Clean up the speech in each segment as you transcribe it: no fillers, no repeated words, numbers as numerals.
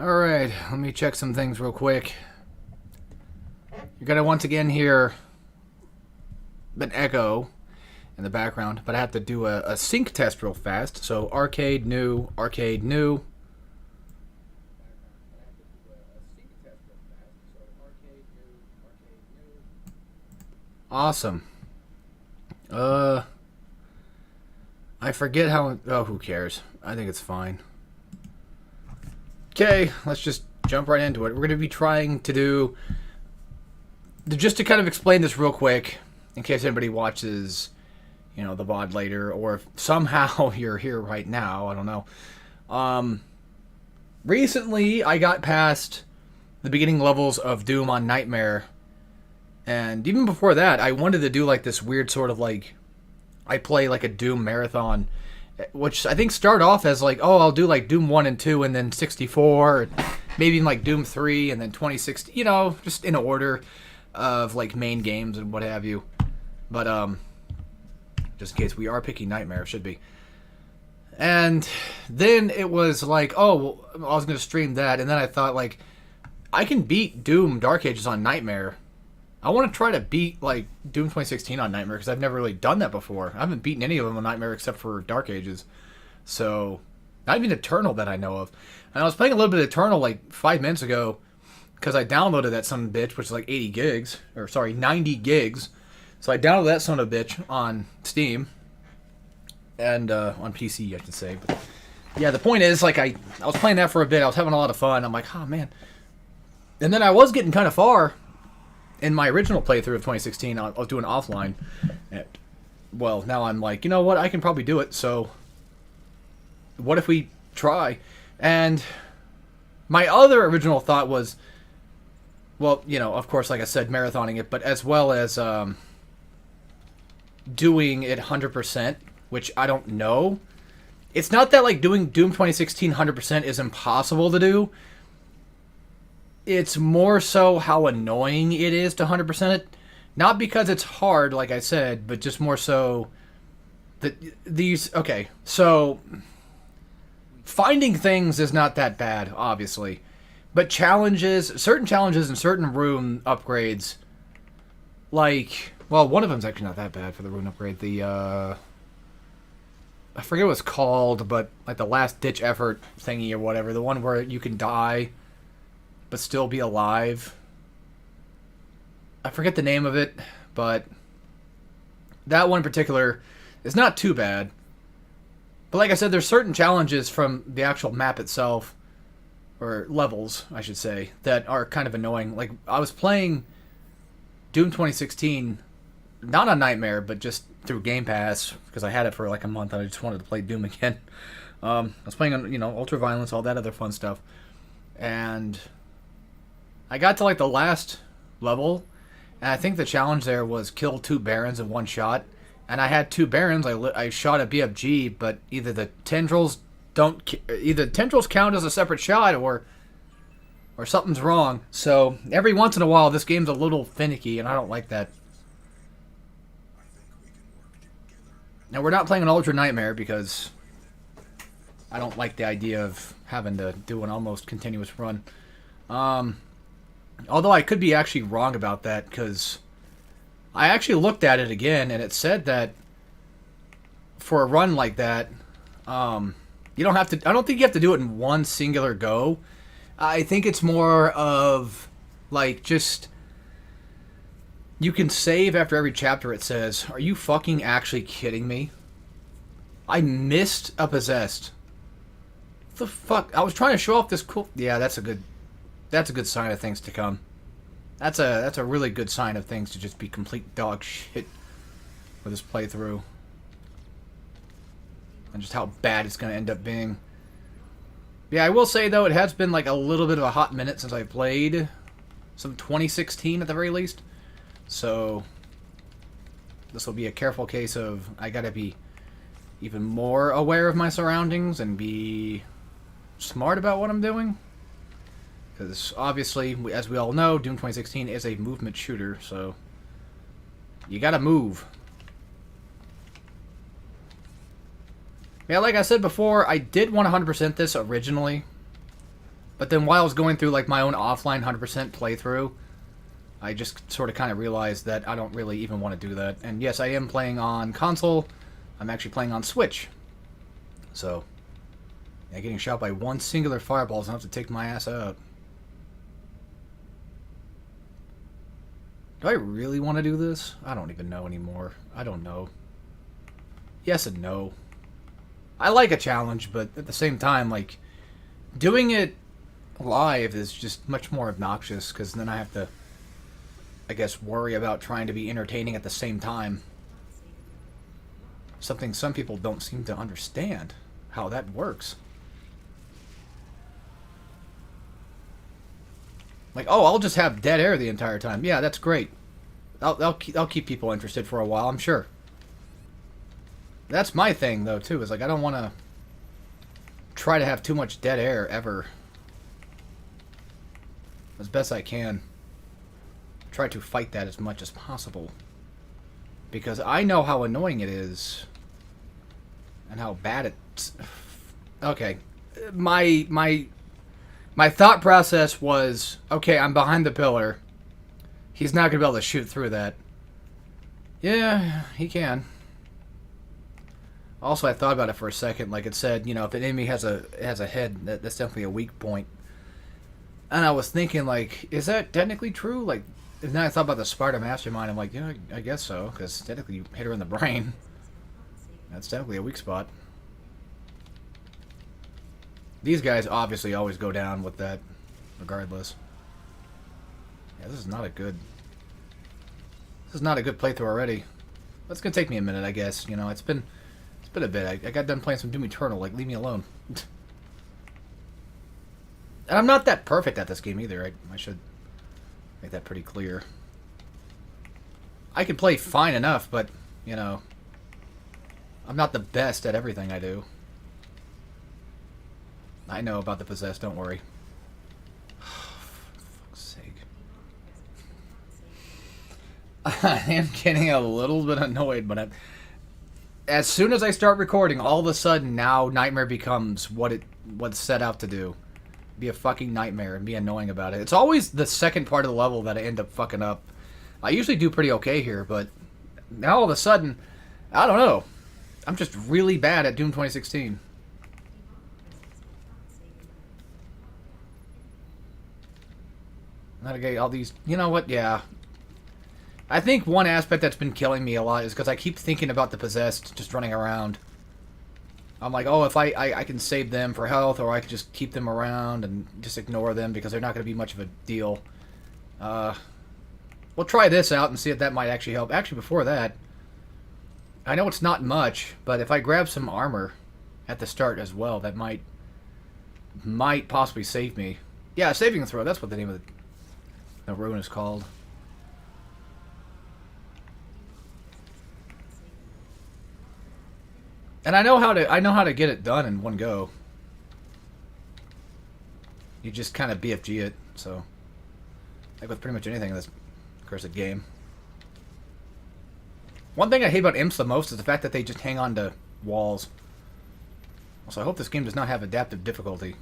Alright, let me check some things real quick. You're gonna once again hear an echo in the background, but I have to do a sync test real fast. So arcade, new, arcade, new. Awesome. I forget how... Oh, who cares? I think it's fine. Okay, let's just jump right into it. We're going to be trying to do... Just to kind of explain this real quick, in case anybody watches, you know, the VOD later, or if somehow you're here right now, I don't know. Recently, I got past the beginning levels of Doom on Nightmare, and even before that, I wanted to do like this weird sort of like... I play like a Doom marathon, which I think started off as like, oh, I'll do like Doom 1 and 2 and then 64, and maybe even like Doom 3 and then 2060, you know, just in order of like main games and what have you. But just in case, we are picking Nightmare, should be. And then it was like, oh, well, I was going to stream that, and then I thought like, I can beat Doom Dark Ages on Nightmare. I want to try to beat like Doom 2016 on Nightmare because I've never really done that before. I haven't beaten any of them on Nightmare except for Dark Ages. So, not even Eternal that I know of. And I was playing a little bit of Eternal like 5 minutes ago because I downloaded that son of a bitch, which is like 80 gigs. Or sorry, 90 gigs. So I downloaded that son of a bitch on Steam. And on PC, I should say. But yeah, the point is, like, I was playing that for a bit. I was having a lot of fun. I'm like, oh, man. And then I was getting kind of far. In my original playthrough of 2016, I was doing offline. And, well, now I'm like, you know what? I can probably do it. So, what if we try? And my other original thought was, well, you know, of course, like I said, marathoning it, but as well as doing it 100%, which I don't know. It's not that like doing Doom 2016 100% is impossible to do. It's more so how annoying it is to 100% it. Not because it's hard, like I said, but just more so that these... Okay, so finding things is not that bad, obviously. But challenges, certain challenges and certain rune upgrades, like... Well, one of them's actually not that bad for the rune upgrade. The, I forget what it's called, but like the last ditch effort thingy or whatever. The one where you can die but still be alive. I forget the name of it, but that one in particular is not too bad. But like I said, there's certain challenges from the actual map itself, or levels, I should say, that are kind of annoying. Like, I was playing Doom 2016, not on Nightmare, but just through Game Pass, because I had it for like a month and I just wanted to play Doom again. I was playing on, you know, Ultraviolence, all that other fun stuff. And I got to like the last level, and I think the challenge there was kill 2 Barons in one shot. And I had 2 Barons. I shot a BFG, but either the tendrils count as a separate shot, or something's wrong. So every once in a while, this game's a little finicky, and I don't like that. Now we're not playing an Ultra Nightmare because I don't like the idea of having to do an almost continuous run. Although I could be actually wrong about that, because I actually looked at it again, and it said that for a run like that, you don't have to... I don't think you have to do it in one singular go. I think it's more of, like, just... You can save after every chapter, it says. Are you fucking actually kidding me? I missed a Possessed. What the fuck? I was trying to show off this cool... Yeah, that's a good sign of things to come. That's a really good sign of things to just be complete dog shit with this playthrough. And just how bad it's going to end up being. Yeah, I will say, though, it has been like a little bit of a hot minute since I played some 2016 at the very least. So this will be a careful case of I got to be even more aware of my surroundings and be smart about what I'm doing. Because obviously, as we all know, Doom 2016 is a movement shooter, so you gotta move. Yeah, like I said before, I did want to 100% this originally, But then while I was going through like my own offline 100% playthrough, I just sort of kind of realized that I don't really even want to do that. And yes, I am playing on console. I'm actually playing on Switch. So, yeah, getting shot by one singular fireball is enough to take my ass out. Do I really want to do this? I don't even know anymore. I don't know. Yes and no. I like a challenge, but at the same time, like, doing it live is just much more obnoxious, because then I have to, I guess, worry about trying to be entertaining at the same time. Something some people don't seem to understand, how that works. Like, oh, I'll just have dead air the entire time. Yeah, that's great. I'll keep people interested for a while, I'm sure. That's my thing, though, too, is like, I don't want to try to have too much dead air ever. As best I can. Try to fight that as much as possible. Because I know how annoying it is. And how bad it's... Okay. My thought process was, okay, I'm behind the pillar. He's not going to be able to shoot through that. Yeah, he can. Also, I thought about it for a second. Like it said, you know, if an enemy has a head, that's definitely a weak point. And I was thinking, like, is that technically true? Like, and then I thought about the Sparta Mastermind. I'm like, yeah, I guess so. Because technically you hit her in the brain. That's definitely a weak spot. These guys obviously always go down with that, regardless. Yeah, this is not a good... This is not a good playthrough already. That's gonna take me a minute, I guess. You know, it's been a bit. I got done playing some Doom Eternal. Like, leave me alone. And I'm not that perfect at this game either. I should make that pretty clear. I can play fine enough, but, you know, I'm not the best at everything I do. I know about the possessed, don't worry. For fuck's sake. I am getting a little bit annoyed, but as soon as I start recording, all of a sudden now Nightmare becomes what it's set out to do. Be a fucking nightmare and be annoying about it. It's always the second part of the level that I end up fucking up. I usually do pretty okay here, but now all of a sudden, I don't know. I'm just really bad at Doom 2016. Not okay, all these... You know what? Yeah. I think one aspect that's been killing me a lot is because I keep thinking about the possessed just running around. I'm like, oh, if I can save them for health, or I can just keep them around and just ignore them because they're not going to be much of a deal. We'll try this out and see if that might actually help. Actually, before that, I know it's not much, but if I grab some armor at the start as well, that might possibly save me. Yeah, saving throw, that's what the name of the rune is called. And I know how to get it done in one go. You just kind of BFG it, so like with pretty much anything in this cursed game. One thing I hate about imps the most is the fact that they just hang on to walls. Also, I hope this game does not have adaptive difficulty.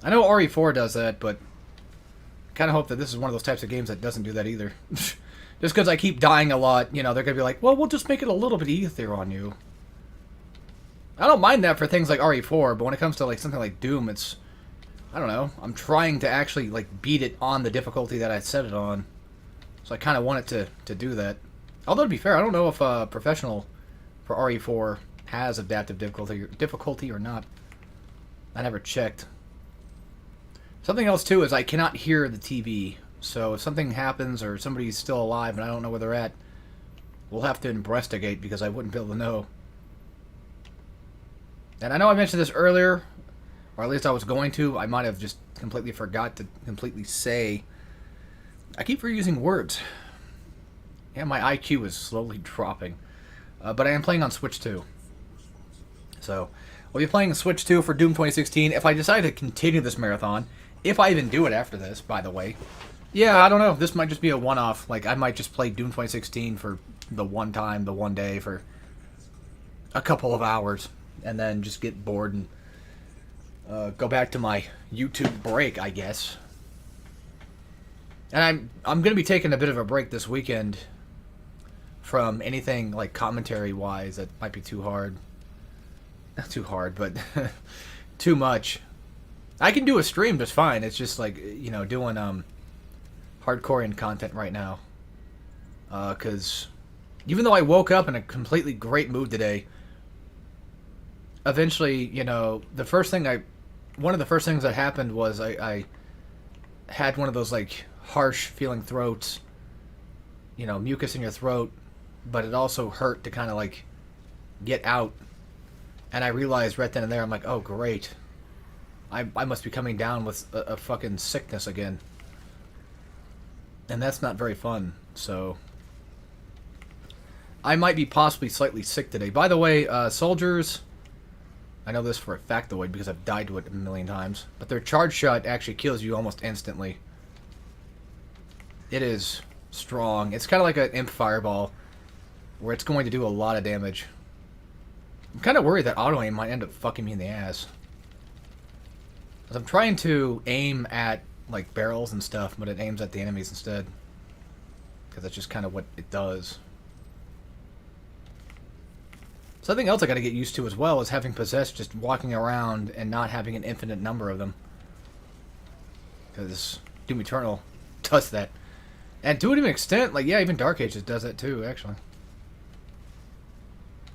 I know RE4 does that, but I kind of hope that this is one of those types of games that doesn't do that either. Just because I keep dying a lot, you know, they're going to be like, well, we'll just make it a little bit easier on you. I don't mind that for things like RE4, but when it comes to like something like Doom, it's... I don't know. I'm trying to actually like beat it on the difficulty that I set it on. So I kind of want it to do that. Although, to be fair, I don't know if Professional for RE4 has adaptive difficulty or not. I never checked. Something else, too, is I cannot hear the TV. So if something happens or somebody's still alive and I don't know where they're at, we'll have to investigate because I wouldn't be able to know. And I know I mentioned this earlier, or at least I was going to. I might have just completely forgot to completely say. I keep reusing words. Yeah, my IQ is slowly dropping. But I am playing on Switch 2. So, we'll be playing Switch 2 for Doom 2016. If I decide to continue this marathon, if I even do it after this, by the way. Yeah, I don't know. This might just be a one-off. Like, I might just play Doom 2016 for the one time, the one day, for a couple of hours. And then just get bored and go back to my YouTube break, I guess. And I'm gonna be taking a bit of a break this weekend from anything like commentary wise that might be too hard. Not too hard, but too much. I can do a stream just fine. It's just like, you know, doing hardcore in content right now. Because even though I woke up in a completely great mood today, eventually, you know, one of the first things that happened was I had one of those like harsh feeling throats, you know, mucus in your throat, but it also hurt to kind of like get out. And I realized right then and there, I'm like, oh great, I must be coming down with a fucking sickness again. And that's not very fun, so I might be possibly slightly sick today. By the way, soldiers, I know this for a factoid because I've died to it a million times, but their charge shot actually kills you almost instantly. It is strong. It's kind of like an imp fireball, where it's going to do a lot of damage. I'm kind of worried that auto-aim might end up fucking me in the ass. Because I'm trying to aim at, like, barrels and stuff, but it aims at the enemies instead. Because that's just kind of what it does. Something else I gotta get used to as well is having Possessed just walking around and not having an infinite number of them. Because Doom Eternal does that. And to an extent, like, yeah, even Dark Ages does that too, actually.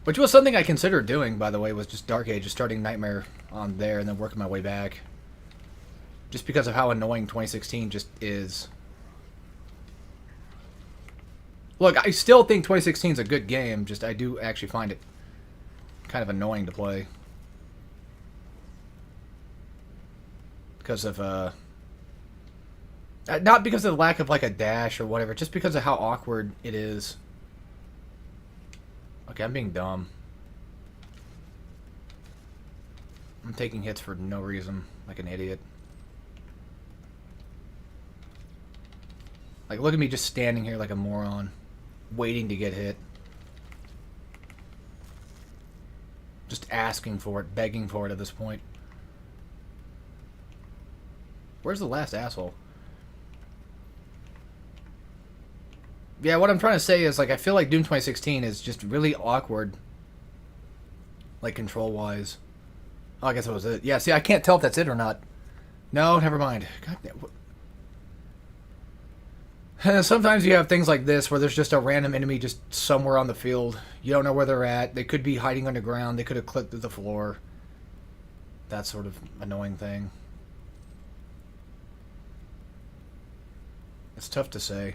Which was something I considered doing, by the way, was just Dark Ages, starting Nightmare on there and then working my way back. Just because of how annoying 2016 just is. Look, I still think 2016 is a good game, just I do actually find it kind of annoying to play. Because of, not because of the lack of, like, a dash or whatever, just because of how awkward it is. Okay, I'm being dumb. I'm taking hits for no reason, like an idiot. Like, look at me just standing here like a moron, waiting to get hit. Just asking for it, begging for it at this point. Where's the last asshole? Yeah, what I'm trying to say is, like, I feel like Doom 2016 is just really awkward. Like, control-wise. Oh, I guess that was it. Yeah, see, I can't tell if that's it or not. No, never mind. God damn. Sometimes you have things like this where there's just a random enemy just somewhere on the field. You don't know where they're at. They could be hiding underground. They could have clipped through the floor. That sort of annoying thing. It's tough to say.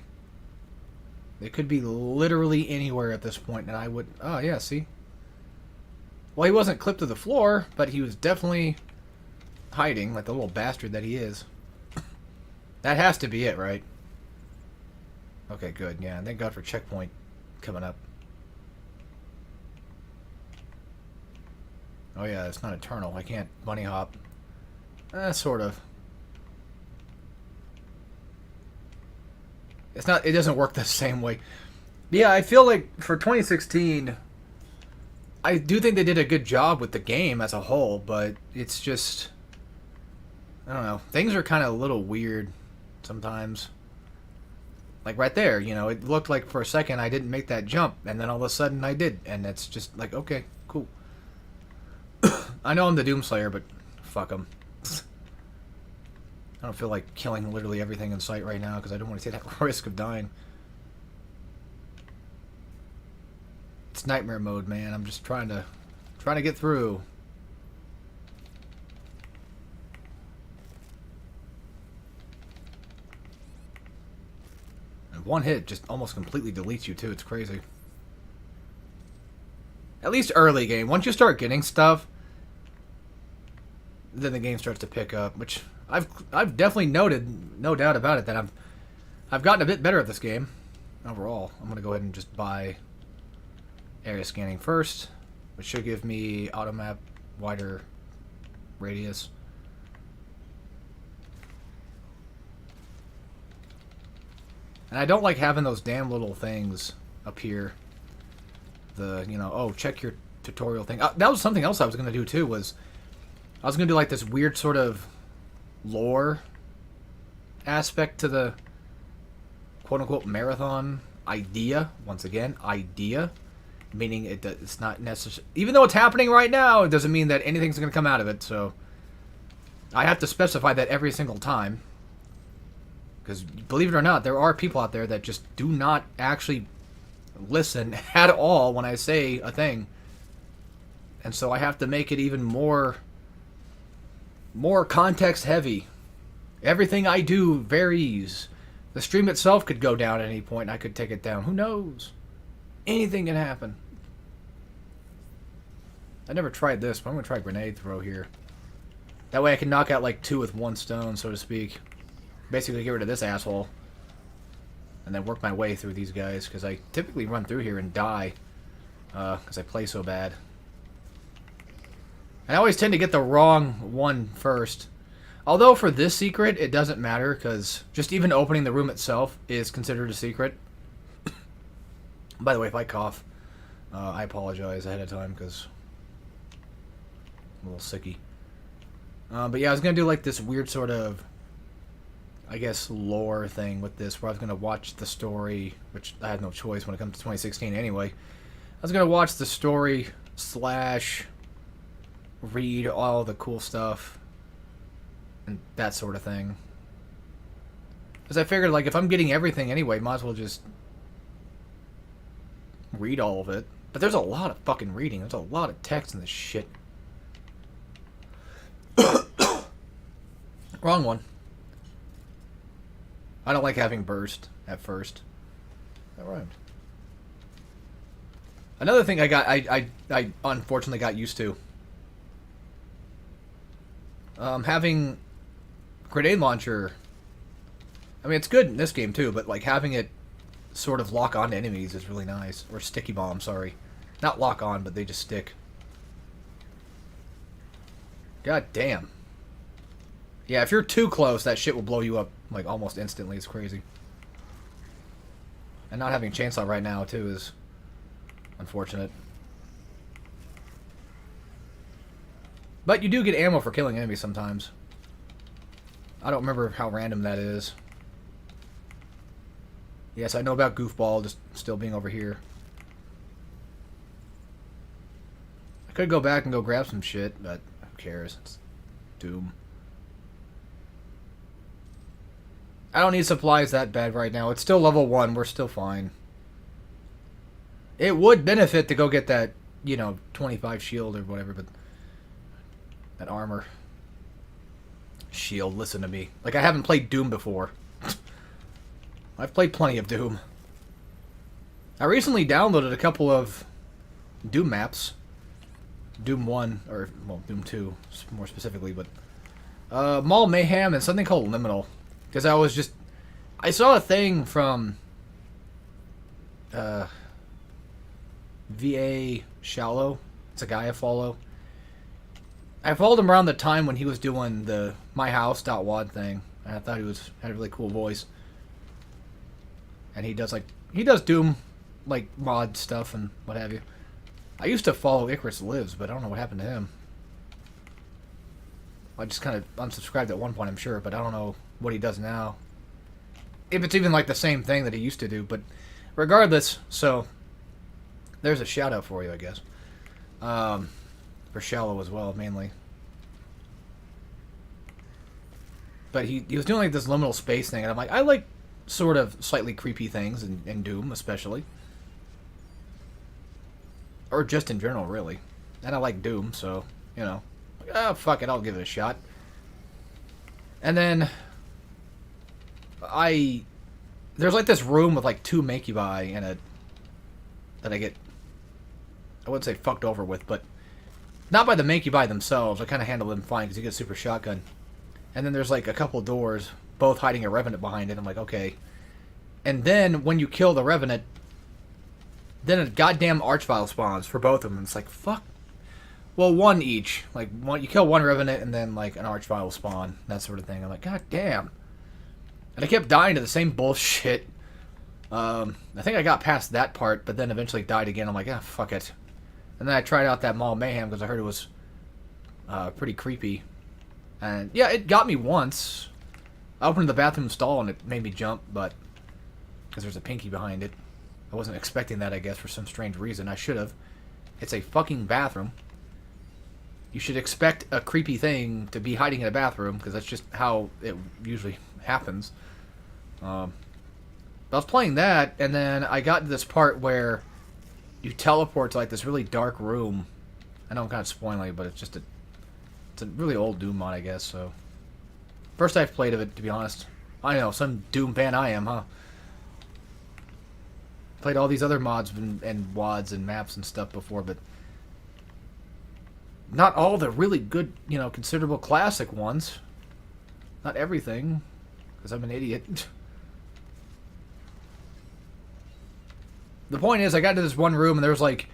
They could be literally anywhere at this point, and I would... Oh, yeah, see? Well, he wasn't clipped to the floor, but he was definitely hiding, like the little bastard that he is. That has to be it, right? Okay, good, yeah. Thank God for checkpoint coming up. Oh, yeah, it's not eternal. I can't bunny hop. Sort of. It's not. It doesn't work the same way. Yeah, I feel like for 2016, I do think they did a good job with the game as a whole, but it's just, I don't know. Things are kind of a little weird sometimes. Like right there, you know, it looked like for a second I didn't make that jump, and then all of a sudden I did, and it's just like, okay, cool. I know I'm the Doomslayer, but fuck them. I don't feel like killing literally everything in sight right now because I don't want to take that risk of dying. It's nightmare mode, man. I'm just trying to get through. And one hit just almost completely deletes you too. It's crazy. At least early game. Once you start getting stuff, then the game starts to pick up, which I've definitely noted, no doubt about it, that I've gotten a bit better at this game overall. I'm gonna go ahead and just buy area scanning first, which should give me auto map wider radius. And I don't like having those damn little things up here. The, you know, oh, check your tutorial thing. That was something else I was gonna do too, was I was gonna do like this weird sort of lore aspect to the quote-unquote marathon idea. Once again, idea. Meaning it's not necessary. Even though it's happening right now, it doesn't mean that anything's going to come out of it. So I have to specify that every single time. Because believe it or not, there are people out there that just do not actually listen at all when I say a thing. And so I have to make it even more context heavy. Everything I do varies. The stream itself could go down at any point and I could take it down. Who knows? Anything can happen. I never tried this, but I'm going to try grenade throw here. That way I can knock out like 2 with 1 stone, so to speak. Basically get rid of this asshole. And then work my way through these guys, because I typically run through here and die. Because I play so bad. And I always tend to get the wrong one first. Although for this secret, it doesn't matter, because just even opening the room itself is considered a secret. By the way, if I cough, I apologize ahead of time because I'm a little sicky. But yeah, I was going to do like this weird sort of, I guess, lore thing with this, where I was going to watch the story, which I had no choice when it comes to 2016 anyway. I was going to watch the story / read all the cool stuff and that sort of thing. Because I figured, like, if I'm getting everything anyway, might as well just read all of it. But there's a lot of fucking reading. There's a lot of text in this shit. Wrong one. I don't like having burst at first. That rhymed. Another thing I unfortunately got used to. Having grenade launcher. I mean, it's good in this game too, but like having it sort of lock on to enemies is really nice. Or sticky bomb, sorry. Not lock on, but they just stick. God damn. Yeah, if you're too close, that shit will blow you up like almost instantly. It's crazy. And not having chainsaw right now too is unfortunate. But you do get ammo for killing enemies sometimes. I don't remember how random that is. Yes, I know about Goofball just still being over here. I could go back and go grab some shit, but who cares? It's Doom. I don't need supplies that bad right now. It's still level 1. We're still fine. It would benefit to go get that, you know, 25 shield or whatever, but that armor. Shield, listen to me. Like, I haven't played Doom before. I've played plenty of Doom. I recently downloaded a couple of Doom maps. Doom 1, or, well, Doom 2, more specifically, but Mall Mayhem and something called Liminal. Because I saw a thing from VA Shallow. It's a guy I follow. I followed him around the time when he was doing the myhouse.wad thing. And I thought he had a really cool voice. And he does Doom like mod stuff and what have you. I used to follow Icarus Lives, but I don't know what happened to him. I just kind of unsubscribed at one point, I'm sure, but I don't know what he does now. If it's even like the same thing that he used to do, but regardless, so there's a shout out for you, I guess. For Shallow as well, mainly. But he was doing like this liminal space thing, and I'm like, I like sort of slightly creepy things in Doom, especially. Or just in general, really. And I like Doom, so, you know. Oh, fuck it, I'll give it a shot. And then there's like this room with like 2 Makebuy in it that I get, I wouldn't say fucked over with, but not by the Makebuy themselves. I kind of handle them fine because you get a super shotgun. And then there's like a couple doors, both hiding a Revenant behind it. I'm like, okay. And then when you kill the Revenant, then a goddamn Archvile spawns for both of them. It's like, fuck. Well, one each. Like, you kill one Revenant and then like an Archvile will spawn. That sort of thing. I'm like, god damn. And I kept dying to the same bullshit. I think I got past that part, but then eventually died again. I'm like, ah, fuck it. And then I tried out that Mall Mayhem because I heard it was Pretty creepy. And yeah, it got me once. I opened the bathroom stall and it made me jump, but because there's a pinky behind it. I wasn't expecting that, I guess, for some strange reason. I should have. It's a fucking bathroom. You should expect a creepy thing to be hiding in a bathroom, because that's just how it usually happens. I was playing that, and then I got to this part where you teleport to like this really dark room. I know I'm kind of spoiling it, but it's a really old Doom mod, I guess. So first I've played of it, to be honest. I know, some Doom fan I am, huh? Played all these other mods and WODs and maps and stuff before, but not all the really good, considerable classic ones. Not everything, because I'm an idiot. The point is, I got to this one room and there was like,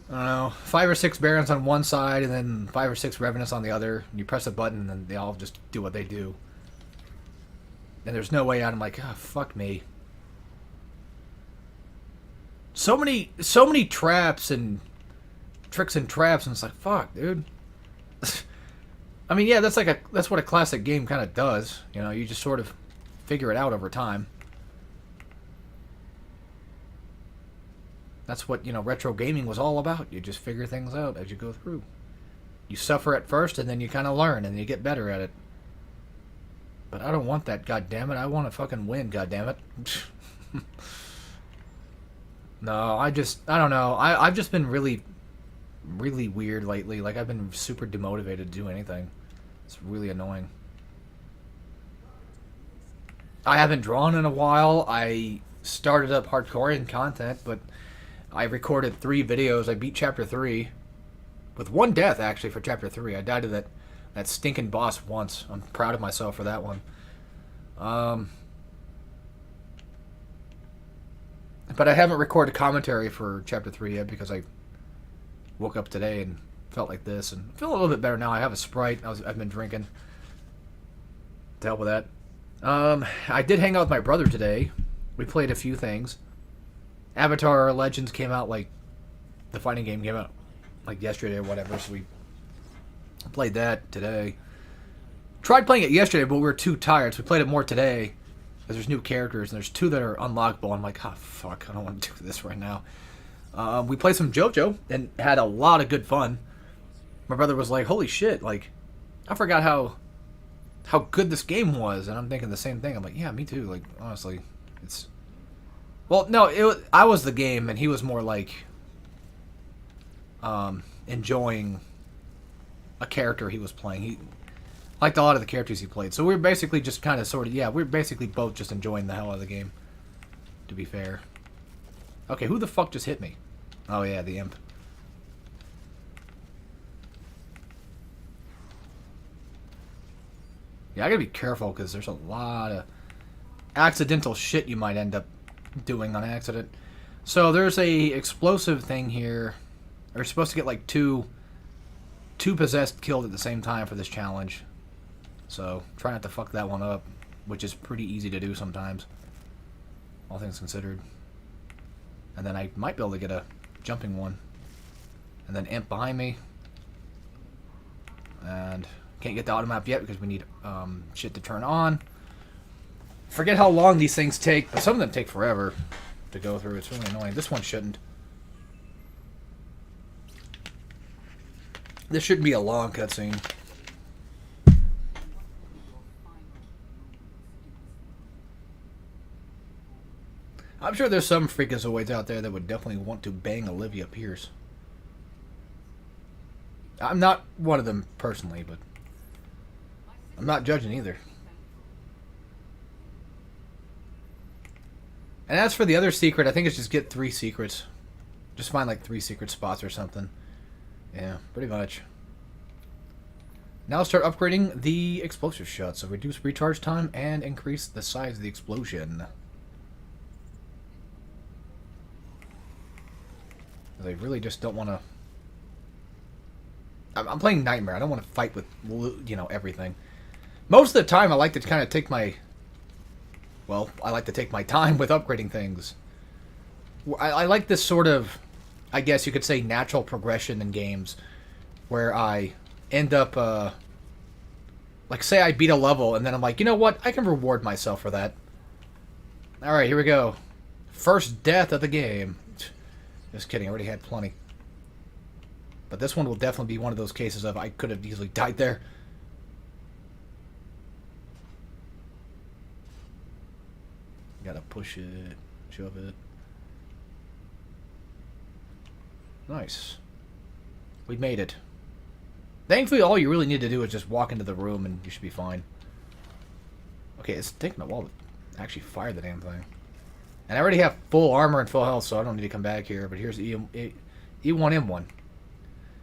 I don't know, 5 or 6 Barons on one side and then 5 or 6 Revenants on the other. And you press a button and they all just do what they do. And there's no way out. I'm like, oh, fuck me. So many traps and tricks and traps, and it's like, fuck, dude. I mean, yeah, that's what a classic game kind of does. You just sort of figure it out over time. That's what, retro gaming was all about. You just figure things out as you go through. You suffer at first, and then you kind of learn, and you get better at it. But I don't want that, goddammit. I want to fucking win, goddammit. No, I don't know. I've just been really, really weird lately. Like, I've been super demotivated to do anything. It's really annoying. I haven't drawn in a while. I started up Hardcore content, but I recorded 3 videos. I beat Chapter 3. With 1 death, actually, for Chapter 3. I died to that stinking boss once. I'm proud of myself for that one. But I haven't recorded commentary for Chapter 3 yet because I woke up today and felt like this. And I feel a little bit better now. I have a Sprite. I've been drinking to help with that. I did hang out with my brother today. We played a few things. Avatar Legends came out, like, the fighting game came out, like, yesterday or whatever, so we played that today. Tried playing it yesterday, but we were too tired, so we played it more today. Because there's new characters, and there's 2 that are unlockable. I'm like, oh, fuck, I don't want to do this right now. We played some JoJo, and had a lot of good fun. My brother was like, holy shit, like, I forgot how good this game was. And I'm thinking the same thing. I'm like, yeah, me too. Like, honestly, it's... Well, no, I was the game, and he was more like enjoying a character he was playing. He liked a lot of the characters he played. So we were basically just kind of sort of, yeah, we were basically both just enjoying the hell out of the game, to be fair. Okay, who the fuck just hit me? Oh, yeah, the imp. Yeah, I gotta be careful, because there's a lot of accidental shit you might end up doing on accident. So there's a explosive thing here. We're supposed to get like two possessed killed at the same time for this challenge. So try not to fuck that one up, which is pretty easy to do sometimes, all things considered. And then I might be able to get a jumping one. And then imp behind me. And can't get the auto map yet because we need shit to turn on. Forget how long these things take, but some of them take forever to go through. It's really annoying. This one shouldn't. This shouldn't be a long cutscene. I'm sure there's some freakazoids out there that would definitely want to bang Olivia Pierce. I'm not one of them personally, but I'm not judging either. And as for the other secret, I think it's just get 3 secrets. Just find like 3 secret spots or something. Yeah, pretty much. Now start upgrading the explosive shot. So reduce recharge time and increase the size of the explosion. They really just don't want to... I'm playing Nightmare. I don't want to fight with, everything. Most of the time, I like to kind of take my... Well, I like to take my time with upgrading things. I like this sort of, I guess you could say, natural progression in games. where I end up, like, say I beat a level, and then I'm like, you know what? I can reward myself for that. Alright, here we go. First death of the game. Just kidding, I already had plenty. But this one will definitely be one of those cases of I could have easily died there. Gotta push it, shove it. Nice. We made it. Thankfully, all you really need to do is just walk into the room and you should be fine. Okay, it's taking a while to actually fire the damn thing. And I already have full armor and full health, so I don't need to come back here. But here's E1M1.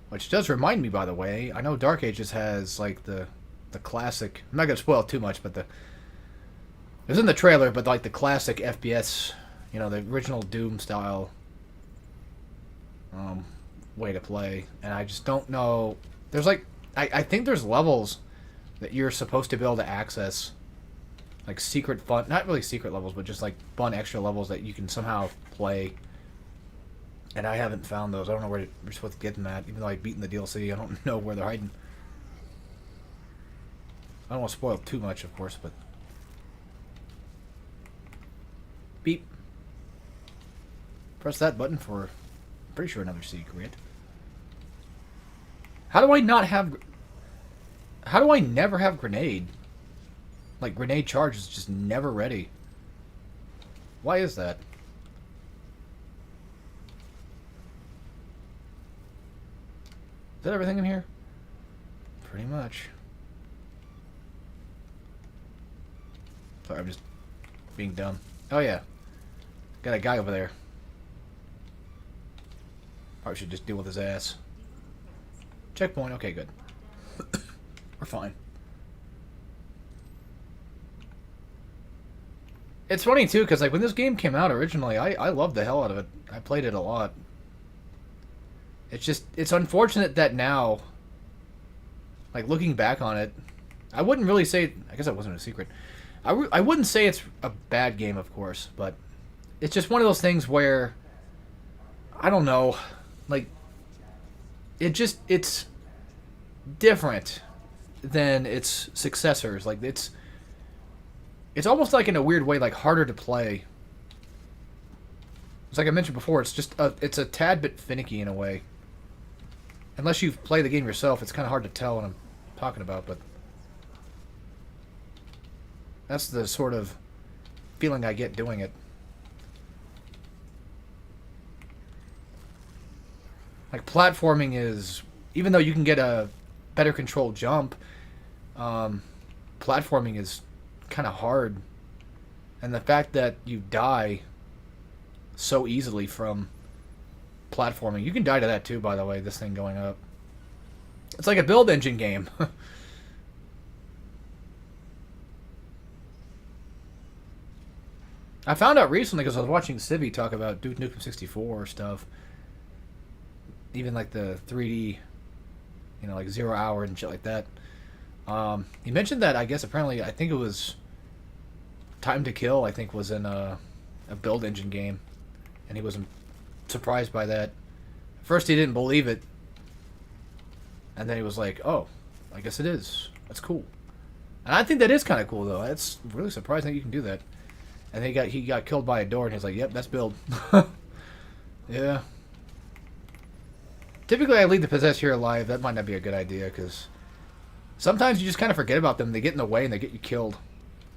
Which does remind me, by the way, I know Dark Ages has, like, the classic... I'm not going to spoil too much, but the... It was in the trailer, but, like, the classic FPS, you know, the original Doom style way to play. And I just don't know... There's, like... I think there's levels that you're supposed to be able to access... Like secret fun, not really secret levels, but just like fun extra levels that you can somehow play. And I haven't found those. I don't know where we're supposed to get them at. Even though I've beaten the DLC, I don't know where they're hiding. I don't want to spoil too much, of course, but... Beep. Press that button for, I'm pretty sure, another secret. How do I not have... How do I never have grenade? Like, grenade charge is just never ready. Why is that? Is that everything in here? Pretty much. Sorry, I'm just being dumb. Oh, yeah. Got a guy over there. Probably should just deal with his ass. Checkpoint. Okay, good. We're fine. It's funny, too, because like when this game came out originally, I loved the hell out of it. I played it a lot. It's just, it's unfortunate that now, like looking back on it, I wouldn't really say, I guess that wasn't a secret. I wouldn't say it's a bad game, of course, but it's just one of those things where, I don't know, like, it's different than its successors. Like, it's almost like in a weird way, like harder to play. It's like I mentioned before, it's just it's a tad bit finicky in a way. Unless you've played the game yourself, it's kind of hard to tell what I'm talking about, but that's the sort of feeling I get doing it. Like platforming is, even though you can get a better controlled jump, platforming is kind of hard, and the fact that you die so easily from platforming, you can die to that too, by the way, this thing going up. It's like a build engine game. I found out recently because I was watching Civvy talk about Duke Nukem 64 stuff, even like the 3D, you know, like 0 hour and shit like that. He mentioned that, I guess, apparently, I think it was Time to Kill, I think, was in a build engine game, and he wasn't surprised by that. At first he didn't believe it, and then he was like, oh, I guess it is. That's cool. And I think that is kind of cool, though. It's really surprising that you can do that. And then he got killed by a door, and he's like, yep, that's build. Yeah. Typically I leave the Possessed here alive. That might not be a good idea, because sometimes you just kind of forget about them. They get in the way and they get you killed.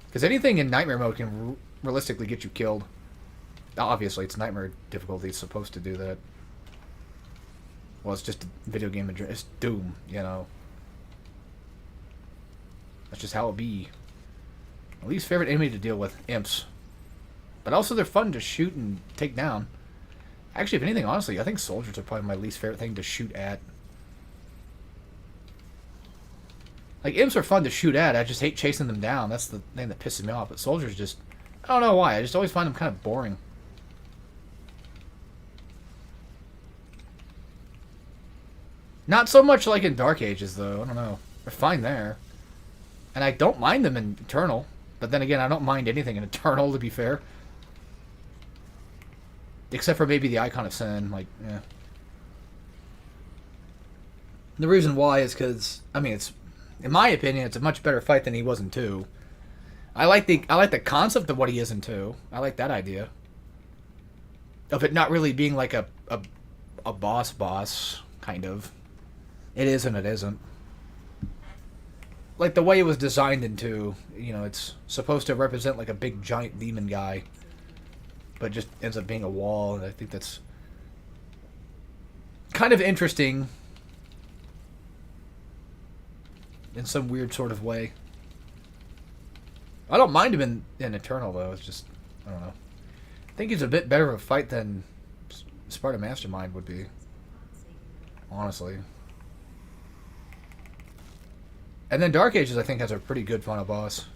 Because anything in Nightmare mode can realistically get you killed. Obviously, it's Nightmare difficulty. It's supposed to do that. Well, it's just a video game. It's Doom, you know. That's just how it be. My least favorite enemy to deal with, imps. But also they're fun to shoot and take down. Actually, if anything, honestly, I think soldiers are probably my least favorite thing to shoot at. Like, imps are fun to shoot at. I just hate chasing them down. That's the thing that pisses me off. But soldiers just... I don't know why. I just always find them kind of boring. Not so much like in Dark Ages, though. I don't know. They're fine there. And I don't mind them in Eternal. But then again, I don't mind anything in Eternal, to be fair. Except for maybe the Icon of Sin. Like, yeah. The reason why is because, I mean, it's, in my opinion, it's a much better fight than he was in 2. I like the concept of what he is in 2. I like that idea. Of it not really being like a boss, kind of. It is and it isn't. Like the way it was designed in 2, you know, it's supposed to represent like a big giant demon guy, but just ends up being a wall, and I think that's kind of interesting in some weird sort of way. I don't mind him in Eternal, though. It's just, I don't know. I think he's a bit better of a fight than Sparta Mastermind would be. Honestly. And then Dark Ages, I think, has a pretty good final boss.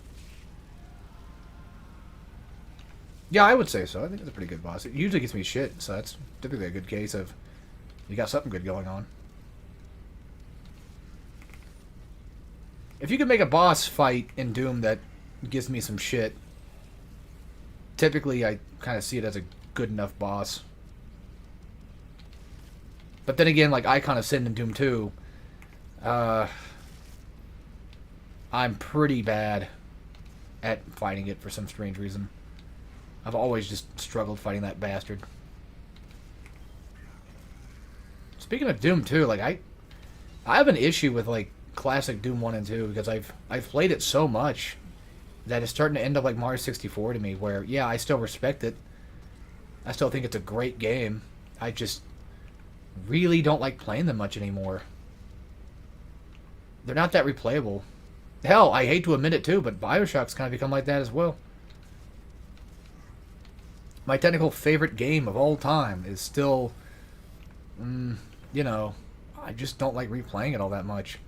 Yeah, I would say so. I think it's a pretty good boss. It usually gets me shit, so that's typically a good case of you got something good going on. If you could make a boss fight in Doom that gives me some shit, typically I kind of see it as a good enough boss. But then again, like Icon of Sin in Doom 2, I'm pretty bad at fighting it for some strange reason. I've always just struggled fighting that bastard. Speaking of Doom 2, like I have an issue with like classic Doom 1 and 2 because I've played it so much that it's starting to end up like Mario 64 to me, where yeah, I still respect it. I still think it's a great game. I just really don't like playing them much anymore. They're not that replayable. Hell, I hate to admit it too, but BioShock's kind of become like that as well. My technical favorite game of all time is still, you know, I just don't like replaying it all that much.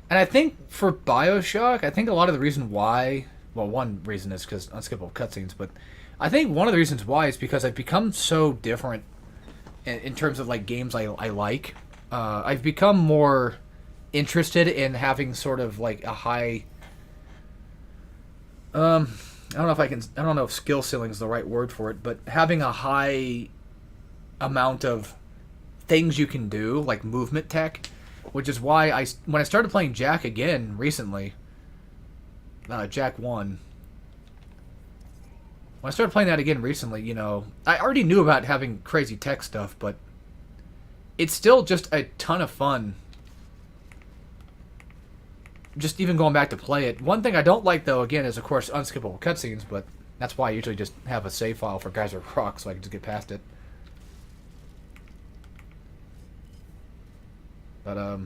And I think for BioShock, I think a lot of the reason why, well, one reason is because unskippable cutscenes, but I think one of the reasons why is because I've become so different in terms of like games I like. I've become more interested in having sort of like a high, I don't know if skill ceiling is the right word for it, but having a high amount of things you can do, like movement tech, which is why when I started playing Jak again recently, Jak 1, when I started playing that again recently, you know, I already knew about having crazy tech stuff, but it's still just a ton of fun. Just even going back to play it. One thing I don't like, though, again, is, of course, unskippable cutscenes, but that's why I usually just have a save file for Geyser Rock so I can just get past it. But,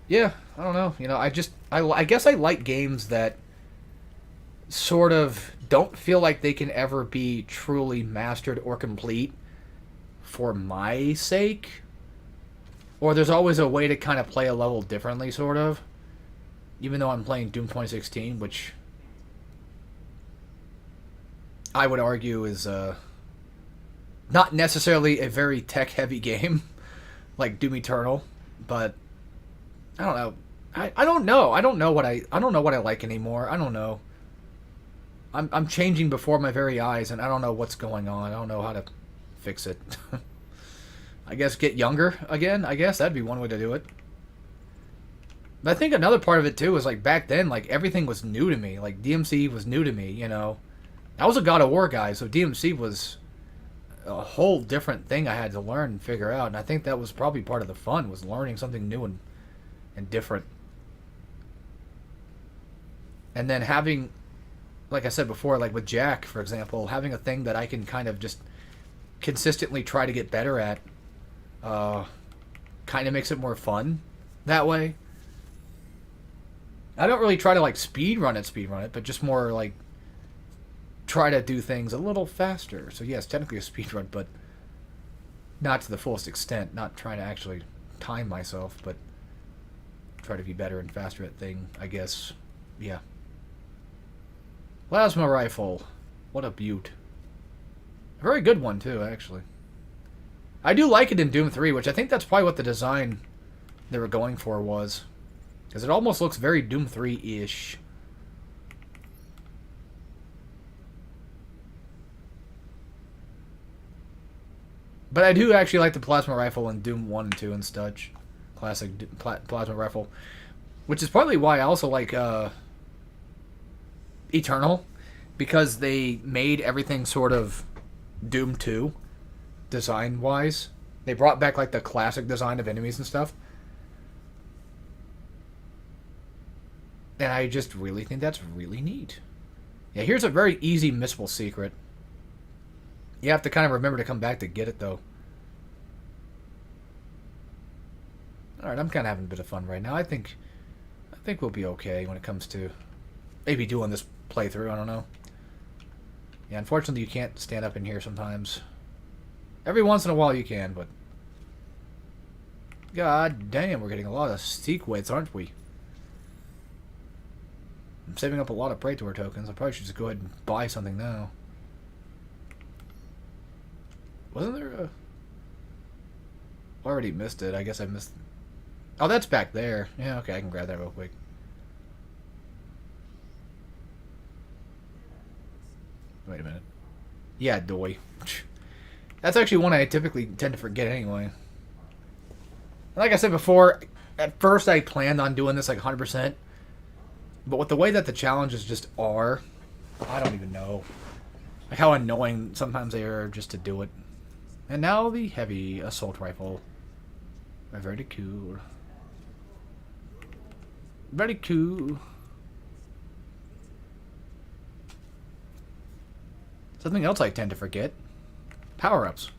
yeah, I don't know. You know, I guess I like games that sort of don't feel like they can ever be truly mastered or complete for my sake. Or there's always a way to kind of play a level differently, sort of. Even though I'm playing Doom 2016, which I would argue is not necessarily a very tech-heavy game, like Doom Eternal. But I don't know. I don't know. I don't know what I like anymore. I don't know. I'm changing before my very eyes, and I don't know what's going on. I don't know how to fix it. I guess get younger again. I guess that'd be one way to do it. But I think another part of it too is like back then, like everything was new to me. Like DMC was new to me. You know, I was a God of War guy, so DMC was a whole different thing I had to learn and figure out. And I think that was probably part of the fun, was learning something new and different. And then having, like I said before, like with Jak, for example, having a thing that I can kind of just consistently try to get better at, kind of makes it more fun that way. I don't really try to like speedrun it, but just more like try to do things a little faster. So yes, technically a speedrun, but not to the fullest extent. Not trying to actually time myself, but try to be better and faster at thing, I guess. Yeah. Plasma rifle. What a beaut. A very good one too, actually. I do like it in Doom 3, which I think that's probably what the design they were going for was. Because it almost looks very Doom 3-ish. But I do actually like the plasma rifle in Doom 1 and 2 and such. Classic plasma rifle. Which is partly why I also like Eternal. Because they made everything sort of Doom 2 design-wise. They brought back like the classic design of enemies and stuff. And I just really think that's really neat. Yeah, here's a very easy missable secret. You have to kind of remember to come back to get it, though. Alright, I'm kind of having a bit of fun right now. I think we'll be okay when it comes to maybe doing this playthrough. I don't know. Yeah, unfortunately, you can't stand up in here sometimes. Every once in a while you can, but... God damn, we're getting a lot of sequence, aren't we? I'm saving up a lot of Praetor tokens. I probably should just go ahead and buy something now. Wasn't there a... Already missed it. I guess I missed... Oh, that's back there. Yeah, okay, I can grab that real quick. Wait a minute. Yeah, doy. That's actually one I typically tend to forget anyway. Like I said before, at first I planned on doing this like 100%. But with the way that the challenges just are, I don't even know. Like how annoying sometimes they are just to do it. And now the heavy assault rifle. Very cool. Very cool. Something else I tend to forget. Power-ups.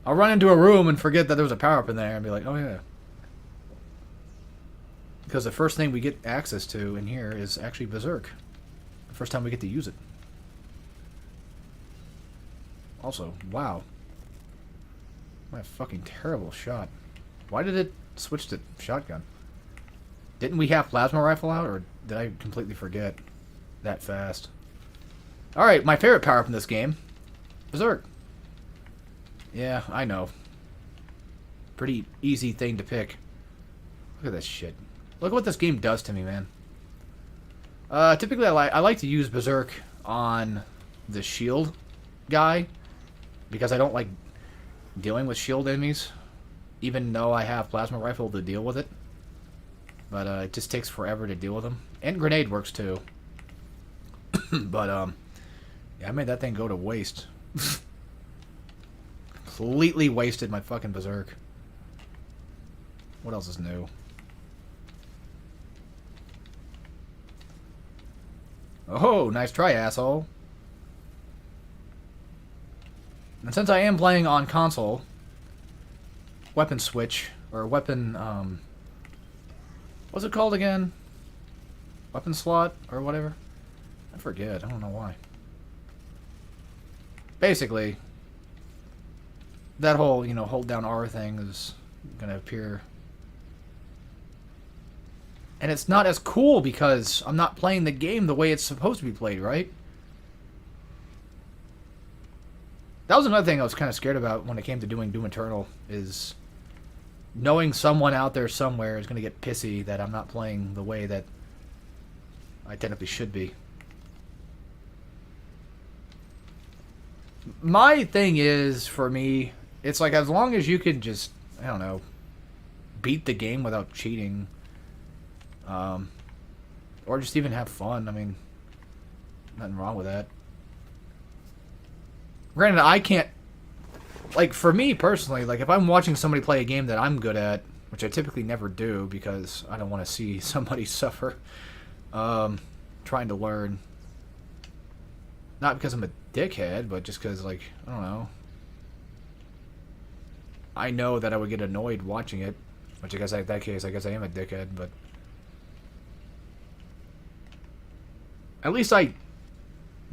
I'll run into a room and forget that there was a power-up in there and be like, oh yeah. Because the first thing we get access to in here is actually Berserk. The first time we get to use it. Also, wow. My fucking terrible shot. Why did it switch to shotgun? Didn't we have plasma rifle out, or did I completely forget that fast? Alright, my favorite power-up in this game. Berserk. Yeah, I know. Pretty easy thing to pick. Look at this shit. Look at what this game does to me, man. Typically, I like to use Berserk on the shield guy because I don't like dealing with shield enemies, even though I have plasma rifle to deal with it. But it just takes forever to deal with them. And grenade works too. But yeah, I made that thing go to waste. Completely wasted my fucking Berserk. What else is new? Oh, nice try, asshole. And since I am playing on console, weapon switch, or weapon, what's it called again? Weapon slot, or whatever? I forget, I don't know why. Basically, that whole, you know, hold down R thing is gonna appear. And it's not as cool because I'm not playing the game the way it's supposed to be played, right? That was another thing I was kind of scared about when it came to doing Doom Eternal, is knowing someone out there somewhere is going to get pissy that I'm not playing the way that I technically should be. My thing is, for me, it's like as long as you can just, I don't know, beat the game without cheating, or just even have fun. I mean, nothing wrong with that. Granted, I can't, like, for me personally, like, if I'm watching somebody play a game that I'm good at, which I typically never do because I don't want to see somebody suffer, trying to learn. Not because I'm a dickhead, but just because, like, I don't know. I know that I would get annoyed watching it, which I guess in that case, I guess I am a dickhead, but at least I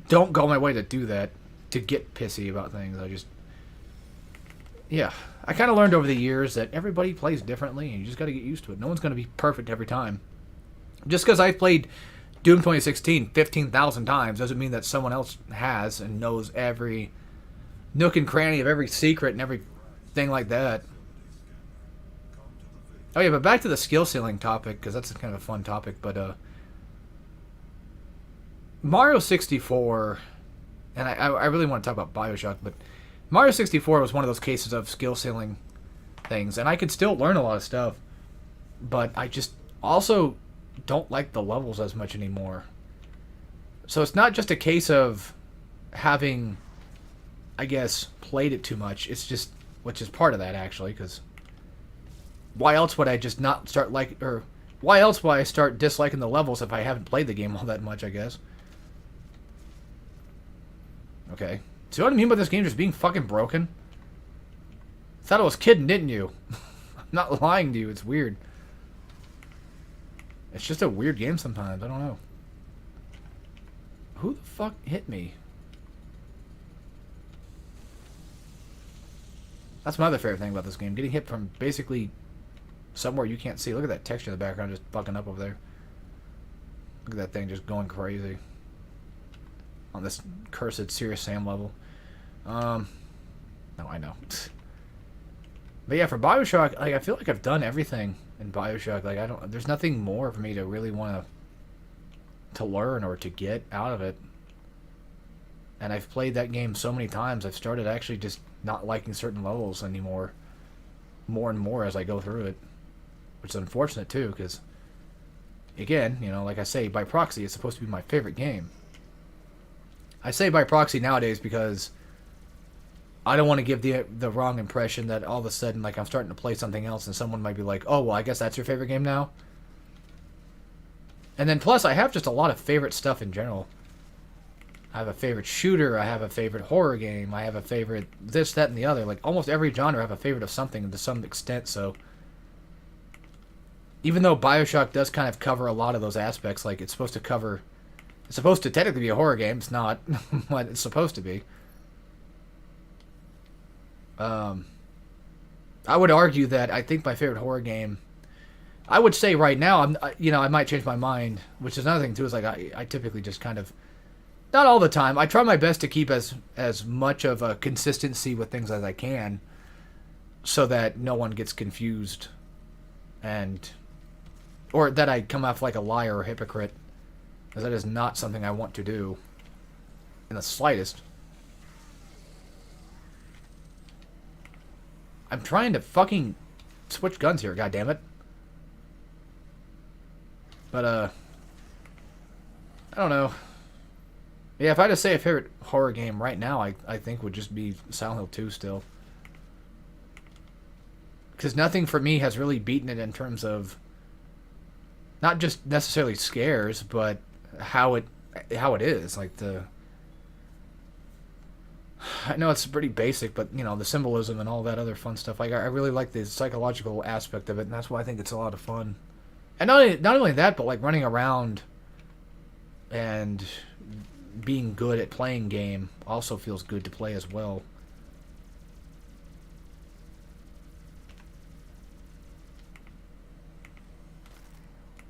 don't go my way to do that, to get pissy about things. I just, yeah. I kind of learned over the years that everybody plays differently, and you just got to get used to it. No one's going to be perfect every time. Just because I've played Doom 2016 15,000 times doesn't mean that someone else has and knows every nook and cranny of every secret and everything like that. Oh yeah, but back to the skill ceiling topic, because that's kind of a fun topic, but Mario 64, and I really want to talk about Bioshock, but Mario 64 was one of those cases of skill ceiling things, and I could still learn a lot of stuff, but I just also don't like the levels as much anymore. So it's not just a case of having, I guess, played it too much. It's just, which is part of that actually, because why else would I just not start like, or why else would I start disliking the levels if I haven't played the game all that much, I guess. Okay. See what I mean by this game just being fucking broken? Thought I was kidding, didn't you? I'm not lying to you, it's weird. It's just a weird game sometimes, I don't know. Who the fuck hit me? That's my other favorite thing about this game. Getting hit from basically somewhere you can't see. Look at that texture in the background just fucking up over there. Look at that thing just going crazy. On this cursed Serious Sam level. No, I know. But yeah, for Bioshock, like, I feel like I've done everything in Bioshock. Like, there's nothing more for me to really want to learn or to get out of it. And I've played that game so many times, I've started actually just not liking certain levels anymore. More and more as I go through it. Which is unfortunate too, because, again, you know, like I say, by proxy, it's supposed to be my favorite game. I say by proxy nowadays because I don't want to give the wrong impression that all of a sudden, like, I'm starting to play something else and someone might be like, oh, well, I guess that's your favorite game now? And then plus, I have just a lot of favorite stuff in general. I have a favorite shooter, I have a favorite horror game, I have a favorite this, that, and the other. Like, almost every genre I have a favorite of something to some extent, so even though Bioshock does kind of cover a lot of those aspects, like, it's supposed to cover... It's supposed to technically be a horror game. It's not, but it's supposed to be. I would argue that I think my favorite horror game... I would say right now, I might change my mind, which is another thing, too, is like I typically just kind of... Not all the time. I try my best to keep as much of a consistency with things as I can so that no one gets confused or that I come off like a liar or hypocrite. Because that is not something I want to do in the slightest. I'm trying to fucking switch guns here, goddammit. But, I don't know. Yeah, if I had to say a favorite horror game right now, I think would just be Silent Hill 2 still. Because nothing for me has really beaten it in terms of not just necessarily scares, but how it is. Like, I know it's pretty basic, but, you know, the symbolism and all that other fun stuff. Like, I really like the psychological aspect of it, and that's why I think it's a lot of fun. And not only that, but, like, running around and being good at playing game also feels good to play as well.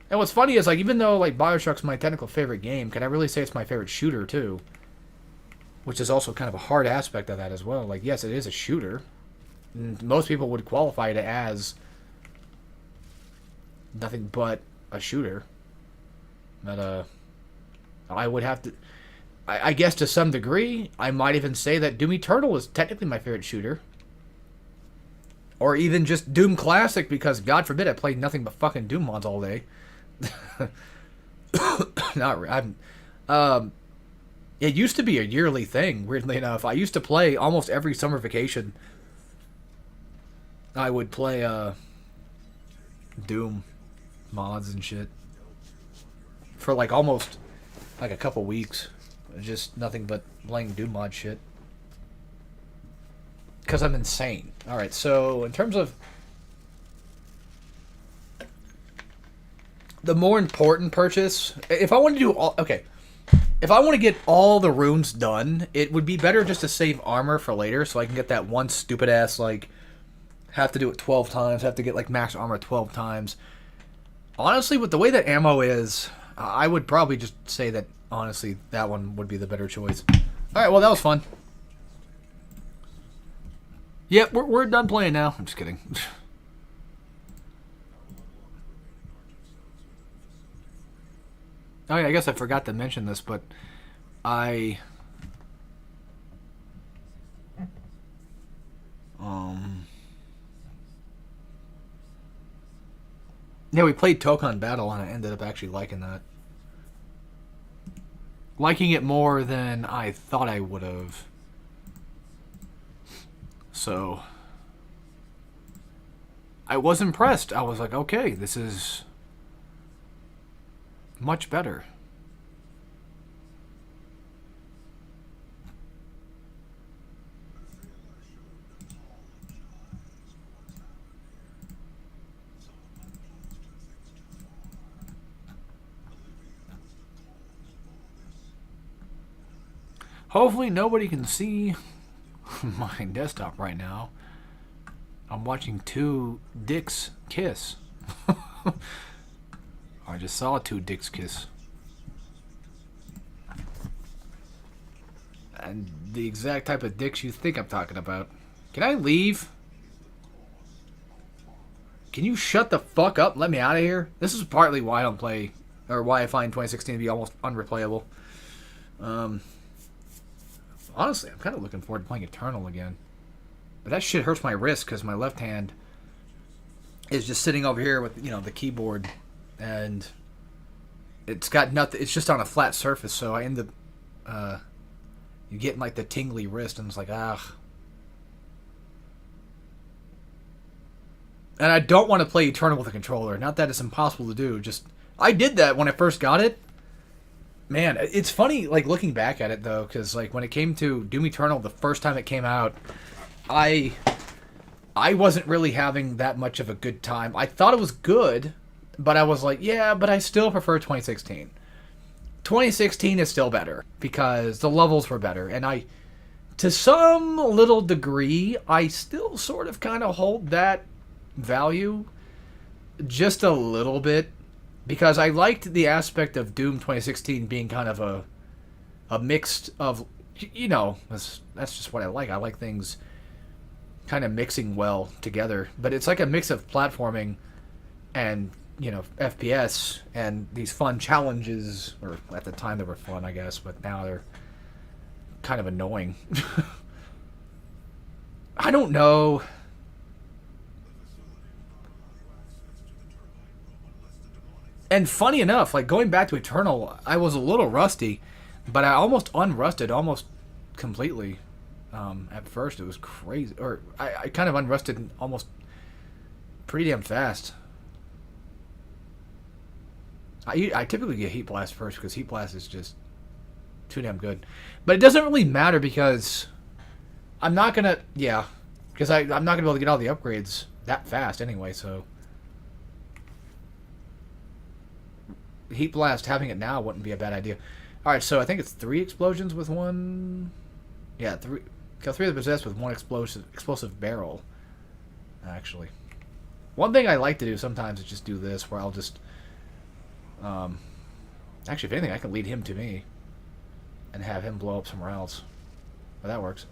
And what's funny is, like, even though, like, Bioshock's my technical favorite game, can I really say it's my favorite shooter, too? Which is also kind of a hard aspect of that as well. Like, yes, it is a shooter. And most people would qualify it as nothing but a shooter. But, I would have to... I guess to some degree, I might even say that Doom Eternal is technically my favorite shooter. Or even just Doom Classic, because, God forbid, I played nothing but fucking Doom mods all day. It used to be a yearly thing, weirdly enough. I used to play almost every summer vacation. I would play Doom mods and shit for like almost like a couple weeks. Just nothing but playing Doom mod shit. Because I'm insane. Alright, so in terms of the more important purchase, if I want to do all... Okay. If I want to get all the runes done, it would be better just to save armor for later, so I can get that one stupid-ass, like, have to do it 12 times, have to get, like, max armor 12 times. Honestly, with the way that ammo is, I would probably just say that, honestly, that one would be the better choice. Alright, well, that was fun. Yep, we're done playing now. I'm just kidding. Oh yeah, I guess I forgot to mention this, but I Yeah, we played Tokon Battle, and I ended up actually liking that. Liking it more than I thought I would have. So, I was impressed. I was like, okay, this is much better. Hopefully nobody can see my desktop right now. I'm watching two dicks kiss. I just saw two dicks kiss. And the exact type of dicks you think I'm talking about. Can I leave? Can you shut the fuck up and let me out of here? This is partly why I don't play, or why I find 2016 to be almost unreplayable. Honestly, I'm kind of looking forward to playing Eternal again. But that shit hurts my wrist because my left hand is just sitting over here with, the keyboard. And it's got nothing. It's just on a flat surface, so I end up, you get like the tingly wrist, and it's like, ah. And I don't want to play Eternal with a controller. Not that it's impossible to do. Just, I did that when I first got it. Man, it's funny, like, looking back at it, though, because, like, when it came to Doom Eternal, the first time it came out, I wasn't really having that much of a good time. I thought it was good, but I was like, yeah, but I still prefer 2016. 2016 is still better, because the levels were better, and to some little degree, I still sort of kind of hold that value just a little bit. Because I liked the aspect of Doom 2016 being kind of a mix of, that's just what I like. I like things kind of mixing well together. But it's like a mix of platforming and, FPS and these fun challenges. Or at the time they were fun, I guess. But now they're kind of annoying. I don't know. And funny enough, like, going back to Eternal, I was a little rusty, but I almost unrusted almost completely. At first, it was crazy. Or, I kind of unrusted almost pretty damn fast. I typically get Heat Blast first, because Heat Blast is just too damn good. But it doesn't really matter, because I'm not going to... Yeah, because I'm not going to be able to get all the upgrades that fast anyway, so... Heat Blast, having it now wouldn't be a bad idea. Alright, so I think it's 3 explosions with one... Yeah, kill 3 of the possessed with 1 explosive barrel, actually. One thing I like to do sometimes is just do this, where I'll just... actually, if anything, I can lead him to me and have him blow up somewhere else. Well, that works.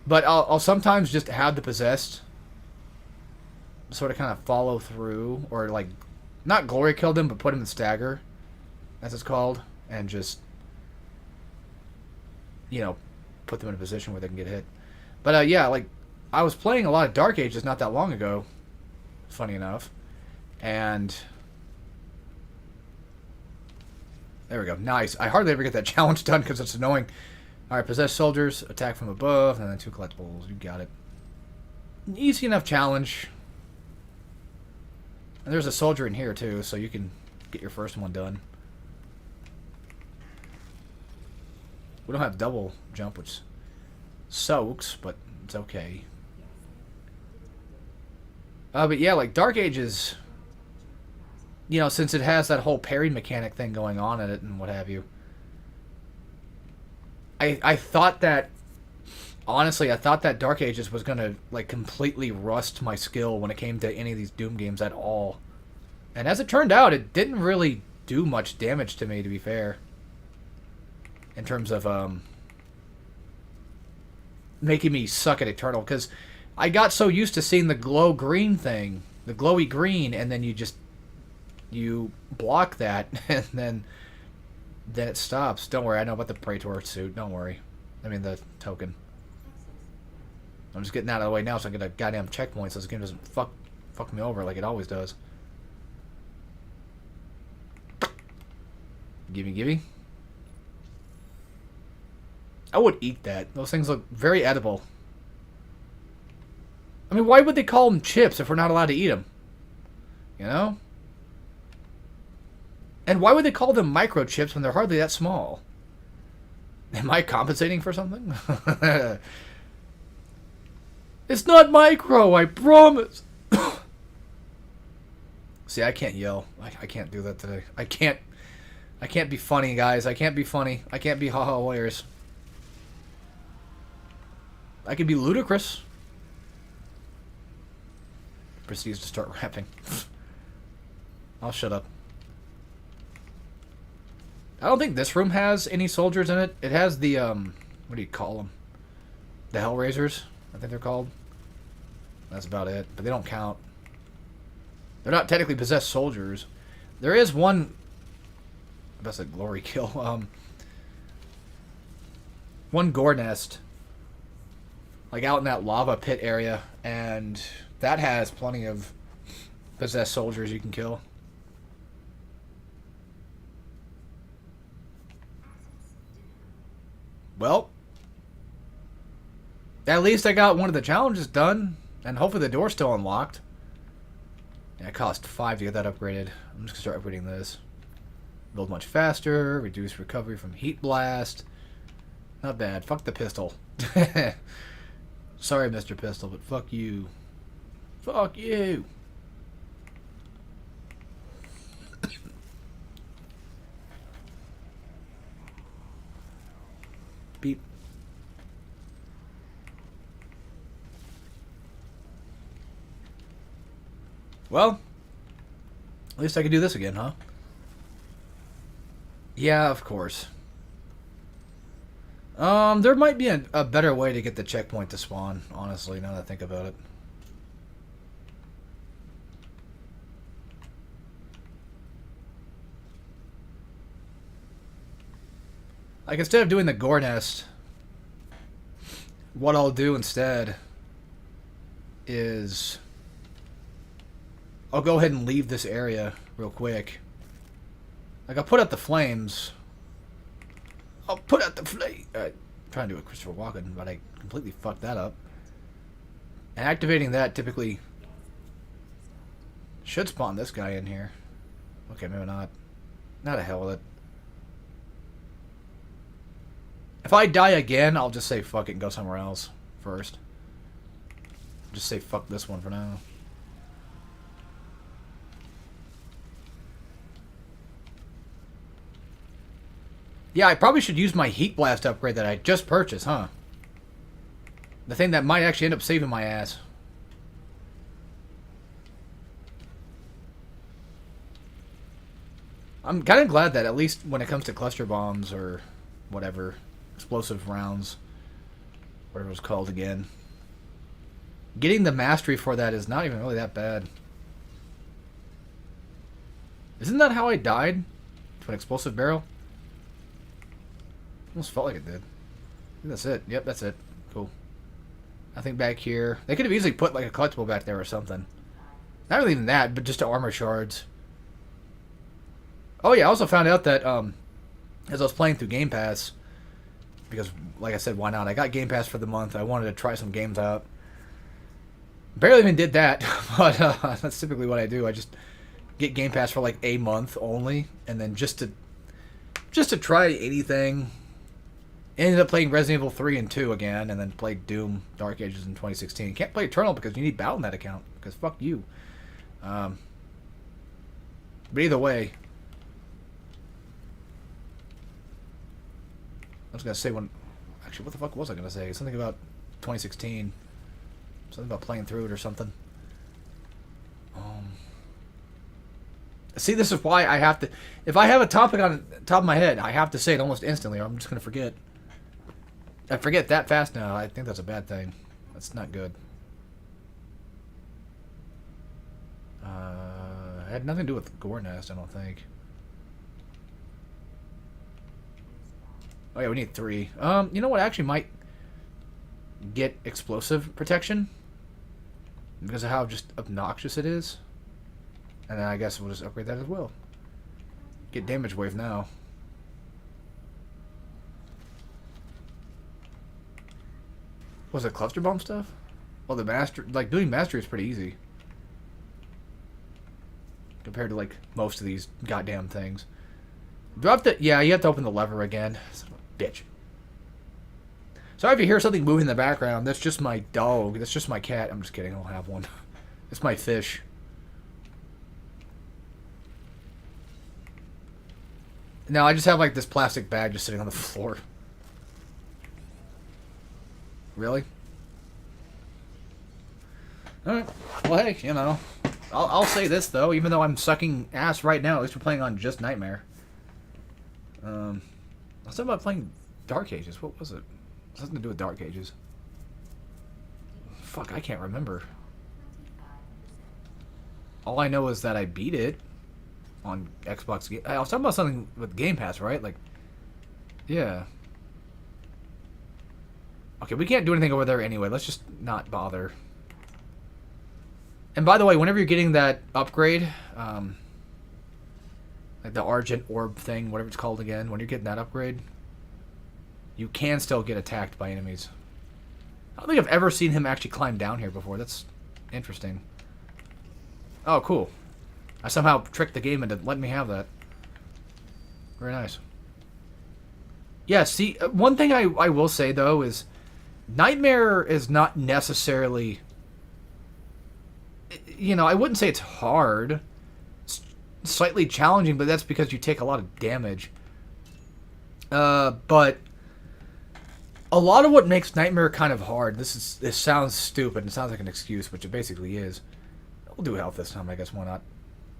But I'll sometimes just have the possessed sort of kind of follow through, or like... Not glory kill them, but put them in stagger, as it's called, and just, put them in a position where they can get hit. But, yeah, like, I was playing a lot of Dark Ages not that long ago, funny enough, and there we go. Nice. I hardly ever get that challenge done because it's annoying. Alright, possessed soldiers, attack from above, and then 2 collectibles. You got it. An easy enough challenge. And there's a soldier in here, too, so you can get your first one done. We don't have double jump, which soaks, but it's okay. But yeah, like, Dark Ages, since it has that whole parry mechanic thing going on in it and what have you, I thought that... Honestly, I thought that Dark Ages was going to, like, completely rust my skill when it came to any of these Doom games at all. And as it turned out, it didn't really do much damage to me, to be fair. In terms of, making me suck at Eternal. Because I got so used to seeing the glow green thing, the glowy green, and then you block that, and then it stops. Don't worry, I know about the Praetor suit, don't worry. I mean, the token. I'm just getting out of the way now so I get a goddamn checkpoint so this game doesn't fuck me over like it always does. Gimme, gimme. I would eat that. Those things look very edible. I mean, why would they call them chips if we're not allowed to eat them? You know? And why would they call them microchips when they're hardly that small? Am I compensating for something? It's not micro, I promise. See, I can't yell. I can't do that today. I can't be funny, guys. I can't be funny. I can't be haha warriors. I can be ludicrous. Proceeds to start rapping. I'll shut up. I don't think this room has any soldiers in it. It has the, what do you call them? The Hellraisers, I think they're called. That's about it. But they don't count. They're not technically possessed soldiers. There is one, that's a glory kill, one gore nest, like out in that lava pit area, and that has plenty of possessed soldiers you can kill. Well, at least I got one of the challenges done, and hopefully the door's still unlocked. Yeah, it cost 5 to get that upgraded. I'm just going to start upgrading this. Build much faster, reduce recovery from heat blast. Not bad. Fuck the pistol. Sorry, Mr. Pistol, but fuck you. Fuck you. Beep. Well, at least I can do this again, huh? Yeah, of course. There might be a better way to get the checkpoint to spawn, honestly, now that I think about it. Like, instead of doing the gore nest, what I'll do instead is I'll go ahead and leave this area real quick. Like, I'll put out the flames. I'll put out the flame. Trying to do a Christopher Walken, but I completely fucked that up. And activating that typically should spawn this guy in here. Okay, maybe not. Not a hell with it. If I die again, I'll just say fuck it and go somewhere else first. Just say fuck this one for now. Yeah, I probably should use my Heat Blast upgrade that I just purchased, huh? The thing that might actually end up saving my ass. I'm kind of glad that at least when it comes to cluster bombs or whatever, explosive rounds, whatever it's called again, getting the mastery for that is not even really that bad. Isn't that how I died? To an explosive barrel? Almost felt like it did. I think that's it. Yep, that's it. Cool. I think back here, they could have easily put like a collectible back there or something. Not really even that, but just armor shards. Oh yeah, I also found out that as I was playing through Game Pass, because like I said, why not? I got Game Pass for the month. I wanted to try some games out. Barely even did that, but that's typically what I do. I just get Game Pass for like a month only, and then just to try anything. Ended up playing Resident Evil 3 and 2 again, and then played Doom Dark Ages in 2016. Can't play Eternal because you need Battle.net account, because fuck you. But either way, I was going to say when... Actually, what the fuck was I going to say? Something about 2016. Something about playing through it or something. See, this is why I have to... If I have a topic on the top of my head, I have to say it almost instantly, or I'm just going to forget. I forget that fast now. I think that's a bad thing. That's not good. It had nothing to do with Gore Nest, I don't think. Oh yeah, we need 3. You know what? I actually might get explosive protection because of how just obnoxious it is. And then I guess we'll just upgrade that as well. Get damage wave now. Was it cluster bomb stuff? Well, the master, like doing mastery is pretty easy compared to like most of these goddamn things. Do I have to? Yeah, you have to open the lever again. Son of a bitch. Sorry if you hear something moving in the background. That's just my dog. That's just my cat. I'm just kidding. I don't have one. It's my fish. Now I just have like this plastic bag just sitting on the floor. Really? Alright. Well, hey, you know. I'll say this, though. Even though I'm sucking ass right now, at least we're playing on just Nightmare. I was talking about playing Dark Ages. What was it? Something to do with Dark Ages. Fuck, I can't remember. All I know is that I beat it on Xbox. I was talking about something with Game Pass, right? Like, yeah. Okay, we can't do anything over there anyway. Let's just not bother. And by the way, whenever you're getting that upgrade, like the Argent Orb thing, whatever it's called again, when you're getting that upgrade, you can still get attacked by enemies. I don't think I've ever seen him actually climb down here before. That's interesting. Oh, cool. I somehow tricked the game into letting me have that. Very nice. Yeah, see, one thing I will say, though, is Nightmare is not necessarily... You know, I wouldn't say it's hard. It's slightly challenging, but that's because you take a lot of damage. But a lot of what makes Nightmare kind of hard, this sounds stupid, it sounds like an excuse, which it basically is. We'll do health this time, I guess, why not?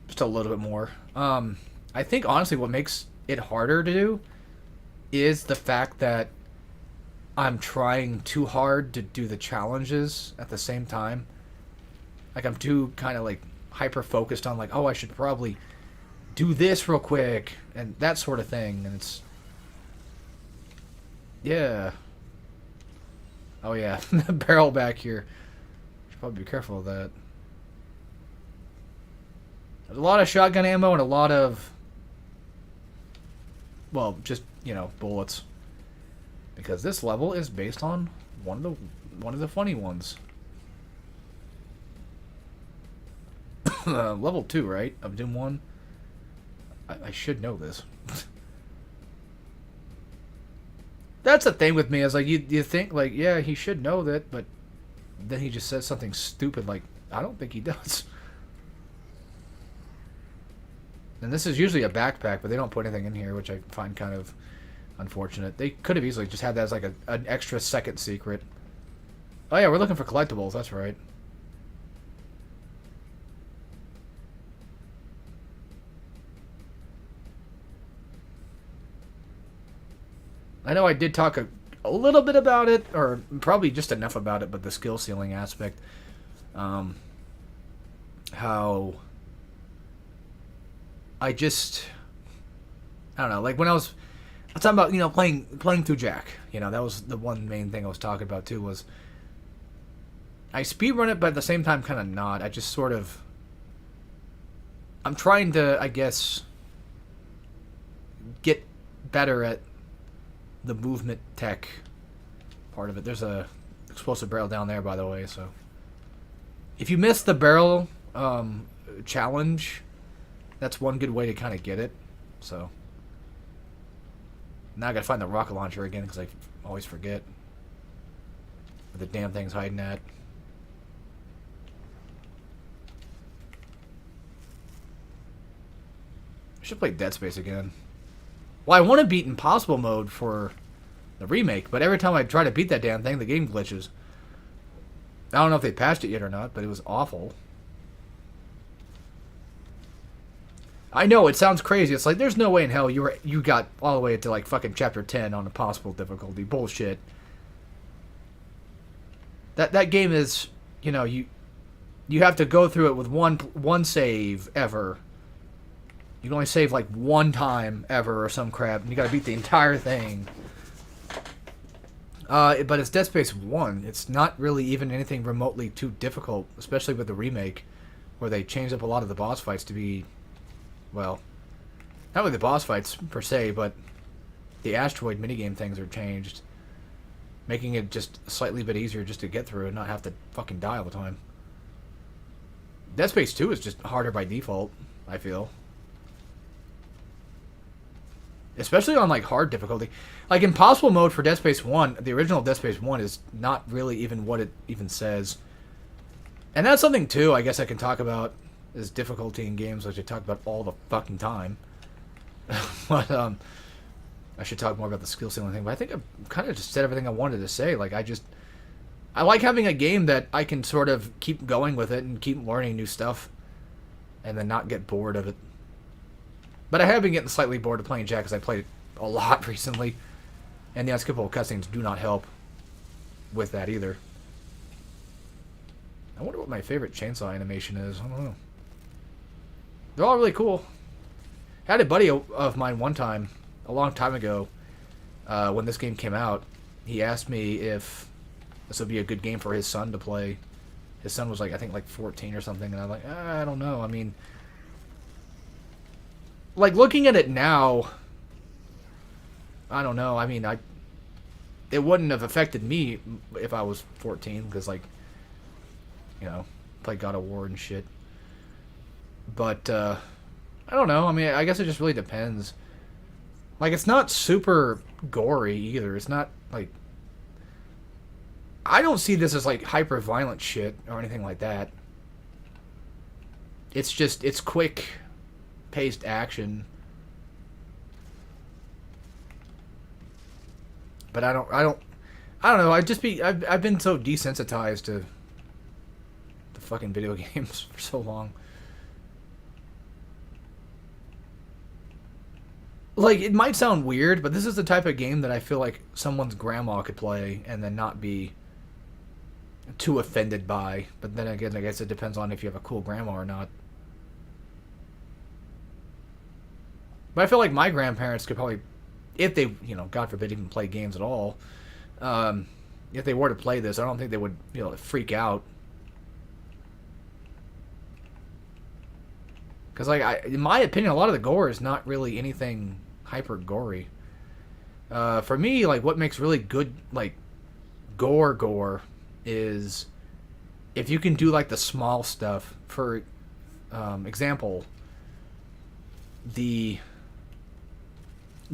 Just a little bit more. I think, honestly, what makes it harder to do is the fact that I'm trying too hard to do the challenges at the same time. Like, I'm too kind of, like, hyper-focused on, like, oh, I should probably do this real quick, and that sort of thing, and it's... Yeah. Oh, yeah. The barrel back here. Should probably be careful of that. There's a lot of shotgun ammo and a lot of... Well, just, you know, bullets. Because this level is based on one of the funny ones. Level 2, right? Of Doom 1. I should know this. That's the thing with me, is like, you think, like, yeah, he should know that, but then he just says something stupid like, I don't think he does. And this is usually a backpack, but they don't put anything in here, which I find kind of unfortunate. They could have easily just had that as like an extra second secret. Oh yeah, we're looking for collectibles, that's right. I know I did talk a little bit about it, or probably just enough about it, but the skill ceiling aspect. How I don't know, like when I was talking about, you know, playing through Jack, you know, that was the one main thing I was talking about too, was I speedrun it, but at the same time kind of not. I just sort of, I'm trying to, I guess, get better at the movement tech part of it. There's a explosive barrel down there, by the way, so if you miss the barrel challenge, that's one good way to kind of get it. So now I gotta find the rocket launcher again, because I always forget where the damn thing's hiding at. I should play Dead Space again. Well, I want to beat Impossible Mode for the remake, but every time I try to beat that damn thing, the game glitches. I don't know if they patched it yet or not, but it was awful. I know, it sounds crazy. It's like, there's no way in hell you got all the way to, like, fucking Chapter 10 on Impossible difficulty. Bullshit. That game is, you know, you have to go through it with one save ever. You can only save, like, one time ever or some crap, and you gotta beat the entire thing. But it's Dead Space 1. It's not really even anything remotely too difficult, especially with the remake, where they changed up a lot of the boss fights to be, well, not really the boss fights per se, but the asteroid minigame things are changed. making it just a slightly bit easier just to get through and not have to fucking die all the time. Dead Space 2 is just harder by default, I feel. Especially on, like, hard difficulty. Like, impossible mode for Dead Space 1, the original Dead Space 1 is not really even what it even says. And that's something, too, I guess I can talk about, is difficulty in games, which I talk about all the fucking time. But, I should talk more about the skill ceiling thing, but I think I've kind of just said everything I wanted to say. Like, I like having a game that I can sort of keep going with it and keep learning new stuff and then not get bored of it. But I have been getting slightly bored of playing Jak because I played it a lot recently, and the unskippable cutscenes do not help with that either. I wonder what my favorite chainsaw animation is. I don't know. They're all really cool. I had a buddy of mine one time, a long time ago, when this game came out. He asked me if this would be a good game for his son to play. His son was, like, I think, like 14 or something, and I'm like, I don't know. I mean, like, looking at it now, I don't know. I mean, it wouldn't have affected me if I was 14, because, like, you know, play God of War and shit. But, I don't know. I mean, I guess it just really depends. Like, it's not super gory either. It's not, like, I don't see this as, like, hyper-violent shit or anything like that. It's just, it's quick-paced action. But I don't know. I've been so desensitized to the fucking video games for so long. Like, it might sound weird, but this is the type of game that I feel like someone's grandma could play and then not be too offended by. But then again, I guess it depends on if you have a cool grandma or not. But I feel like my grandparents could probably, if they, you know, God forbid, even play games at all, if they were to play this, I don't think they would, you know, freak out. Because, like, in my opinion, a lot of the gore is not really anything hyper gory. For me, like, what makes really good, like, gore is if you can do, like, the small stuff. For example, the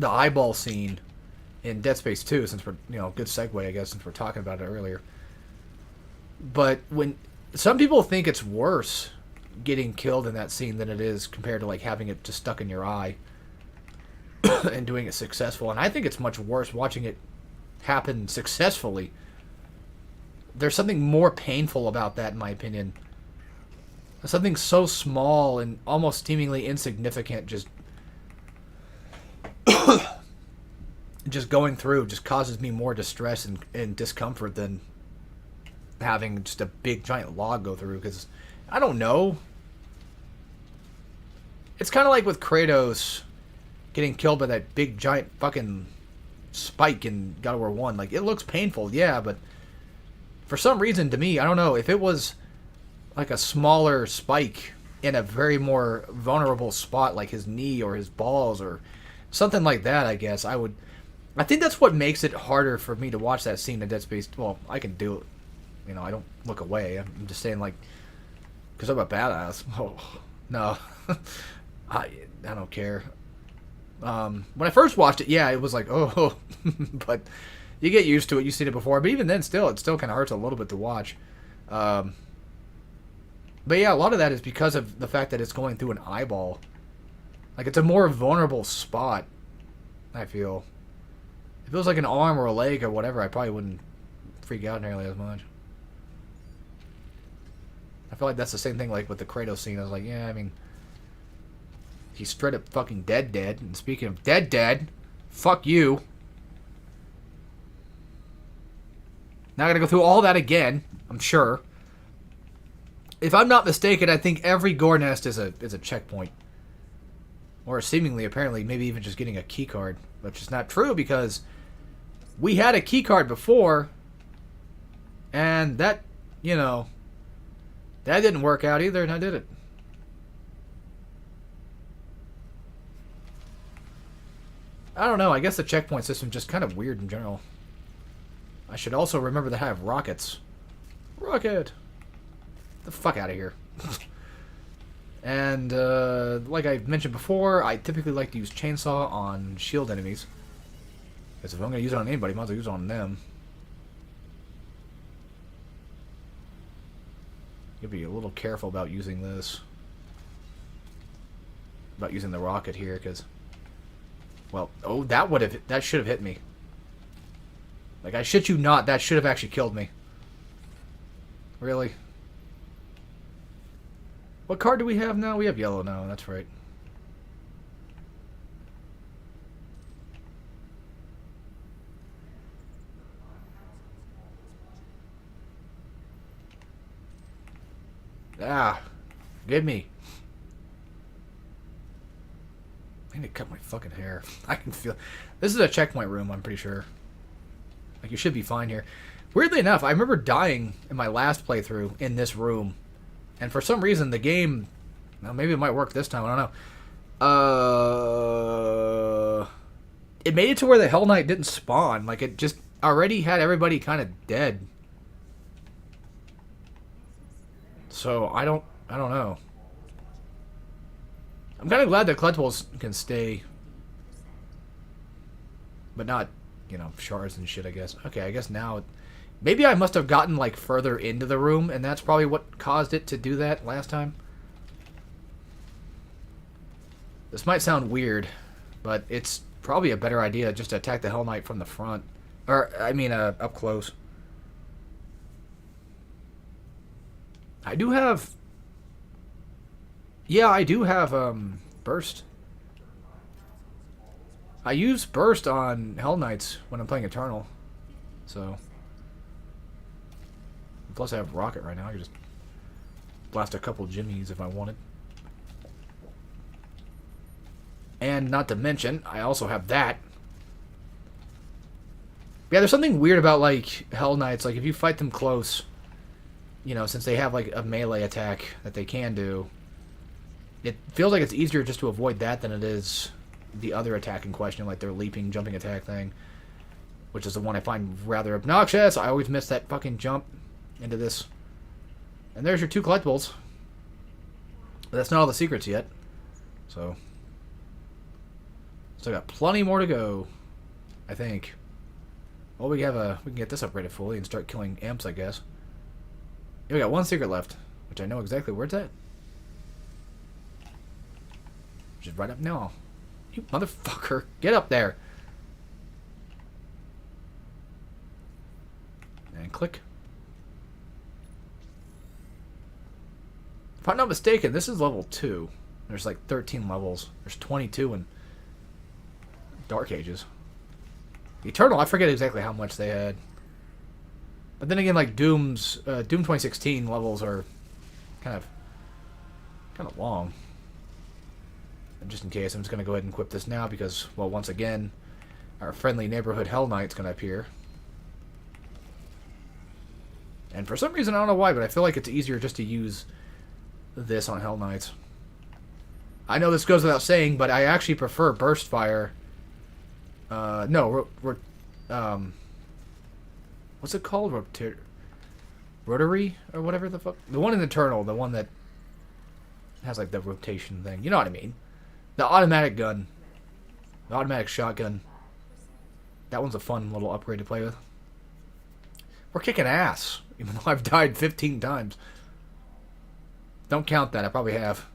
eyeball scene in Dead Space 2, since we're, you know, good segue, I guess, since we're talking about it earlier. But when some people think it's worse getting killed in that scene than it is compared to, like, having it just stuck in your eye and doing it successful. And I think it's much worse watching it happen successfully. There's something more painful about that, in my opinion. Something so small and almost seemingly insignificant just going through just causes me more distress and discomfort than having just a big giant log go through. Because I don't know. It's kind of like with Kratos getting killed by that big giant fucking spike in God of War 1. Like, it looks painful, yeah, but for some reason, to me, I don't know, if it was like a smaller spike in a very more vulnerable spot, like his knee or his balls or something like that, I guess, I think that's what makes it harder for me to watch that scene in Dead Space. Well, I can do it. You know, I don't look away. I'm just saying, like, because I'm a badass. Oh, no. I don't care. When I first watched it, yeah, it was like, oh, but you get used to it. You've seen it before. But even then, it still kind of hurts a little bit to watch. But yeah, a lot of that is because of the fact that it's going through an eyeball. Like, it's a more vulnerable spot, I feel. If it was like an arm or a leg or whatever, I probably wouldn't freak out nearly as much. I feel like that's the same thing, like, with the Kratos scene. I was like, yeah, I mean, he's straight up fucking dead. And speaking of dead, fuck you. Now I gotta go through all that again, I'm sure. If I'm not mistaken, I think every gore nest is a checkpoint. Or seemingly, apparently, maybe even just getting a key card. Which is not true, because we had a key card before, and that, you know, that didn't work out either, now did it? I don't know, I guess the checkpoint system is just kind of weird in general. I should also remember that I have rockets. Rocket! The fuck out of here. And, like I mentioned before, I typically like to use chainsaw on shield enemies. Because if I'm going to use it on anybody, I might as well use it on them. You'll be a little careful about using this. About using the rocket here, because... Well, oh, that should have hit me. Like, I shit you not, that should have actually killed me. Really? What card do we have now? We have yellow now, that's right. Ah, give me. I need to cut my fucking hair. I can feel... This is a checkpoint room, I'm pretty sure. Like, you should be fine here. Weirdly enough, I remember dying in my last playthrough in this room. And for some reason, the game... Well, maybe it might work this time, I don't know. It made it to where the Hell Knight didn't spawn. Like, it just already had everybody kind of dead. So, I don't know. I'm kind of glad that collectibles can stay. But not, you know, shards and shit, I guess. Okay, I guess now... Maybe I must have gotten, like, further into the room, and that's probably what caused it to do that last time. This might sound weird, but it's probably a better idea just to attack the Hell Knight from the front. Or, I mean, up close. I do have... Yeah, I do have, Burst. I use Burst on Hell Knights when I'm playing Eternal. So... Plus I have Rocket right now. I can just blast a couple Jimmies if I wanted. And not to mention, I also have that. Yeah, there's something weird about, like, Hell Knights. Like, if you fight them close, you know, since they have, like, a melee attack that they can do, it feels like it's easier just to avoid that than it is the other attack in question, like their leaping, jumping attack thing, which is the one I find rather obnoxious. I always miss that fucking jump into this. And there's your 2 collectibles. But that's not all the secrets yet. So... Still got plenty more to go, I think. Well, we can get this upgraded fully and start killing imps, I guess. Yeah, we got 1 secret left, which I know exactly where it's at. Which is right up now. You motherfucker, get up there. And click. If I'm not mistaken, this is level 2. There's like 13 levels. There's 22 in Dark Ages. Eternal, I forget exactly how much they had. But then again, like Doom 2016 levels are kind of long. And just in case, I'm just going to go ahead and equip this now because, well, once again, our friendly neighborhood Hell Knight's going to appear. And for some reason, I don't know why, but I feel like it's easier just to use this on Hell Knights. I know this goes without saying, but I actually prefer Burst Fire. No, what's it called? Rotary? Or whatever the fuck? The one in Eternal, the one that has like the rotation thing. You know what I mean? The automatic gun. The automatic shotgun. That one's a fun little upgrade to play with. We're kicking ass, even though I've died 15 times. Don't count that, I probably have.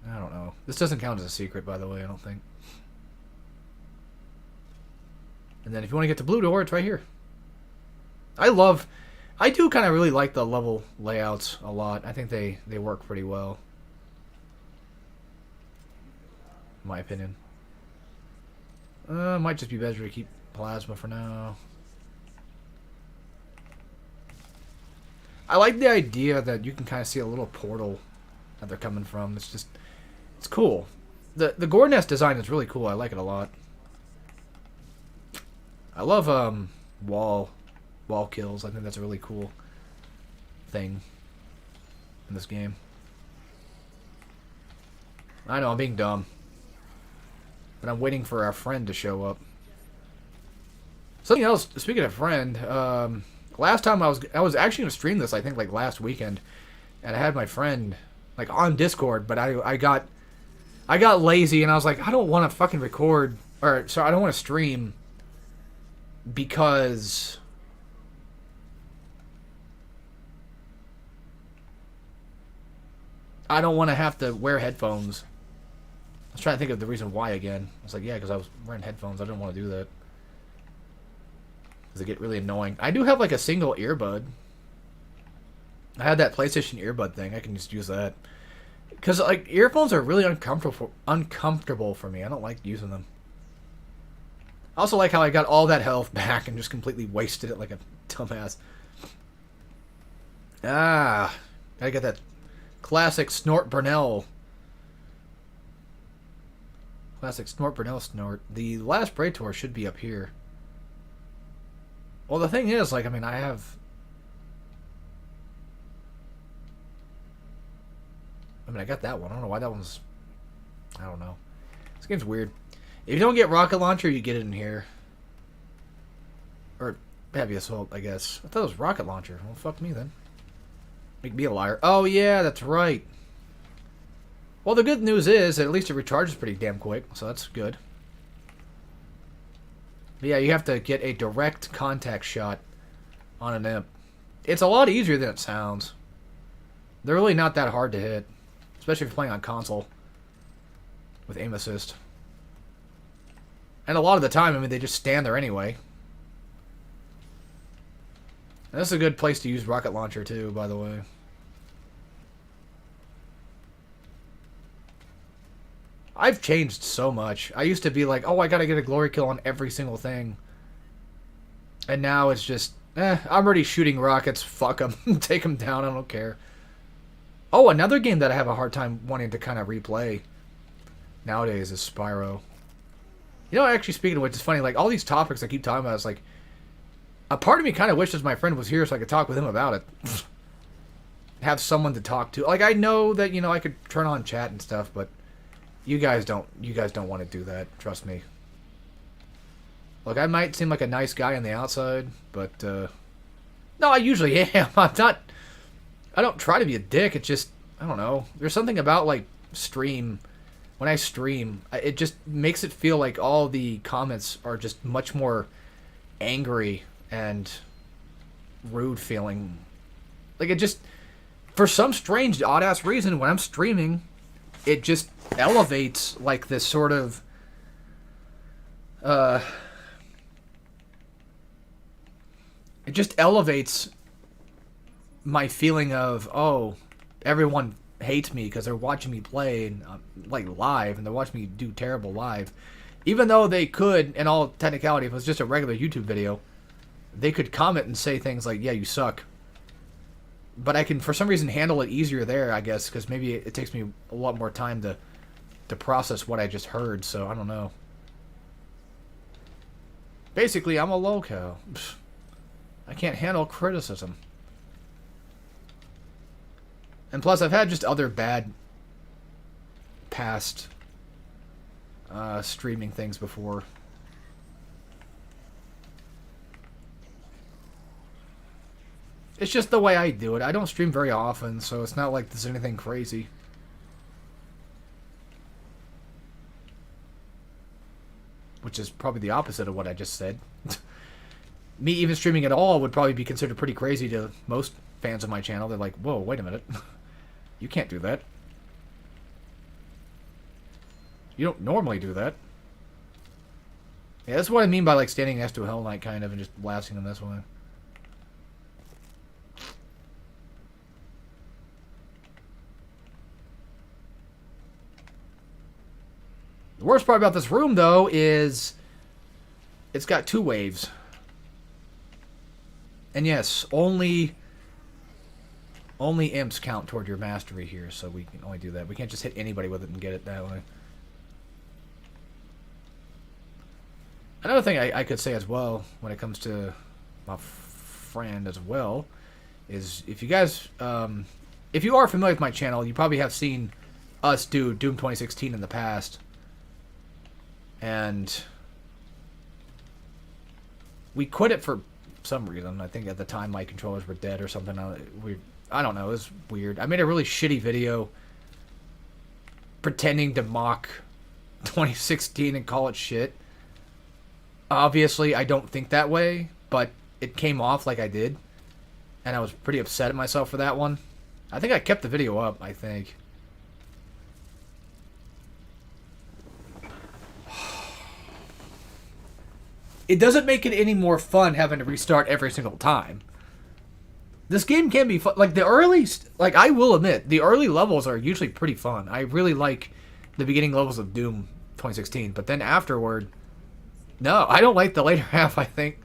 I don't know. This doesn't count as a secret, by the way, I don't think. And then if you want to get to Blue Door, it's right here. I do kind of really like the level layouts a lot. I think they work pretty well. In my opinion. Might just be better to keep Plasma for now. I like the idea that you can kind of see a little portal that they're coming from. It's cool. The Gore Nest design is really cool. I like it a lot. I love wall kills. I think that's a really cool thing in this game. I know, I'm being dumb. but I'm waiting for our friend to show up. Something else, speaking of friend, last time I was actually going to stream this, I think, like, last weekend, and I had my friend, like, on Discord, but I got lazy, and I was like, I don't want to fucking record, or, sorry, I don't want to stream, because I don't want to have to wear headphones. I was trying to think of the reason why again. I was like, yeah, because I was wearing headphones. I didn't want to do that. Because they get really annoying. I do have like a single earbud. I had that PlayStation earbud thing. I can just use that. Because like earphones are really uncomfortable for me. I don't like using them. I also like how I got all that health back and just completely wasted it like a dumbass. Ah, gotta get that classic Snort Burnell. Classic Snort Burnell snort. The last Praetor should be up here. Well, the thing is, like, I mean, I got that one. I don't know why that one's... I don't know. This game's weird. If you don't get Rocket Launcher, you get it in here. Or Heavy Assault, I guess. I thought it was Rocket Launcher. Well, fuck me then. Make me a liar. Oh, yeah, that's right. Well, the good news is that at least it recharges pretty damn quick, so that's good. But yeah, you have to get a direct contact shot on an imp. It's a lot easier than it sounds. They're really not that hard to hit, especially if you're playing on console with aim assist. And a lot of the time, I mean, they just stand there anyway. And this is a good place to use Rocket Launcher, too, by the way. I've changed so much. I used to be like, oh, I gotta get a glory kill on every single thing. And now it's just, I'm already shooting rockets. Fuck them. Take them down. I don't care. Oh, another game that I have a hard time wanting to kind of replay nowadays is Spyro. You know, actually, speaking of which, it's funny, like, all these topics I keep talking about, it's like, a part of me kind of wishes my friend was here so I could talk with him about it. Have someone to talk to. Like, I know that, you know, I could turn on chat and stuff, but you guys don't want to do that. Trust me. Look, I might seem like a nice guy on the outside, but, no, I usually am. I don't try to be a dick. It's just, I don't know. There's something about, like, when I stream, it just makes it feel like all the comments are just much more angry and rude feeling. Like, it just, for some strange, odd-ass reason, when I'm streaming, it just elevates, like, this sort of, it just elevates my feeling of, oh, everyone hates me because they're watching me play, and, like, live, and they're watching me do terrible live. Even though they could, in all technicality, if it was just a regular YouTube video, they could comment and say things like, yeah, you suck. But I can, for some reason, handle it easier there, I guess, because maybe it takes me a lot more time to process what I just heard, so I don't know. Basically, I'm a loco. I can't handle criticism. And plus, I've had just other bad past streaming things before. It's just the way I do it. I don't stream very often, so it's not like there's anything crazy. Which is probably the opposite of what I just said. Me even streaming at all would probably be considered pretty crazy to most fans of my channel. They're like, whoa, wait a minute. You can't do that. You don't normally do that. Yeah, that's what I mean by, like, standing next to a Hell Knight, kind of, and just blasting them this way. The worst part about this room, though, is it's got 2 waves. And yes, only imps count toward your mastery here, so we can only do that. We can't just hit anybody with it and get it that way. Another thing I could say as well, when it comes to my friend as well, is if you guys, if you are familiar with my channel, you probably have seen us do Doom 2016 in the past. And we quit it for some reason. I think at the time my controllers were dead or something. I don't know. It was weird. I made a really shitty video pretending to mock 2016 and call it shit. Obviously, I don't think that way, but it came off like I did. And I was pretty upset at myself for that one. I think I kept the video up, I think. It doesn't make it any more fun having to restart every single time. This game can be fun. Like, the early... Like, I will admit, the early levels are usually pretty fun. I really like the beginning levels of Doom 2016. But then afterward... No, I don't like the later half, I think.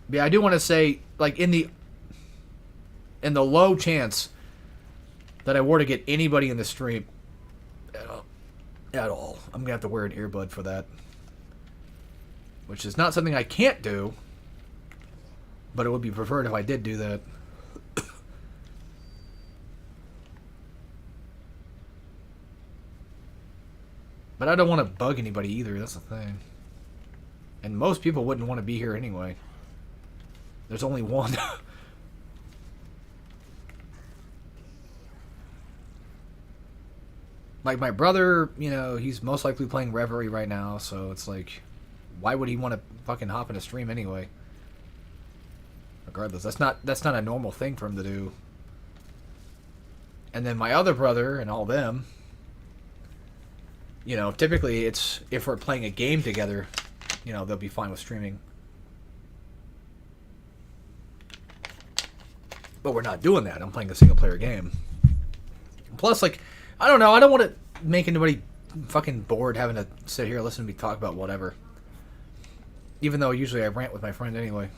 Yeah, I do want to say, like, in the low chance that I were to get anybody in the stream at all, I'm going to have to wear an earbud for that. Which is not something I can't do, but it would be preferred if I did do that. But I don't want to bug anybody either, that's the thing. And most people wouldn't want to be here anyway. There's only one. Like, my brother, you know, he's most likely playing Reverie right now, so it's like, why would he want to fucking hop in a stream anyway? Regardless, that's not a normal thing for him to do. And then my other brother and all them, you know, typically it's, if we're playing a game together, you know, they'll be fine with streaming. But we're not doing that. I'm playing a single-player game. Plus, like, I don't know. I don't want to make anybody fucking bored having to sit here and listen to me talk about whatever. Even though usually I rant with my friend anyway.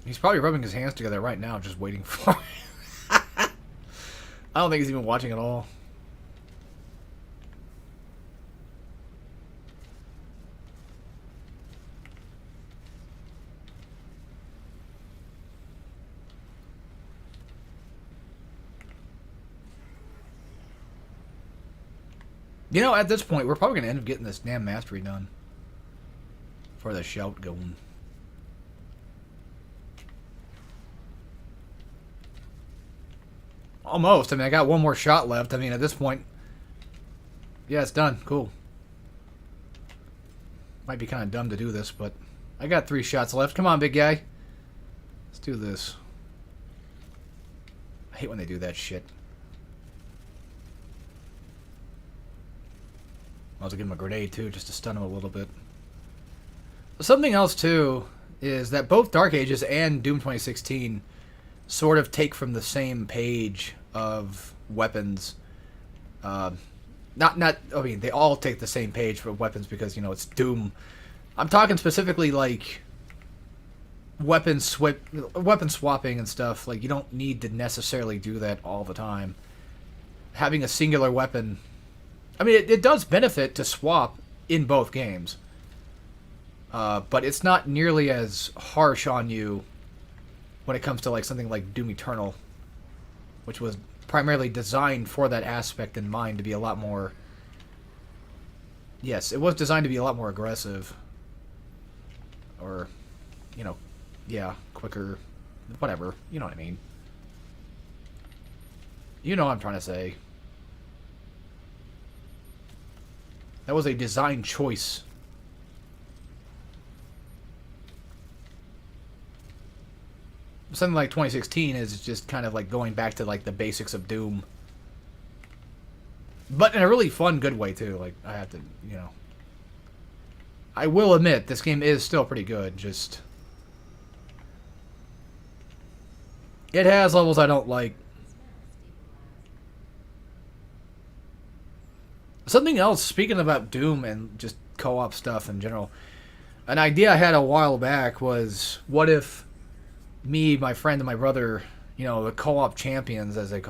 He's probably rubbing his hands together right now, just waiting for it. I don't think he's even watching at all. You know, at this point, we're probably going to end up getting this damn mastery done. For the shout going. Almost. I mean, I got one more shot left. I mean, at this point... Yeah, it's done. Cool. Might be kind of dumb to do this, but... I got 3 shots left. Come on, big guy. Let's do this. I hate when they do that shit. I'll also give him a grenade, too, just to stun him a little bit. Something else, too, is that both Dark Ages and Doom 2016 sort of take from the same page of weapons. I mean, they all take the same page for weapons because, you know, it's Doom. I'm talking specifically, like, weapon swapping and stuff. Like, you don't need to necessarily do that all the time. Having a singular weapon... I mean, it does benefit to swap in both games. But it's not nearly as harsh on you when it comes to like something like Doom Eternal, which was primarily designed for that aspect in mind to be a lot more... Yes, it was designed to be a lot more aggressive. Or, you know, yeah, quicker, whatever. You know what I mean. You know what I'm trying to say. That was a design choice. Something like 2016 is just kind of like going back to like the basics of Doom. But in a really fun, good way too. Like, I have to, you know. I will admit, this game is still pretty good, just... It has levels I don't like. Something else, speaking about Doom and just co-op stuff in general, an idea I had a while back was, what if me, my friend, and my brother, you know, the co-op champions, as I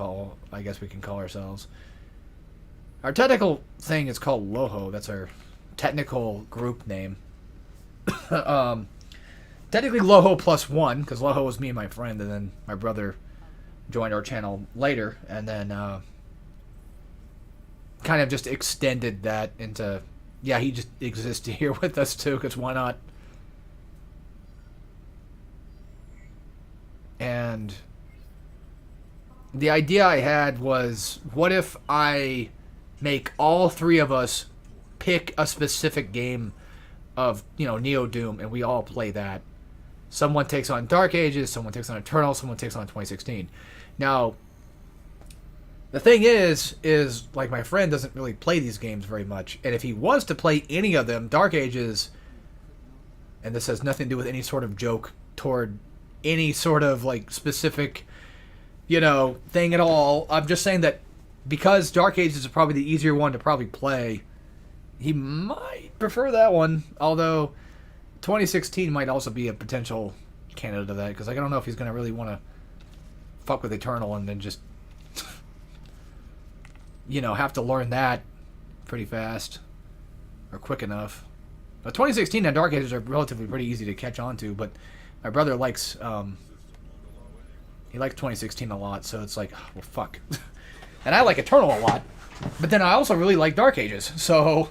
guess we can call ourselves. Our technical thing is called LOHO. That's our technical group name. technically Loho +1, because Loho was me and my friend, and then my brother joined our channel later, and then kind of just extended that into, yeah, he just exists here with us too, because why not? And the idea I had was, what if I make all three of us pick a specific game of, you know, Neo Doom, and we all play that. Someone takes on Dark Ages, someone takes on Eternal, someone takes on 2016. Now, the thing is like, my friend doesn't really play these games very much, and if he was to play any of them, Dark Ages, and this has nothing to do with any sort of joke toward any sort of, like, specific, you know, thing at all. I'm just saying that because Dark Ages is probably the easier one to probably play, he might prefer that one, although 2016 might also be a potential candidate of that, because I don't know if he's going to really want to fuck with Eternal and then just, you know, have to learn that pretty fast or quick enough. But 2016 and Dark Ages are relatively pretty easy to catch on to, but my brother likes, he likes 2016 a lot, so it's like, oh, well, fuck. And I like Eternal a lot, but then I also really like Dark Ages, so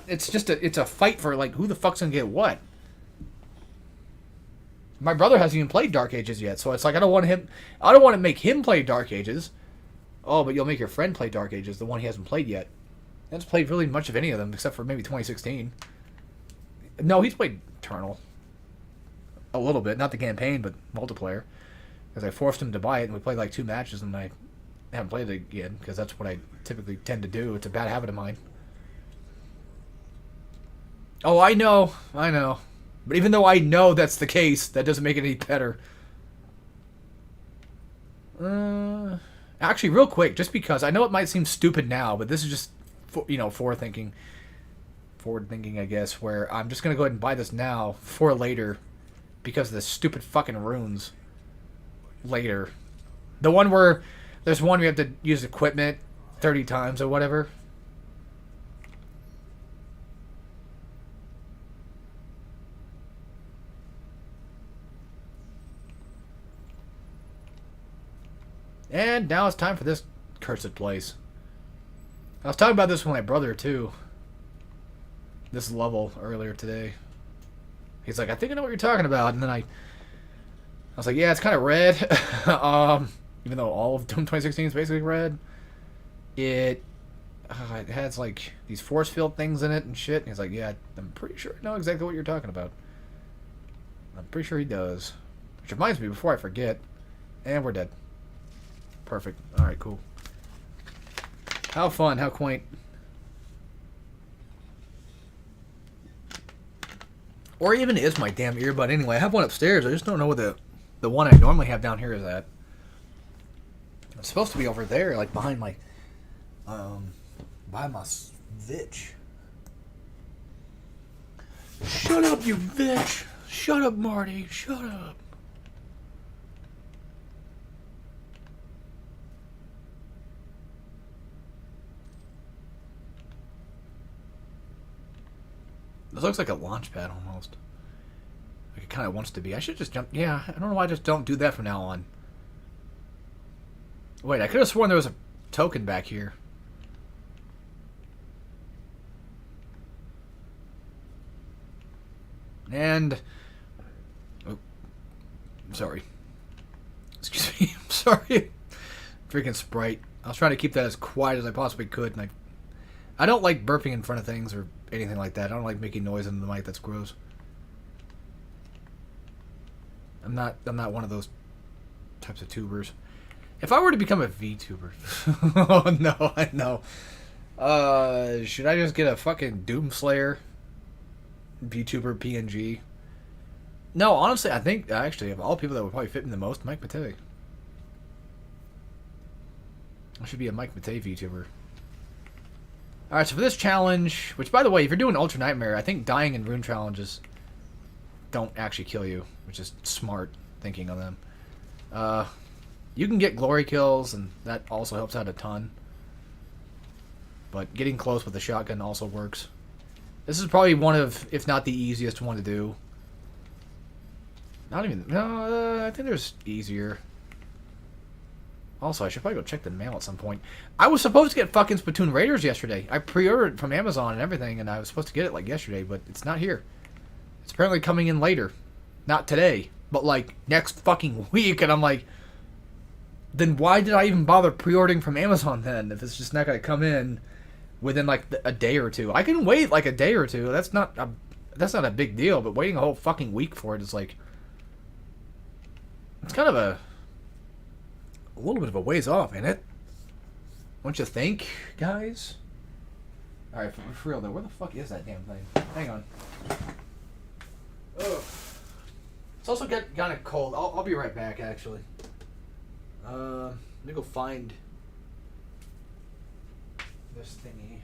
it's just it's a fight for, like, who the fuck's gonna get what. My brother hasn't even played Dark Ages yet, so it's like, I don't want to make him play Dark Ages. Oh, but you'll make your friend play Dark Ages, the one he hasn't played yet. He hasn't played really much of any of them, except for maybe 2016. No, he's played Eternal. A little bit, not the campaign, but multiplayer. Because I forced him to buy it, and we played like 2 matches, and I haven't played it again, because that's what I typically tend to do. It's a bad habit of mine. Oh, I know. But even though I know that's the case, that doesn't make it any better. Actually, real quick, just because I know it might seem stupid now, but this is just, forward thinking, I guess, where I'm just going to go ahead and buy this now for later because of the stupid fucking runes later. The one where there's one we have to use equipment 30 times or whatever. And now it's time for this cursed place. I was talking about this with my brother, too. This level earlier today. He's like, I think I know what you're talking about. And then I was like, yeah, it's kind of red. Even though all of Doom 2016 is basically red. It has, like, these force field things in it and shit. And he's like, yeah, I'm pretty sure I know exactly what you're talking about. I'm pretty sure he does. Which reminds me, before I forget. And we're dead. Perfect. Alright, cool. How fun, how quaint. Or even is my damn earbud anyway. I have one upstairs. I just don't know what the one I normally have down here is at. It's supposed to be over there, like behind my bitch. Shut up, you bitch. Shut up, Marty. Shut up. This looks like a launch pad almost. Like it kind of wants to be. I should just jump. Yeah, I don't know why I just don't do that from now on. Wait, I could have sworn there was a token back here. And... oh, I'm sorry. Excuse me. I'm sorry. Freaking Sprite. I was trying to keep that as quiet as I possibly could, and I don't like burping in front of things or anything like that. I don't like making noise into the mic. That's gross. I'm not one of those types of tubers. If I were to become a VTuber, oh no, I know. Should I just get a fucking Doomslayer VTuber PNG? No, honestly, I think actually of all people that would probably fit me the most, Mike Matei. I should be a Mike Matei VTuber. Alright, so for this challenge, which by the way, if you're doing Ultra Nightmare, I think dying in rune challenges don't actually kill you, which is smart thinking on them. You can get glory kills, and that also helps out a ton. But getting close with the shotgun also works. This is probably one of, if not the easiest one to do. Not even... No, I think there's easier. Also, I should probably go check the mail at some point. I was supposed to get fucking Splatoon Raiders yesterday. I pre-ordered it from Amazon and everything, and I was supposed to get it, like, yesterday, but it's not here. It's apparently coming in later. Not today, but, like, next fucking week, and I'm like... Then why did I even bother pre-ordering from Amazon then, if it's just not going to come in within, like, a day or two? I can wait, like, a day or two. That's not a big deal, but waiting a whole fucking week for it is, like... It's kind of a little bit of a ways off, ain't it? Don't you think, guys? Alright, for real though, where the fuck is that damn thing? Hang on. Ugh. It's also kind of cold. I'll be right back, actually. Let me go find this thingy.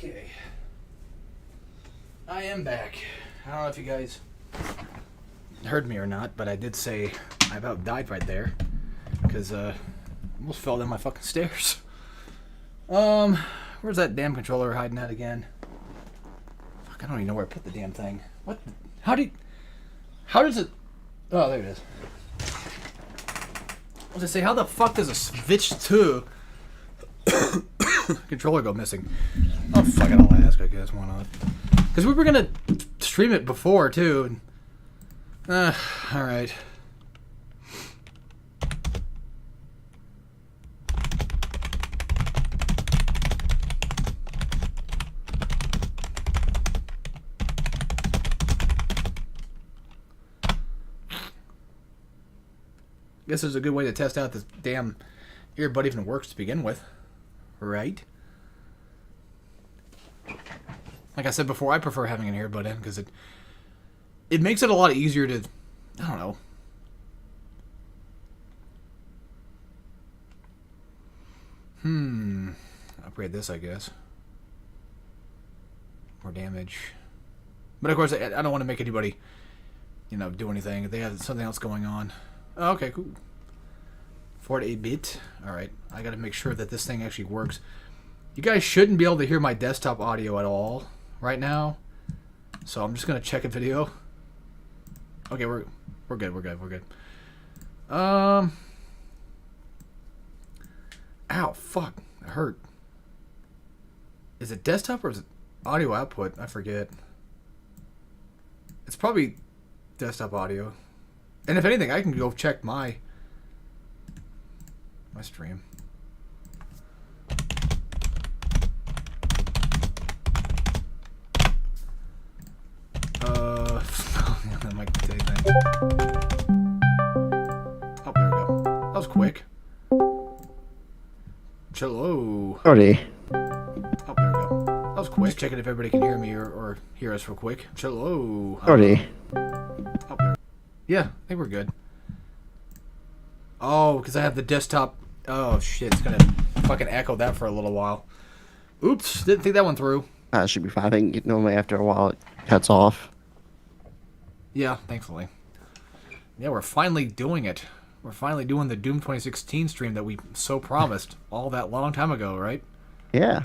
Okay. I am back. I don't know if you guys heard me or not, but I did say I about died right there. Because, almost fell down my fucking stairs. Where's that damn controller hiding at again? Fuck, I don't even know where I put the damn thing. What? How does it... Oh, there it is. I was gonna say, how the fuck does a Switch 2 controller go missing? Oh, fuck it, I'll ask, I guess, why not? Because we were gonna stream it before, too. Alright. Guess it's a good way to test out this damn earbud even works to begin with. Right? Like I said before, I prefer having an earbud in because it makes it a lot easier to, I don't know. Upgrade this, I guess. More damage. But of course, I don't want to make anybody, do anything. They have something else going on. Oh, okay, cool. 4 to 8-bit. Alright, I gotta make sure that this thing actually works. You guys shouldn't be able to hear my desktop audio at all right now. So I'm just gonna check a video. Okay, we're good. Ow, fuck. It hurt. Is it desktop or is it audio output? I forget. It's probably desktop audio. And if anything, I can go check my stream. That might be anything. Oh, there we go. That was quick. Hello. Howdy. Oh, there we go. That was quick. Just checking if everybody can hear me or hear us real quick. Hello. Already. Yeah, I think we're good. Oh, because I have the desktop. Oh, shit. It's going to fucking echo that for a little while. Oops. Didn't think that one through. That should be fine. I think normally after a while it cuts off. Yeah, thankfully. Yeah, we're finally doing it. We're finally doing the Doom 2016 stream that we so promised all that long time ago, right? Yeah.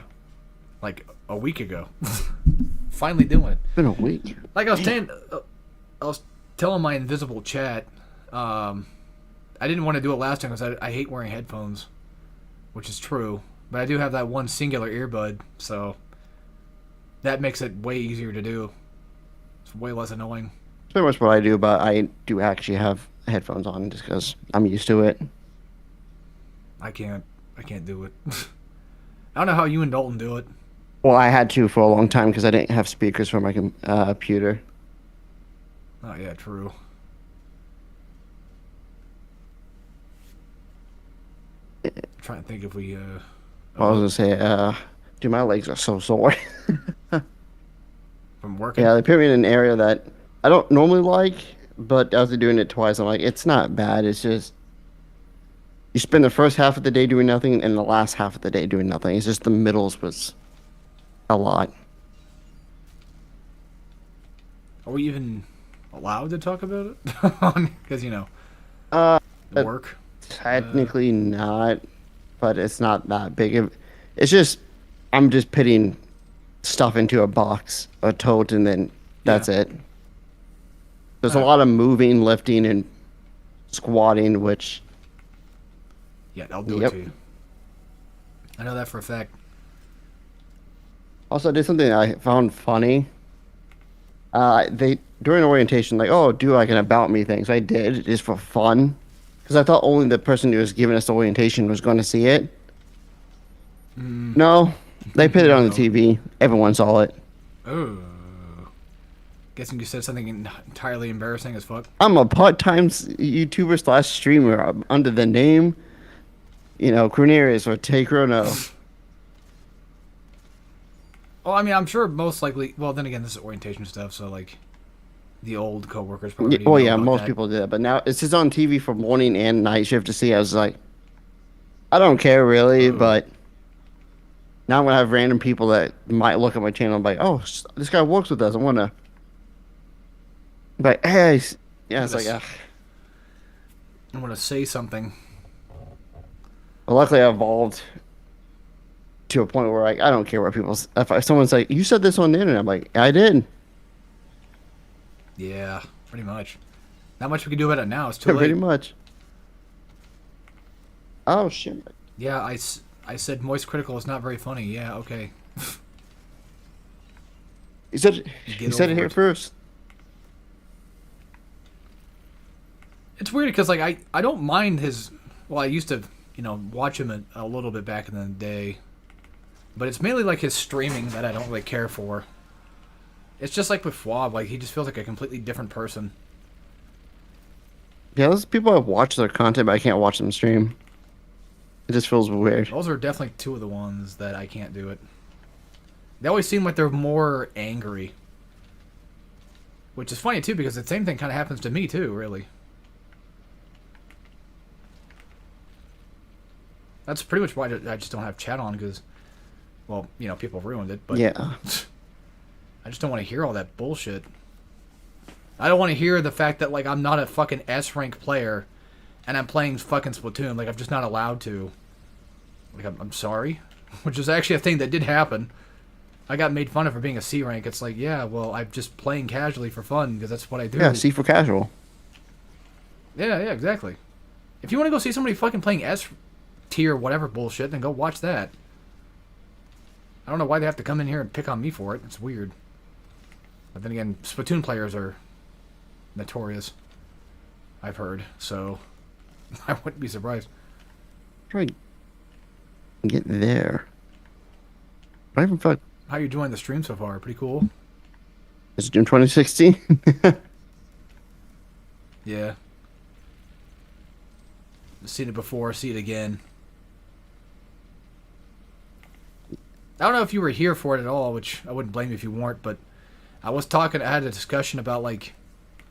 Like a week ago. Finally doing it. It's been a week. Like I was telling my invisible chat, I didn't want to do it last time because I hate wearing headphones, which is true. But I do have that one singular earbud, so that makes it way easier to do. It's way less annoying. It's pretty much what I do, but I do actually have headphones on just because I'm used to it. I can't do it. I don't know how you and Dalton do it. Well, I had to for a long time because I didn't have speakers for my computer. Oh yeah, true. I'm trying to think if we I was gonna say, dude, my legs are so sore. from working. Yeah, they put me in an area that I don't normally like, but after doing it twice, I'm like, it's not bad. It's just you spend the first half of the day doing nothing, and the last half of the day doing nothing. It's just the middles was a lot. Are we even allowed to talk about it? Because work. Technically not, but it's not that big. It's just I'm just putting stuff into a box, a tote, and then that's it. There's a lot of moving, lifting, and squatting, which Yeah, I'll do it to you. I know that for a fact. also did something I found funny. They during orientation, like, oh, do like an about me thing. So I did just for fun, because I thought only the person who was giving us the orientation was going to see it. No, they put it on the TV. Everyone saw it. Oh. Guessing you said something entirely embarrassing as fuck. I'm a part-time YouTuber / streamer. I'm under the name, Cornelius or Take Rono. Well, I mean, I'm sure most likely. Well, then again, this is orientation stuff, so like, the old coworkers probably. Well, yeah, know about most that. people do that, but now it's just on TV for morning and night shift to see. I was like, I don't care really, but now I'm gonna have random people that might look at my channel and be like, oh, this guy works with us. I wanna. But hey, yeah, it's like, I'm gonna say something. well, luckily I evolved to a point where like I don't care what people. If someone's like, you said this on the internet, I'm like, I did. Yeah, pretty much. Not much we can do about it now. It's too late. Pretty much. Oh shit. Yeah, I said Moist Critical is not very funny. Yeah, okay. You said over it here it. first. It's weird because like I don't mind his. Well, I used to watch him a little bit back in the day, but it's mainly like his streaming that I don't really care for. It's just like with Fwab, like he just feels like a completely different person. Yeah, those people have watched their content, but I can't watch them stream. It just feels weird. Those are definitely two of the ones that I can't do it. They always seem like they're more angry, which is funny too because the same thing kind of happens to me too, really. That's pretty much why I just don't have chat on because, well, people ruined it. But Yeah. I just don't want to hear all that bullshit. I don't want to hear the fact that like I'm not a fucking S rank player, and I'm playing fucking Splatoon. Like I'm just not allowed to. Like I'm sorry, which is actually a thing that did happen. I got made fun of for being a C rank. It's like, yeah, well, I'm just playing casually for fun because that's what I do. Yeah, C for casual. Yeah, exactly. If you want to go see somebody fucking playing S tier whatever bullshit, then go watch that. I don't know why they have to come in here and pick on me for it. It's weird. But then again, Splatoon players are notorious. I've heard, so I wouldn't be surprised. Try to get there. I even felt How you enjoying the stream so far? Pretty cool. it's June 2016. Yeah. Seen it before, see it again. I don't know if you were here for it at all, which I wouldn't blame you if you weren't, but I was talking. I had a discussion about like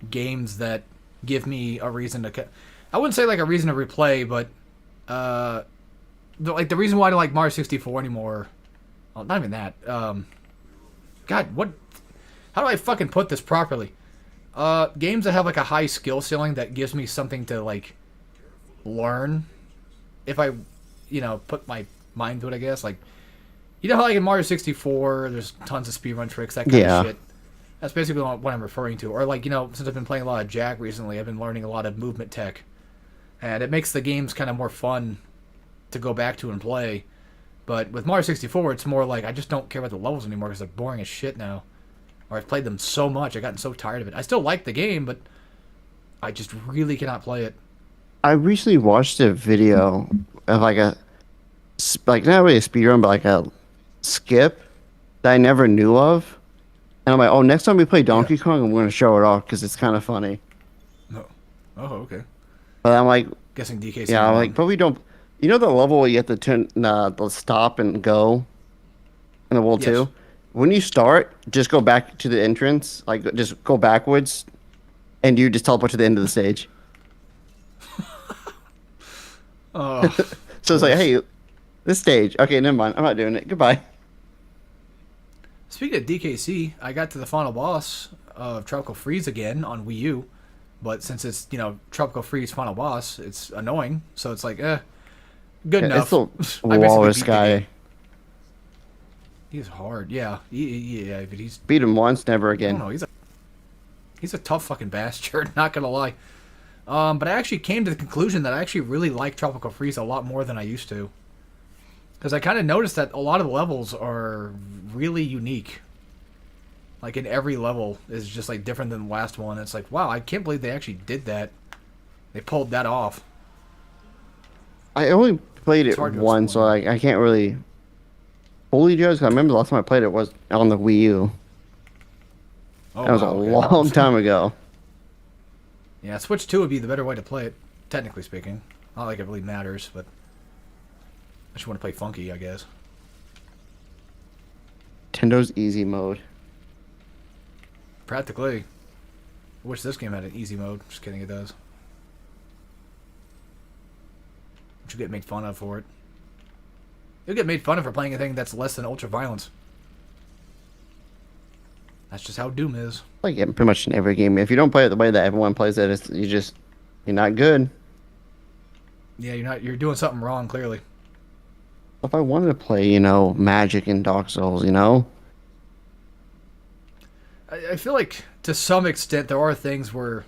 games that give me a reason to. I wouldn't say like a reason to replay, but the reason why I don't like Mario 64 anymore. Well, not even that. God, what? How do I fucking put this properly? Games that have like a high skill ceiling that gives me something to like learn. If I, put my mind to it, I guess. Like, you know how like in Mario 64, there's tons of speedrun tricks, that kind of shit. That's basically what I'm referring to. Or like, since I've been playing a lot of Jak recently, I've been learning a lot of movement tech. And it makes the games kind of more fun to go back to and play. But with Mario 64, it's more like I just don't care about the levels anymore because they're boring as shit now. Or I've played them so much, I've gotten so tired of it. I still like the game, but I just really cannot play it. I recently watched a video of like not really a speedrun, but like a skip that I never knew of. And I'm like, oh, next time we play Donkey Kong, I'm going to show it off because it's kind of funny. Oh, okay. But I'm like, guessing DKC. yeah, I'm like, but we don't. You know the level where you have to turn the stop and go in the World 2? When you start, just go back to the entrance, like just go backwards, and you just teleport to the end of the stage. Oh. So it's like, hey, this stage. Okay, never mind. I'm not doing it. Goodbye. Speaking of DKC, I got to the final boss of Tropical Freeze again on Wii U, but since it's Tropical Freeze final boss, it's annoying. So it's like, good enough. It's the walrus guy. He's hard, yeah. Yeah, but he's beat him once, never again. I don't know. He's a tough fucking bastard. Not gonna lie. But I actually came to the conclusion that I actually really like Tropical Freeze a lot more than I used to. Because I kind of noticed that a lot of the levels are really unique. Like in every level is just like different than the last one. It's like, wow, I can't believe they actually did that. They pulled that off. I only played it once, so I can't really fully judge. I remember the last time I played it was on the Wii U. That was a long time ago. Yeah, Switch 2 would be the better way to play it, technically speaking. Not like it really matters, but I just want to play funky, I guess. Nintendo's easy mode. Practically. I wish this game had an easy mode. Just kidding, it does. But you get made fun of for it. You'll get made fun of for playing a thing that's less than ultra violence. That's just how Doom is. Like pretty much in every game. If you don't play it the way that everyone plays it, you're not good. Yeah, you're doing something wrong, clearly. If I wanted to play, Magic and Dark Souls, I feel like to some extent there are things where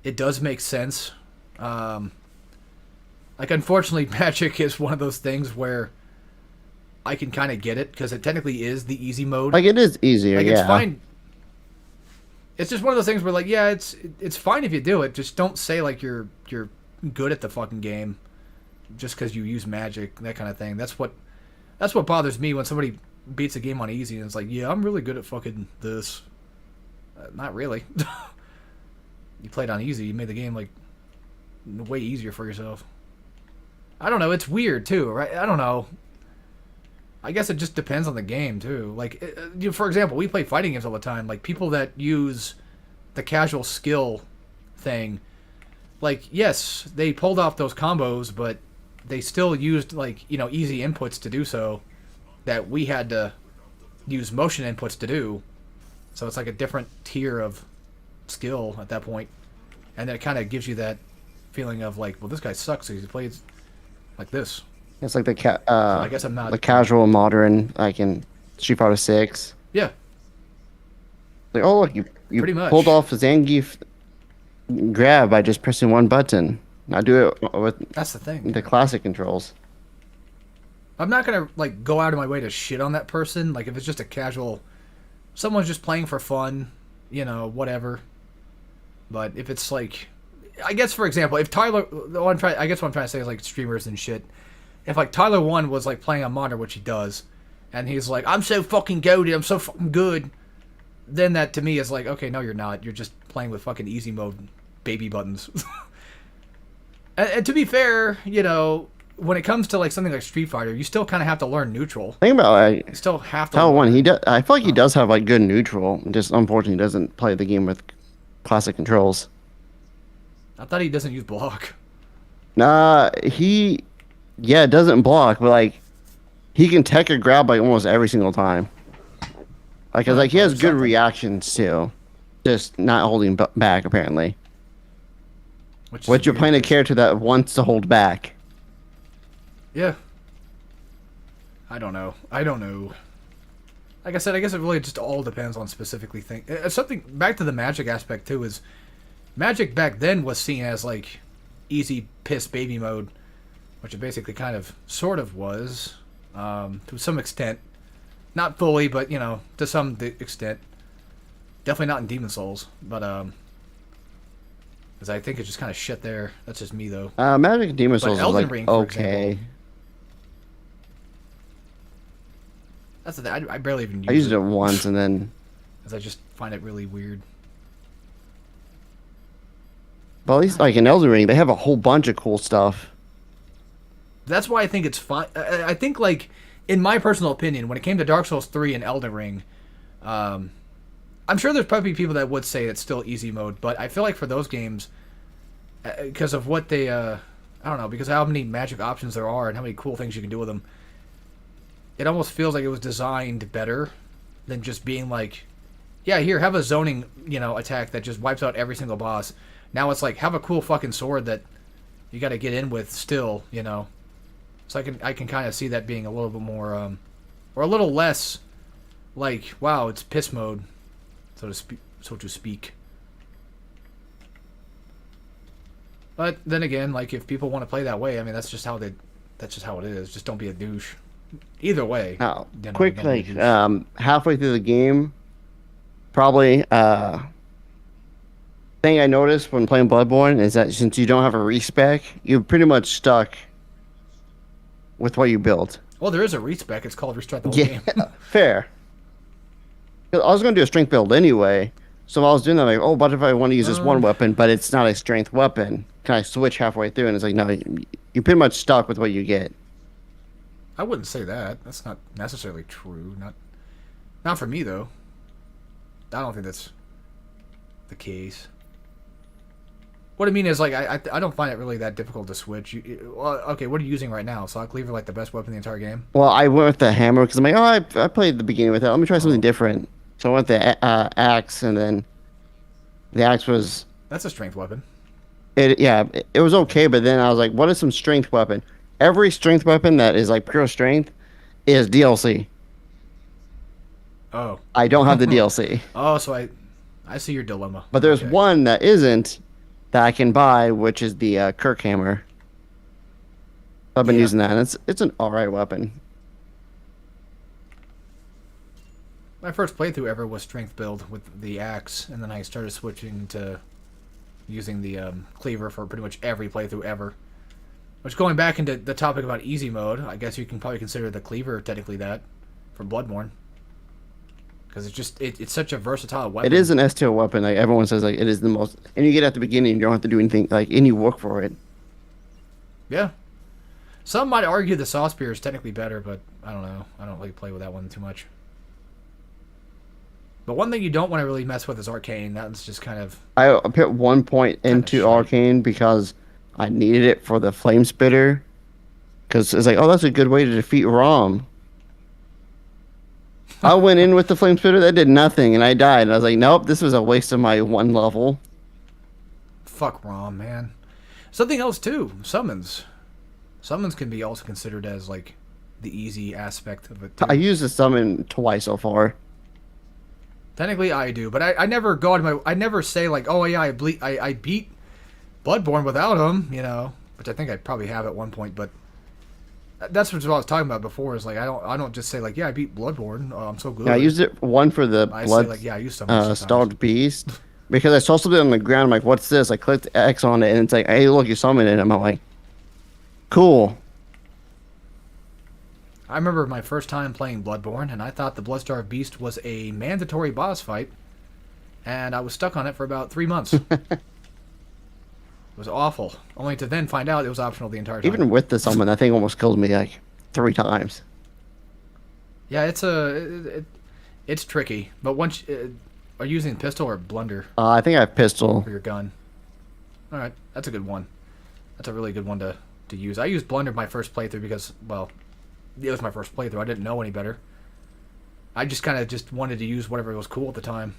it does make sense. Like unfortunately, Magic is one of those things where I can kind of get it because it technically is the easy mode. Like it is easier, like, yeah. It's fine. It's just one of those things where like, yeah, it's fine if you do it. Just don't say like you're good at the fucking game just because you use magic, that kind of thing. That's what bothers me when somebody beats a game on easy and it's like, yeah, I'm really good at fucking this. Not really. You played on easy. You made the game like way easier for yourself. I don't know. It's weird too, right? I don't know. I guess it just depends on the game too. Like, for example, we play fighting games all the time. Like people that use the casual skill thing, like yes, they pulled off those combos, but they still used like easy inputs to do so that we had to use motion inputs to do. So it's like a different tier of skill at that point, and then it kind of gives you that feeling of like, well, this guy sucks because he plays like this. It's like I guess I'm not the casual modern, like in Street Fighter 6. Yeah. Like, oh look, you Pretty much. pulled off Zangief grab by just pressing one button. Now do it with That's the thing. the classic controls. I'm not gonna like go out of my way to shit on that person. Like if it's just a casual, someone's just playing for fun, whatever. But if it's like, I guess for example, if Tyler, I guess what I'm trying to say is like streamers and shit. If like Tyler 1 was like playing on monitor, which he does, and he's like, I'm so fucking goated, I'm so fucking good, then that to me is like, okay, no, you're not. You're just playing with fucking easy mode baby buttons. And to be fair, when it comes to like something like Street Fighter, you still kind of have to learn neutral. Think about You still have to. Title learn. 1. He does. I feel like he does have like good neutral. Just unfortunately doesn't play the game with classic controls. I thought he doesn't use block. Nah, yeah, doesn't block, but like he can tech or grab like almost every single time. Like, 'cause, like he has good Something. reactions too, just not holding back apparently. Which But is you're weird. playing a character that wants to hold back. Yeah. I don't know. Like I said, I guess it really just all depends on specifically thing. Something back to the Magic aspect too is Magic back then was seen as like easy piss baby mode, which it basically kind of sort of was to some extent, not fully, but to some extent. Definitely not in Demon Souls, but because I think it's just kind of shit there. That's just me though. Magic Demon Souls is Elden like Ring, for okay. example, that's the thing. I barely even use I used it once and then. because I just find it really weird. But at least like in Elden Ring, they have a whole bunch of cool stuff. That's why I think it's fine. I think, like, in my personal opinion, when it came to Dark Souls 3 and Elden Ring, I'm sure there's probably people that would say it's still easy mode, but I feel like for those games, because of what they, I don't know, because of how many magic options there are and how many cool things you can do with them, it almost feels like it was designed better than just being like, yeah, here, have a zoning, attack that just wipes out every single boss. Now it's like, have a cool fucking sword that you got to get in with still, So I can kind of see that being a little bit more, or a little less, like, wow, it's piss mode, so to speak. But then again, like, if people want to play that way, I mean, that's just how it is. Just don't be a douche. Either way. Now, don't quick, be a like douche. halfway through the game, probably thing I noticed when playing Bloodborne is that since you don't have a respec, you're pretty much stuck with what you built. Well, there is a respec. It's called Restart the Whole Yeah, Game. fair. 'Cause I was going to do a strength build anyway, so I was doing that like, oh, what if I want to use this one weapon, but it's not a strength weapon? Can I switch halfway through? And it's like, no, you're pretty much stuck with what you get. I wouldn't say that. That's not necessarily true. Not for me, though. I don't think that's the case. What I mean is, like, I don't find it really that difficult to switch. Well, okay, what are you using right now? Sonic Cleaver, like the best weapon in the entire game? Well, I went with the hammer because I'm like, oh, I played the beginning with it. Let me try something different. So I went with the axe, and then the axe was That's a strength weapon. it was okay, but then I was like, what is some strength weapon? Every strength weapon that is like pure strength is DLC. Oh. I don't have the DLC. Oh, so I see your dilemma. But there's Okay. one that isn't that I can buy, which is the Kirk hammer. I've been Yeah. using that, and it's an alright weapon. My first playthrough ever was strength build with the axe, and then I started switching to using the cleaver for pretty much every playthrough ever. Which, going back into the topic about easy mode, I guess you can probably consider the cleaver technically that for Bloodborne. Because it's such a versatile weapon. It is an S tier weapon. Like everyone says, like it is the most. And you get at the beginning, you don't have to do anything, like any work for it. Yeah. Some might argue the Saw Spear is technically better, but I don't know. I don't really play with that one too much. But one thing you don't want to really mess with is Arcane. That's just kind of... I put 1 point into shite. Arcane because I needed it for the Flame Spitter. Because it's like, oh, that's a good way to defeat Rom. I went in with the Flame Spitter, that did nothing, and I died. And I was like, nope, this was a waste of my one level. Fuck ROM, man. Something else, too. Summons. Summons can be also considered as, like, the easy aspect of it, too. I used the summon twice so far. Technically, I do, but I never go out of my... I never say, like, oh, yeah, I beat Bloodborne without him, which I think I probably have at one point, but that's what I was talking about before, is, like, I don't just say, like, yeah, I beat Bloodborne, oh, I'm so good. Yeah, I used it one for the I Blood say, like, yeah, I used summons Starved Beast. Because I saw something on the ground, I'm like, what's this? I clicked X on it, and it's like, hey, look, you summoned it. I'm like, cool. I remember my first time playing Bloodborne, and I thought the Bloodstarved Beast was a mandatory boss fight, and I was stuck on it for about 3 months. was awful. Only to then find out it was optional the entire time. Even with the summon, that thing almost killed me like 3 times. Yeah, it's tricky. But once are you using pistol or blunder I think I have pistol. for your gun? All right, that's a good one. That's a really good one to use. I used blunder my first playthrough because, well, it was my first playthrough. I didn't know any better. I just kind of just wanted to use whatever was cool at the time.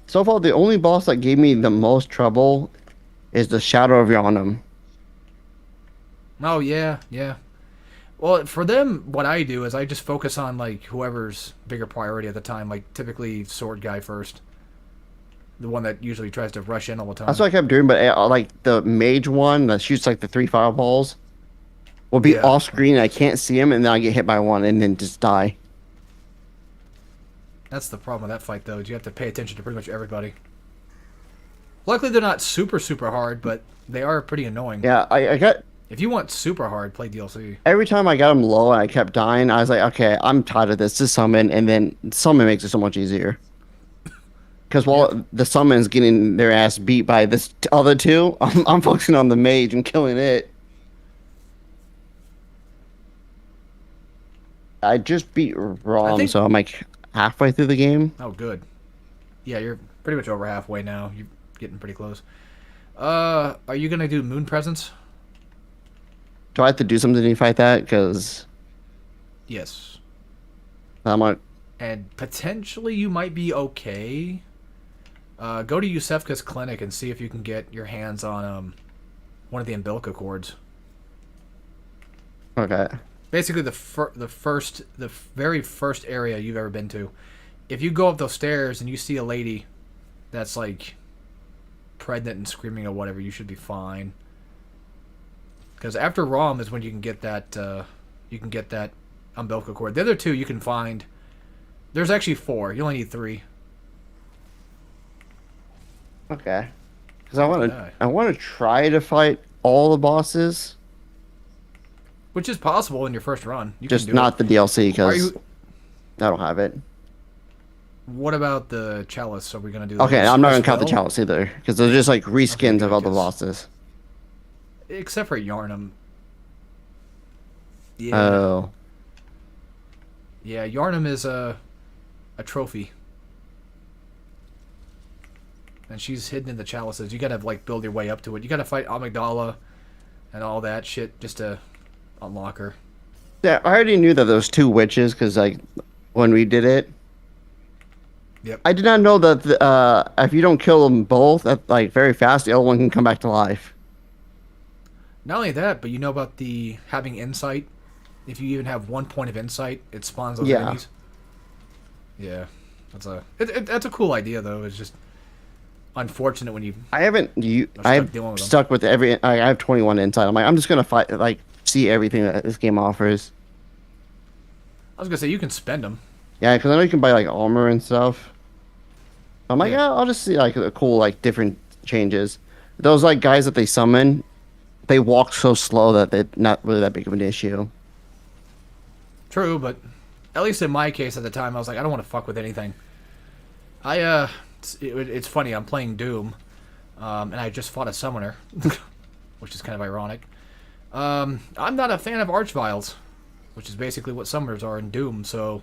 So far, the only boss that gave me the most trouble is the Shadow of Yharnam. Oh yeah, yeah. Well, for them, what I do is I just focus on like whoever's bigger priority at the time. Like typically, sword guy first, the one that usually tries to rush in all the time. That's what I kept doing, but like the mage one that shoots like the 3 fireballs will be Yeah. off screen. I can't see him, and then I get hit by one and then just die. That's the problem with that fight, though. Is you have to pay attention to pretty much everybody. Luckily, they're not super hard, but they are pretty annoying. Yeah, I got If you want super hard, play DLC. every time I got him low and I kept dying. I was like, okay, I'm tired of this. Just summon, and then summon makes it so much easier. Because while the summon's getting their ass beat by this other two, I'm focusing on the mage and killing it. I just beat Rom, think- so I'm like halfway through the game. Oh, good. Yeah, you're pretty much over halfway now. You're getting pretty close. Are you gonna do Moon Presence? Do I have to do something to fight that? Because Yes. I'm like, And potentially you might be okay. Go to Yusefka's clinic and see if you can get your hands on one of the umbilical cords. okay. Basically, the very first area you've ever been to. If you go up those stairs and you see a lady that's like pregnant and screaming or whatever, you should be fine. Because after Rom is when you can get that umbilical cord. The other two you can find. There's actually 4. You only need 3. Okay. Because I want Yeah. to, I want to try to fight all the bosses, Which is possible in your first run. You just can do not it. the DLC Are because you, I don't have it. what about the chalice? Are we gonna do? Okay, those I'm not gonna as count the well? chalice either because they're just like reskins of all the because- bosses. Except for Yarnum. Yeah. Oh, Yeah, Yarnum is a trophy. And she's hidden in the chalices. You gotta like build your way up to it. You gotta fight Amygdala and all that shit just to unlock her. yeah. I already knew that there was 2 witches because like when we did it, Yep. I did not know that if you don't kill them both like very fast, the other one can come back to life. Not only that, but you know about the having insight. If you even have 1 point of insight, it spawns those Yeah. enemies. Yeah, that's a cool idea though. It's just unfortunate when you. I haven't you. stuck I've dealing with them. stuck with every. I have 21 inside. I'm like, I'm just gonna fight like see everything that this game offers. I was gonna say you can spend them. Yeah, because I know you can buy like armor and stuff. I'm like, Yeah. yeah, I'll just see like the cool like different changes. Those like guys that they summon, they walk so slow that they're not really that big of an issue. True, but at least in my case at the time, I was like, I don't want to fuck with anything. It's funny. I'm playing Doom, and I just fought a summoner, which is kind of ironic. I'm not a fan of Archviles, which is basically what summoners are in Doom. So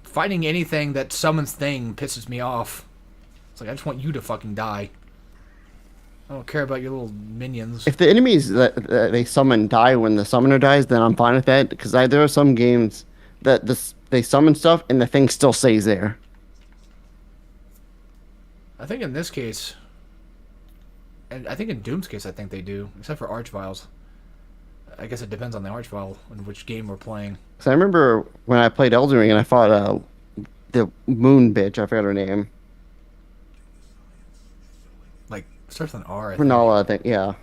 fighting anything that summons thing pisses me off. It's like I just want you to fucking die. I don't care about your little minions. If the enemies that they summon die when the summoner dies, then I'm fine with that. Because there are some games that they summon stuff and the thing still stays there. I think in this case, and I think in Doom's case, I think they do, except for Archviles. I guess it depends on the Archvile and which game we're playing. Because I remember when I played Elden Ring and I fought the moon bitch. I forgot her name. Like starts with an R, I think. Renala, I think. Yeah.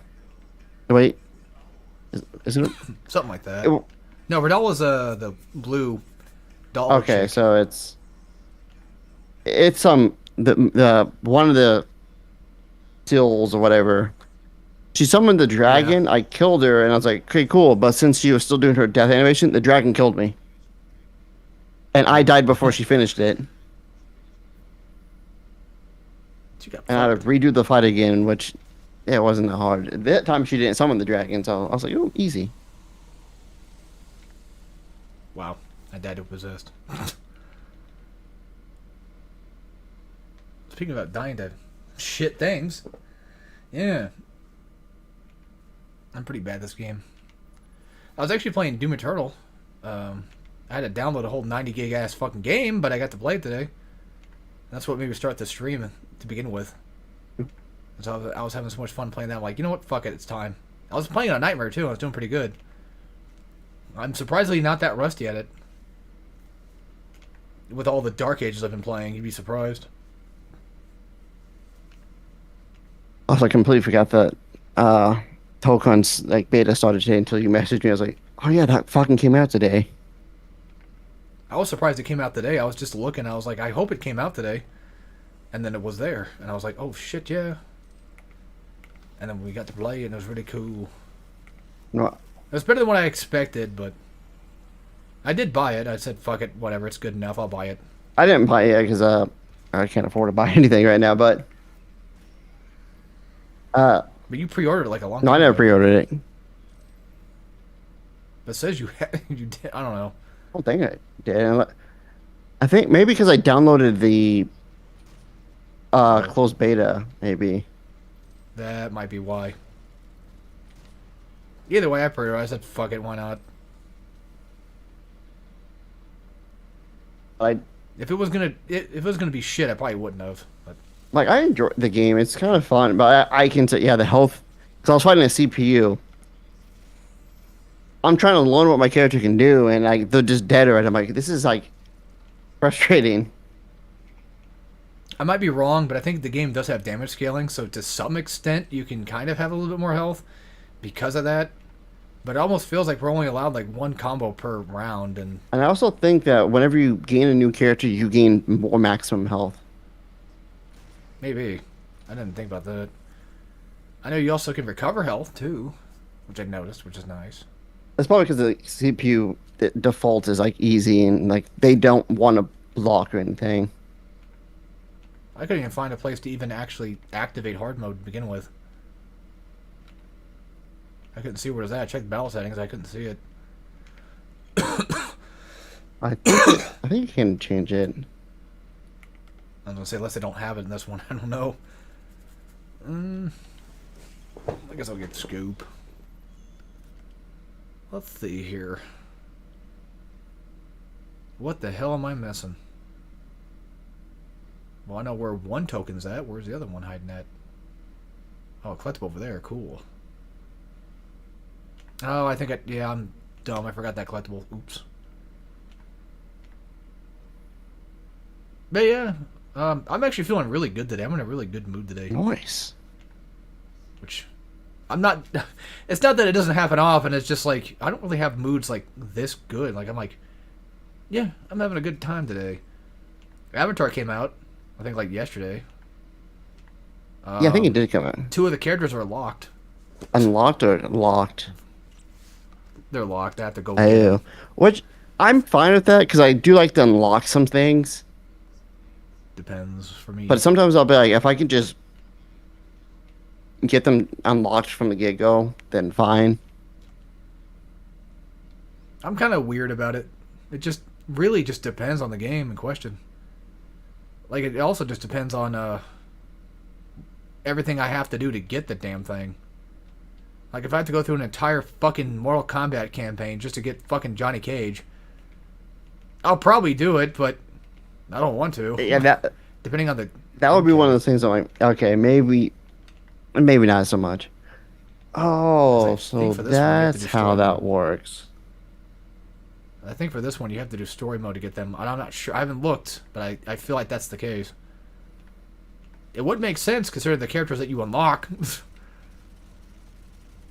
Wait. Isn't it? Something like that. it No, Renala's the blue doll. okay, chick. so it's the one of the seals or whatever. She summoned the dragon. I killed her, and I was like, "Okay, cool." But since she was still doing her death animation, the dragon killed me, and I died before she finished it. She got and I had fucked. to redo the fight again, which yeah, it wasn't that hard. That time she didn't summon the dragon, so I was like, oh, easy. Wow. I died to possessed. Speaking about dying to shit things. Yeah. I'm pretty bad at this game. I was actually playing Doom Eternal. I had to download a whole 90 gig ass fucking game, but I got to play it today. That's what made me start the stream to begin with. So I was having so much fun playing that. I'm like, you know what? Fuck it. It's time. I was playing on Nightmare too. I was doing pretty good. I'm surprisingly not that rusty at it. With all the Dark Ages I've been playing, you'd be surprised. Also, I completely forgot that Tokon's like beta started today until you messaged me. I was like, oh yeah, that fucking came out today. I was surprised it came out today. I was just looking. I was like, I hope it came out today. And then it was there. And I was like, oh shit, yeah. And then we got to play, and it was really cool. No, It was better than what I expected, but I did buy it. I said, fuck it, whatever, it's good enough, I'll buy it. I didn't buy it because I can't afford to buy anything right now. But But you pre-ordered it like a long no, time I never ago. pre-ordered it. But it says you you did. I don't know. I don't think I did. I think maybe because I downloaded the closed beta, maybe. That might be why. Either way, I pre-ordered. I said, fuck it, why not? I If it was gonna be shit, I probably wouldn't have. But like I enjoy the game. It's kind of fun, but I can say yeah, the health. Because I was fighting a CPU. I'm trying to learn what my character can do, and they're just dead already. I'm like, this is like frustrating. I might be wrong, but I think the game does have damage scaling, so to some extent you can kind of have a little bit more health because of that. But it almost feels like we're only allowed like one combo per round, and And I also think that whenever you gain a new character, you gain more maximum health. maybe. I didn't think about that. I know you also can recover health too, which I noticed, which is nice. That's probably because the CPU default is like easy and like they don't want to block or anything. I couldn't even find a place to even actually activate hard mode to begin with. I couldn't see where it was at. I checked battle settings. I couldn't see it. I think you can change it. I was gonna say unless they don't have it in this one. I don't know. I guess I'll get Scoop. Let's see here. What the hell am I missing? Well, I know where one token's at. Where's the other one hiding at? Oh, collectible over there. Cool. Oh, I think yeah, I'm dumb. I forgot that collectible. Oops. But yeah, I'm actually feeling really good today. I'm in a really good mood today. Nice. Which, I'm not. It's not that it doesn't happen often. It's just like I don't really have moods like this good. Like I'm like, yeah, I'm having a good time today. Avatar came out, I think like yesterday. Yeah, I think it did come out. 2 of the characters are locked. Unlocked or locked? They're locked. I have to go. I get do. them. Which I'm fine with that because I do like to unlock some things. Depends for me. But sometimes I'll be like, if I can just get them unlocked from the get go, then fine. I'm kind of weird about it. It just really just depends on the game in question. Like it also just depends on everything I have to do to get the damn thing. Like if I have to go through an entire fucking Mortal Kombat campaign just to get fucking Johnny Cage, I'll probably do it, but I don't want to. Yeah, that Depending on the would be one of those things. I'm like, okay, maybe not so much. Oh, I so think for this one, you have to that's do how story that mode. works. I think for this one you have to do story mode to get them. And I'm not sure. I haven't looked, but I feel like that's the case. It would make sense considering the characters that you unlock.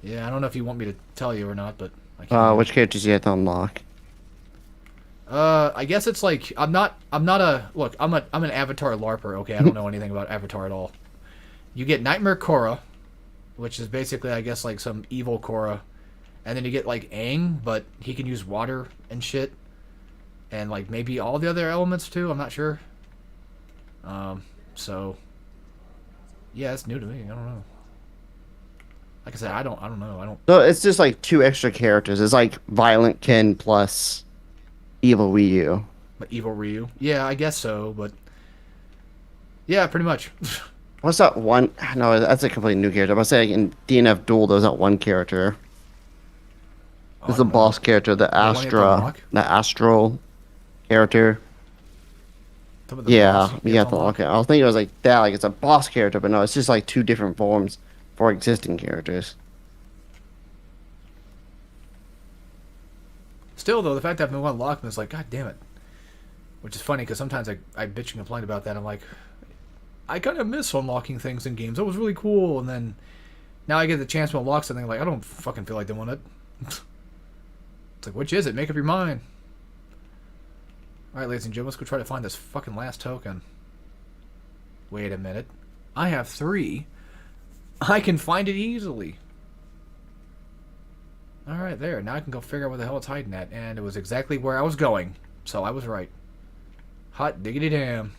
Yeah, I don't know if you want me to tell you or not, but I can't. Which characters you have to unlock? I guess it's like I'm not an Avatar LARPer. Okay, I don't know anything about Avatar at all. You get Nightmare Korra, which is basically I guess like some evil Korra, and then you get like Aang, but he can use water and shit, and like maybe all the other elements too. I'm not sure. So Yeah, it's new to me. I don't know. Like I said, I don't know. I don't. So it's just like two extra characters. It's like Violent Ken plus Evil Wii U. But Evil Ryu. Yeah, I guess so. But yeah, pretty much. What's that one? No, that's a completely new character. I'm saying in DNF Duel, there's that one character. Oh, There's I the don't know. boss character, the The one you have to Astra, unlock? the Astral character. Some of the Yeah, boss you to have to unlock. look at it. I was thinking it was like that, like it's a boss character, but no, it's just like two different forms for existing characters. Still, though, the fact that I've been unlocked is like, god damn it. Which is funny because sometimes I bitch and complain about that. I'm like, I kind of miss unlocking things in games. That was really cool. And then now I get the chance to unlock something. Like, I don't fucking feel like doing it. It's like, which is it? Make up your mind. Alright, ladies and gentlemen, let's go try to find this fucking last token. Wait a minute. I have 3. I can find it easily. Alright, there. Now I can go figure out where the hell it's hiding at. And it was exactly where I was going. So I was right. Hot diggity damn.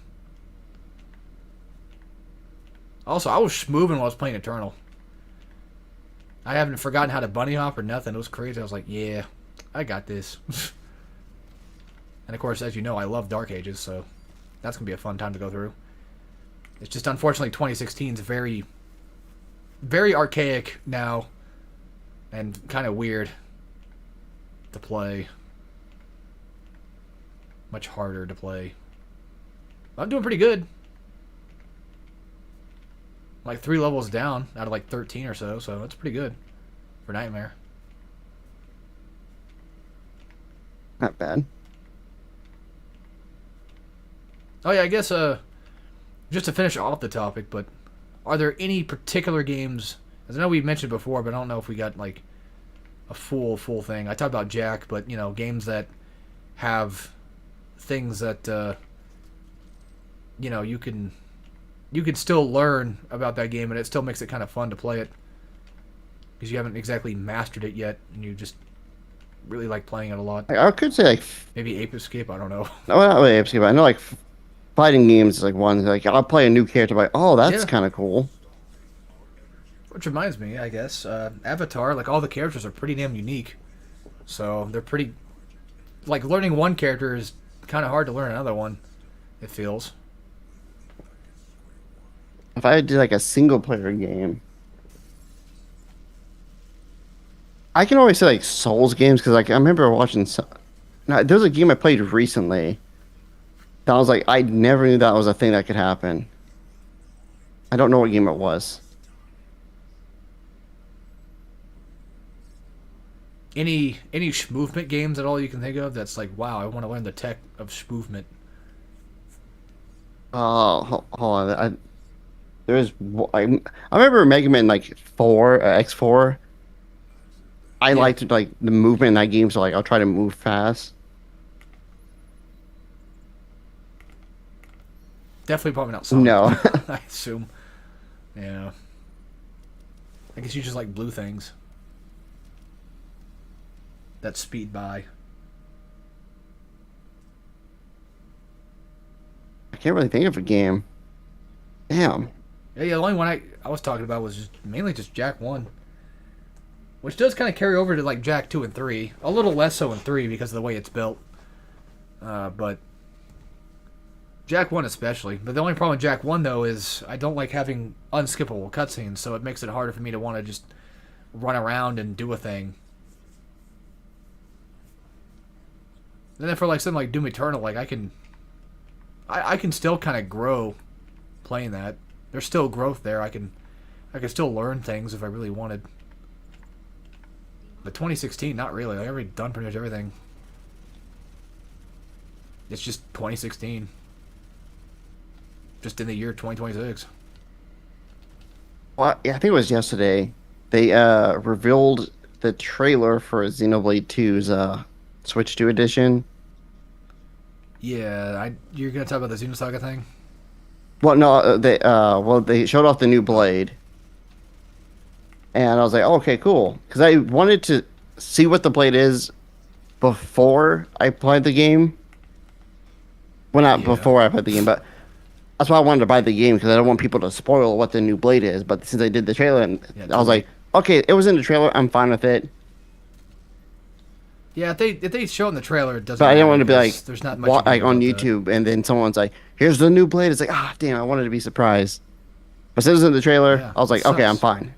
Also, I was moving while I was playing Eternal. I haven't forgotten how to bunny hop or nothing. It was crazy. I was like, yeah, I got this. And of course, as you know, I love Dark Ages, so that's going to be a fun time to go through. It's just unfortunately 2016 is very, very archaic now and kind of weird to play. Much harder to play. I'm doing pretty good. Like 3 levels down out of like 13 or so that's pretty good for Nightmare. Not bad. Oh yeah, I guess just to finish off the topic, but are there any particular games, as I know we've mentioned before, but I don't know if we got like a full thing. I talked about Jack, but you know, games that have things that you know, you can still learn about that game and it still makes it kind of fun to play it because you haven't exactly mastered it yet and you just really like playing it a lot. I could say like, Maybe Ape Escape, I don't know. no, not really AFC, but I know like fighting games is like one. Like I'll play a new character, like oh that's Yeah. kind of cool. Which reminds me, I guess, Avatar, like all the characters are pretty damn unique. So they're pretty, like learning one character is kind of hard to learn another one, it feels. If I did like a single player game, I can always say like Souls games because like I remember watching. Now, there was a game I played recently that I was like I never knew that was a thing that could happen. I don't know what game it was. Any movement games at all you can think of that's like, wow, I want to learn the tech of movement. Oh, hold on. I remember Mega Man like 4, X4. I Yeah. liked like the movement in that game, so like I'll try to move fast. Definitely probably not Sonic. No. I assume. Yeah. I guess you just like blue things that speed by. I can't really think of a game. Damn. Yeah, the only one I was talking about was mainly just Jack 1. Which does kind of carry over to like Jack 2 and 3. A little less so in 3 because of the way it's built. But Jack 1 especially. But the only problem with Jack 1 though is I don't like having unskippable cutscenes, so it makes it harder for me to want to just run around and do a thing. And then for like something like Doom Eternal, like I can still kind of grow playing that. There's still growth there. I can still learn things if I really wanted. But 2016, not really. I've already done pretty much everything. It's just 2016. Just in the year 2026. Well, yeah, I think it was yesterday. They revealed the trailer for Xenoblade 2's Switch 2 edition. Yeah, you're gonna talk about the Xenosaga thing? Well, no, they showed off the new blade, and I was like, oh, okay, cool, because I wanted to see what the blade is before I played the game. Well, not Yeah. before I played the game, but That's why I wanted to buy the game because I don't want people to spoil what the new Blade is. But since I did the trailer, and Yeah, I was totally. like, okay, it was in the trailer. I'm fine with it. Yeah, if they show it in the trailer, it doesn't. But I didn't matter want to be like, because there's not much you can like do on about that. YouTube, and then someone's like, "Here's the new Blade." It's like, ah, damn, I wanted to be surprised. But since it was in the trailer, Yeah, I was like, it okay, I'm sucks. fine.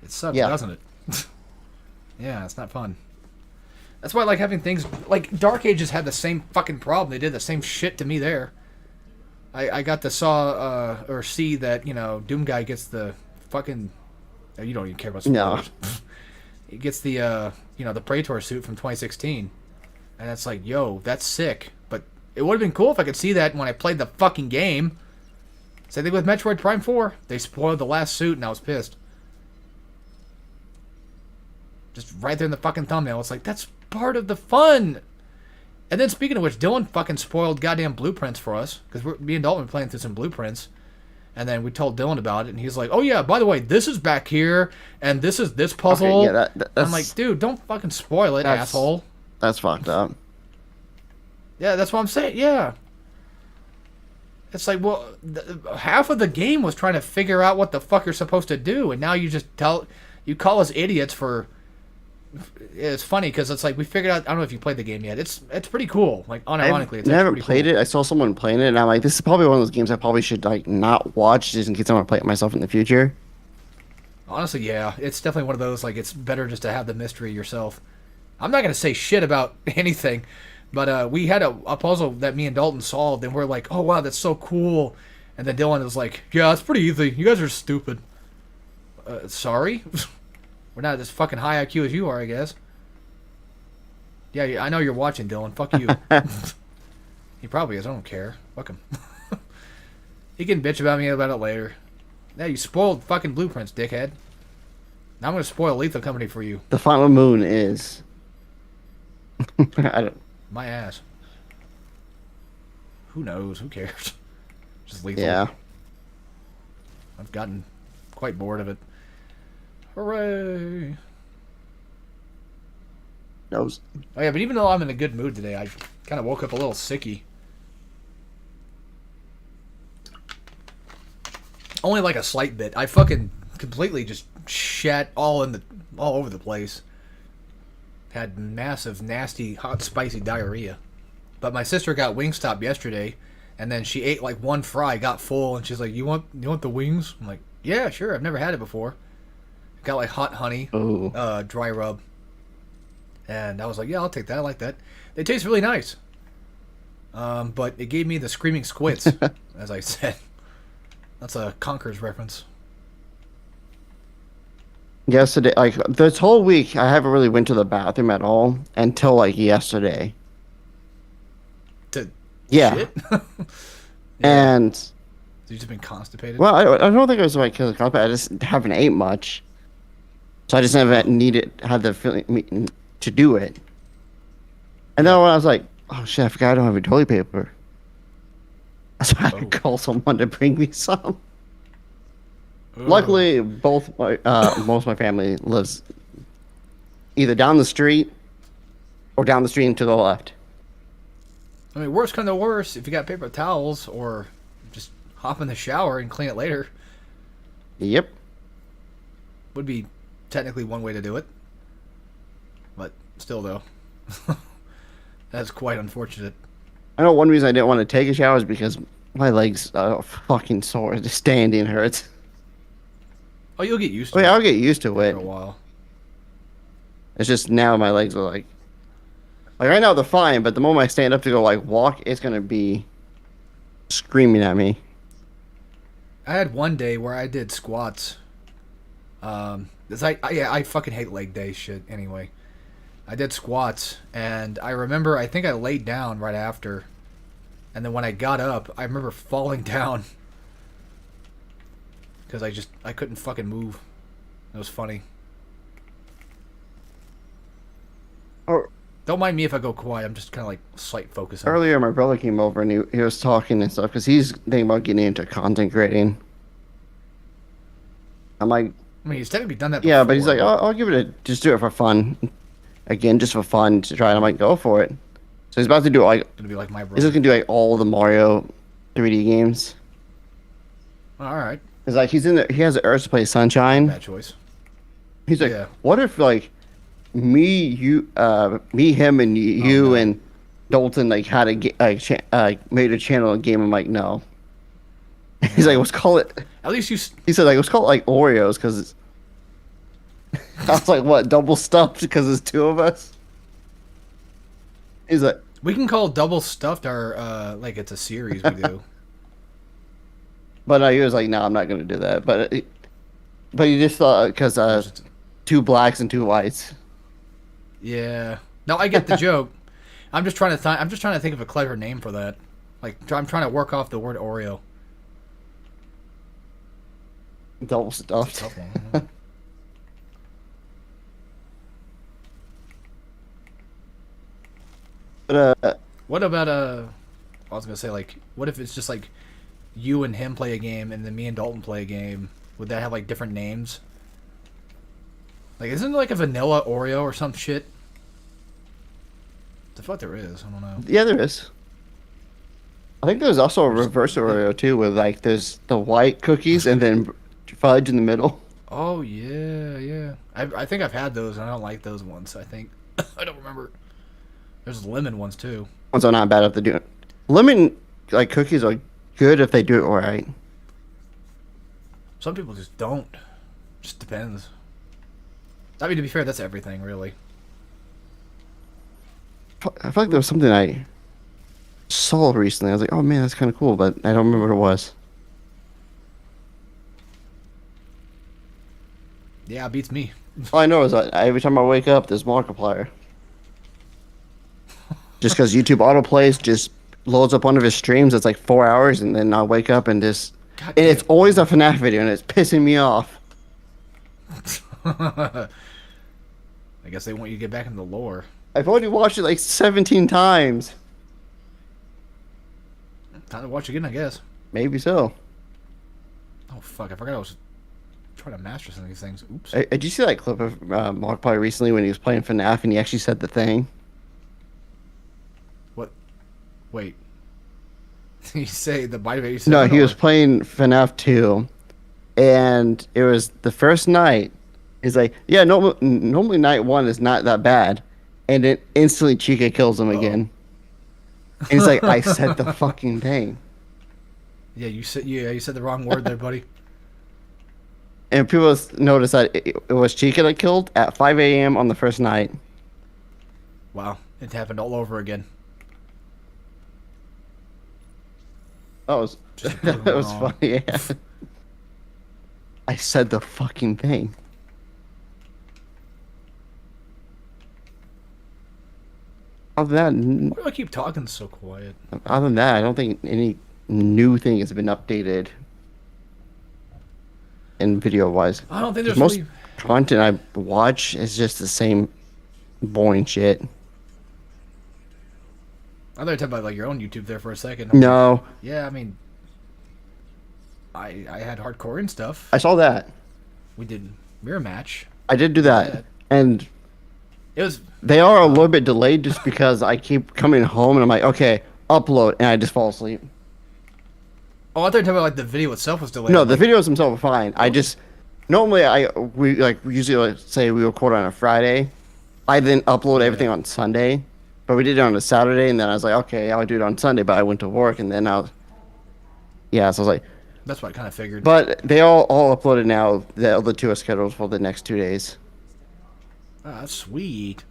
It sucks, Yeah. doesn't it? Yeah, it's not fun. That's why I like having things like Dark Ages had the same fucking problem. They did the same shit to me there. I got to or see that Doom Guy gets the fucking. You don't even care about No. spoilers. He gets the the Praetor suit from 2016, and it's like, yo, that's sick. But it would have been cool if I could see that when I played the fucking game. Same thing with Metroid Prime 4. They spoiled the last suit, and I was pissed. Just right there in the fucking thumbnail. It's like, that's part of the fun. And then speaking of which, Dylan fucking spoiled goddamn blueprints for us. Because me and Dalton were playing through some blueprints. And then we told Dylan about it. And he's like, oh yeah, by the way, this is back here. And this is this puzzle. Okay, yeah, that's, I'm like, dude, don't fucking spoil it, that's- asshole. that's fucked up. Yeah, that's what I'm saying. Yeah. It's like, well, half of the game was trying to figure out what the fuck you're supposed to do. And now you call us idiots for... It's funny because it's like we figured out. I don't know if you played the game yet. It's pretty cool. Like unironically, I it's never pretty played cool. it. I saw someone playing it, and I'm like, this is probably one of those games I probably should like not watch just in case I want to play it myself in the future. Honestly, yeah, it's definitely one of those. Like, it's better just to have the mystery yourself. I'm not gonna say shit about anything, but we had a puzzle that me and Dalton solved, and we're like, oh wow, that's so cool. And then Dylan was like, yeah, it's pretty easy. You guys are stupid. Sorry, we're not as fucking high IQ as you are, I guess. Yeah, I know you're watching, Dylan. Fuck you. He probably is. I don't care. Fuck him. He can bitch about me about it later. Yeah, you spoiled fucking blueprints, dickhead. Now I'm gonna spoil Lethal Company for you. The final moon is. I don't. My ass. Who knows? Who cares? Just lethal. Yeah. I've gotten quite bored of it. Hooray! Knows. Oh yeah, but even though I'm in a good mood today, I kind of woke up a little sicky. Only like a slight bit. I fucking completely just shat all over the place. Had massive, nasty, hot, spicy diarrhea. But my sister got Wingstop yesterday, and then she ate like one fry, got full, and she's like, "You want the wings?" I'm like, "Yeah, sure. I've never had it before." Got like hot honey, Ooh. dry rub, and I was like, "Yeah, I'll take that. I like that. They taste really nice." But it gave me the screaming squids, as I said. That's a Conker's reference. Yesterday, like this whole week, I haven't really went to the bathroom at all until like yesterday. To Yeah. shit? And So you've just been constipated? well, I don't think it was like because I just haven't ate much, so I just never had the feeling to do it. And then when I was like, "Oh shit, I forgot I don't have any toilet paper," so I had to Oh. call someone to bring me some. Ugh. Luckily, both my most of my family lives either down the street or down the street and to the left. I mean, worst come to worst, if you got paper towels, or just hop in the shower and clean it later, Yep. would be technically one way to do it. But still, though, that's quite unfortunate. I know one reason I didn't want to take a shower is because my legs are fucking sore. Just standing hurts. Oh, you'll get used to Oh yeah, it I'll get used to it. after a while. It's just now my legs are like right now they're fine, but the moment I stand up to go like walk, it's gonna be screaming at me. I had one day where I did squats. I fucking hate leg day shit anyway. I did squats, and I remember I think I laid down right after, and then when I got up, I remember falling down because I couldn't fucking move. It was funny. Or Don't mind me if I go quiet. I'm just kind of like sight focusing. earlier, my brother came over and he was talking and stuff because he's thinking about getting into content creating. I'm like, I mean, he's technically done that before. yeah, but he's like, I'll give it just do it for fun. Again, just for fun to try. And I'm like, go for it. So he's about to do like Gonna be like my he's brother. just gonna do like all the Mario 3D games. All right, It's like he has the urge to play Sunshine. bad choice. He's like, Yeah. what if like me, him, and you no. and Dalton like had made a channel and game. I'm like, no. He's like, let's call it. At least you. He said like, let's call it like Oreos because it's. I was like, what, double stuffed because there's two of us? He's like, We can call double stuffed our like it's a series we do. but he was like, no, I'm not gonna do that. But he just thought because two blacks and two whites. Yeah. No, I get the joke. I'm just trying to think of a clever name for that. Like I'm trying to work off the word Oreo. Double stuffed. Tough one. But What about I was gonna say like, what if it's just like you and him play a game and then me and Dalton play a game? Would that have like different names? Like, isn't there like a vanilla Oreo or some shit? The fuck there is? I don't know. yeah, there is. I think there's also a reverse Oreo too, with like there's the white cookies and then fudge in the middle. Oh yeah, yeah. I think I've had those and I don't like those ones. I think I don't remember. There's lemon ones too. Ones are not bad if they do it. Lemon like cookies are good if they do it right. Some people just don't. Just depends. I mean, to be fair, that's everything really. I feel like there was something I saw recently. I was like, oh man, that's kind of cool, but I don't remember what it was. Yeah, it beats me. All I know is that every time I wake up, there's Markiplier. Just because YouTube autoplays just loads up one of his streams. It's like 4 hours, and then I'll wake up and just. God And it's damn. always a FNAF video, and it's pissing me off. I guess they want you to get back into the lore. I've already watched it like 17 times. Time to watch again, I guess. Maybe so. Oh fuck! I forgot I was trying to master some of these things. Oops. Did you see that clip of Markiplier recently when he was playing FNAF and he actually said the thing? What? Wait. You say the bite of it? You said No, what, he was or- playing FNAF 2, and it was the first night. He's like, yeah, normally night 1 is not that bad. And then instantly Chica kills him again. And he's like, I said the fucking thing. Yeah, you said the wrong word there, buddy. And people noticed that it was Chica that killed at 5 a.m. on the first night. Wow, it happened all over again. That was Just that proving was wrong. funny. Yeah. I said the fucking thing. Why do I keep talking so quiet? Other than that, I don't think any new thing has been updated in video wise. I don't think there's Most really. content I watch is just the same boring shit. I thought you were talking about like your own YouTube there for a second. No, Yeah, I mean, I had hardcore and stuff. I saw that. We did mirror match. I did do that. Yeah. And It was they are a little bit delayed just because I keep coming home and I'm like, okay, upload, and I just fall asleep. oh, I thought you were talking about like the video itself was delayed. No, the Like, videos themselves are fine. I just normally we usually like, say we record on a Friday. I then upload everything on Sunday, but we did it on a Saturday, and then I was like, okay, I'll do it on Sunday. But I went to work, and then so I was like, that's what I kind of figured. but they all uploaded now. The other two are scheduled for the next 2 days. Ah, sweet.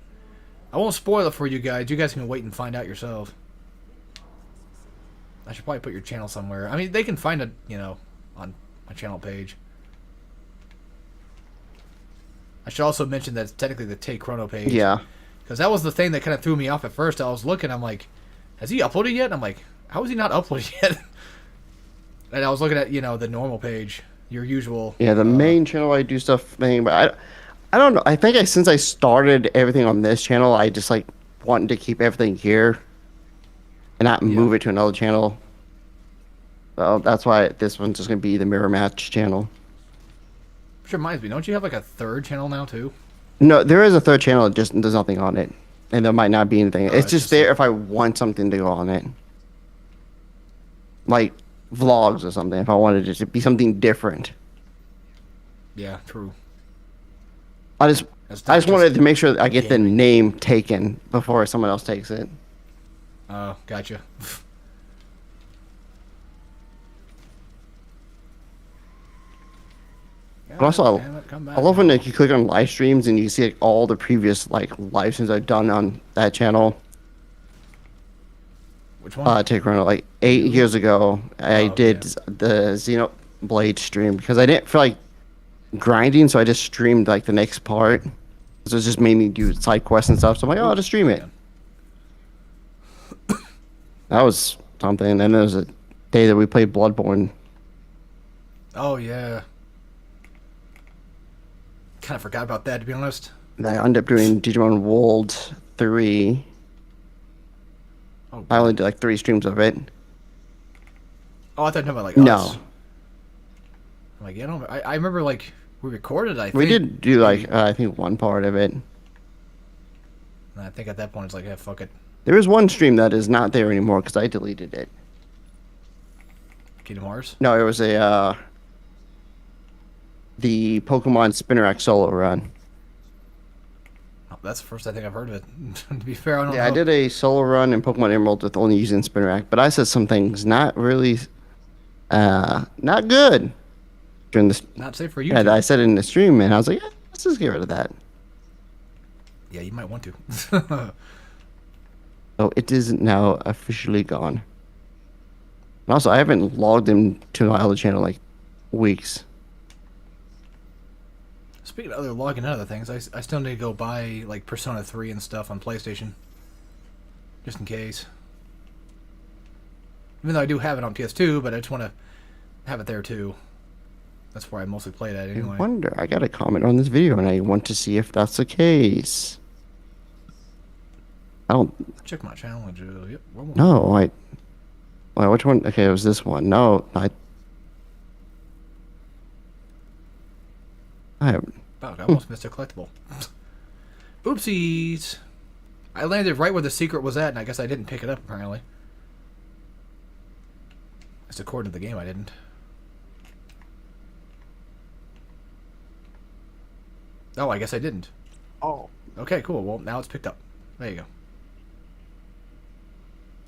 I won't spoil it for you guys. You guys can wait and find out yourself. I should probably put your channel somewhere. I mean, they can find it, on my channel page. I should also mention that it's technically the Take Chrono page. Yeah, Because that was the thing that kind of threw me off at first. I was looking, I'm like, has he uploaded yet? And I'm like, how is he not uploaded yet? And I was looking at, the normal page, your usual. yeah. The main channel I do stuff thing, but I don't know. I think since I started everything on this channel, I just like wanting to keep everything here and not move it to another channel. So that's why this one's just gonna be the Mirror Match channel. Which reminds me, don't you have like a third channel now too? No, there is a third channel. Just there's nothing on it, and there might not be anything. It's it's just just there if I want something to go on it. Like vlogs or something. If I wanted it to be something different, Yeah, true. I just That's I not just wanted to make sure that I get the gaming. name taken before someone else takes it. Oh, gotcha. But also, Damn it, come I back love when now. like, you click on live streams and you see like, all the previous like live streams I've done on that channel. Which one? Take around like 8 years ago, I Oh, did yeah. the Xenoblade stream because I didn't feel like grinding, so I just streamed like the next part. So it just made me do side quests and stuff. So I'm like, oh, I'll just stream it. That was something. And then there was a day that we played Bloodborne. Oh, yeah. Kind of forgot about that, to be honest. And I ended up doing Digimon World 3. Oh, I only did like 3 streams of it. oh I thought you were talking about, like, No, us. I'm like, I remember, like, we recorded, I think. we did do like I think one part of it. And I think at that point, it's like, yeah, fuck it. There is one stream that is not there anymore because I deleted it. Kingdom Hearts? No, it was a the Pokemon Spinnerack solo run. Oh, that's the first I think I've heard of it. To be fair, I don't know. Yeah, I did a solo run in Pokemon Emerald with only using Spinnerack, but I said some things not really, not good during this. Not safe for you. Yeah, I said it in the stream, and I was like, let's just get rid of that. Yeah, you might want to. So it is now officially gone. And also, I haven't logged into my other channel like weeks. Speaking of other logging and other things, I still need to go buy like Persona 3 and stuff on PlayStation. Just in case. Even though I do have it on PS2, but I just want to have it there too. That's where I mostly played at I anyway. wonder. I got a comment on this video, and I want to see if that's the case. I don't. Check my challenge. Yep. No, I. Wait, which one? Okay, it was this one. No, I have. Fuck, I almost missed a collectible. Oopsies. I landed right where the secret was at, and I guess I didn't pick it up, apparently. It's according to the game, I didn't. Oh, I guess I didn't. Oh. Okay, cool. Well, now it's picked up. There you go.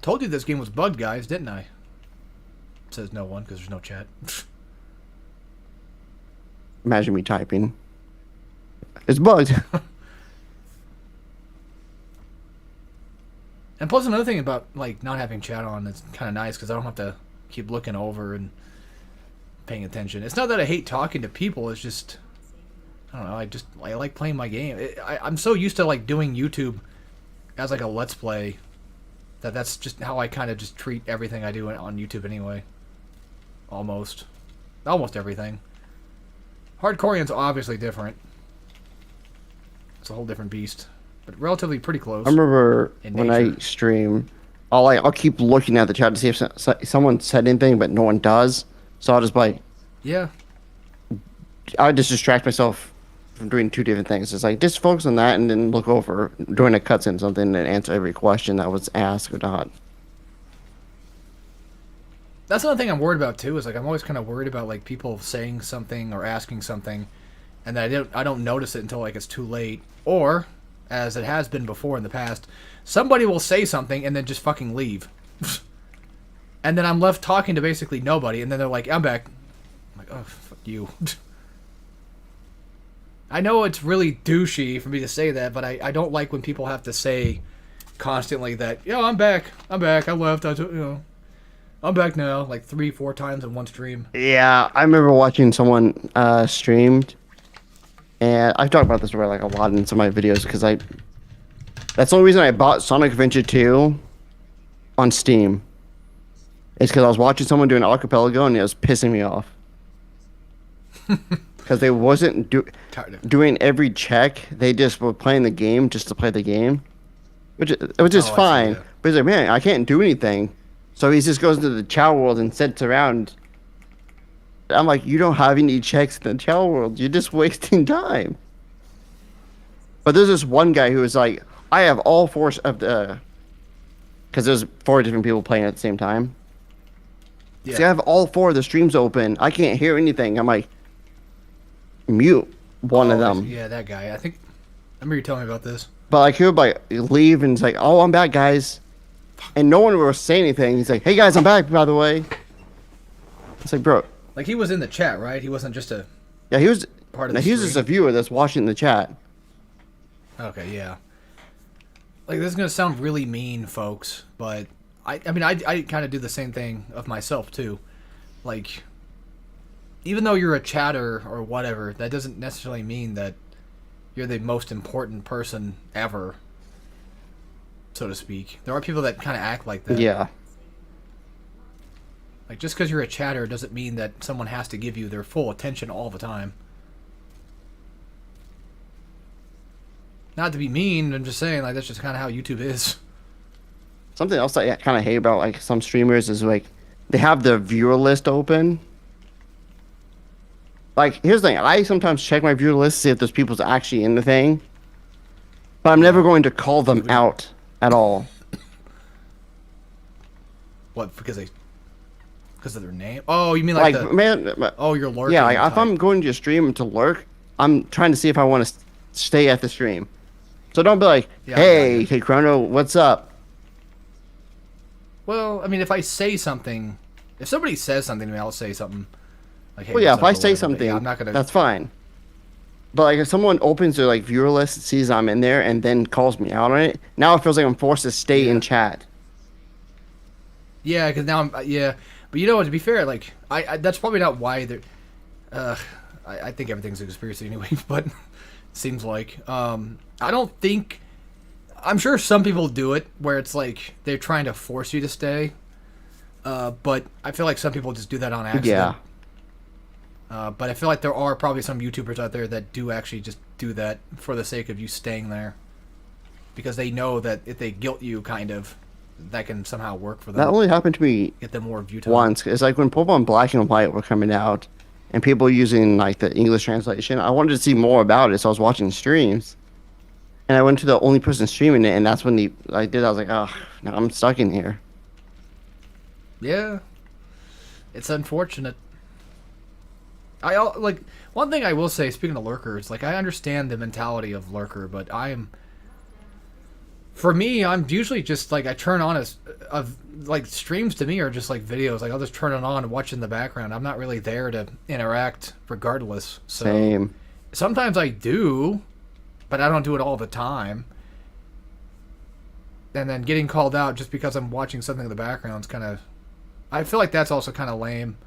Told you this game was bugged, guys, didn't I? Says no one, because there's no chat. Imagine me typing. It's bugged. And plus another thing about like not having chat on is kind of nice because I don't have to keep looking over and paying attention. It's not that I hate talking to people. It's just I don't know. I like playing my game. I'm so used to like doing YouTube as like a let's play that's just how I kind of just treat everything I do on YouTube anyway. Almost everything. Hardcorean's obviously different. It's a whole different beast, but relatively pretty close. I remember In when I nature. stream, I'll keep looking at the chat to see if someone said anything, but no one does. So I'll just Yeah. I just distract myself from doing 2 different things. It's like just focus on that and then look over during a cutscene something and answer every question that was asked or not. That's another thing I'm worried about too. Is like I'm always kind of worried about like people saying something or asking something, and then I don't notice it until like it's too late, or as it has been before in the past, somebody will say something and then just fucking leave, and then I'm left talking to basically nobody, and then they're like, "I'm back." I'm like, "Oh, fuck you." I know it's really douchey for me to say that, but I don't like when people have to say constantly that, "Yo, I'm back, I left, I'm back now," like 3-4 times in one stream. Yeah, I remember watching someone streamed, and I've talked about this like a lot in some of my videos because that's the only reason I bought Sonic Adventure 2 on Steam. It's because I was watching someone do an archipelago and it was pissing me off. Because they wasn't doing every check. They just were playing the game just to play the game. Which is Oh, I see, fine. yeah. But he's like, man, I can't do anything. So he just goes into the Chow world and sits around. I'm like, you don't have any checks in the Chow world. You're just wasting time. But there's this one guy who was like, I have all 4 of the... Because there's 4 different people playing at the same time. Yeah. See, I have all 4 of the streams open. I can't hear anything. I'm like, mute one of them. Yeah, that guy. I remember you telling me about this. But like he would like leave and it's like, oh, I'm back, guys, and no one will say anything. He's like, hey guys, I'm back, by the way. It's like, bro. Like he was in the chat, right? He wasn't just a Yeah, he was. part of No, the he was just a stream. viewer that's watching the chat. Okay, yeah. Like this is gonna sound really mean, folks, but I mean I kind of do the same thing of myself too. Like, even though you're a chatter or whatever, that doesn't necessarily mean that you're the most important person ever, so to speak. There are people that kind of act like that. Yeah. Like, just because you're a chatter doesn't mean that someone has to give you their full attention all the time. Not to be mean, I'm just saying, like, that's just kind of how YouTube is. Something else I kind of hate about like some streamers is like they have their viewer list open. Like, here's the thing. I sometimes check my viewer list to see if there's people's actually in the thing. But I'm never going to call them out at all. What, because of their name? Oh, you mean like, Like, man, oh, you're lurking. yeah, like, if type. I'm going to your stream to lurk, I'm trying to see if I want to stay at the stream. So don't be like, Yeah, hey, hey, Chrono, what's up? Well, I mean, if I say something, if somebody says something to me, I'll say something. Like, hey, Well, yeah, what's if up I or say whatever, but something, yeah, I'm not gonna. that's fine. But like if someone opens their like viewer list, sees I'm in there, and then calls me out on it, now it feels like I'm forced to stay in chat. Yeah, because now I'm. Yeah, but you know what? To be fair, like I that's probably not why they're. I think everything's a conspiracy anyway, but it seems like I don't think. I'm sure some people do it where it's like they're trying to force you to stay. But I feel like some people just do that on accident. Yeah. But I feel like there are probably some YouTubers out there that do actually just do that for the sake of you staying there. Because they know that if they guilt you, kind of, that can somehow work for them. That only happened to me Get them more view time. once. It's like when Pokemon Black and White were coming out, and people using like the English translation. I wanted to see more about it, so I was watching streams, and I went to the only person streaming it, and that's when I did. I was like, oh, now I'm stuck in here. Yeah. It's unfortunate. Like, one thing I will say, speaking of lurkers, like, I understand the mentality of lurker, but for me, I'm usually just, like, I turn on like, streams to me are just, like, videos. Like, I'll just turn it on and watch in the background. I'm not really there to interact regardless. So Same. sometimes I do, but I don't do it all the time. And then getting called out just because I'm watching something in the background is kind of... I feel like that's also kind of lame.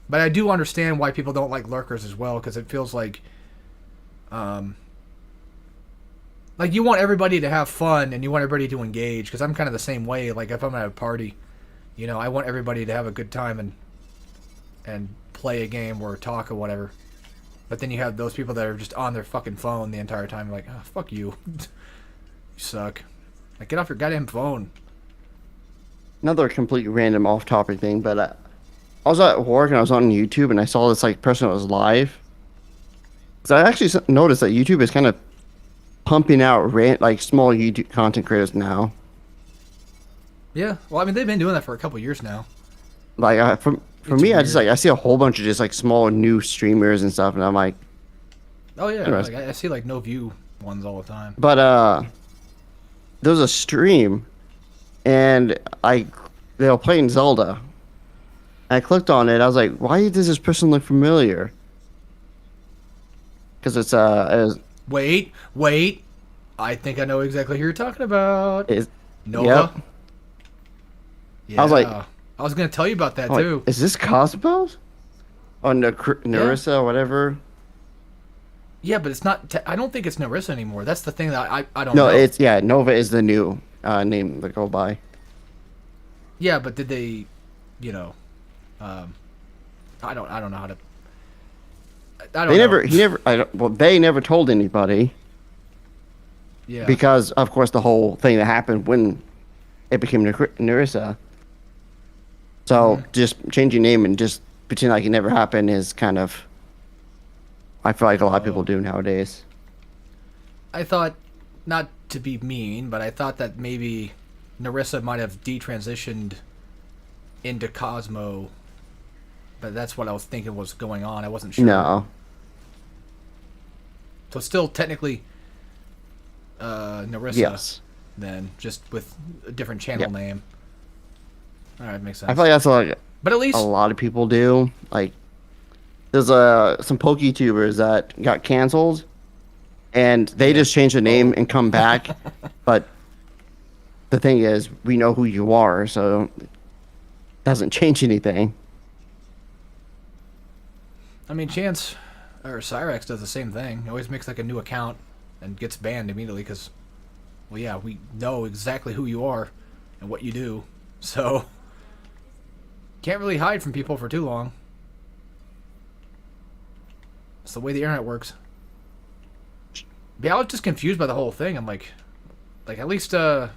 But I do understand why people don't like lurkers as well, because it feels like you want everybody to have fun and you want everybody to engage, because I'm kind of the same way. Like, if I'm at a party, you know, I want everybody to have a good time and play a game or talk or whatever. But then you have those people that are just on their fucking phone the entire time, like, oh, fuck you. You suck. Like, get off your goddamn phone. Another completely random off-topic thing, but I was at work and I was on YouTube and I saw this like person that was live. So I actually noticed that YouTube is kind of pumping out like small YouTube content creators now. Yeah, well, I mean, they've been doing that for a couple years now. Like for It's me, I just weird. like I see a whole bunch of just like small new streamers and stuff, and I'm like, Oh, yeah, Interesting. like, I see, like, no view ones all the time. but there was a stream, and they were playing Zelda. I clicked on it. I was like, why does this person look familiar? Because it's Wait. I think I know exactly who you're talking about. is Nova. Yep. Yeah. I was like- I was going to tell you about that, I'm like, too. is this Cosmos? Or Narissa or whatever? Yeah, but it's not... I don't think it's Narissa anymore. That's the thing that I don't No, know. Nova is the new name they go by. Yeah, but did they... You know... I don't know how to... I don't know. They never told anybody. Yeah. Because, of course, the whole thing that happened when it became Narissa. So, just changing name and just pretend like it never happened is kind of... I feel like a lot of people do nowadays. I thought, not to be mean, but I thought that maybe Narissa might have detransitioned into Cosmo But that's what I was thinking was going on. I wasn't sure. No. So it's still technically Narissa. Yes. Then, just with a different channel Yep. name. All right, makes sense. I feel like that's like but at least, a lot of people do. Like, there's some poke YouTubers that got canceled, and they just changed the name and come back. But the thing is, we know who you are, so it doesn't change anything. I mean, Chance or Cyrex does the same thing. He always makes like a new account and gets banned immediately because, well, yeah, we know exactly who you are and what you do, so can't really hide from people for too long. It's the way the internet works. Yeah, I was just confused by the whole thing. I'm like at least we're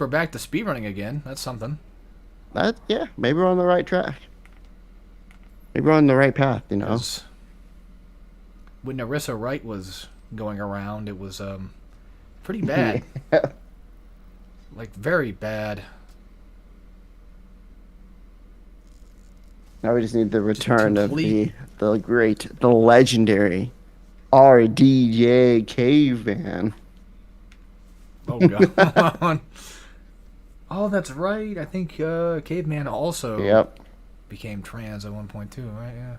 back to speedrunning again. That's something. Yeah, maybe we're on the right track. Maybe we're on the right path, you know. 'Cause when Narissa Wright was going around, it was pretty bad. Like very bad. Now we just need the return of complete- the great, the legendary RDJ Caveman. Oh god. Oh, that's right. I think Caveman also Yep. became trans at one point too, right? Yeah.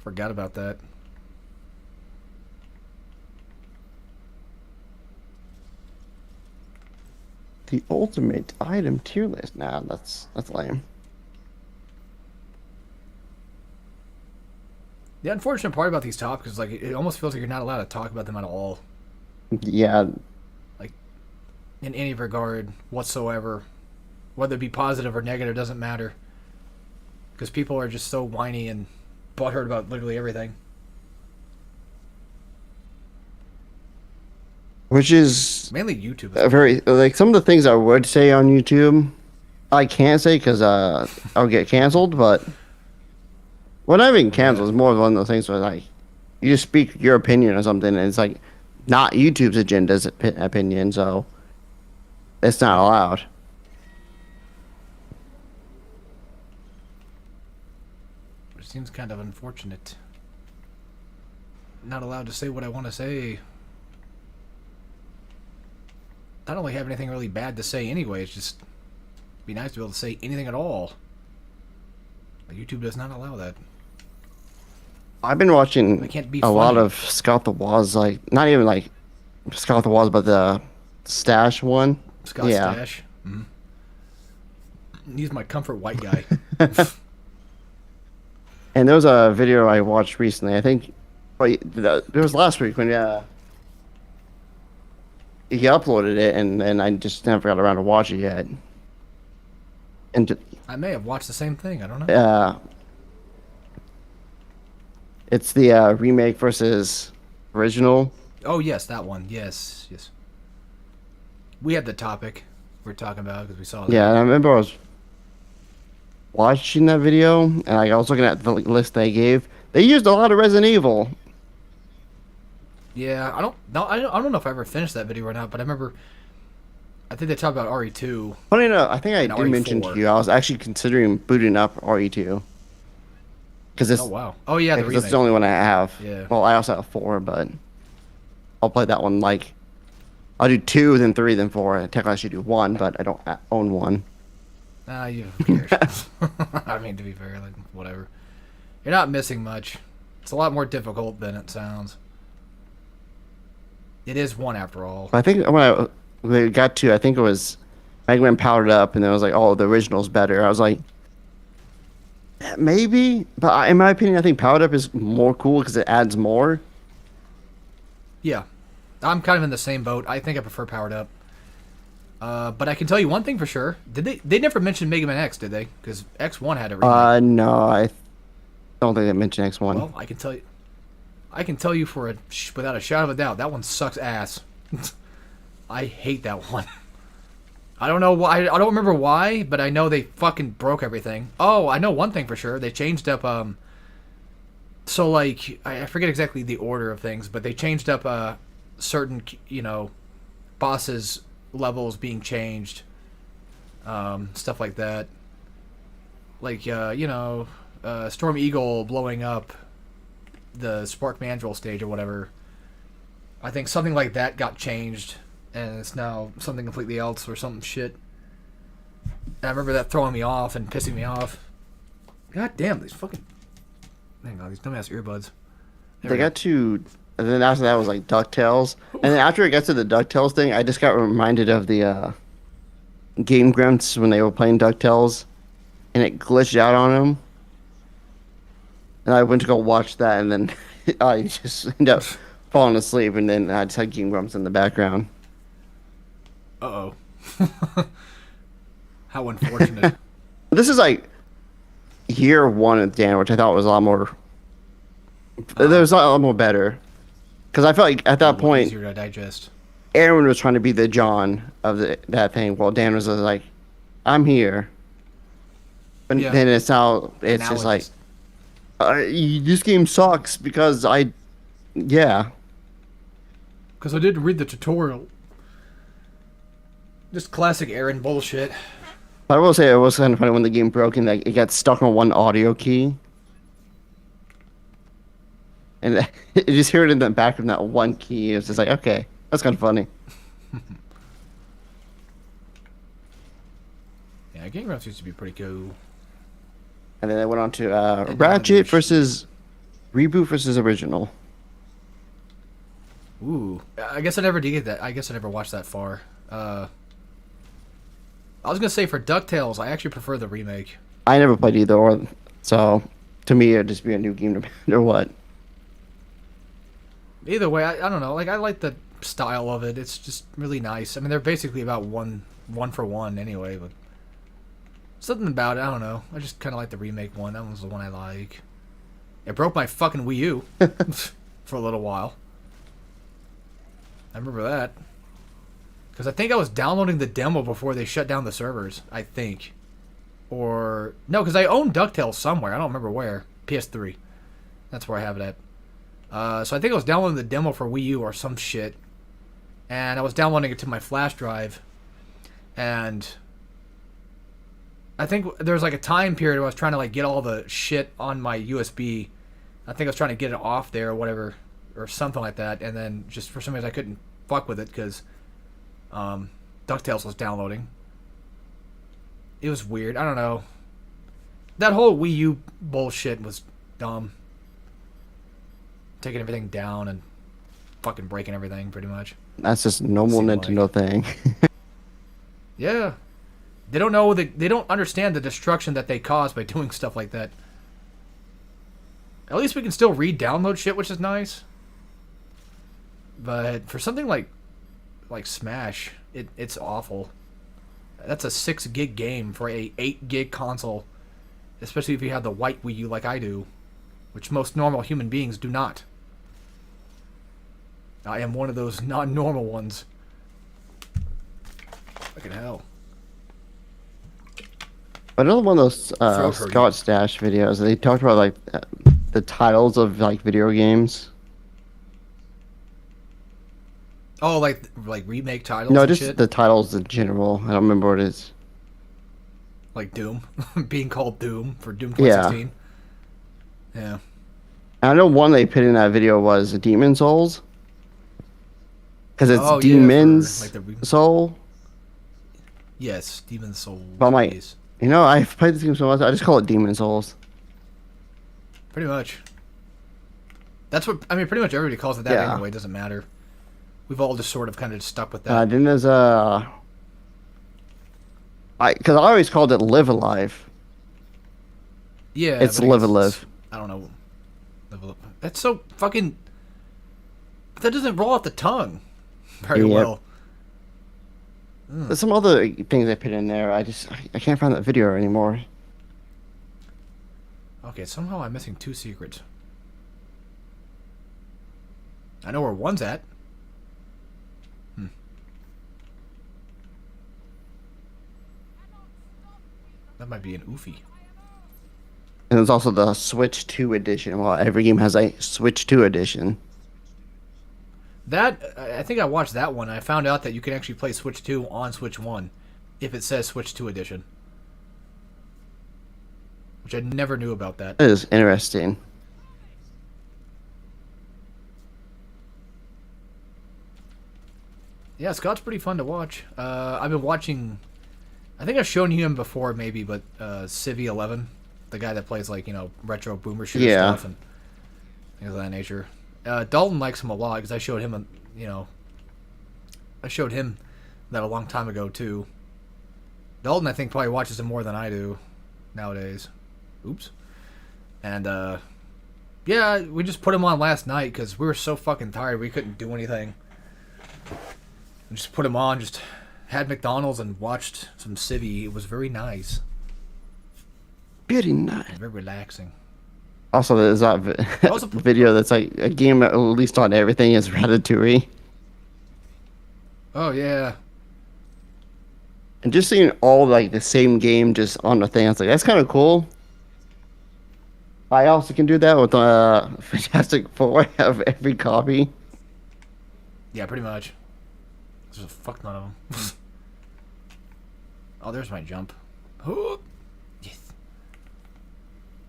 Forgot about that. The ultimate item tier list. Nah, that's lame. The unfortunate part about these topics is like it almost feels like you're not allowed to talk about them at all, Yeah, in any regard whatsoever. Whether it be positive or negative doesn't matter. Because people are just so whiny and butthurt about literally everything. which is Mainly YouTube. a very like some of the things I would say on YouTube, I can't say because I'll get canceled. But well, not even canceled. It's more of one of those things where like you just speak your opinion or something, and it's like not YouTube's agenda's opinion, so it's not allowed. Which seems kind of unfortunate. Not allowed to say what I want to say. I don't really have anything really bad to say anyway. It's just be nice to be able to say anything at all. But YouTube does not allow that. I've been watching I can't be a lot funny. of Scott the Woz, like not even like Scott the Woz, but the Stash one. Scott Yeah. Stash. He's my comfort white guy. And there was a video I watched recently. I think, it was last week when he uploaded it, and I just never got around to watch it yet. And I may have watched the same thing. I don't know. it's the remake versus original. Oh, yes, that one. Yes, yes. We had the topic we were talking about because we saw that. Yeah, and I remember I was watching that video, and like, I was looking at the list they gave. They used a lot of Resident Evil. Yeah, I don't know if I ever finished that video or not, but I remember. I think they talked about RE2. Funny enough, I think I And did mention to RE4. you I was actually considering booting up RE2 because it's Oh wow. Oh yeah, the because remake. it's the only one I have. Yeah. Well, I also have 4, but I'll play that one. Like, I'll do 2, then 3, then 4. Technically, I should do 1, but I don't own 1. Who cares? I mean, to be fair, like whatever. You're not missing much. It's a lot more difficult than it sounds. It is 1 after all. But I think when we got to, I think it was Mega Man Powered Up, and then it was like, oh, the original's better. I was like, maybe, but in my opinion, I think Powered Up is more cool because it adds more. Yeah, I'm kind of in the same boat. I think I prefer Powered Up. But I can tell you one thing for sure. They never mentioned Mega Man X, did they? Because X1 had a remake. No, I don't think they mentioned X1. Well, I can tell you. I can tell you without a shadow of a doubt, that one sucks ass. I hate that one. I don't know why. I don't remember why, but I know they fucking broke everything. Oh, I know one thing for sure. They changed up. So like I forget exactly the order of things, but they changed up certain bosses levels being changed, stuff like that. like Storm Eagle blowing up the Spark Mandrill stage or whatever. I think something like that got changed, and it's now something completely else or some shit. And I remember that throwing me off and pissing me off. God damn, these fucking... Hang on, these dumbass earbuds. There They we go. got to, and then after that was like DuckTales, and then after it got to the DuckTales thing, I just got reminded of the Game Grumps when they were playing DuckTales, and it glitched out on them, and I went to go watch that, and then I just ended up falling asleep, and then I just had Game Grumps in the background. Uh-oh. How unfortunate. This is like year one of Dan, which I thought was a lot more. There was a lot more better, because I felt like at that point Easier to digest. Aaron was trying to be the John of that thing, while Dan was like, "I'm here." But Yeah. then it's now it's Now just like, it's- "This game sucks because yeah." Because I didn't read the tutorial. Just classic Aaron bullshit. But I will say it was kind of funny when the game broke and like it got stuck on one audio key, and you just hear it in the back of that one key. It's just like, okay, that's kind of funny. Yeah, Game Grumps used to be pretty cool. And then I went on to now Ratchet there's- versus Reboot versus Original. Ooh. I guess I never did get that. I guess I never watched that far. I was going to say for DuckTales, I actually prefer the remake. I never played either, or so to me it'd just be a new game no matter what. Either way, I don't know. Like, I like the style of it. It's just really nice. I mean, they're basically about one for one anyway, but something about it, I don't know. I just kind of like the remake one. That one's the one I like. It broke my fucking Wii U for a little while. I remember that. Because I think I was downloading the demo before they shut down the servers, I think. Or... No, because I own DuckTales somewhere. I don't remember where. PS3. That's where I have it at. So I think I was downloading the demo for Wii U or some shit. And I was downloading it to my flash drive. And... I think there was like a time period where I was trying to like get all the shit on my USB. I think I was trying to get it off there or whatever. Or something like that. And then just for some reason I couldn't fuck with it because... DuckTales was downloading. It was weird. I don't know. That whole Wii U bullshit was dumb. Taking everything down and fucking breaking everything, pretty much. That's just a normal Seemed Nintendo thing. Yeah. They don't know, they don't understand the destruction that they cause by doing stuff like that. At least we can still re-download shit, which is nice. But for something like Smash, it's awful. That's a 6 gig game for a 8 gig console, especially if you have the white Wii U like I do, which most normal human beings do not. I am one of those non-normal ones. Fucking hell. Another one of those Throat hurting. Scott Stash videos. They talked about like the titles of like video games. Oh, like remake titles No, and just shit? the titles in general. I don't remember what it is. Like Doom. Being called Doom for Doom Yeah. 2016. Yeah. I know one they put in that video was Demon Souls. Because it's Oh, yeah, for, Demon's like, the Soul. Yes, Demon Souls. But I'm like, yes. you know, I've played this game so much, I just call it Demon Souls. Pretty much. That's what, I mean, pretty much everybody calls it that Yeah. anyway. It doesn't matter. We've all just sort of kind of stuck with that. Then there's because I always called it Live Alive. Yeah. It's but I Live guess Alive. I don't know. That's so fucking... That doesn't roll off the tongue very Yep. well. There's some other things I put in there. I can't find that video anymore. Okay, somehow I'm missing 2 secrets. I know where one's at. That might be an oofy. And there's also the Switch 2 edition. Well, every game has a Switch 2 edition. That, I think I watched that one. I found out that you can actually play Switch 2 on Switch 1 if it says Switch 2 edition. which I never knew about that. That is interesting. Yeah, Scott's pretty fun to watch. I've been watching. I think I've shown you him before, maybe, but Civi 11, the guy that plays like retro boomer shooter stuff and things of that nature. Dalton likes him a lot because I showed him, I showed him that a long time ago too. Dalton, I think, probably watches him more than I do nowadays. Oops. And yeah, we just put him on last night because we were so fucking tired we couldn't do anything. We just put him on, just had McDonald's and watched some Civi. It was very nice. Very nice. Very relaxing. Also, there's that video that's like a game at least on everything is Ratatouille. Oh, yeah. And just seeing all like the same game just on the thing, I was like, that's kind of cool. I also can do that with Fantastic Four. I have every copy. Yeah, pretty much. There's a fuck ton of them. Oh, there's my jump. Oh, yes.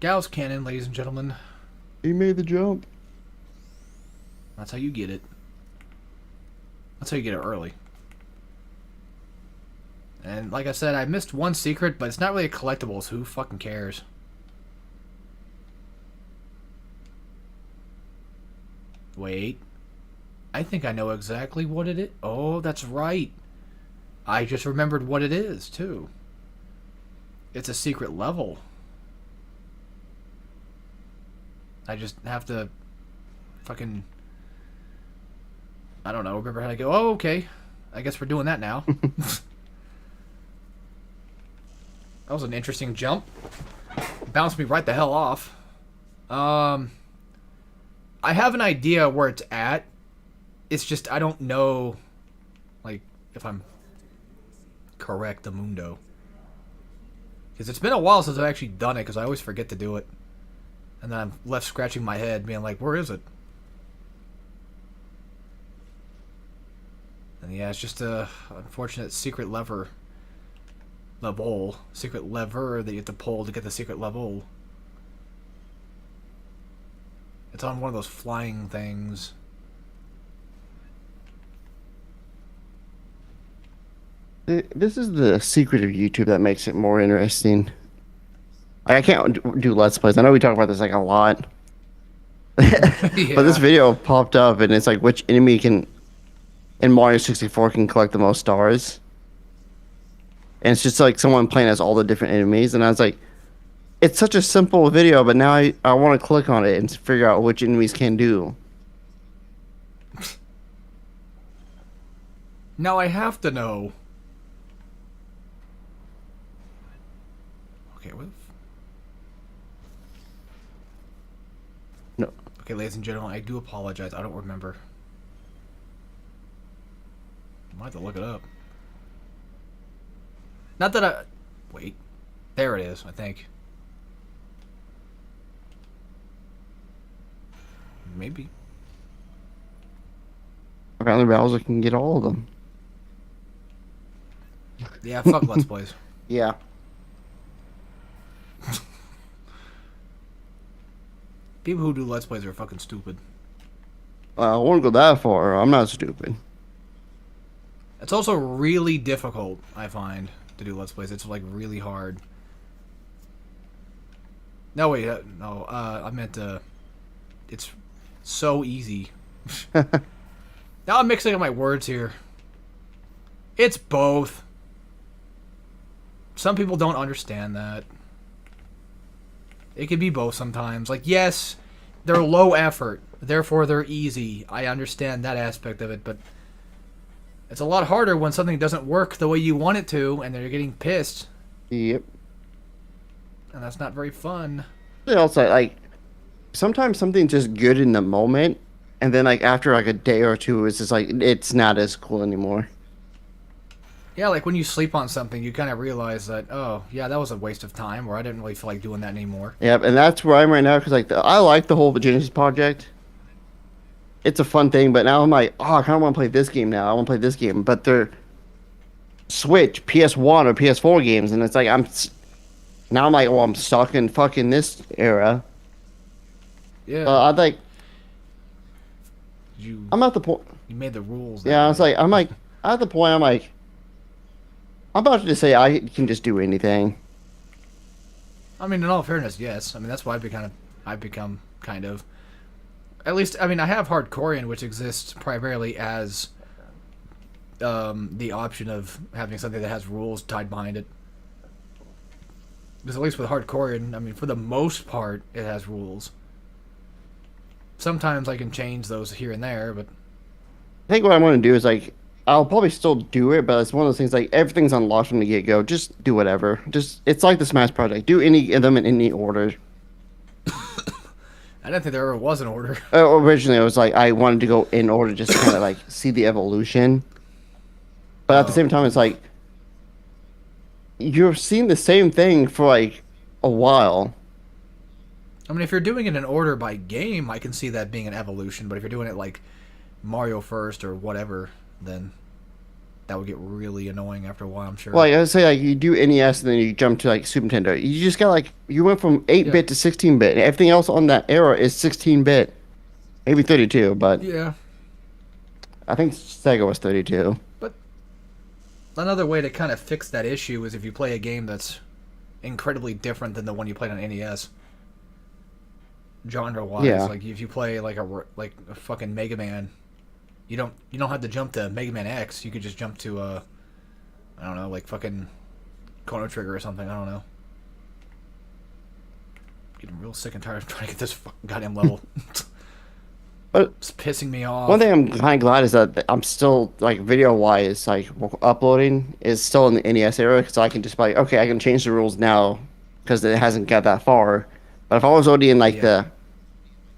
Gauss Cannon, ladies and gentlemen. He made the jump. That's how you get it. That's how you get it early. And like I said, I missed one secret, but it's not really a collectible, so who fucking cares? Wait. I think I know exactly what it is. Oh, that's right. I just remembered what it is, too. It's a secret level. I just have to fucking... I don't know, remember how to go. Oh, okay. I guess we're doing that now. That was an interesting jump. Bounced me right the hell off. I have an idea where it's at. It's just I don't know, like, if I'm correct, the Mundo. Because it's been a while since I've actually done it, because I always forget to do it. And then I'm left scratching my head, being like, where is it? And yeah, it's just a unfortunate secret lever. Secret lever that you have to pull to get the secret level. It's on one of those flying things. This is the secret of YouTube that makes it more interesting. I can't do Let's Plays. I know we talk about this like a lot. Yeah. But this video popped up and it's like which enemy can in Mario 64 can collect the most stars. And it's just like someone playing as all the different enemies, and I was like, it's such a simple video, but now I want to click on it and figure out which enemies can do. Now I have to know. Okay, what? No. Okay, ladies and gentlemen, I do apologize. I don't remember. I might have to look it up. Not that I... Wait. There it is, I think. Maybe. Apparently Bowser can get all of them. Yeah, fuck Let's Plays. Yeah. People who do Let's Plays are fucking stupid. I won't go that far. I'm not stupid. It's also really difficult, I find, to do Let's Plays. It's like really hard. No, wait, no, I meant it's so easy. Now I'm mixing up my words here. It's both. Some people don't understand that. It can be both sometimes. Like, yes, they're low effort, therefore they're easy. I understand that aspect of it, but it's a lot harder when something doesn't work the way you want it to, and they're getting pissed. Yep. And that's not very fun. Also, like, sometimes something's just good in the moment, and then, like, after, like, a day or two, it's just, like, it's not as cool anymore. Yeah, like when you sleep on something, you kind of realize that, oh, yeah, that was a waste of time, or I didn't really feel like doing that anymore. Yep, and that's where I'm right now, because, like, I like the whole Genesis project. It's a fun thing, but now I'm like, oh, I kind of want to play this game now. I want to play this game, but they're Switch, PS1, or PS4 games, and it's like, Now I'm like, well, I'm stuck in fucking this era. Yeah. I like, You I'm at the point. you made the rules. That Yeah, I was way. like, I'm like, at the point, I'm like, I'm about to just say I can just do anything. I mean, in all fairness, yes. I mean, that's why I've become kind of. At least, I mean, I have Hardcorian, which exists primarily as the option of having something that has rules tied behind it. Because at least with Hardcorian, I mean, for the most part, it has rules. Sometimes I can change those here and there, but I think what I'm going to do is like, I'll probably still do it, but it's one of those things like everything's unlocked from the get go. Just do whatever. Just it's like the Smash Project. Do any of them in any order. I didn't think there ever was an order. Originally, it was like I wanted to go in order just to kind of like see the evolution. But at the same time, it's like you've seen the same thing for like a while. I mean, if you're doing it in order by game, I can see that being an evolution. But if you're doing it like Mario first or whatever, then that would get really annoying after a while, I'm sure. Like I would say, like you do NES and then you jump to like Super Nintendo. You just got like you went from 8-bit to 16-bit, and everything else on that era is 16-bit, maybe 32, but Yeah. I think Sega was 32. But another way to kind of fix that issue is if you play a game that's incredibly different than the one you played on NES. Genre-wise, Yeah. like if you play like a fucking Mega Man, you don't have to jump to Mega Man X. You could just jump to I don't know, like fucking Chrono Trigger or something. I don't know. Getting real sick and tired of trying to get this fucking goddamn level. But It's pissing me off. one thing I'm kind of glad is that I'm still like video wise, like uploading is still in the NES era because I can just be like, okay, I can change the rules now because it hasn't got that far. But if I was already in like Yeah. the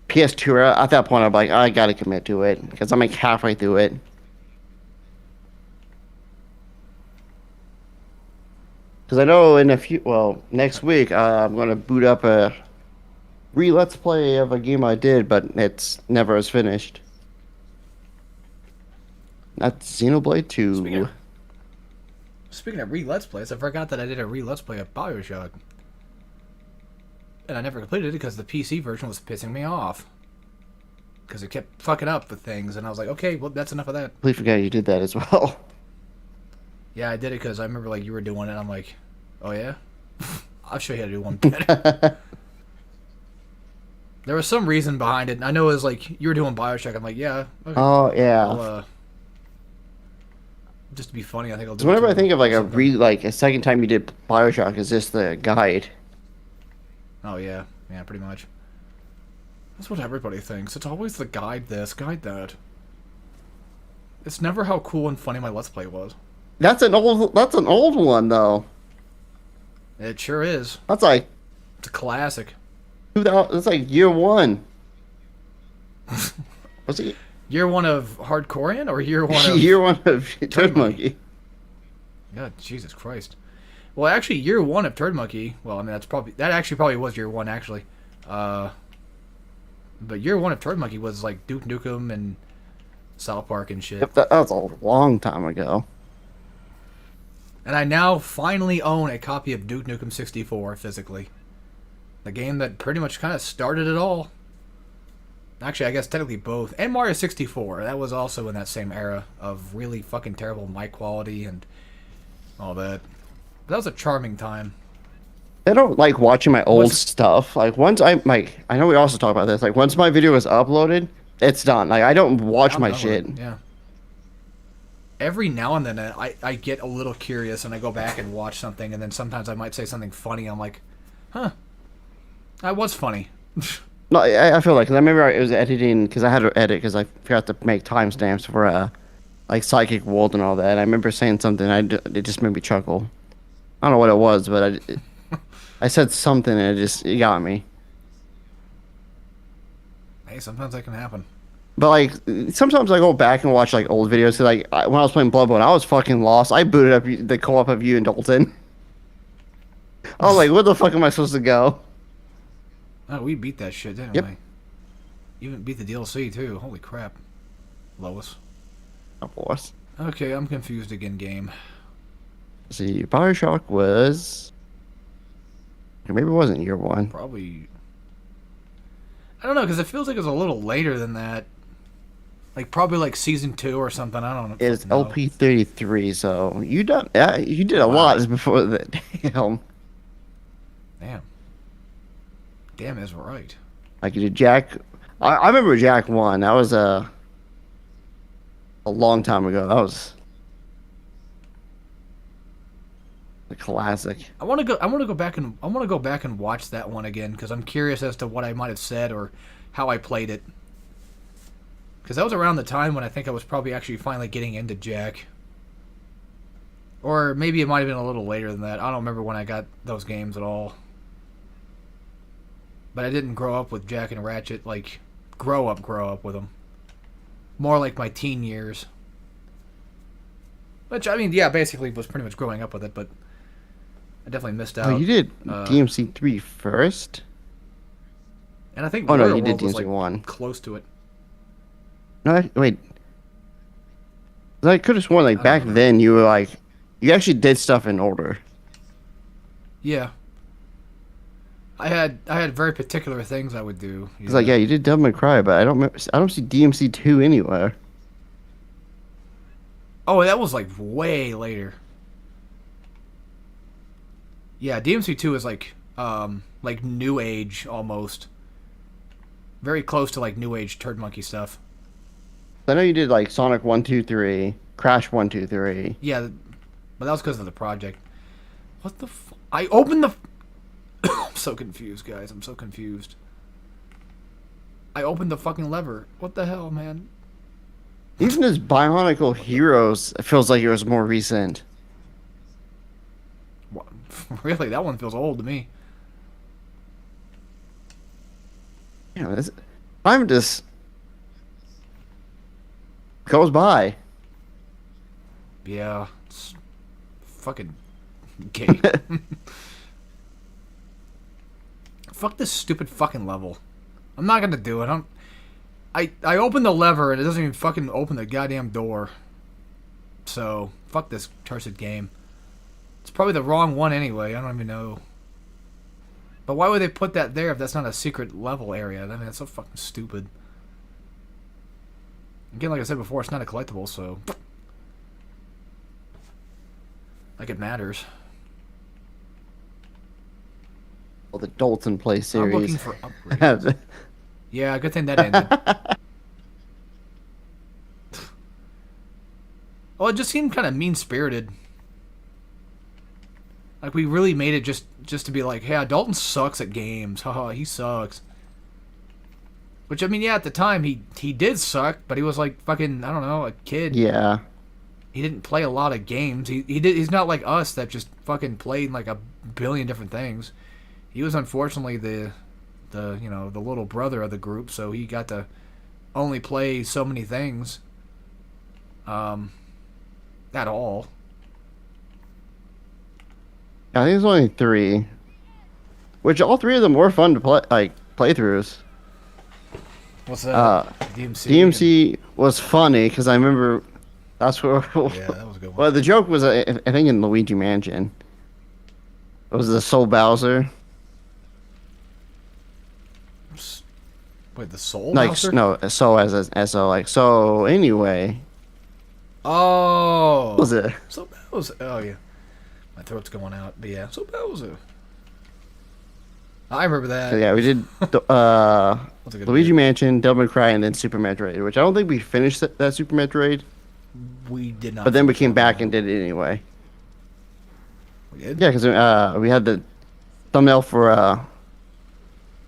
PS2 era, at that point I'm like, I gotta commit to it because I'm like halfway through it. Because I know in a few, well, next week I'm gonna boot up a Let's Play of a game I did, but it's never as finished. That's Xenoblade 2. Speaking of Let's Plays, I forgot that I did a Let's Play of Bioshock. And I never completed it because the PC version was pissing me off. Because it kept fucking up with things, and I was like, okay, well, that's enough of that. Please forget you did that as well. Yeah, I did it because I remember like you were doing it. I'm like, oh yeah, I'll show you how to do one better. There was some reason behind it. And I know it was like you were doing Bioshock. I'm like, yeah. Okay. Oh yeah. I'll, just to be funny, I think I'll do. So whenever it I think of like something. like a second time you did Bioshock, is this the guide? Oh yeah, yeah, pretty much. That's what everybody thinks. It's always the guide this, guide that. It's never how cool and funny my Let's Play was. That's an old one though. It sure is. That's like It's a classic. 2000. That's like year one. Was it Year one of Hardcorian or year one of year one of Turd Turd Monkey? Monkey? God, Jesus Christ. Well, actually, year one of Turd Monkey. Well, I mean, that actually probably was year one actually. But year one of Turd Monkey was like Duke Nukem and South Park and shit. Yep, that was a long time ago. And I now finally own a copy of Duke Nukem 64 physically. The game that pretty much kind of started it all. Actually, I guess technically both. And Mario 64. That was also in that same era of really fucking terrible mic quality and all that. But that was a charming time. I don't like watching my old What's- stuff. Like once I know we also talk about this. Like once my video is uploaded, it's done. Like I don't watch I'm my done with shit. it, yeah. Every now and then I get a little curious and I go back and watch something and then sometimes I might say something funny. I'm like, huh, that was funny. No, I feel like, cause I remember it was editing because I had to edit because I forgot to make timestamps for like Psychic World and all that. I remember saying something. It just made me chuckle. I don't know what it was, but I said something and it got me. Hey, sometimes that can happen. But like sometimes I go back and watch like old videos. 'Cause, like when I was playing Bloodborne, I was fucking lost. I booted up the co-op of you and Dalton. I was like, where the fuck am I supposed to go? Oh, we beat that shit, didn't Yep. we? Even beat the DLC too. Holy crap, Lois. Of course. Okay, I'm confused again. Game. See, Bioshock was Maybe it wasn't year one. Probably. I don't know, because it feels like it was a little later than that. Like, probably like season 2 or something. I don't know. It's LP33, so you done. Yeah, you did a lot before that. Damn. Damn. Damn is right. Like you did Jack. I remember Jack 1. That was a long time ago. That was a classic. I want to go back and watch that one again because I'm curious as to what I might have said or how I played it. Because that was around the time when I think I was probably actually finally getting into Jack. Or maybe it might have been a little later than that. I don't remember when I got those games at all. But I didn't grow up with Jack and Ratchet, like, grow up with them. More like my teen years. Which, I mean, yeah, basically was pretty much growing up with it, but I definitely missed out. Oh, you did DMC3 first? And I think Oh, no, Warrior you did World was, DMC like, 1. close to it. No, wait. I could have sworn, like, back then you were like, you actually did stuff in order. Yeah. I had very particular things I would do. It's like, yeah, you did Devil May Cry, but I don't see DMC2 anywhere. Oh, that was like way later. Yeah, DMC2 is like new age almost. Very close to like new age Turd Monkey stuff. I know you did like Sonic 1, 2, 3, Crash 1, 2, 3. Yeah, but that was because of the project. What the I opened the I'm so confused, guys. I'm so confused. I opened the fucking lever. What the hell, man? Even as Bionicle Heroes, it feels like it was more recent. What? Really, that one feels old to me. Yeah, time just goes by. Yeah, it's fucking gay. Fuck this stupid fucking level. I'm not gonna do it. I open the lever and it doesn't even fucking open the goddamn door. So, fuck this cursed game. It's probably the wrong one anyway. I don't even know. But why would they put that there if that's not a secret level area? I mean, that's so fucking stupid. Again, like I said before, it's not a collectible, so... like it matters. Well, the Dalton Play I'm series. looking for upgrades. Yeah, good thing that ended. Well, it just seemed kind of mean-spirited. Like, we really made it just to be like, hey, Dalton sucks at games. Haha, he sucks. Which, I mean, yeah, at the time, he did suck, but he was like fucking, I don't know, a kid. Yeah. He didn't play a lot of games. He's not like us that just fucking played like a billion different things. He was unfortunately the little brother of the group, so he got to only play so many things. At all. I think there's only 3. Which all 3 of them were fun to play, like playthroughs. What's that? DMC. DMC was funny because I remember that's where. Yeah, that was a good one. Well, the joke was I think in Luigi Mansion. It was the Soul Bowser. Wait, the Soul Like Bowser? no, so as so like so anyway. Oh. What was it? So Bowser. Oh yeah. My throat's going out. But yeah, so Bowser. I remember that. So yeah, we did That's a good Luigi game. Mansion, Devil May Cry, and then Super Metroid, which I don't think we finished that Super Metroid, We did not. but then we came back and did it anyway. We did? Yeah, because we had the thumbnail for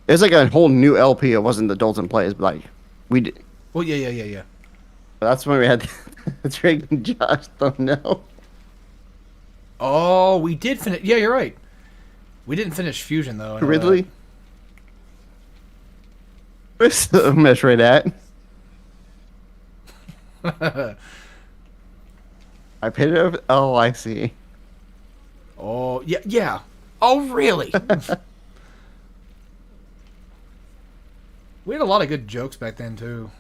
it was like a whole new LP. It wasn't the Dalton Plays, but like we did. Well, yeah. That's when we had the Drake and Josh thumbnail. Oh, we did finish. Yeah, you're right. We didn't finish Fusion though. I know Ridley. Where's the Metroid at? that. I paid it over. Oh, I see. Oh yeah. Oh really? We had a lot of good jokes back then too.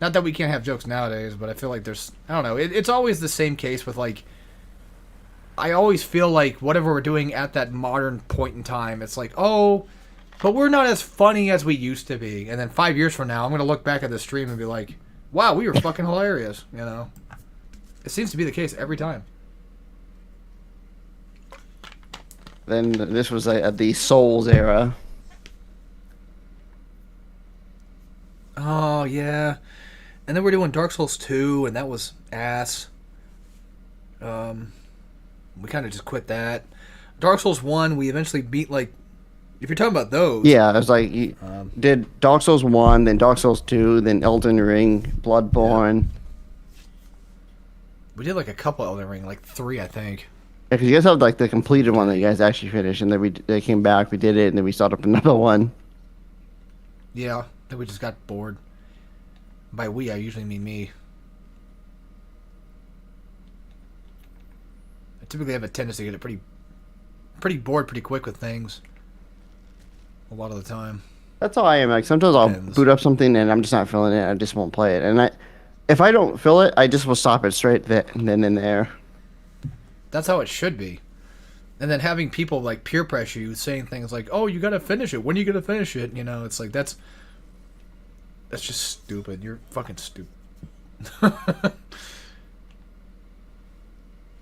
Not that we can't have jokes nowadays, but I feel like there's I don't know. It's always the same case with like I always feel like whatever we're doing at that modern point in time, it's like, oh, but we're not as funny as we used to be. And then 5 years from now, I'm gonna look back at the stream and be like, wow, we were fucking hilarious. You know, it seems to be the case every time. Then this was the Souls era. Oh yeah, and then we're doing Dark Souls 2, and that was ass. We kind of just quit that. Dark Souls 1, we eventually beat, like, if you're talking about those. Yeah, it was like you did Dark Souls 1, then Dark Souls 2, then Elden Ring, Bloodborne. We did like a couple Elden Ring, like 3, I think. Yeah, because you guys have like the completed one that you guys actually finished, and then they came back, we did it, and then we started up another one. Yeah, then we just got bored. By we, I usually mean me. I typically have a tendency to get pretty bored pretty quick with things. A lot of the time. That's how I am. Like sometimes I'll Depends. boot up something and I'm just not feeling it. I just won't play it. And if I don't feel it, I just will stop it straight then and there. That's how it should be. And then having people like peer pressure you, saying things like, "Oh, you gotta finish it. When are you gonna finish it?" You know, it's like that's just stupid. You're fucking stupid.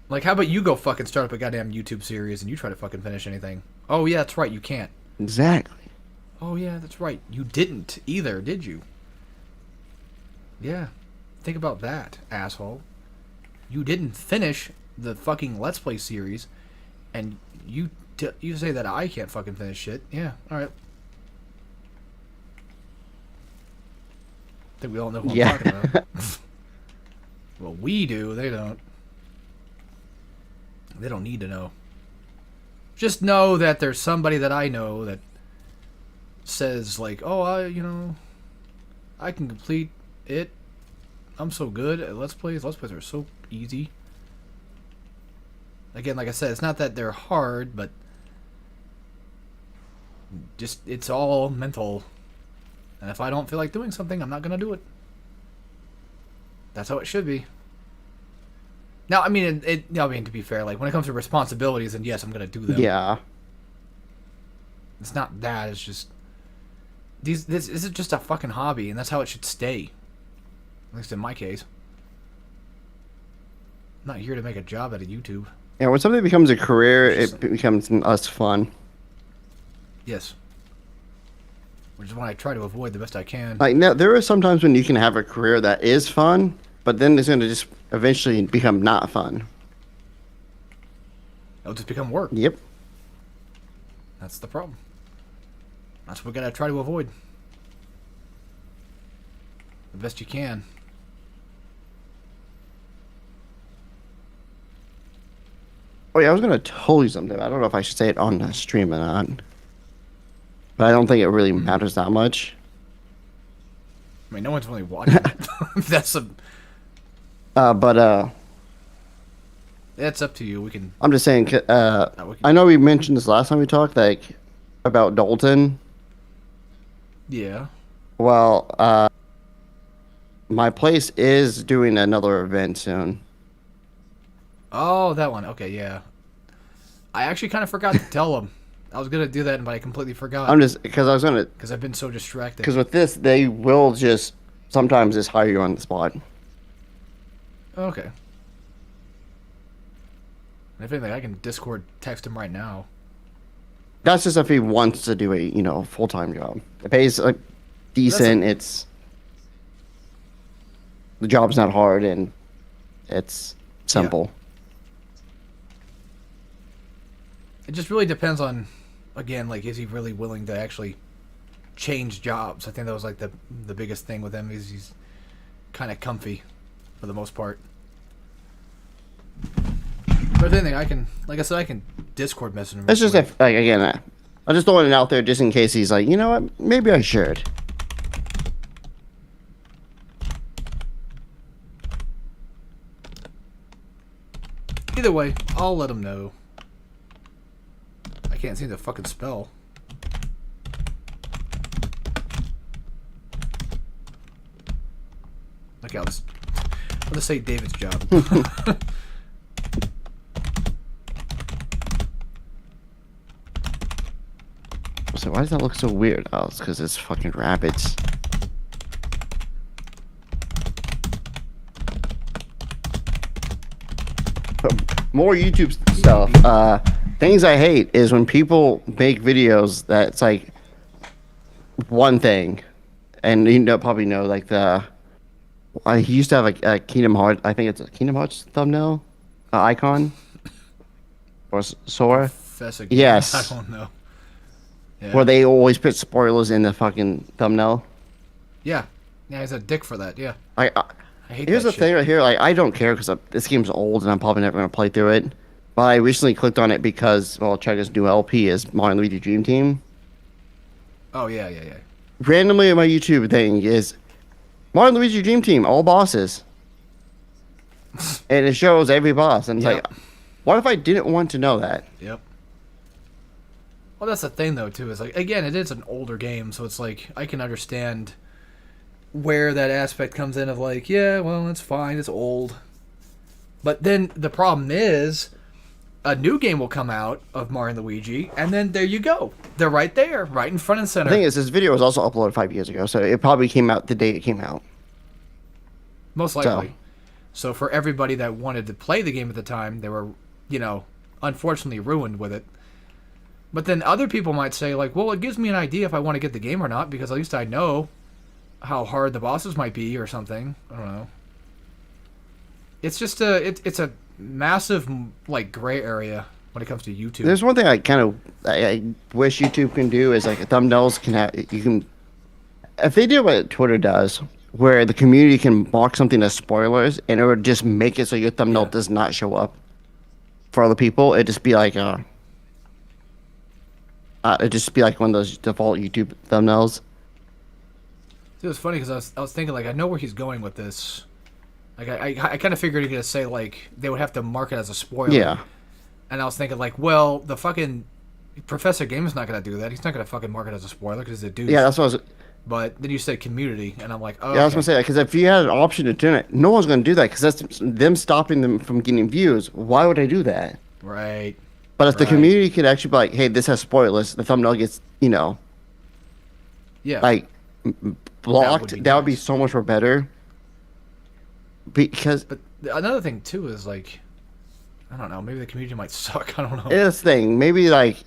Like, how about you go fucking start up a goddamn YouTube series and you try to fucking finish anything? Oh yeah, that's right. You can't. Exactly. Oh yeah, that's right. You didn't either, did you? Yeah. Think about that, asshole. You didn't finish the fucking Let's Play series, and you say that I can't fucking finish shit. Yeah, alright. I think we all know who I'm talking about. Well, we do. They don't. They don't need to know. Just know that there's somebody that I know that says, like, oh, I can complete it. I'm so good at Let's Plays. Let's Plays are so easy. Again, like I said, it's not that they're hard, but just it's all mental. And if I don't feel like doing something, I'm not going to do it. That's how it should be. Now, I mean, to be fair, like, when it comes to responsibilities, and yes, I'm going to do them. Yeah. It's not that, it's just... This is just a fucking hobby, and that's how it should stay. At least in my case. I'm not here to make a job out of YouTube. Yeah, when something becomes a career, it becomes less fun. Yes. Which is what I try to avoid the best I can. Like, now, there are some times when you can have a career that is fun, but then it's going to just eventually become not fun. It'll just become work. Yep. That's the problem. That's what we gotta try to avoid. The best you can. Oh yeah, I was going to tell you something. I don't know if I should say it on the stream or not. But I don't think it really matters that much. I mean, no one's really watching it. That's That's up to you. We can... I'm just saying, I know we mentioned this last time we talked, like, about Dalton. Yeah. Well, my place is doing another event soon. Oh, that one. Okay, yeah. I actually kind of forgot to tell them. I was gonna do that, but I completely forgot. Because I've been so distracted. Because with this, they will just sometimes just hire you on the spot. Okay. And if anything, I can Discord text him right now. That's just if he wants to do a full-time job. It pays like decent. The job's not hard and it's simple. Yeah. It just really depends on, again, like, is he really willing to actually change jobs? I think that was like the biggest thing with him, is he's kind of comfy for the most part. But if anything, I can, like I said, I can Discord message him. It's just again, I'm just throwing it out there just in case he's like, you know what, maybe I should. Either way, I'll let him know. I can't seem to fucking spell. Okay, I'll just say David's job. So why does that look so weird? Oh, it's because it's fucking rabbits. More YouTube stuff. Things I hate is when people make videos that's like one thing, and probably know like the. He used to have a Kingdom Hearts. I think it's a Kingdom Hearts thumbnail icon or Sora. Professor Yes. I don't know. Yeah. Where they always put spoilers in the fucking thumbnail. Yeah, he's a dick for that. Yeah, I hate here's that the shit. thing right here. Like, I don't care because this game's old and I'm probably never gonna play through it. But I recently clicked on it because Chugga's new LP is Mario and Luigi Dream Team. Oh yeah. Randomly in my YouTube thing is Mario and Luigi Dream Team, all bosses, and it shows every boss. And it's Yep. like, what if I didn't want to know that? Yep. Well, that's the thing though too. Is like again, it is an older game, so it's like I can understand where that aspect comes in of like, yeah, well, it's fine, it's old. But then the problem is, a new game will come out of Mario and Luigi, and then there you go. They're right there, right in front and center. The thing is, this video was also uploaded 5 years ago, so it probably came out the day it came out. Most likely. So for everybody that wanted to play the game at the time, they were, unfortunately ruined with it. But then other people might say, like, well, it gives me an idea if I want to get the game or not, because at least I know how hard the bosses might be or something. I don't know. It's just it's a massive, like, gray area when it comes to YouTube. There's one thing I wish YouTube can do is like thumbnails if they do what Twitter does, where the community can mark something as spoilers and it would just make it so your thumbnail does not show up for other people. It'd just be like one of those default YouTube thumbnails. It was funny because I was thinking, like, I know where he's going with this. Like, I kind of figured he was going to say, like, they would have to mark it as a spoiler. Yeah. And I was thinking, like, well, the fucking Professor Game is not going to do that. He's not going to fucking mark it as a spoiler because he's a dude. Yeah, that's what I was. But then you said community, and I'm like, oh. Yeah, I was gonna say that because if you had an option to turn it, no one's gonna do that because that's them stopping them from getting views. Why would I do that? Right. But if the Right. community could actually be like, "Hey, this has spoilers," the thumbnail gets, Yeah. like blocked. That would be nice. so much more better. Because But another thing, too, is, like, I don't know, maybe the community might suck. I don't know. this thing, maybe like.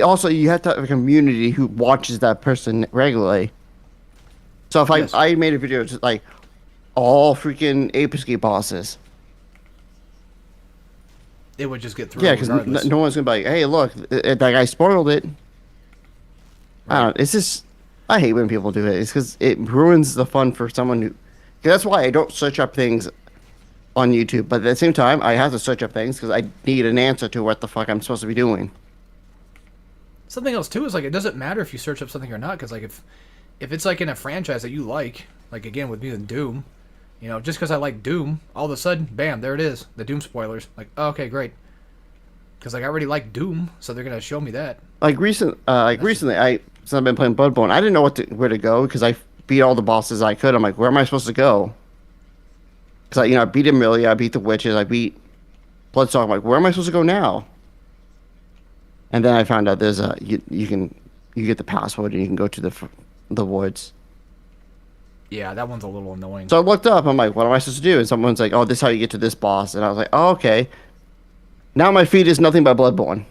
Also, you have to have a community who watches that person regularly. So if Yes. I made a video just like all freaking Ape Escape bosses. It would just get through. Yeah, because regardless. no one's gonna be like, "Hey, look, that guy spoiled it." I don't know. It's just I hate when people do it. It's because it ruins the fun for someone who. 'Cause that's why I don't search up things on YouTube. But at the same time, I have to search up things because I need an answer to what the fuck I'm supposed to be doing. Something else too is like it doesn't matter if you search up something or not, because like if it's like in a franchise that you like again with me and Doom, just because I like Doom, all of a sudden, bam, there it is, the Doom spoilers. Like, oh, okay, great, because like I already like Doom, so they're gonna show me that. Recently, since I've been playing Bloodborne, I didn't know where to go because I beat all the bosses I could. I'm like, where am I supposed to go? Because I beat Emilia, I beat the witches, I beat Bloodstalk. I'm like, where am I supposed to go now? And then I found out there's you get the password and you can go to the woods. Yeah, that one's a little annoying. So I looked up. I'm like, what am I supposed to do? And someone's like, oh, this is how you get to this boss. And I was like, oh, okay. Now my feed is nothing but Bloodborne.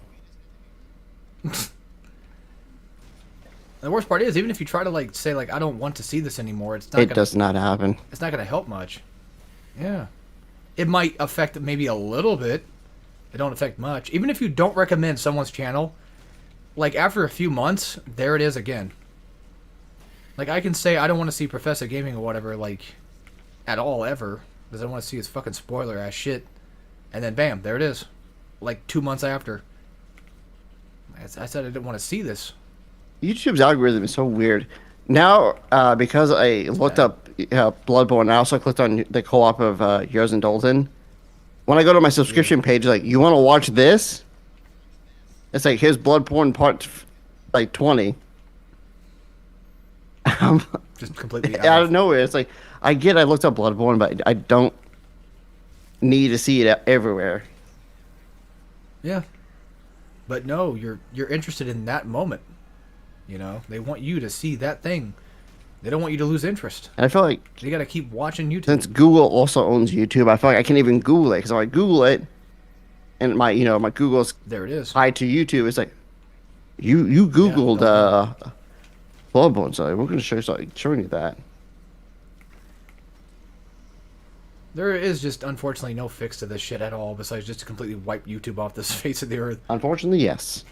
The worst part is, even if you try to like say like I don't want to see this anymore, it's not. It does not happen. It's not gonna help much. Yeah, it might affect maybe a little bit. It don't affect much. Even if you don't recommend someone's channel, like after a few months, there it is again. Like I can say I don't want to see Professor Gaming or whatever, like at all ever, because I don't want to see his fucking spoiler ass shit, and then bam, there it is, like 2 months after. I said I didn't want to see this. YouTube's algorithm is so weird. Now, because I looked up Bloodborne, I also clicked on the co-op of Heroes and Dalton. When I go to my subscription page, like, you want to watch this? It's like, here's Bloodborne part, 20. Just completely Out of nowhere. It's like, I looked up Bloodborne, but I don't need to see it everywhere. Yeah. But no, you're interested in that moment. You know, they want you to see that thing. They don't want you to lose interest. And I feel like You got to keep watching YouTube. since Google also owns YouTube, I feel like I can't even Google it because if I Google it, and my my Google's There it is. tied to YouTube, it's like you Googled Bloodborne, so we're gonna showing you that. There is just unfortunately no fix to this shit at all, besides just to completely wipe YouTube off this face of the earth. Unfortunately, yes.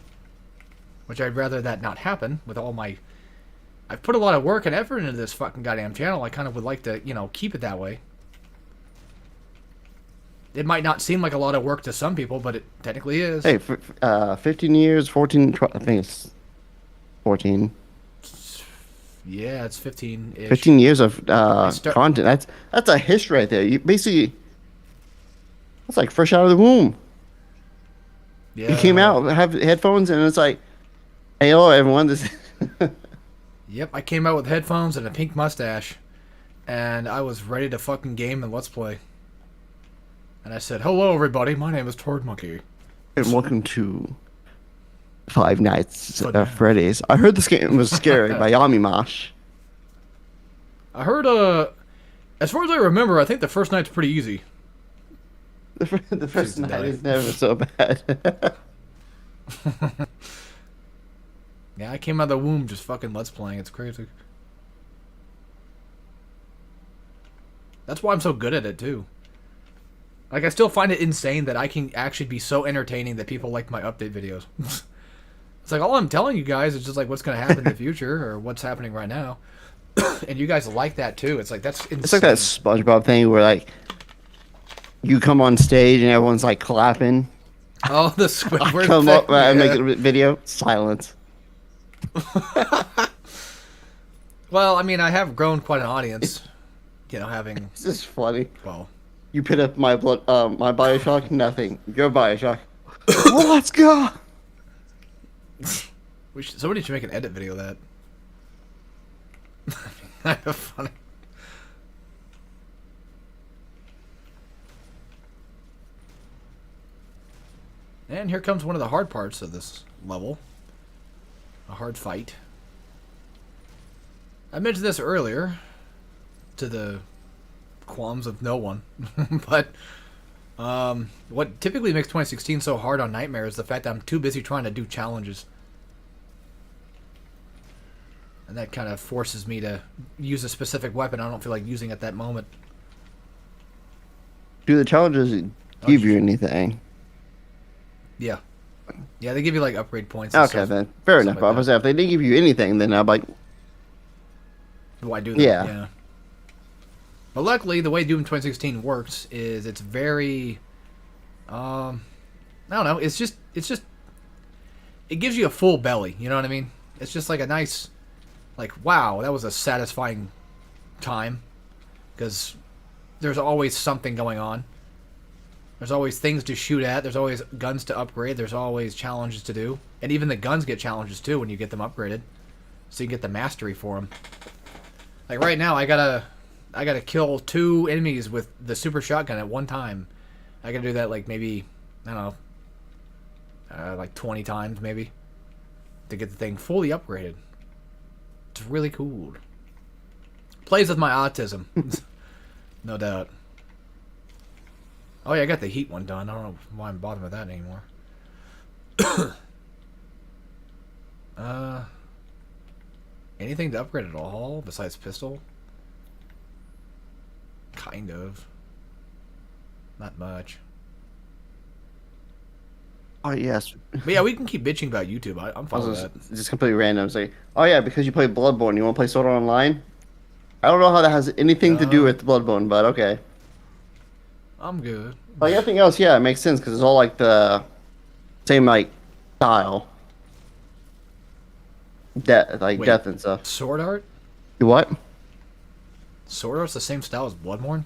Which I'd rather that not happen. With all my, I've put a lot of work and effort into this fucking goddamn channel. I kind of would like to, keep it that way. It might not seem like a lot of work to some people, but it technically is. Hey, 15 years, 14, 12, I think it's 14. Yeah, it's 15-ish. 15 years of start- content. That's a history right there. You basically, that's like fresh out of the womb. Yeah. You came out, have headphones, and it's like, hey, hello, everyone. This. Yep, I came out with headphones and a pink mustache, and I was ready to fucking game and let's play. And I said, "Hello, everybody. My name is Toad Monkey." And welcome to Five Nights Fun at Freddy's. I heard this game was scary by Yamimash. I heard, as far as I remember, I think the first night's pretty easy. The first Tuesday. night is never so bad. Yeah, I came out of the womb just fucking let's playing. It's crazy. That's why I'm so good at it, too. Like, I still find it insane that I can actually be so entertaining that people like my update videos. It's like, all I'm telling you guys is just, like, what's going to happen in the future or what's happening right now. And you guys like that, too. It's like, that's insane. It's like that SpongeBob thing where, like, you come on stage and everyone's, like, clapping. Oh, the Squidward Come thing. up and Yeah. make a video. Silence. Well, I mean, I have grown quite an audience. Having, This is funny. well... You put up my my Bioshock, nothing. Your Bioshock. Let's go. Somebody should make an edit video of that. Kind of funny. And here comes one of the hard parts of this level. A hard fight. I mentioned this earlier to the qualms of no one. But what typically makes 2016 so hard on Nightmare is the fact that I'm too busy trying to do challenges. And that kind of forces me to use a specific weapon I don't feel like using at that moment. Do the challenges give you anything? Yeah. Yeah, they give you like upgrade points. And Okay, stuff, then. Fair stuff enough. like I was that. if they didn't give you anything, then I'm like, Why do that? Yeah. But luckily, the way Doom 2016 works is it's very, I don't know. It gives you a full belly. You know what I mean? It's just like a nice, like, wow, that was a satisfying time, because there's always something going on. There's always things to shoot at. There's always guns to upgrade. There's always challenges to do, and even the guns get challenges too when you get them upgraded, so you can get the mastery for them. Like right now, I gotta kill 2 enemies with the super shotgun at one time. I gotta do that like maybe, I don't know, like 20 times maybe, to get the thing fully upgraded. It's really cool. Plays with my autism. No doubt. Oh yeah, I got the heat one done. I don't know why I'm bothering with that anymore. Anything to upgrade at all besides pistol? Kind of. Not much. oh yes. But yeah, we can keep bitching about YouTube. I'm I fine with was that. just completely random. It's like, oh yeah, because you play Bloodborne, you want to play Sword Art Online? I don't know how that has anything to do No. with Bloodborne, but okay. I'm good. Like everything else, yeah, it makes sense because it's all like the same like style, Wait. death and stuff. Sword Art? What? Sword Art's the same style as Bloodborne?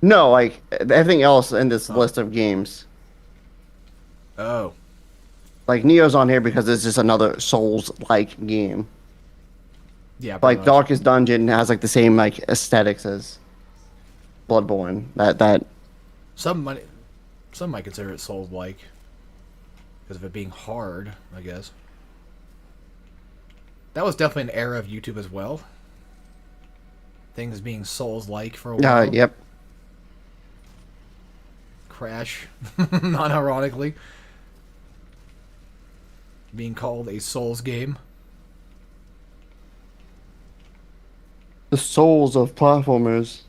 No, like everything else in this list of games. Oh. Like Neo's on here because it's just another Souls-like game. Yeah, pretty Like much. Darkest Dungeon has like the same like aesthetics as Bloodborne. That Some might consider it Souls-like. because of it being hard, I guess. That was definitely an era of YouTube as well. Things being Souls-like for a while. Yep. Crash, non-ironically, being called a Souls game. The souls of platformers.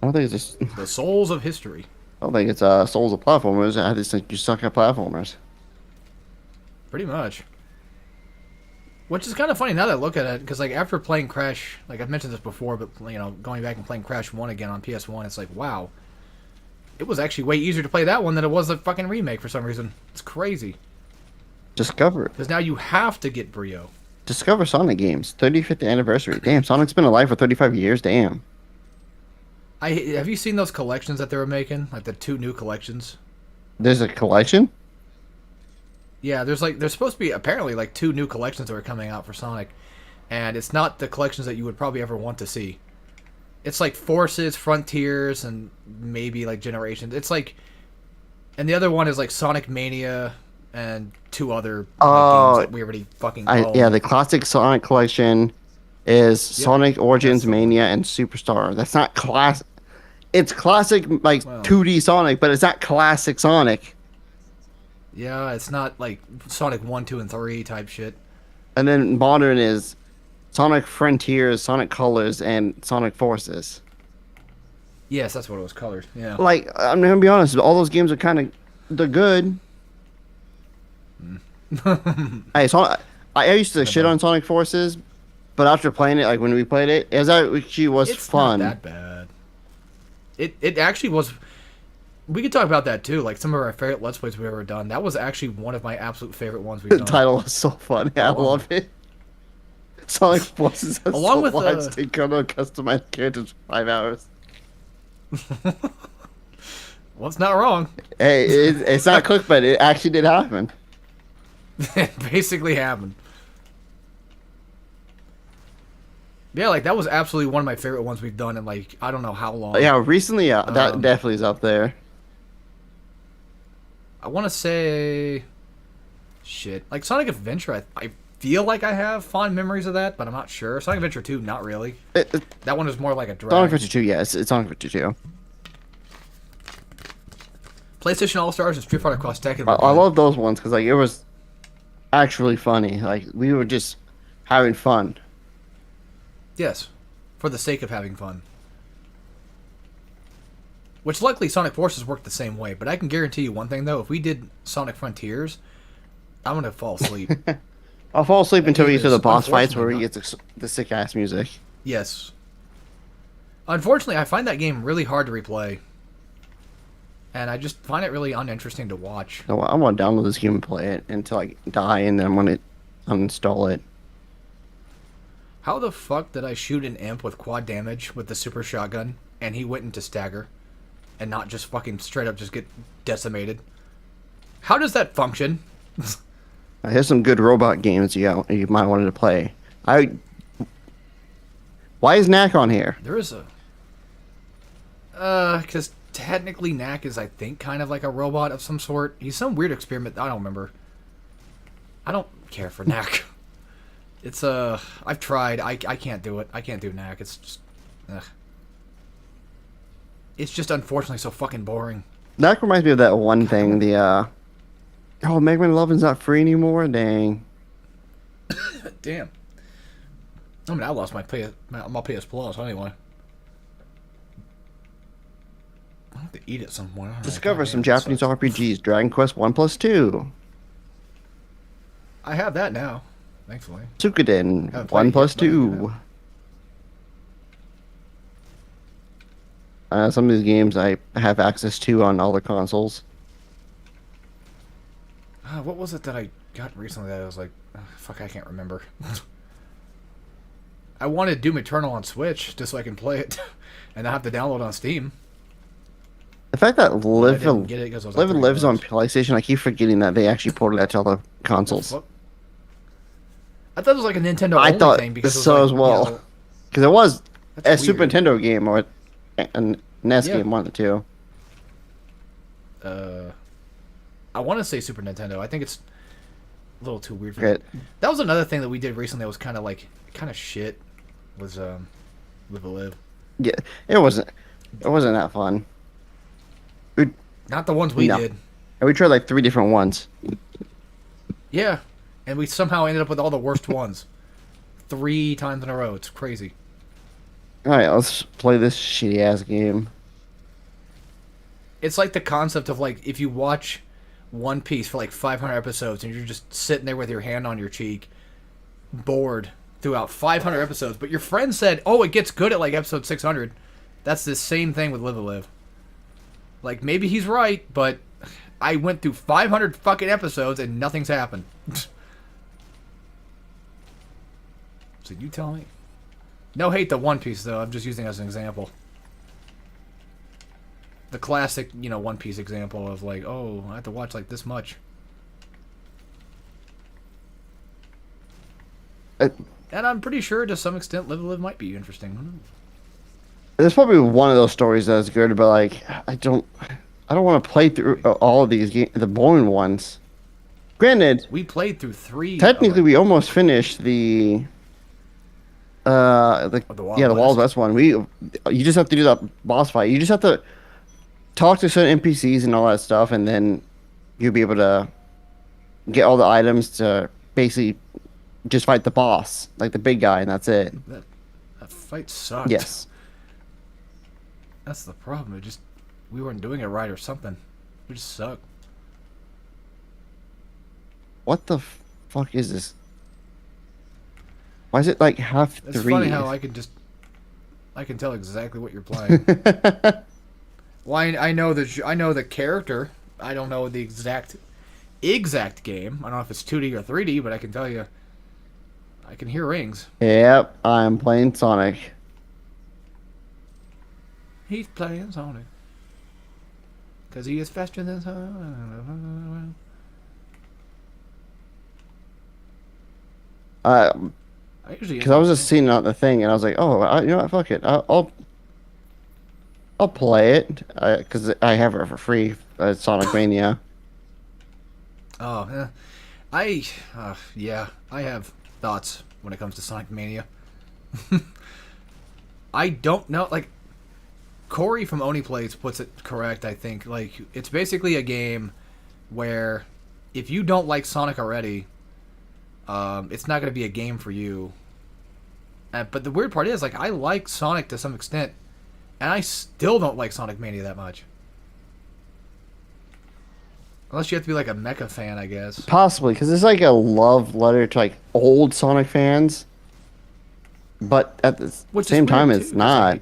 I don't think it's just. The Souls of history. I don't think it's souls of platformers. I just think you suck at platformers. Pretty much. Which is kind of funny now that I look at it, because like after playing Crash, like I've mentioned this before, but you know, going back and playing Crash 1 again on PS1, it's like, wow. It was actually way easier to play that one than it was the fucking remake for some reason. It's crazy. Discover it. Because now you have to get Brio. Discover Sonic games. 35th anniversary. Damn, Sonic's been alive for 35 years. Damn. Have you seen those collections that they were making? Like the 2 new collections? There's a collection? Yeah, there's supposed to be apparently like 2 new collections that are coming out for Sonic. And it's not the collections that you would probably ever want to see. It's like Forces, Frontiers, and maybe like Generations. It's like, and the other one is like Sonic Mania and 2 other games that we already fucking own. Yeah, the classic Sonic collection is Sonic Origins, Mania, and Superstar. That's not class. It's classic, like 2D Sonic, but it's not classic Sonic. Yeah, it's not like Sonic 1, 2, and 3 type shit. And then modern is Sonic Frontiers, Sonic Colors, and Sonic Forces. Yes, that's what it was, Colors. Yeah. Like, I'm gonna be honest, all those games are they're good. Hey, I used to shit on Sonic Forces, but after playing it, like when we played it, actually was fun. It's not that bad. It actually was. We could talk about that too. Like some of our favorite Let's Plays we've ever done. That was actually one of my absolute favorite ones we've The done. title was so funny. I love it. Sonic Forces has Along with to take on customized characters for 5 hours. Well, it's not wrong. Hey, it's not clickbait. It actually did happen. It basically happened. Yeah, like that was absolutely one of my favorite ones we've done in like I don't know how long. Yeah, recently, that definitely is up there. I want to say, shit, like Sonic Adventure. I feel like I have fond memories of that, but I'm not sure. Sonic Adventure 2, not really. That one was more like a drag. Sonic Adventure 2, yes, it's Sonic Adventure 2. PlayStation All Stars and Street Fighter Cross Tekken. I love those ones because like it was actually funny. Like we were just having fun. Yes, for the sake of having fun. Which luckily Sonic Forces worked the same way, but I can guarantee you one thing though, if we did Sonic Frontiers, I'm gonna fall asleep. I'll fall asleep until we get to the boss fights where he gets the sick ass music. Yes. Unfortunately, I find that game really hard to replay. And I just find it really uninteresting to watch. No, I want to download this game and play it until I die, and then I'm gonna uninstall it. How the fuck did I shoot an imp with quad damage with the super shotgun, and he went into stagger, and not just fucking straight up just get decimated? How does that function? Here's some good robot games you might want to play. Why is Knack on here? There is a... because technically Knack is, I think, kind of like a robot of some sort. He's some weird experiment. I don't remember. I don't care for Knack. It's, I've tried. I can't do it. I can't do Knack. It's just... Ugh. It's just unfortunately so fucking boring. Knack reminds me of that one thing, oh, Mega Man 11's not free anymore? Dang. Damn. I mean, I lost my PS Plus anyway. I have to eat it somewhere. Discover some Japanese RPGs. Dragon Quest 1+2. I have that now, thankfully. Suikoden 1+2. Some of these games I have access to on all the consoles. What was it that I got recently that I was like, fuck, I can't remember. I wanted Doom Eternal on Switch just so I can play it and not have to download on Steam. The fact that Live and Lives on $30. PlayStation, I keep forgetting that they actually ported that to other consoles. I thought it was like a Nintendo I only thought thing because so it was as like, well. you know, Because it was a that's Super weird. Nintendo game or a NES game, one of the two. I want to say Super Nintendo. I think it's a little too weird for Great. That was another thing that we did recently that was kind of shit. Was Live a Live. Yeah, it wasn't that fun. We Not the ones we No. did. and we tried like 3 different ones. Yeah, and we somehow ended up with all the worst ones. 3 times in a row. It's crazy. All right, let's play this shitty ass game. It's like the concept of like if you watch One Piece for like 500 episodes and you're just sitting there with your hand on your cheek, bored throughout 500 episodes, but your friend said, "Oh, it gets good at like episode 600." That's the same thing with Live a Live. Like maybe he's right, but I went through 500 fucking episodes and nothing's happened. So you tell me. No hate to One Piece though. I'm just using it as an example. The classic, One Piece example of like, oh, I have to watch like this much. Uh, And I'm pretty sure to some extent Live a Live might be interesting. There's probably one of those stories that's good, but like I don't want to play through all of these the boring ones. Granted, We played through 3. technically we almost finished the The Wild the Wild West. West one. You just have to do that boss fight. You just have to talk to certain NPCs and all that stuff, and then you'll be able to get all the items to basically just fight the boss, like the big guy, and that's it. That fight sucked. Yes. That's the problem. We weren't doing it right or something. We just suck. What the fuck is this? Why is it like half It's 3? funny how I can tell exactly what you're playing. Well, I know the character. I don't know the exact game. I don't know if it's 2D or 3D, but I can tell you. I can hear rings. Yep, I'm playing Sonic. He's playing Sonic. Because he is faster than Sonic. Because I was just seeing it on the thing, and I was like, oh, you know what, fuck it. I'll play it, because I have it for free, Sonic Mania. Oh, yeah. I have thoughts when it comes to Sonic Mania. I don't know, like, Corey from Oni Plays puts it correct, I think. Like, it's basically a game where if you don't like Sonic already, it's not going to be a game for you. But the weird part is, like, I like Sonic to some extent, and I still don't like Sonic Mania that much. Unless you have to be like a mecha fan, I guess. Possibly, because it's like a love letter to like old Sonic fans, but at the Which is same time, weird, it's too, 'cause, not. like,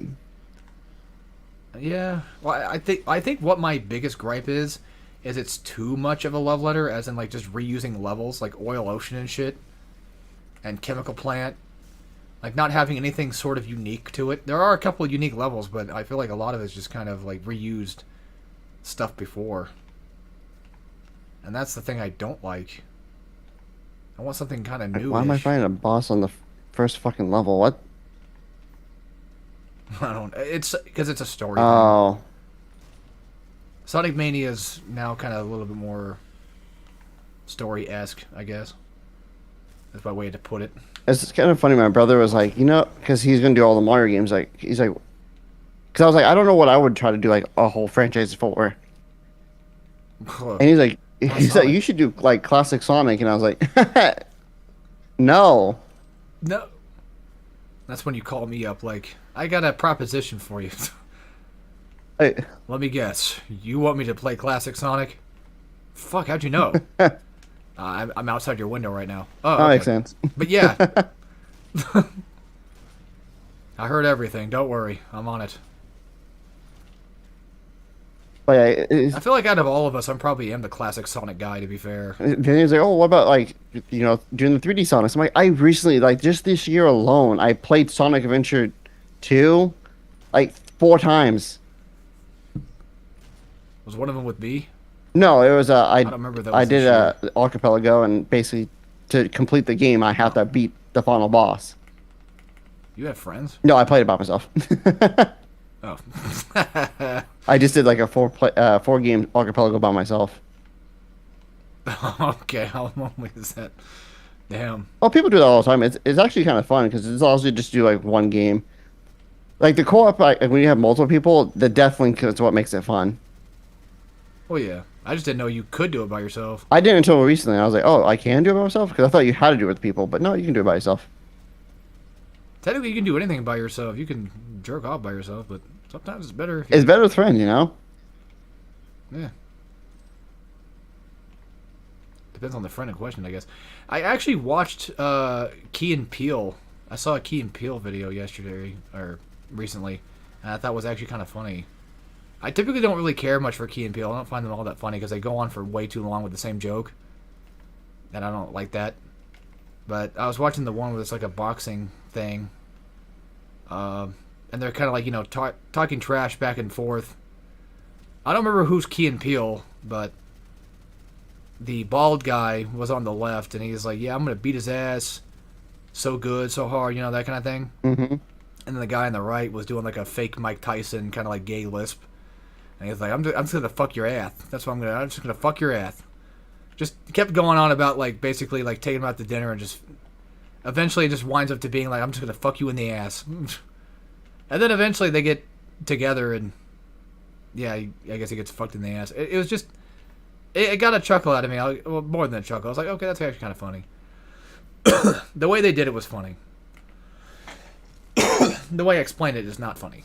yeah. Well, I think what my biggest gripe is it's too much of a love letter, as in like just reusing levels like Oil Ocean and shit, and Chemical Plant, like not having anything sort of unique to it. There are a couple of unique levels, but I feel like a lot of it's just kind of like reused stuff before. And that's the thing I don't like. I want something kind of new. Why am I fighting a boss on the first fucking level? What? I don't. It's because it's a story. Thing. Oh, Sonic Mania is now kind of a little bit more story-esque, I guess. That's my way to put it. it's kind of funny. My brother was like, because he's gonna do all the Mario games. Like, he's like, because I was like, I don't know what I would try to do like a whole franchise for. And he's like, Sonic. you should do like classic Sonic, and I was like, no. No. That's when you call me up like, I got a proposition for you. I- Let me guess. You want me to play classic Sonic? Fuck, how'd you know? I'm outside your window right now. Oh, That okay. makes sense. But yeah. I heard everything. Don't worry. I'm on it. But yeah, I feel like out of all of us, I'm probably am the classic Sonic guy, to be fair. then he's like, oh, what about like, doing the 3D Sonics? I'm like, I recently, like, just this year alone, I played Sonic Adventure 2 like 4 times. Was one of them with me? No, it was I don't remember that I was did this a archipelago, and basically to complete the game, I have to beat the final boss. You have friends? No, I played it by myself. Oh. I just did like a 4 game archipelago by myself. Okay, how long is that? Damn. Oh, people do that all the time. It's actually kind of fun because it's also just do like one game. Like the co-op, like when you have multiple people, the death link is what makes it fun. Oh yeah. I just didn't know you could do it by yourself. I didn't until recently. I was like, oh, I can do it by myself because I thought you had to do it with people, but no, you can do it by yourself. Technically, you can do anything by yourself. You can jerk off by yourself, but sometimes it's better. If It's better with friends, you know. Yeah. Depends on the friend in question, I guess. I actually watched Key and Peele. I saw a Key and Peele video yesterday or recently, and I thought it was actually kind of funny. I typically don't really care much for Key and Peele. I don't find them all that funny because they go on for way too long with the same joke, and I don't like that. But I was watching the one where it's like a boxing thing, and they're kind of like talking trash back and forth. I don't remember who's Key and Peele, but the bald guy was on the left, and he's like, "Yeah, I'm gonna beat his ass, so good, so hard, that kind of thing." Mm-hmm. And then the guy on the right was doing like a fake Mike Tyson kind of like gay lisp, and he's like, I'm just gonna fuck your ass. That's what I'm just gonna fuck your ass." Just kept going on about like basically like taking him out to dinner, and just eventually it just winds up to being like, "I'm just gonna fuck you in the ass." And then eventually they get together, and yeah, I guess he gets fucked in the ass. It was just. It got a chuckle out of me. Well, more than a chuckle. I was like, okay, that's actually kind of funny. The way they did it was funny. The way I explained it is not funny,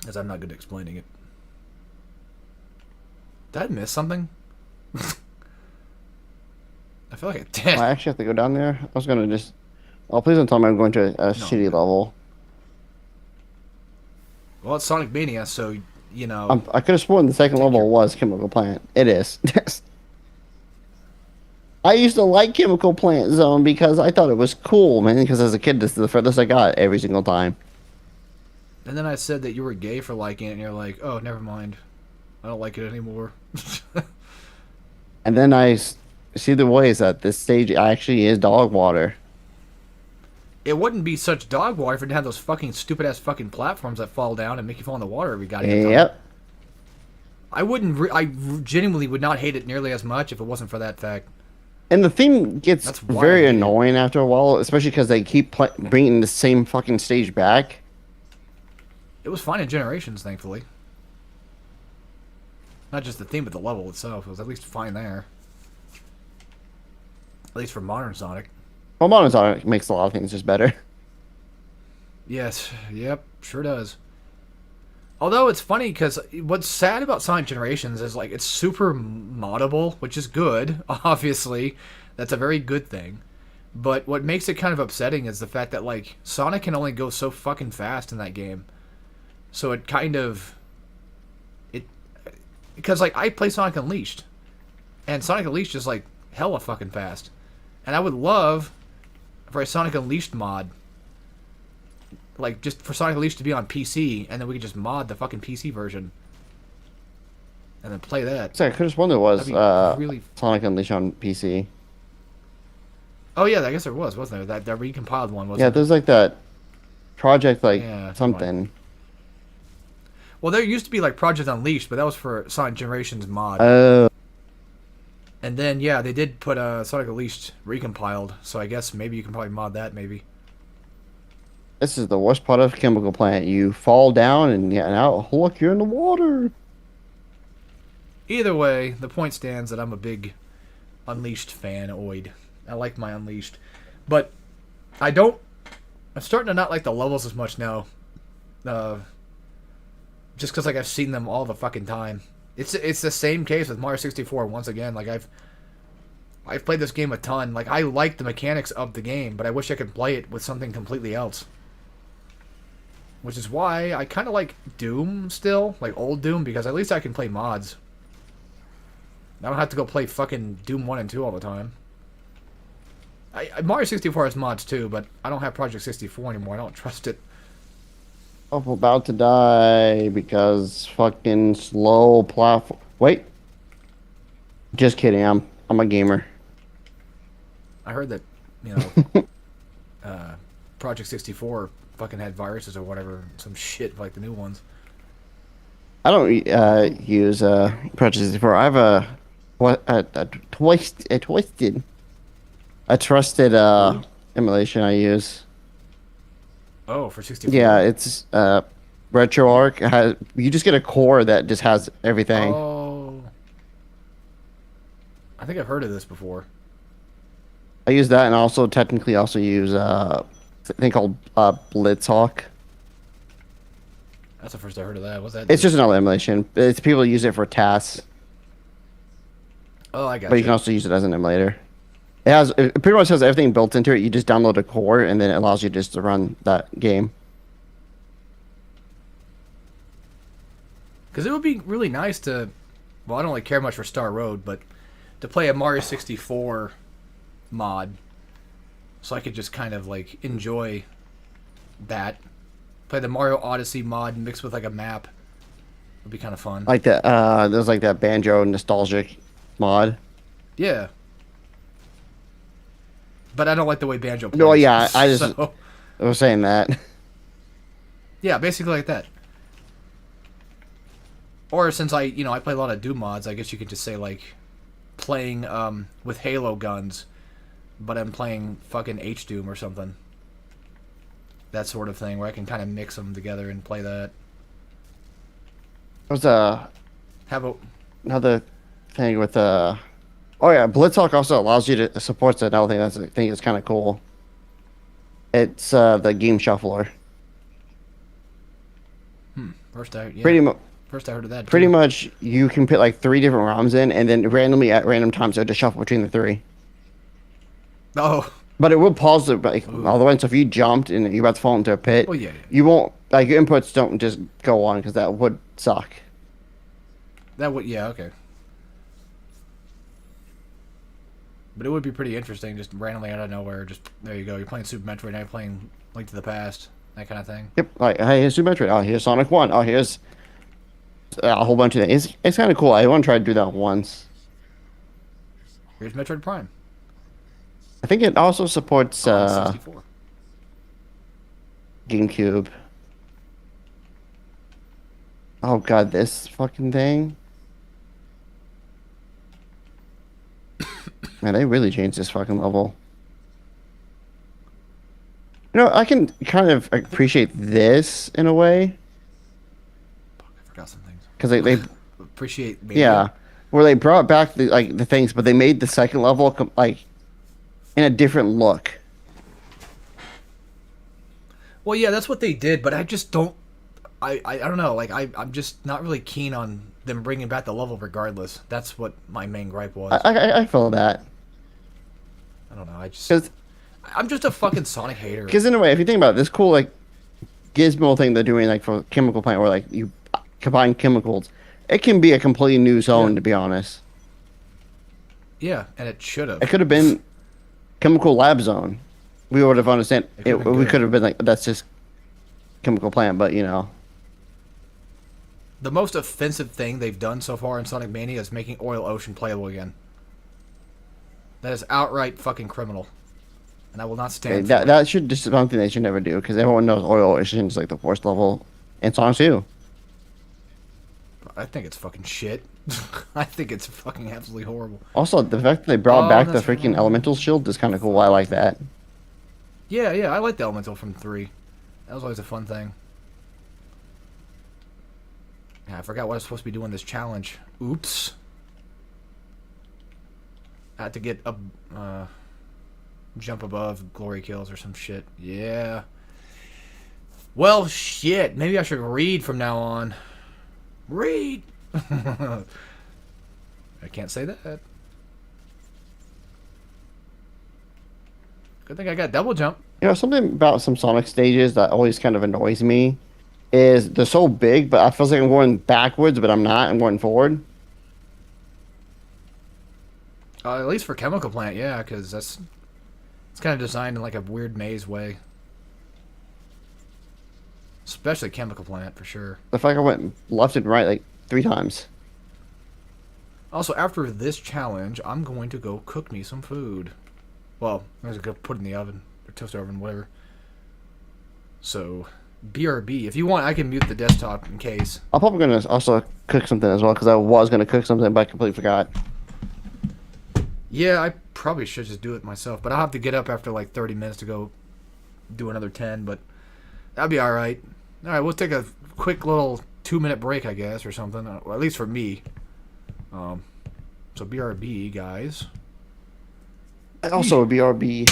as I'm not good at explaining it. Did I miss something? I feel like I did. I actually have to go down there. I was gonna just. Oh, please don't tell me I'm going to a shitty level. Well, it's Sonic Mania, so I could have sworn the second level was Chemical Plant. It is. I used to like Chemical Plant Zone because I thought it was cool, man. Because as a kid, this is the furthest I got every single time. And then I said that you were gay for liking it, and you're like, "Oh, never mind. I don't like it anymore." And then see the ways that this stage actually is dog water. It wouldn't be such dog water if it didn't have those fucking stupid ass fucking platforms that fall down and make you fall in the water every goddamn time. Yep. I genuinely would not hate it nearly as much if it wasn't for that fact. And the theme gets That's why I very hate it. annoying after a while, especially because they keep bringing the same fucking stage back. It was fine in Generations, thankfully. Not just the theme, but the level itself. It was at least fine there. At least for modern Sonic. Well, Modern Sonic makes a lot of things just better. Yes, yep, sure does. Although it's funny because what's sad about Sonic Generations is like it's super moddable, which is good, obviously. That's a very good thing. But what makes it kind of upsetting is the fact that like Sonic can only go so fucking fast in that game. So it kind of because like I play Sonic Unleashed, and Sonic Unleashed is like hella fucking fast, and I would love for a Sonic Unleashed mod, like just for Sonic Unleashed to be on PC, and then we could just mod the fucking PC version, and then play that. So I could have sworn there was That'd be really. Sonic Unleashed on PC. Oh yeah, I guess there was, wasn't there? That recompiled one, wasn't Yeah, there? there's like that project, like Yeah, something. Well, there used to be like Project Unleashed, but that was for Sonic Generations mod. Oh, And then yeah, they did put Sonic Unleashed recompiled, so I guess maybe you can probably mod that maybe. this is the worst part of Chemical Plant. You fall down and yeah, now look, you're in the water. Either way, the point stands that I'm a big Unleashed fan-oid. I like my Unleashed. But I'm starting to not like the levels as much now. Just because like I've seen them all the fucking time. It's the same case with Mario 64 once again. Like I've played this game a ton. Like I like the mechanics of the game, but I wish I could play it with something completely else. Which is why I kind of like Doom still, like old Doom, because at least I can play mods. I don't have to go play fucking Doom 1 and 2 all the time. Mario 64 has mods too, but I don't have Project 64 anymore. I don't trust it. I'm about to die because fucking slow platform. Wait. Just kidding. I'm a gamer. I heard that, Project 64 fucking had viruses or whatever, some shit like the new ones. I don't use Project 64. I have a what a trusted emulation I use. Oh, for 64. Yeah, it's RetroArch. You just get a core that just has everything. Oh. I think I've heard of this before. I use that, and also technically also use a thing called Blitzhawk. That's the first I heard of that. What's that? It's do? just another emulation. It's people use it for tasks, Oh, I got but you can also use it as an emulator. It pretty much has everything built into it. You just download a core, and then it allows you just to run that game. Because it would be really nice to, well, I don't really care much for Star Road, but to play a Mario 64 mod, so I could just kind of like enjoy that. Play the Mario Odyssey mod mixed with like a map. Would be kind of fun. Like that, there's like that banjo nostalgic mod. Yeah. But I don't like the way Banjo plays. No, yeah, I just So, I was saying that. yeah, basically like that. Or since I play a lot of Doom mods, I guess you could just say like playing with Halo guns, but I'm playing fucking H Doom or something. That sort of thing where I can kind of mix them together and play that. There's How about another thing with oh yeah, Blitzhawk also allows you to support another thing I think is kind of cool. It's the game shuffler. first I yeah, Pretty much. first I heard of that. Pretty too. much, you can put like 3 different ROMs in, and then randomly at random times it'll just shuffle between the 3. Oh, But it will pause it like all the way. So if you jumped and you're about to fall into a pit, well, yeah. you won't like your inputs don't just go on because that would suck. That would okay. But it would be pretty interesting, just randomly out of nowhere. Just there you go. You're playing Super Metroid, now you're playing Link to the Past, that kind of thing. Yep. Like hey, here's Super Metroid. Oh, here's Sonic 1. Oh, here's a whole bunch of things. It's kind of cool. I want to try to do that once. Here's Metroid Prime. I think it also supports On 64. GameCube. Oh god, this fucking thing. Man, they really changed this fucking level. You know, I can kind of appreciate this in a way. Fuck, I forgot some things. Because they Appreciate maybe. yeah, where they brought back the things, but they made the second level like in a different look. Well, yeah, that's what they did, but I just don't. I don't know. Like I'm just not really keen on them bringing back the level regardless. That's what my main gripe was. I feel that. I don't know. I just. Because I'm just a fucking Sonic hater. in a way, if you think about it, this cool like gizmo thing they're doing like for chemical plant, where like you combine chemicals, it can be a completely new zone. Yeah. To be honest, Yeah, and it should have. it could have been chemical lab zone. We would have understand. could've been We good. could have been like that's just chemical plant, but you know. The most offensive thing they've done so far in Sonic Mania is making Oil Ocean playable again. That is outright fucking criminal. And I will not stand for That it. that should just something they should never do because everyone knows Oil Ocean is like the worst level in Sonic 2. I think it's fucking shit. I think it's fucking absolutely horrible. Also, the fact that they brought Oh, back the that's freaking right. elemental shield is kind of cool. I like that. Yeah, I like the Elemental from 3. That was always a fun thing. Yeah, I forgot what I was supposed to be doing this challenge. Oops. I had to get a jump above glory kills or some shit. Yeah. Well, shit. Maybe I should read from now on. Read. I can't say that. Good thing I got double jump. You know, something about some Sonic stages that always kind of annoys me is they're so big, but I feel like I'm going backwards, but I'm not. I'm going forward. At least for Chemical Plant, yeah, because it's kind of designed in like a weird maze way. Especially Chemical Plant, for sure. The fact I went left and right like 3 times. Also, after this challenge, I'm going to go cook me some food. Well, I'm going to go put it in the oven, or toaster oven, whatever. So, BRB. If you want, I can mute the desktop in case. I'm probably going to also cook something as well because I was going to cook something, but I completely forgot. Yeah, I probably should just do it myself, but I'll have to get up after like 30 minutes to go do another 10, but that'll be all right. All right, we'll take a quick little 2-minute break, I guess, or something. Well, at least for me. So BRB, guys. Also, BRB.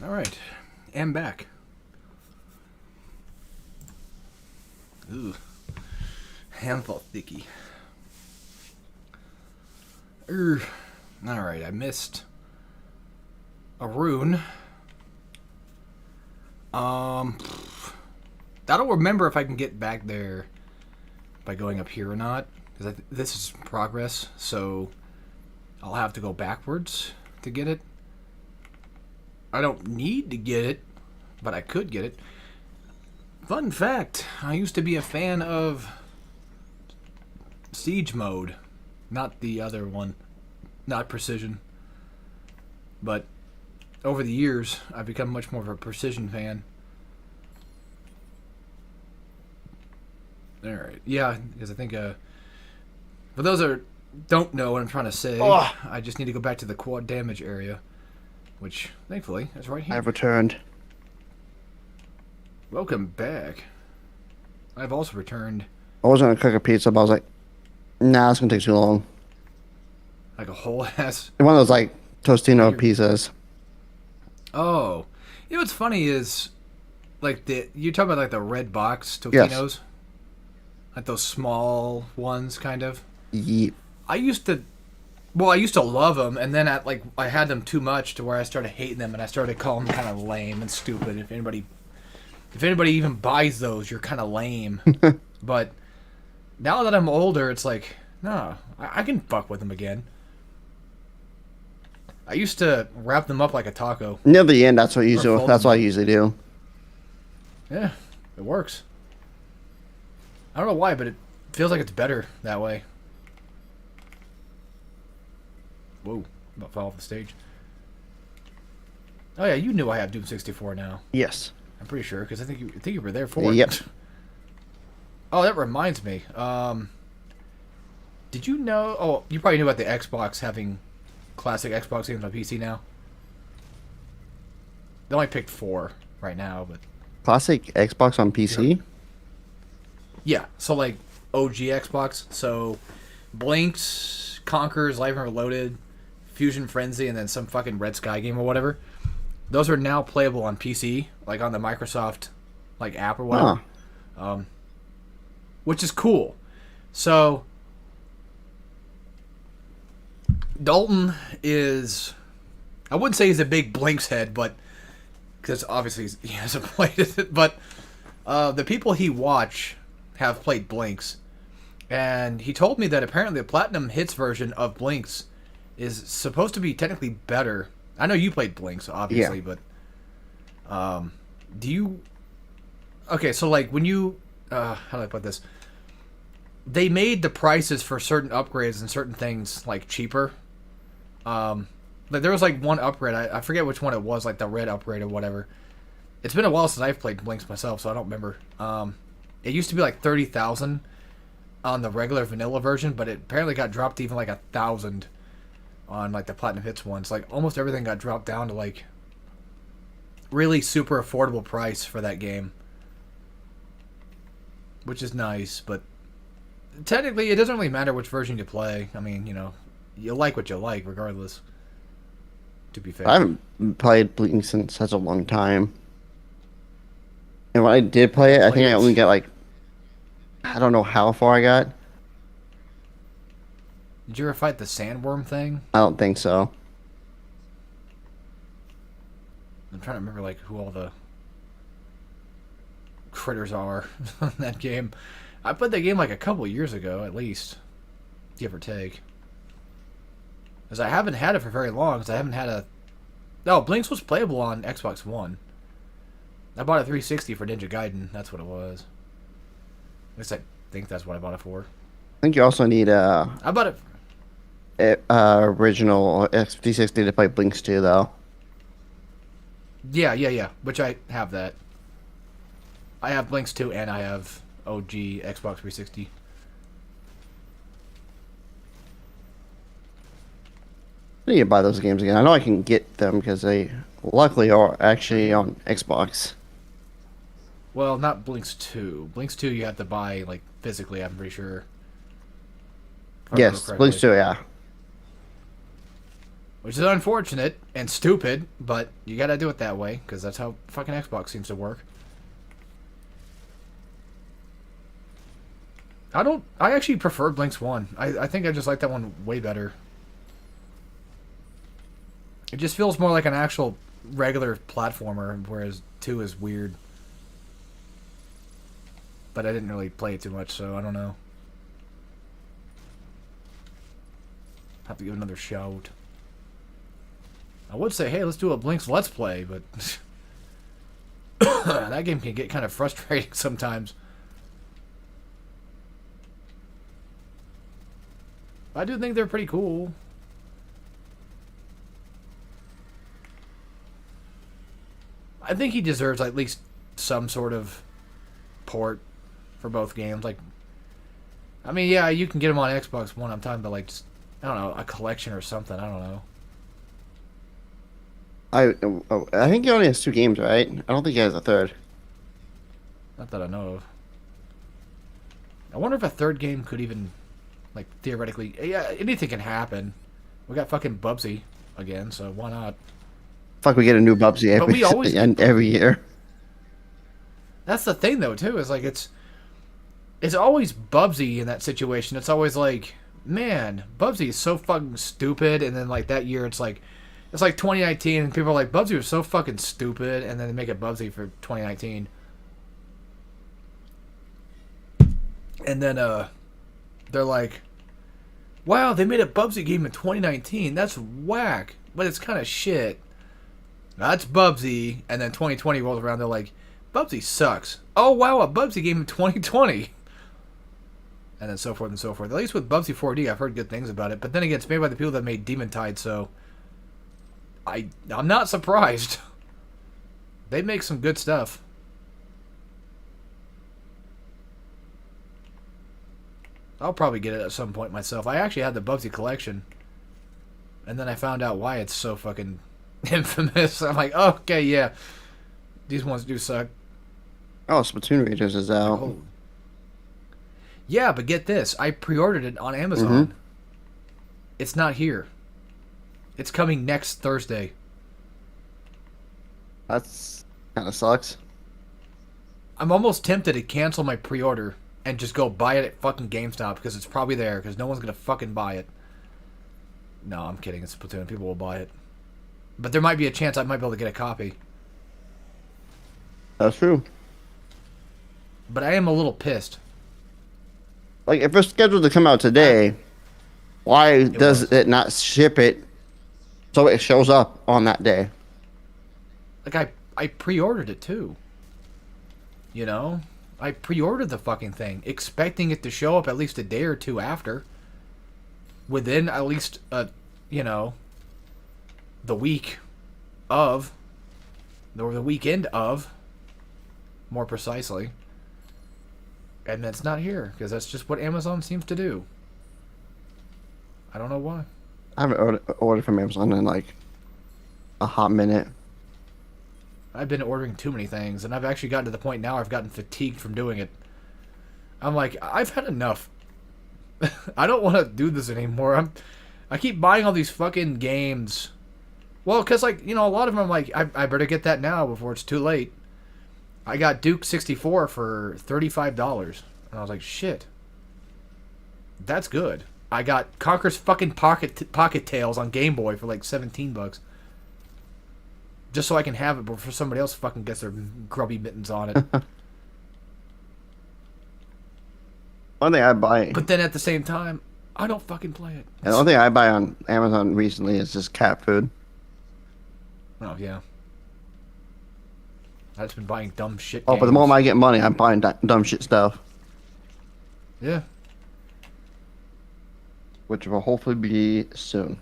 All right, and back. Ooh, handful thicky. All right, I missed a rune. I don't remember if I can get back there by going up here or not, because this is progress, so I'll have to go backwards to get it. I don't need to get it, but I could get it. Fun fact, I used to be a fan of Siege mode, not the other one, not Precision. But over the years, I've become much more of a Precision fan. Alright, yeah, because I think, for those that don't know what I'm trying to say, I just need to go back to the quad damage area, which, thankfully, is right here. I've returned. Welcome back. I've also returned. I was gonna cook a pizza, but I was like, nah, it's gonna take too long. Like a whole ass. One of those like Tostino pizzas. Oh, you know what's funny is, like you're talking about like the red box Tostinos, Yes. like those small ones, kind of. Yeep. I used to love them, and then I had them too much to where I started hating them, and I started calling them kind of lame and stupid. If anybody even buys those, you're kind of lame. But now that I'm older, it's like, no, I can fuck with them again. I used to wrap them up like a taco. Near the end, that's what you do. fold That's them. what I usually do. Yeah, it works. I don't know why, but it feels like it's better that way. Whoa, about fell off the stage. Oh yeah, you knew I have Doom 64 now. Yes. I'm pretty sure, because I think you were there for it. Yep. Oh, that reminds me. Did you know? Oh, you probably knew about the Xbox having classic Xbox games on PC now. They only picked 4 right now, but Classic Xbox on PC? yeah. So like OG Xbox. So Blinks, Conker's, Life Reloaded, Fusion Frenzy, and then some fucking Red Sky game or whatever. Those are now playable on PC, like on the Microsoft like app or whatever. Which is cool. So Dalton is, I wouldn't say he's a big Blinks head, but because obviously he hasn't played it, but the people he watch have played Blinks, and he told me that apparently the Platinum Hits version of Blinks is supposed to be technically better. I know you played Blinks, obviously, Yeah. but do you? Okay, so like when you, how do I put this? they made the prices for certain upgrades and certain things like cheaper. Like there was like one upgrade, I forget which one it was, like the red upgrade or whatever. It's been a while since I've played Blinks myself, so I don't remember. It used to be like 30,000 on the regular vanilla version, but it apparently got dropped to even like 1,000 on like the Platinum Hits ones. Like almost everything got dropped down to like really super affordable price for that game, which is nice. But technically, it doesn't really matter which version you play. I mean, you like what you like, regardless. To be fair, I haven't played Blinks in such a long time. And when I did play it, I think I only got like, I don't know how far I got. Did you ever fight the sandworm thing? I don't think so. I'm trying to remember like who all the critters are in that game. I played that game like a couple years ago, at least, give or take. Because I haven't had it for very long. Because I haven't had a. No, Blinks was playable on Xbox One. I bought a 360 for Ninja Gaiden. That's what it was. At least I think that's what I bought it for. I think you also need I bought it. Original X360 to play Blinks 2, though. Yeah. Which I have that. I have Blinks 2 and I have OG Xbox 360. I need to buy those games again. I know I can get them because they luckily are actually on Xbox. Well, not Blinks 2. Blinks 2 you have to buy, like, physically, I'm pretty sure. If I remember Yes, correctly. Blinks 2, yeah. Which is unfortunate and stupid, but you gotta do it that way, because that's how fucking Xbox seems to work. I actually prefer Blinks 1. I think I just like that one way better. It just feels more like an actual regular platformer, whereas 2 is weird. But I didn't really play it too much, so I don't know. Have to give it another shout. I would say, hey, let's do a Blinks Let's Play, but that game can get kind of frustrating sometimes. I do think they're pretty cool. I think he deserves at least some sort of port for both games. Like, I mean, yeah, you can get them on Xbox One. I'm talking about like, just, I don't know, a collection or something. I don't know. I think he only has 2 games, right? I don't think he has a third. Not that I know of. I wonder if a third game could even, like, theoretically, yeah, anything can happen. We got fucking Bubsy again, so why not? Fuck, we get a new Bubsy But we always- every year. That's the thing, though, too, is like it's always Bubsy in that situation. It's always like, man, Bubsy is so fucking stupid, and then like that year it's like 2019, and people are like, Bubsy was so fucking stupid, and then they make it Bubsy for 2019. And then they're like, wow, they made a Bubsy game in 2019. That's whack, but it's kind of shit. That's Bubsy. And then 2020 rolls around, they're like, Bubsy sucks. Oh, wow, a Bubsy game in 2020. And then so forth and so forth. At least with Bubsy 4D, I've heard good things about it. But then again, it's made by the people that made Demon Tide, so I'm not surprised. They make some good stuff. I'll probably get it at some point myself. I actually had the Bubsy collection. And then I found out why it's so fucking infamous. I'm like, oh, okay, yeah. These ones do suck. Oh, Splatoon Raiders is out. Oh. Yeah, but get this. I pre-ordered it on Amazon. It's not here. It's coming next Thursday. That's kind of sucks. I'm almost tempted to cancel my pre-order and just go buy it at fucking GameStop because it's probably there because no one's going to fucking buy it. No, I'm kidding. It's Splatoon. People will buy it. But there might be a chance I might be able to get a copy. That's true. But I am a little pissed. Like, if it's scheduled to come out today, why does was. it not ship it so it shows up on that day? Like, I pre-ordered it too. You know? I pre-ordered the fucking thing, expecting it to show up at least a day or two after. Within at least, the week of, or the weekend of, more precisely. And it's not here, because that's just what Amazon seems to do. I don't know why. I haven't ordered from Amazon in like a hot minute. I've been ordering too many things, and I've actually gotten to the point now I've gotten fatigued from doing it. I'm like, I've had enough. I don't want to do this anymore. I keep buying all these fucking games. Well, because, like, a lot of them I'm like, I better get that now before it's too late. I got Duke 64 for $35, and I was like, shit. That's good. I got Conker's fucking Pocket Tales on Game Boy for like $17. Just so I can have it before somebody else fucking gets their grubby mittens on it. One thing I buy, But then at the same time, I don't fucking play it. and the only thing I buy on Amazon recently is just cat food. Oh, yeah. I've just been buying dumb shit Oh, games. but the moment I get money, I'm buying dumb shit stuff, Yeah. which will hopefully be soon.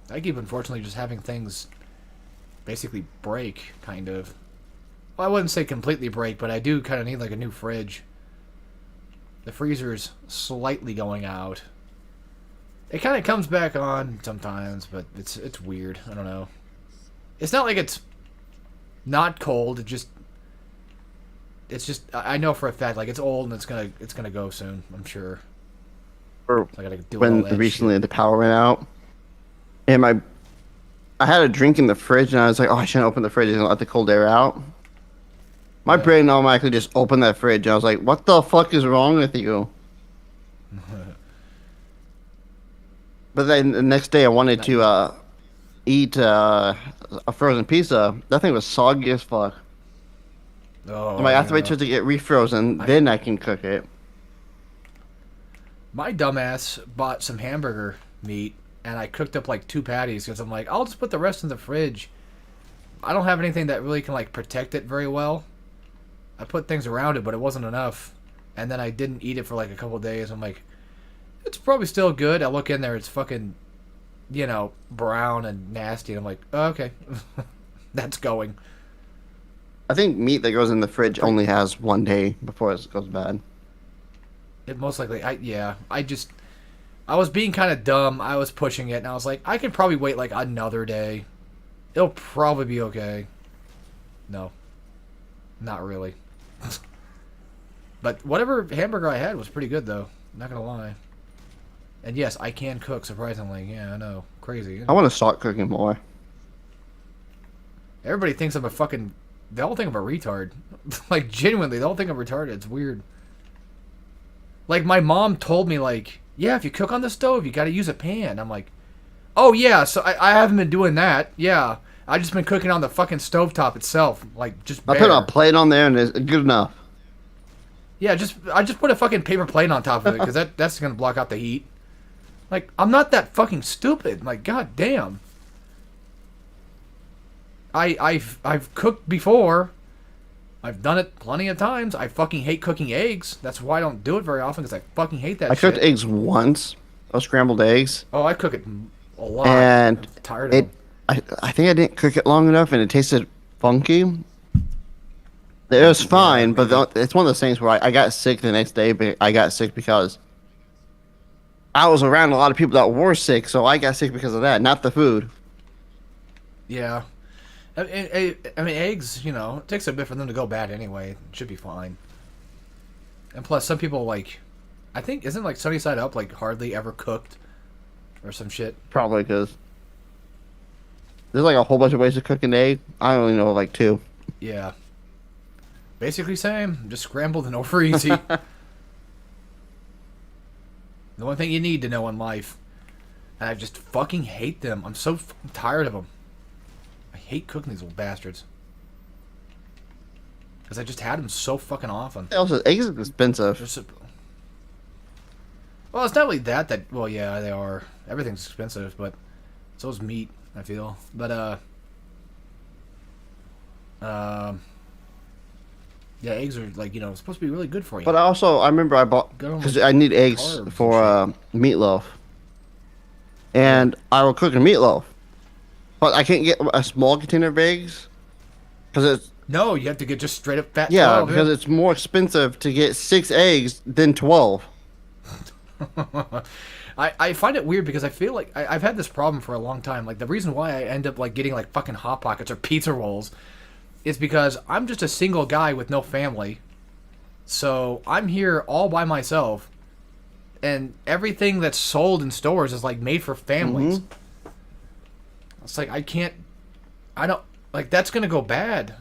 I keep, unfortunately, just having things basically break, kind of. Well, I wouldn't say completely break, but I do kind of need, like, a new fridge. The freezer's slightly going out. It kind of comes back on sometimes, but it's weird. I don't know. It's not like it's not cold. It's just I know for a fact, like, it's old and it's gonna go soon. I'm sure. Or So I gotta do all when that recently shit. the power went out, and I had a drink in the fridge, and I was like, oh, I shouldn't open the fridge and let the cold air out. My brain automatically just opened that fridge, and I was like, what the fuck is wrong with you? But then the next day I wanted to eat a frozen pizza. That thing was soggy as fuck. Oh, I'm like, I have to wait yeah. till it to get refrozen, then I can cook it. My dumbass bought some hamburger meat, and I cooked up like 2 patties because I'm like, I'll just put the rest in the fridge. I don't have anything that really can, like, protect it very well. I put things around it, but it wasn't enough. And then I didn't eat it for like a couple days. I'm like, it's probably still good. I look in there, it's fucking, brown and nasty. And I'm like, oh, okay, that's going. I think meat that goes in the fridge only has 1 day before it goes bad. It most likely, I was being kind of dumb. I was pushing it, and I was like, I can probably wait like another day. It'll probably be okay. No, not really. But whatever hamburger I had was pretty good, though. Not gonna lie. And yes, I can cook, surprisingly. Yeah, I know. Crazy. I want to start cooking more. Everybody thinks I'm a fucking... They all think I'm a retard. Like, genuinely, they all think I'm retarded. It's weird. Like, my mom told me, like, yeah, if you cook on the stove, you gotta use a pan. I'm like, oh, yeah, so I haven't been doing that. Yeah. I just been cooking on the fucking stovetop itself. Like, just I bare. put a plate on there and it's good enough. Yeah, I just put a fucking paper plate on top of it because that's gonna block out the heat. Like, I'm not that fucking stupid. Like, god damn. I've cooked before. I've done it plenty of times. I fucking hate cooking eggs. That's why I don't do it very often because I fucking hate that I shit. cooked eggs once, those scrambled eggs, Oh, I cook it a lot. and I'm tired of them. I think I didn't cook it long enough and it tasted funky. It was fine, but it's one of those things where I got sick the next day, but I got sick because I was around a lot of people that were sick, so I got sick because of that, not the food. Yeah. I mean, eggs, it takes a bit for them to go bad anyway. It should be fine. And plus, some people, like, I think, isn't, like, Sunny Side Up, like, hardly ever cooked? Or some shit? Probably because there's like a whole bunch of ways to cook an egg. I only know like 2. Yeah. Basically same. Just scrambled and over easy. The one thing you need to know in life. And I just fucking hate them. I'm so fucking tired of them. I hate cooking these little bastards. Because I just had them so fucking often. Also, eggs are expensive. Well, it's not really that. Well, yeah, they are. Everything's expensive, but So is meat, I feel. But yeah, eggs are like supposed to be really good for you. But I remember I bought Got all because those I need eggs carbs and for meatloaf, Yeah. and I will cook a meatloaf, but I can't get a small container of eggs because it's No, you have to get just straight up fat yeah 12. because it's more expensive to get 6 eggs than 12. I find it weird because I feel like I've had this problem for a long time. Like the reason why I end up like getting like fucking hot pockets or pizza rolls is because I'm just a single guy with no family. So I'm here all by myself, and everything that's sold in stores is like made for families. It's like I don't like that's gonna go bad.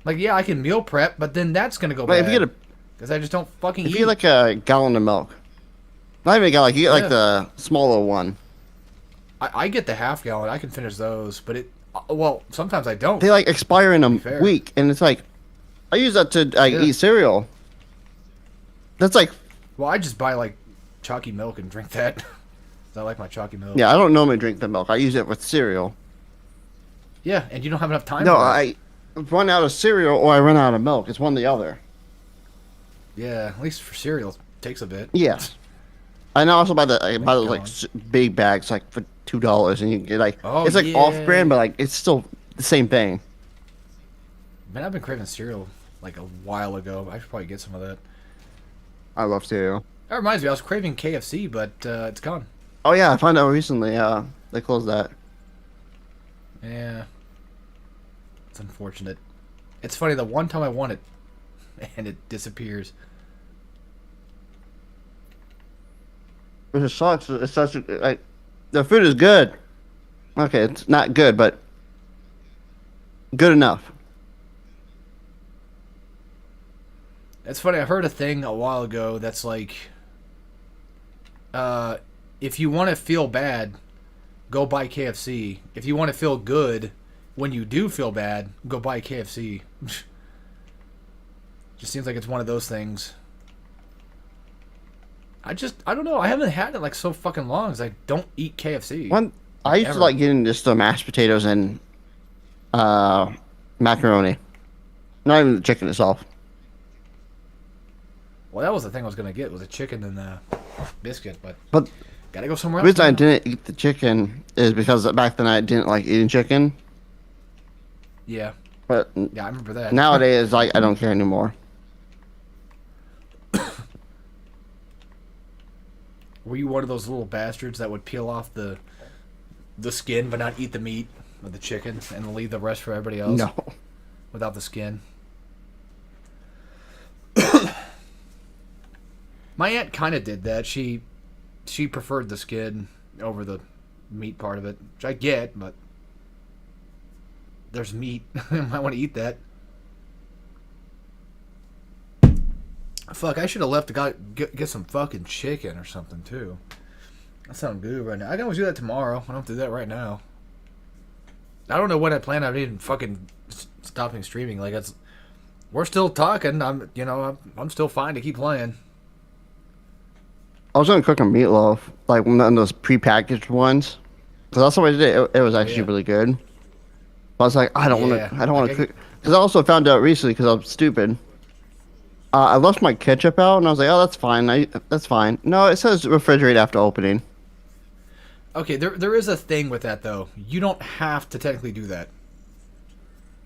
Like yeah, I can meal prep, but then that's gonna go But bad if you get because I just don't fucking if eat. you get like a gallon of milk, not even a gallon, you get Yeah. like the smaller one. I get the half gallon. I can finish those, but well, sometimes I don't. They like expire in a fair. week, and it's like I use that to Yeah. eat cereal. That's like Well, I just buy like chalky milk and drink that. 'Cause I like my chalky milk. yeah, I don't normally drink the milk. I use it with cereal. Yeah, and you don't have enough time. No, for that. I run out of cereal or I run out of milk. It's one or the other. Yeah, at least for cereal, it takes a bit. Yeah. I also buy I buy those like gallon. big bags like for $2, and you can get like Oh, it's like yeah. off-brand, but like it's still the same thing. Man, I've been craving cereal like a while ago. I should probably get some of that. I love cereal. That reminds me, I was craving KFC, but it's gone. Oh yeah, I found out recently. They closed that. Yeah, it's unfortunate. It's funny. The one time I want it, and it disappears. Which is sucks. It's such a, like the food is good. Okay, it's not good, but good enough. It's funny. I heard a thing a while ago that's like, if you want to feel bad, go buy KFC. If you want to feel good, when you do feel bad, go buy KFC. Just seems like it's one of those things. I don't know. I haven't had it like so fucking long because I don't eat KFC. One, I used Ever. to like getting just the mashed potatoes and macaroni, not even the chicken itself. Well, that was the thing I was gonna get was a chicken and a biscuit, but But gotta go somewhere the else. reason I now. didn't eat the chicken is because back then I didn't like eating chicken. Yeah, But yeah, I remember that. nowadays, like I don't care anymore. Were you one of those little bastards that would peel off the skin but not eat the meat of the chicken and leave the rest for everybody else? No. Without the skin. My aunt kind of did that. She preferred the skin over the meat part of it, which I get, but there's meat. I might want to eat that. Fuck, I should have left to get some fucking chicken or something too. That sounds good right now. I can always do that tomorrow. I don't have to do that right now. I don't know when I plan on even fucking stopping streaming. Like we're still talking. I'm still fine to keep playing. I was gonna cook a meatloaf, like one of those prepackaged ones, because that's what I did. It was actually Yeah. really good. But I was like, I don't want Yeah. to. I don't want to Okay. cook. Because I also found out recently, because I was stupid. I left my ketchup out, and I was like, oh, that's fine. That's fine. No, it says refrigerate after opening. Okay, there is a thing with that though. You don't have to technically do that.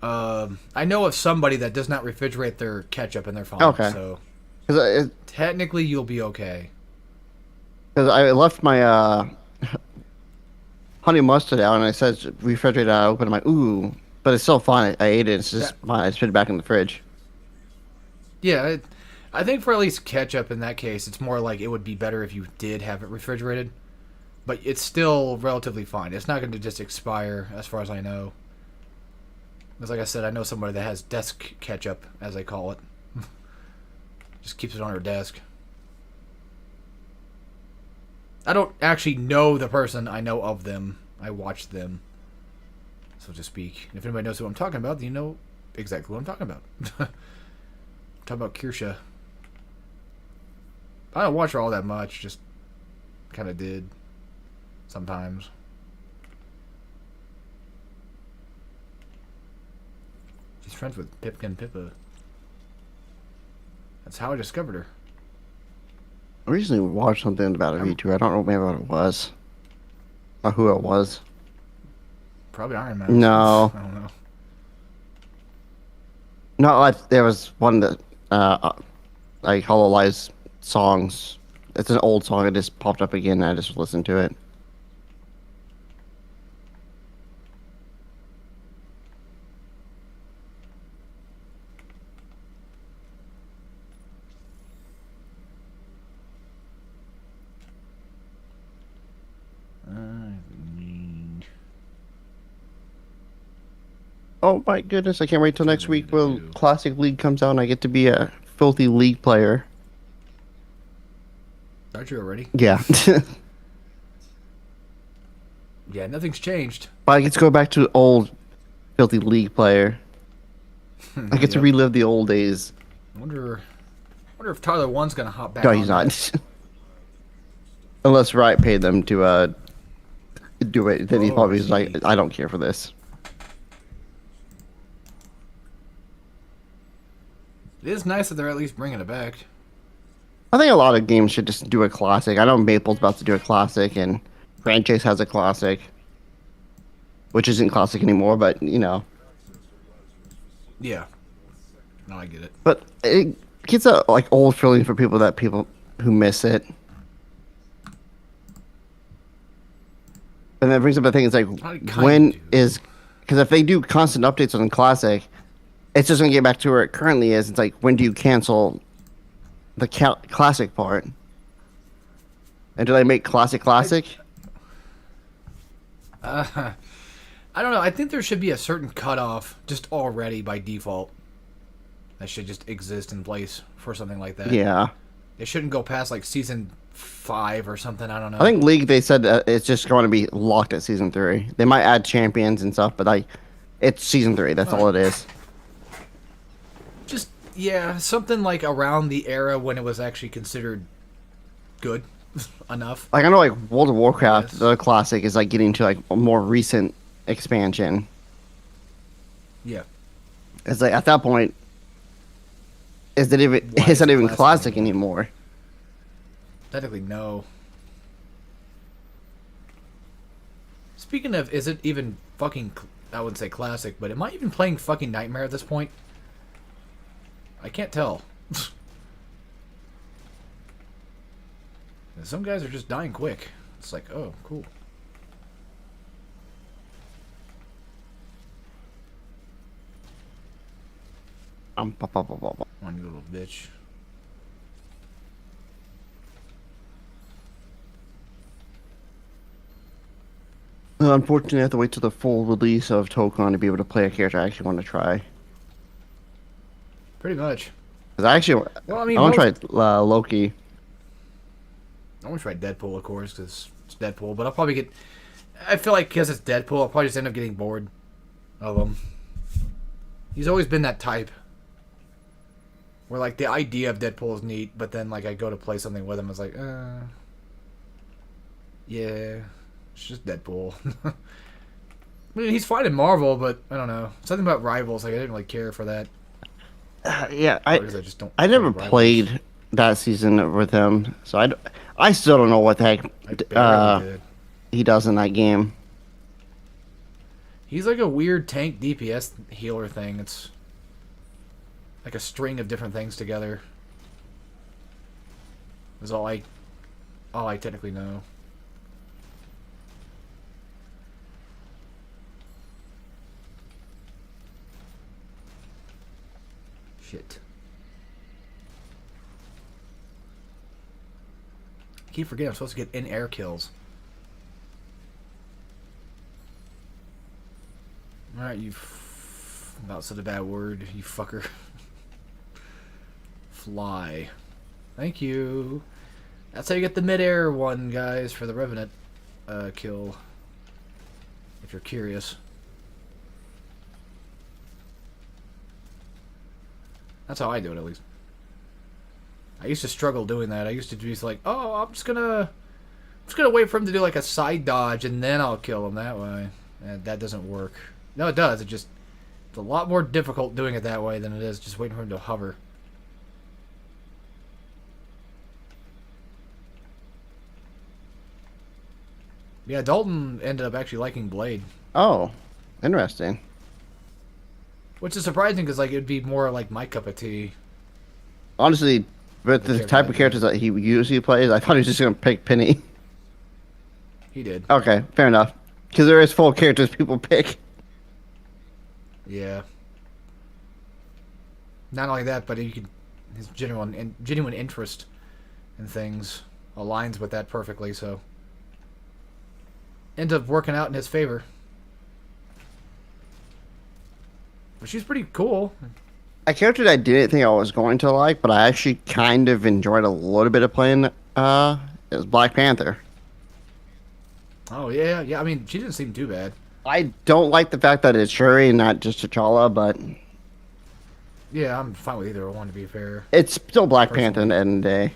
I know of somebody that does not refrigerate their ketchup and they're fine. Okay. So Because technically you'll be okay. I left my honey mustard out, and it says refrigerate after open. I'm like, ooh, but it's still fine. I ate it. It's just fine. I just put it back in the fridge. Yeah, I think for at least ketchup in that case, it's more like it would be better if you did have it refrigerated. But it's still relatively fine. It's not going to just expire, as far as I know. Because like I said, I know somebody that has desk ketchup, as they call it. Just keeps it on her desk. I don't actually know the person. I know of them. I watch them, so to speak. If anybody knows who I'm talking about, then you know exactly what I'm talking about. I'm talking about Kirsha. I don't watch her all that much. Just kind of did sometimes. friends with Pipkin Pippa. That's how I discovered her. I recently watched something about a VTuber. I don't remember what it was. Or who it was. Probably Iron Man. No. I don't know. No, there was one that, like Hololive's songs. It's an old song. It just popped up again, and I just listened to it. Oh my goodness, I can't wait till next week when Classic League comes out and I get to be a filthy League player. Aren't you already? Yeah. Yeah, nothing's changed. But I get to go back to old filthy League player. I get to Yep. relive the old days. I wonder if Tyler One's gonna hop back. No, on he's that. not. Unless Riot paid them to do it, then he Oh, probably I was like, see. I don't care for this. It is nice that they're at least bringing it back. I think a lot of games should just do a classic. I know Maple's about to do a classic, and Franchise has a classic, which isn't classic anymore, but you know. Yeah. No, I get it. But it gets a like old feeling for people who miss it. And that brings up the thing: it's like I kinda when do. is because if they do constant updates on classic, it's just gonna get back to where it currently is. It's like when do you cancel the classic part? And do they make classic? I don't know. I think there should be a certain cutoff just already by default that should just exist in place for something like that. Yeah. It shouldn't go past like season 5 or something. I don't know. I think League, they said it's just going to be locked at season 3. They might add champions and stuff, but it's season 3. That's all it is. Just yeah, something like around the era when it was actually considered good enough. Like I know, like World of Warcraft, Yes. the classic is like getting to like a more recent expansion. Yeah. It's like at that point, is it even? Why It's is not it even classic classic anymore. Technically, no. Speaking of, is it even fucking? I wouldn't say classic, but am I even playing fucking Nightmare at this point? I can't tell. Some guys are just dying quick. It's like, oh, cool. On you little bitch. Unfortunately, I have to wait till the full release of Tokon to be able to play a character I actually want to try. Pretty much. 'Cause I actually, Well, I mean, I want to most- try Loki. I want to try Deadpool, of course, because it's Deadpool. But I'll probably get. I feel like because it's Deadpool, I'll probably just end up getting bored of him. He's always been that type. Where like the idea of Deadpool is neat, but then like I go to play something with him, it's like, yeah, it's just Deadpool. I mean, he's fine in Marvel, but I don't know. Something about Rivals, like I didn't really care for that. Yeah, Because I just don't. I never play Rivals. played that season with him, so I still don't know what the I heck barely did. he does in that game. He's like a weird tank DPS healer thing. It's like a string of different things together. Is all I technically know. Shit. I keep forgetting I'm supposed to get in-air kills. Alright, you about said a bad word, you fucker. Fly. Thank you. That's how you get the mid-air one, guys, for the Revenant kill. If you're curious. That's how I do it, at least. I used to struggle doing that. I used to be like, oh, I'm just gonna wait for him to do like a side dodge and then I'll kill him that way. And that doesn't work. No, it does. It just It's a lot more difficult doing it that way than it is just waiting for him to hover. Yeah, Dalton ended up actually liking Blade, Oh, interesting. which is surprising because like it'd be more like my cup of tea. Honestly, with the type of characters that he usually plays, I thought he was just gonna pick Penny. He did. Okay, fair enough. Because there is full characters people pick. Yeah. Not only that, but he could, his genuine interest in things aligns with that perfectly. So ends up working out in his favor. But she's pretty cool. A character that I didn't think I was going to like, but I actually kind of enjoyed a little bit of playing, is Black Panther. Oh yeah, yeah. I mean, she didn't seem too bad. I don't like the fact that it's Shuri and not just T'Challa, but Yeah, I'm fine with either one to be fair. it's still Black Personally. Panther in the end of the day.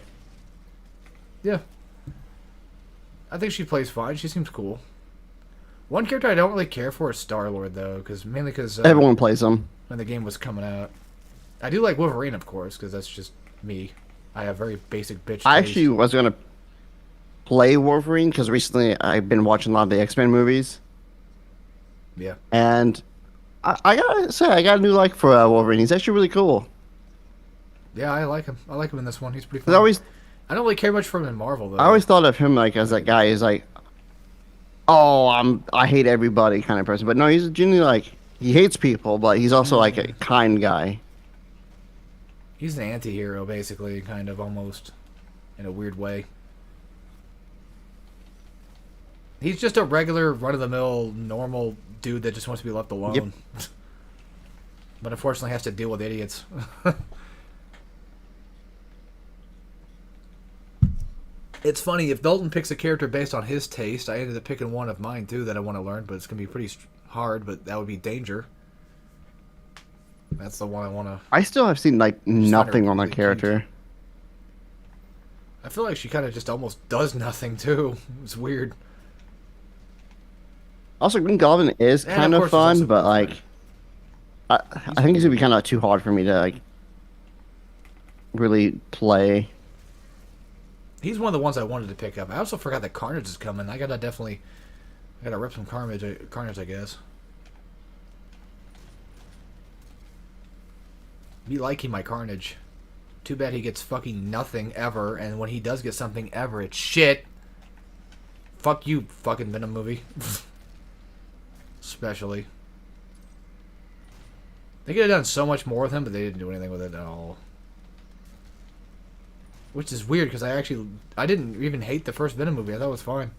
Yeah. I think she plays fine. She seems cool. One character I don't really care for is Star-Lord, though, mainly because Everyone plays them. when the game was coming out. I do like Wolverine, of course, because that's just me. I have very basic bitch I taste. actually was going to play Wolverine because recently I've been watching a lot of the X-Men movies. Yeah. And I gotta say, I got a new like for Wolverine. He's actually really cool. Yeah, I like him. I like him in this one. He's pretty 'Cause fun. I I don't really care much for him in Marvel, though. always thought of him like as that guy who's like, oh, I hate everybody kind of person. But no, he's genuinely like he hates people, but he's also like a kind guy. He's an anti-hero, basically, kind of, almost, in a weird way. He's just a regular, run-of-the-mill, normal dude that just wants to be left alone. Yep. But unfortunately has to deal with idiots. It's funny, if Dalton picks a character based on his taste, I ended up picking one of mine, too, that I want to learn, but it's going to be pretty hard, but that would be Danger. That's the one I want to... I still have seen like nothing on that really character. I feel like she kind of just almost does nothing, too. It's weird. Also, Green Goblin is And kind of of course, fun, it's also but good like, I think it's gonna be kind of too hard for me to like really play. He's one of the ones I wanted to pick up. I also forgot that Carnage is coming. I gotta rip some Carnage, I guess. Be liking my Carnage. Too bad he gets fucking nothing ever, and when he does get something ever, it's shit. Fuck you, fucking Venom movie. Especially. They could have done so much more with him, but they didn't do anything with it at all. Which is weird, because I didn't even hate the first Venom movie. I thought it was fine.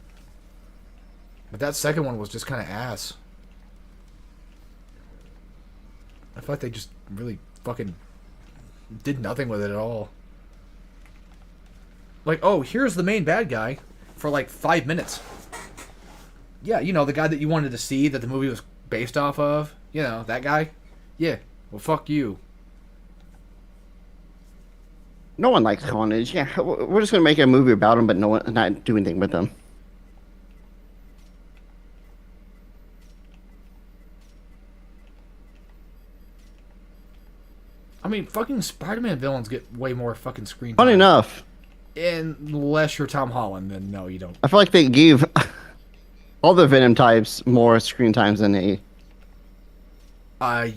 But that second one was just kind of ass. I feel like they just really fucking did nothing with it at all. Like, oh, here's the main bad guy for like 5 minutes. Yeah, you know, the guy that you wanted to see that the movie was based off of. You know, that guy. Yeah, well, fuck you. No one likes Carnage. Yeah, we're just gonna make a movie about him, but no one not do anything with him. I mean, fucking Spider-Man villains get way more fucking screen time. Funny enough, Unless you're Tom Holland, then no, you don't. I feel like they gave all the Venom types more screen times than they. I've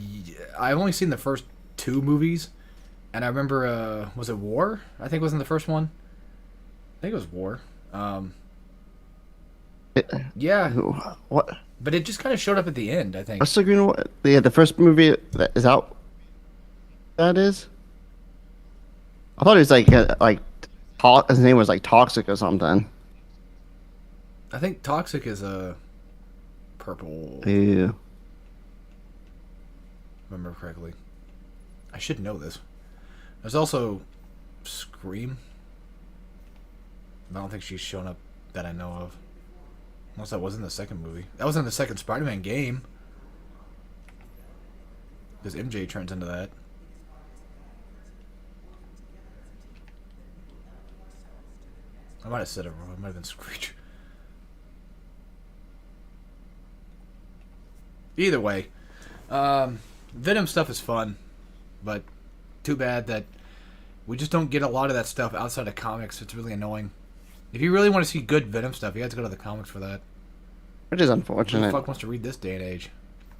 only seen the first 2 movies, and I remember, was it War? I think it was in the first one. I think it was War. Yeah, What? but it just kind of showed up at the end, I think. What's the green one? Yeah, the first movie that is out. That is. I thought it was his name was like Toxic or something. I think Toxic is a purple, Ew. remember correctly. I should know this. There's also Scream. I don't think she's shown up that I know of. Unless that was in the second movie. That was in the second Spider-Man game. Because MJ turns into that. I might have said it wrong. It might have been Screech. Either way. Venom stuff is fun, but too bad that we just don't get a lot of that stuff outside of comics. It's really annoying. If you really want to see good Venom stuff, you have to go to the comics for that. Which is Who the unfortunate. fuck wants to read this day and age?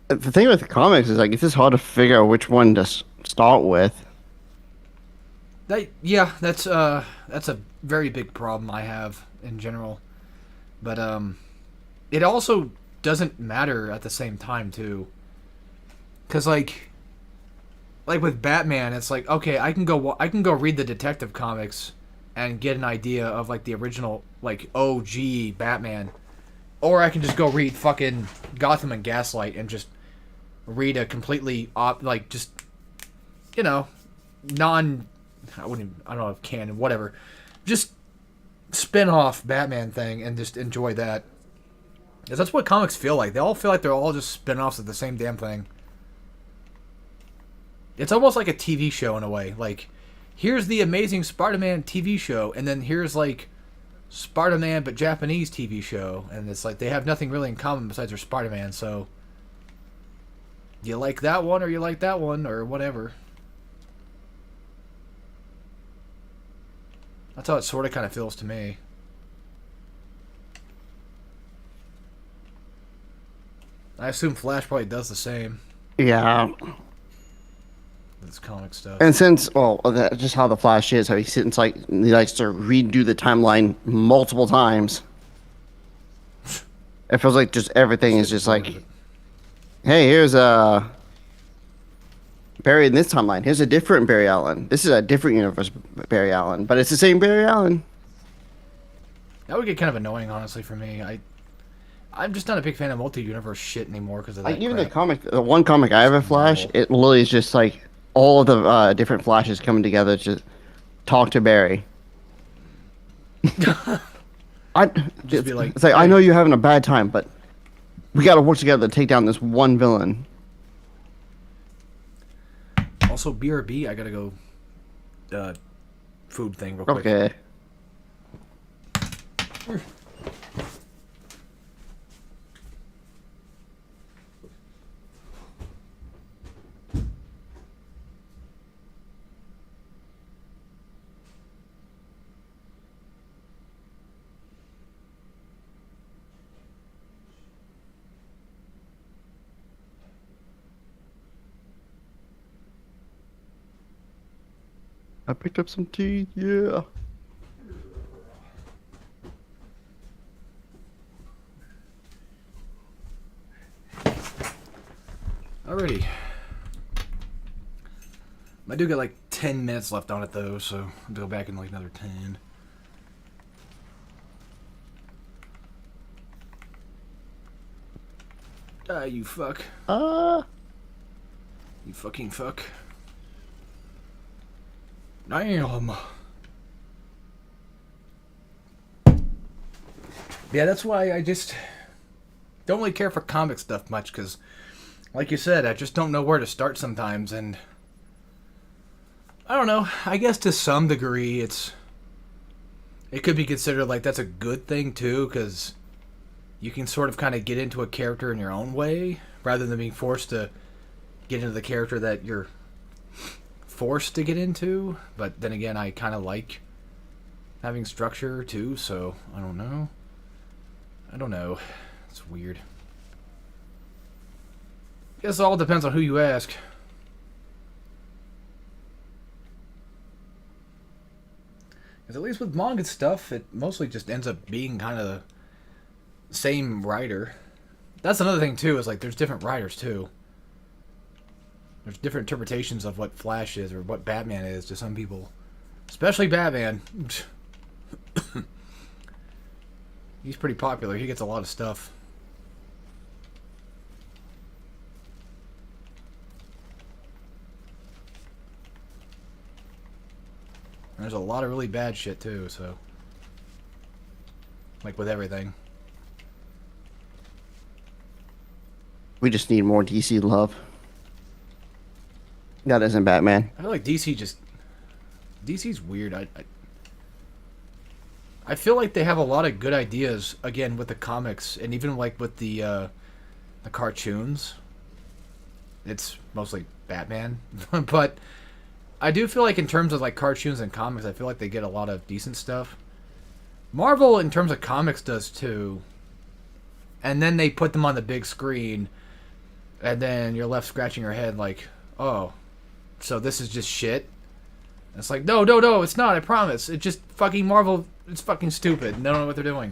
The thing with the comics is like it's just hard to figure out which one to start with. That's a very big problem I have in general. But it also doesn't matter at the same time too. Cause like with Batman, it's like okay, I can go read the Detective Comics and get an idea of like the original like OG Batman, or I can just go read fucking Gotham and Gaslight and just read a completely just non I don't know if canon whatever, just spin off Batman thing and just enjoy that. Because that's what comics feel like. They all feel like they're all just spin offs of the same damn thing. It's almost like a TV show in a way. Like, here's the Amazing Spider-Man TV show, and then here's like Spider-Man but Japanese TV show, and it's like they have nothing really in common besides their Spider-Man. So, you like that one, or you like that one, or whatever. That's how it sort of kind of feels to me. I assume Flash probably does the same Yeah. with his comic stuff. And since, well, that's just how the Flash is, how he sits like he likes to redo the timeline multiple times. It feels like just everything is just like, hey, here's Barry in this timeline. Here's a different Barry Allen. This is a different universe Barry Allen, but it's the same Barry Allen. That would get kind of annoying, honestly, for me. I'm just not a big fan of multi-universe shit anymore because of that Like even crap. the one comic I have a Flash, it literally is just like all of the different Flashes coming together to talk to Barry. Just be like, it's like I know you're having a bad time, but we got to work together to take down this one villain. Also, BRB, I gotta go. Food thing real quick. Okay. I picked up some teeth, yeah. Alrighty. I do get like 10 minutes left on it though, so I'll go back in like another 10. Ah, you fuck. You fucking fuck. Damn. Yeah, that's why I just don't really care for comic stuff much, because, like you said, I just don't know where to start sometimes, and I don't know. I guess to some degree, it could be considered like that's a good thing too, because you can sort of kind of get into a character in your own way, rather than being forced to get into the character that you're forced to get into. But then again, I kind of like having structure too, so I don't know. It's weird. Guess it all depends on who you ask. Because at least with manga stuff, it mostly just ends up being kind of the same writer. That's another thing too, is like there's different writers too. There's different interpretations of what Flash is or what Batman is to some people. Especially Batman. He's pretty popular. He gets a lot of stuff. And there's a lot of really bad shit too, so. Like with everything. We just need more DC love. That isn't Batman. I feel like DC's weird. I feel like they have a lot of good ideas, again, with the comics, and even like with the cartoons. it's mostly Batman. But I do feel like in terms of like cartoons and comics, I feel like they get a lot of decent stuff. Marvel, in terms of comics, does too. And then they put them on the big screen, and then you're left scratching your head like, oh, so this is just shit? And it's like, no, it's not, I promise. It's just fucking Marvel, it's fucking stupid. They don't know what they're doing.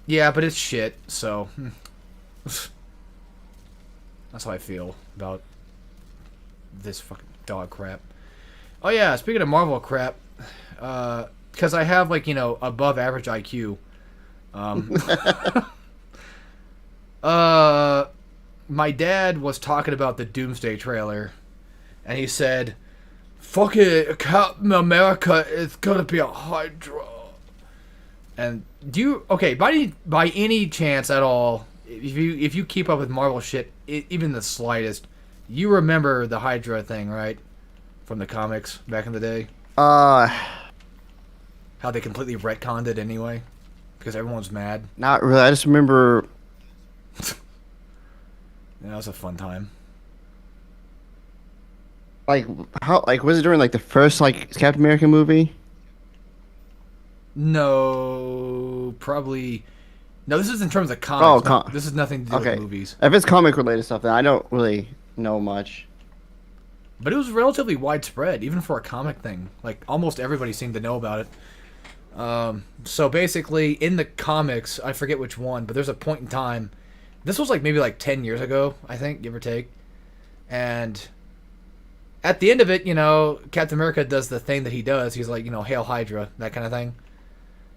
Yeah, but it's shit, so... That's how I feel about this fucking dog crap. Oh yeah, speaking of Marvel crap, because I have, like, you know, above average IQ. My dad was talking about the Doomsday trailer, and he said, "Fuck it, Captain America is gonna be a Hydra." And do you, okay, by any chance at all, if you keep up with Marvel shit, even the slightest, you remember the Hydra thing, right? From the comics back in the day? How they completely retconned it anyway? Because everyone's mad. Not really. I just remember... Yeah, that was a fun time. Like, how, like, was it during, like, the first, like, Captain America movie? No, probably... No, this is in terms of comics. Oh, this is nothing to do with movies. If it's comic-related stuff, then I don't really know much. But it was relatively widespread, even for a comic thing. Like, almost everybody seemed to know about it. So basically, in the comics, I forget which one, but there's a point in time... This was like maybe like 10 years ago, I think, give or take. And at the end of it, you know, Captain America does the thing that he does. He's like, you know, Hail Hydra, that kind of thing.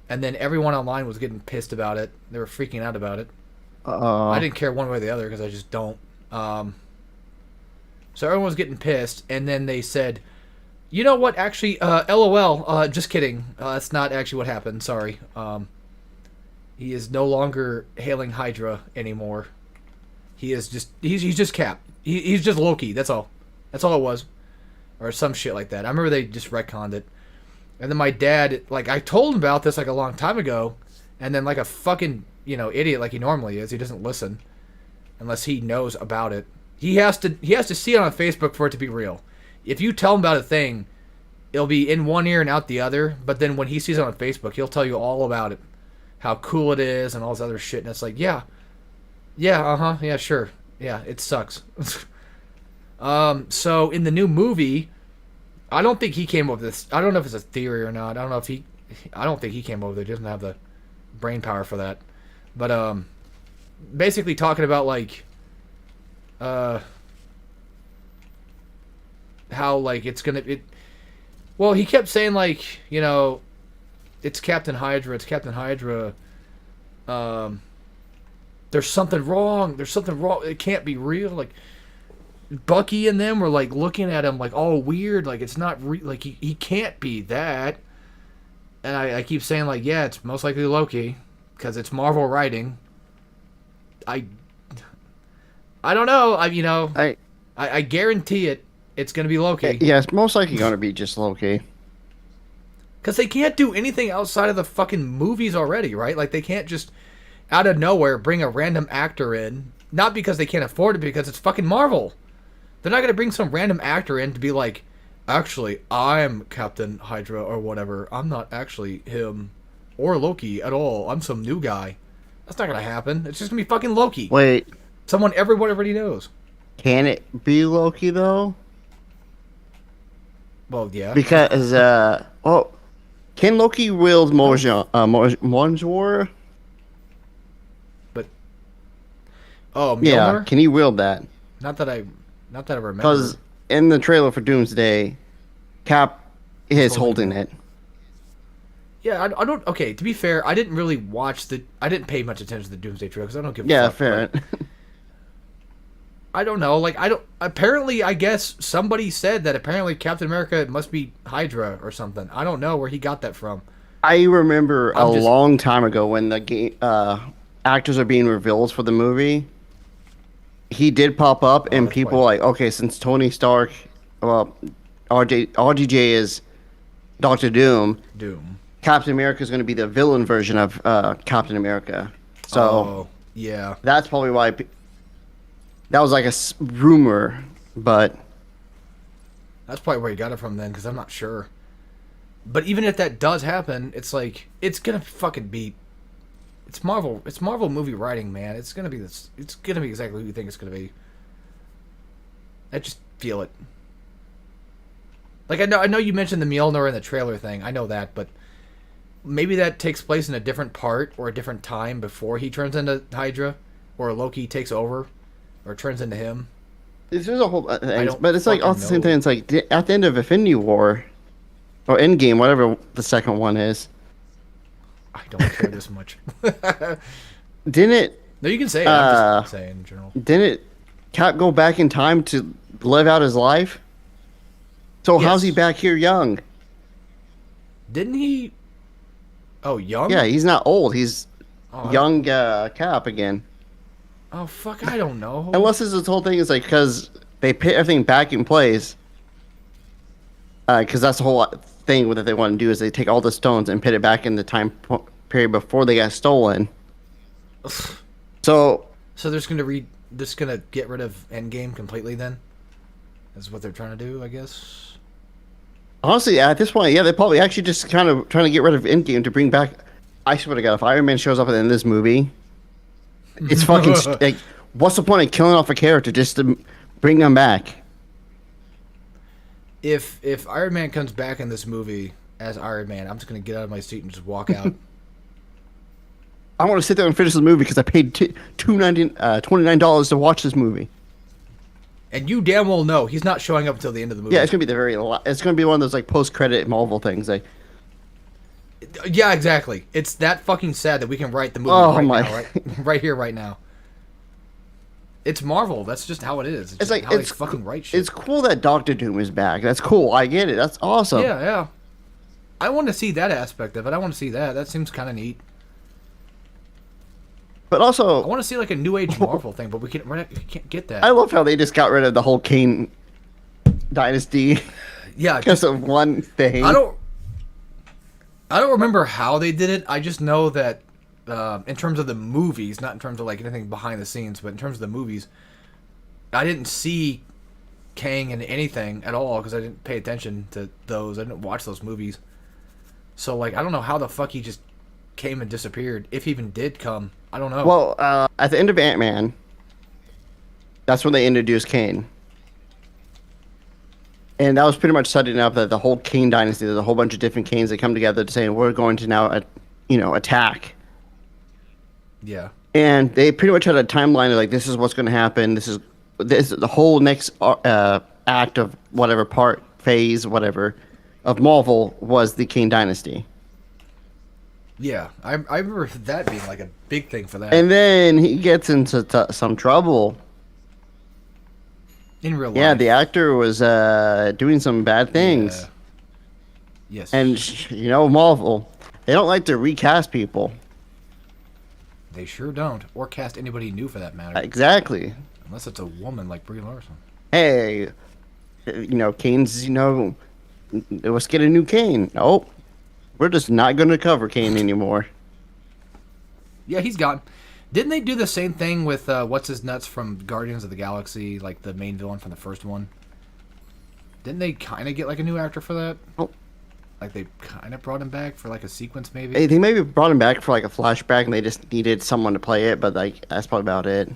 And then everyone online was getting pissed about it. They were freaking out about it. I didn't care one way or the other because I just don't. So everyone was getting pissed. And then they said, you know what, actually, LOL, just kidding. That's not actually what happened. Sorry. He is no longer hailing Hydra anymore. He is just... He's just Cap. He's just Loki. That's all. That's all it was. Or some shit like that. I remember they just retconned it. And then my dad... Like, I told him about this, like, a long time ago. And then, like a fucking, you know, idiot like he normally is, he doesn't listen. Unless he knows about it. He has to see it on Facebook for it to be real. If you tell him about a thing, it'll be in one ear and out the other. But then when he sees it on Facebook, he'll tell you all about it. How cool it is and all this other shit. And it's like, yeah, yeah, sure. Yeah, it sucks. So in the new movie, I don't think he came up with this. I don't know if it's a theory or not. I don't think he came up with it. He doesn't have the brain power for that. But basically talking about like how like it's gonna well, he kept saying like, you know, it's Captain Hydra. There's something wrong. It can't be real. Like, Bucky and them were, like, looking at him, like, all weird. Like, it's not real. Like, he can't be that. And I keep saying, like, yeah, it's most likely Loki. Because it's Marvel writing. I don't know. I guarantee it. It's going to be Loki. Yeah, it's most likely going to be just Loki. Because they can't do anything outside of the fucking movies already, right? Like, they can't just, out of nowhere, bring a random actor in. Not because they can't afford it, because it's fucking Marvel. They're not going to bring some random actor in to be like, actually, I'm Captain Hydra or whatever. I'm not actually him or Loki at all. I'm some new guy. That's not going to happen. It's just going to be fucking Loki. Wait. Someone everyone already knows. Can it be Loki, though? Well, yeah. Because, can Loki wield Mjolnir? But Mjolnir? Yeah, can he wield that? Not that I remember. Because in the trailer for Doomsday, Cap is holding it. Yeah, I don't. Okay, to be fair, I didn't really watch I didn't pay much attention to the Doomsday trailer because I don't give a fuck. Yeah, fair. I don't know. Like, apparently, I guess somebody said that apparently Captain America must be Hydra or something. I don't know where he got that from. I remember long time ago when the actors are being revealed for the movie. He did pop up, and people were like, okay, since Tony Stark, RDJ is Doctor Doom. Captain America is going to be the villain version of Captain America. So yeah, that's probably why. That was like a rumor, but That's probably where you got it from then, because I'm not sure. But even if that does happen, it's like it's gonna fucking be. It's Marvel. It's Marvel movie writing, man. It's gonna be this. It's gonna be exactly who you think it's gonna be. I just feel it. Like I know you mentioned the Mjolnir and the trailer thing. I know that, but maybe that takes place in a different part or a different time before he turns into Hydra, or Loki takes over, or turns into him. there's a whole thing. don't But it's like fucking also the same know. thing. It's like at the end of Infinity War or Endgame, whatever the second one is. I don't care this much. Didn't it? No, you can say it. I'm just saying in general. Didn't Cap go back in time to live out his life? So how's he Yes. back here young? Didn't he? Oh, young. Yeah, he's not old. He's Oh, young Cap again. Oh fuck! I don't know. Unless this whole thing is like because they put everything back in place. Because that's the whole thing that they want to do is they take all the stones and put it back in the time period before they got stolen. So So Just gonna get rid of Endgame completely. Then, is what they're trying to do, I guess. honestly, at this point, yeah, they're probably actually just kind of trying to get rid of Endgame to bring back. I swear to God, if Iron Man shows up at the end of this movie, it's fucking like, what's the point of killing off a character just to bring him back? If Iron Man comes back in this movie as Iron Man, I'm just gonna get out of my seat and just walk out. I want to sit there and finish the movie because I paid $29 to watch this movie. And you damn well know he's not showing up until the end of the movie. Yeah, it's gonna be the it's gonna be one of those like post-credit Marvel things. Like, Yeah, exactly. It's that fucking sad that we can write the movie Oh right my- now, right here, right now. It's Marvel. That's just how it is. it's just like how they fucking write shit. it's cool that Doctor Doom is back. That's cool. I get it. That's awesome. Yeah, yeah. I want to see that aspect of it. I want to see that. That seems kind of neat. But I also, want to see like a new age Marvel thing, but we can't get that. I love how they just got rid of the whole Kane dynasty Yeah, because just, of one thing. I don't remember how they did it. I just know that in terms of the movies, not in terms of like anything behind the scenes, but in terms of the movies, I didn't see Kang in anything at all because I didn't pay attention to those. I didn't watch those movies. So like I don't know how the fuck he just came and disappeared. If he even did come, I don't know. Well, at the end of Ant-Man, that's when they introduced Kane. And that was pretty much setting up that the whole Kane dynasty, there's a whole bunch of different Kanes that come together to say, we're going to now, attack. Yeah. And they pretty much had a timeline of like, this is what's going to happen. This is the whole next act of whatever phase, whatever, of Marvel was the Kane dynasty. Yeah. I remember that being like a big thing for that. And then he gets into some trouble. In real life. Yeah, the actor was doing some bad things. Yeah. Yes. And, Marvel, they don't like to recast people. They sure don't. Or cast anybody new for that matter. Exactly. Unless it's a woman like Brie Larson. Hey, Kane's, let's get a new Kane. Nope. We're just not going to cover Kane anymore. Yeah, he's gone. Didn't they do the same thing with what's his nuts from Guardians of the Galaxy, like the main villain from the first one? Didn't they kind of get like a new actor for that? Oh. Like they kind of brought him back for like a sequence, maybe. Hey, they maybe brought him back for like a flashback and they just needed someone to play it, but like that's probably about it.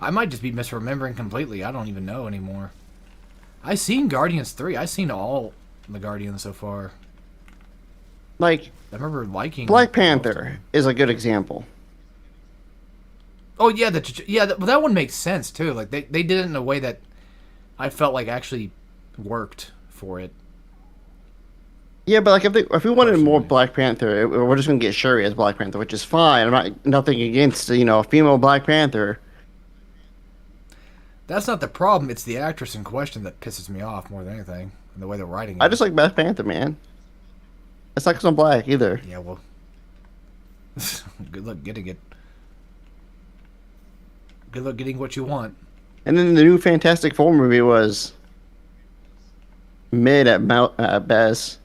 I might just be misremembering completely. I don't even know anymore. I seen Guardians 3. I seen all the Guardians so far. Like, I remember liking Black most of Panther them. is a good example. Oh yeah, that one makes sense too. Like they did it in a way that I felt like actually worked for it. Yeah, but like if we wanted more Personally. Black Panther, we're just gonna get Shuri as Black Panther, which is fine. I'm not nothing against a female Black Panther. That's not the problem. It's the actress in question that pisses me off more than anything, and the way they're writing it. I just like Black Panther, man. It's not because I'm black either. Yeah, well, good luck getting it. Good luck getting what you want. And then the new Fantastic Four movie was mid at best.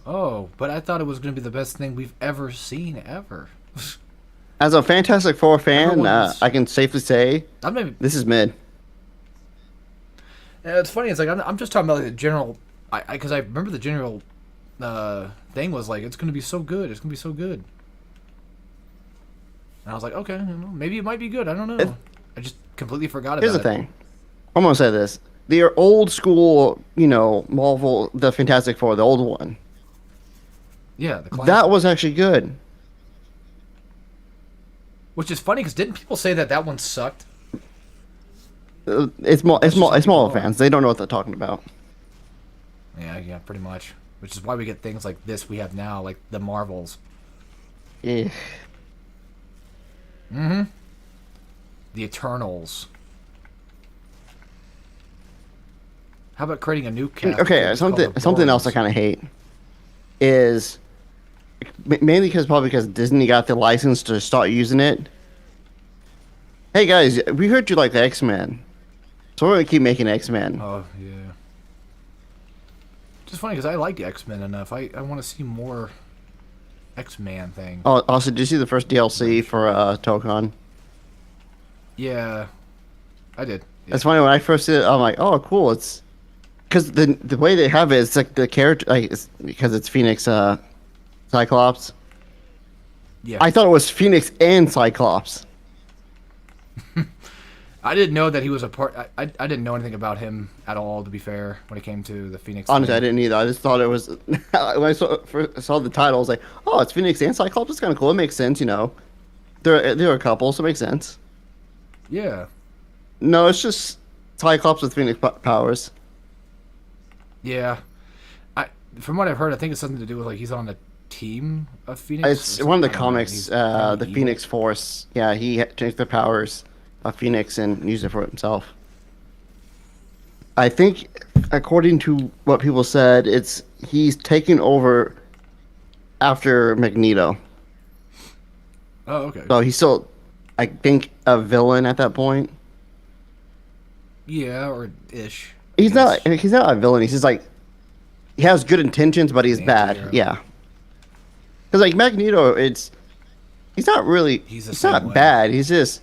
Oh, but I thought it was going to be the best thing we've ever seen ever. As a Fantastic Four fan, Everyone's- I can safely say I'm maybe. this is mid. It's funny. It's like I'm just talking about like the general. Because I remember the general thing was like it's going to be so good. It's going to be so good. And I was like, okay, maybe it might be good. I don't know. I just completely forgot about it. Here's the thing. I'm gonna say this: the old school, Marvel, the Fantastic Four, the old one, Yeah, the classic. that was actually good. Which is funny because didn't people say that one sucked? It's Marvel more. fans. They don't know what they're talking about. Yeah, pretty much. Which is why we get things like this we have now, like the Marvels. Yeah. The Eternals. How about creating a new cast? Okay, It's called something the else I Bournes? kind of hate is mainly because Disney got the license to start using it. Hey guys, we heard you like the X-Men, so we're gonna keep making X-Men. Oh yeah. Just funny because I like X-Men enough. I want to see more X-Man thing. Oh, also, did you see the first DLC for Tokon? Yeah, I did. Yeah. It's funny when I first see it, I'm like, oh, cool. It's because the way they have it, it's like the character, like it's because it's Phoenix, Cyclops. Yeah. I thought it was Phoenix and Cyclops. I didn't know that he was a part. I didn't know anything about him at all. To be fair, when it came to the Phoenix. Honestly, thing. I didn't either. I just thought it was when I saw the title, I was like, oh, it's Phoenix and Cyclops. It's kind of cool. It makes sense, They're a couple, so it makes sense. Yeah. No, it's just Cyclops with Phoenix powers. Yeah. From what I've heard, I think it's something to do with like he's on a team of Phoenix. It's or one of the something. I don't know. comics, He's kinda the evil. Phoenix Force. Yeah, he changed the powers of Phoenix and used it for himself. I think, according to what people said, he's taking over after Magneto. Oh, okay. So he's still, I think, a villain at that point. Yeah, or ish. He's Ish. he's not a villain. He's just like he has good intentions, but he's bad. Anti-hero. Yeah. Because like Magneto, he's not really He's the he's same not way. bad. He's just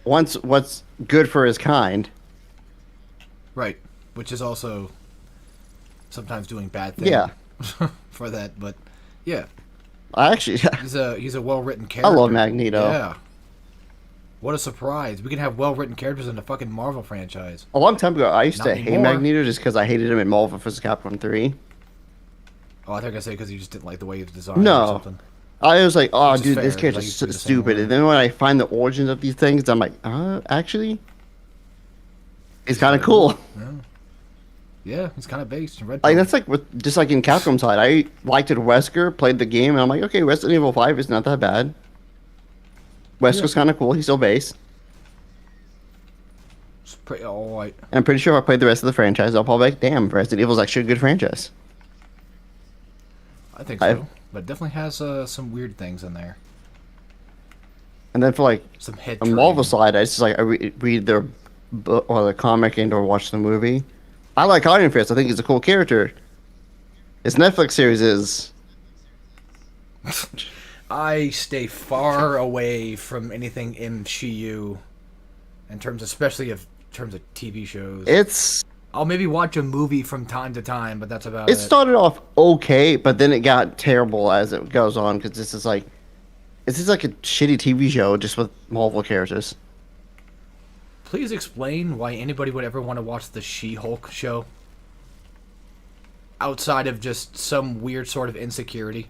wants what's good for his kind. Right, which is also sometimes doing bad things. Yeah. for that, but yeah, I actually he's a well written character. love Magneto. Yeah. What a surprise! We can have well written characters in the fucking Marvel franchise. a long time ago I used Not to hate anymore. Magneto just because I hated him in Marvel vs. Capcom 3. Oh, I think I say because you just didn't like the way he was designed or No. something. I was like, oh, Which is dude, fair, this like, character's you so feel the same stupid. way. And then when I find the origins of these things, I'm like, actually, it's kind of cool. Yeah, he's kind of based in Red. Like Pill. that's like with just like in Capcom side, I liked it. Wesker played the game, and I'm like, okay, Resident Evil 5 is not that bad. Wesker's kind of cool. He's still based. It's pretty all right. And I'm pretty sure if I played the rest of the franchise, I'll probably be like, damn, Resident Evil's actually a good franchise. I think so, but it definitely has some weird things in there. And then for like Some head. on Marvel turning. side, I just like read their book or the comic and or watch the movie. I like Iron Fist. I think he's a cool character. His Netflix series is I stay far away from anything MCU, in terms, especially of terms of TV shows. it's I'll maybe watch a movie from time to time, but that's about it it. started off okay, but then it got terrible as it goes on because this is like it's just like a shitty TV show just with Marvel characters. Please explain why anybody would ever want to watch the She-Hulk show, outside of just some weird sort of insecurity.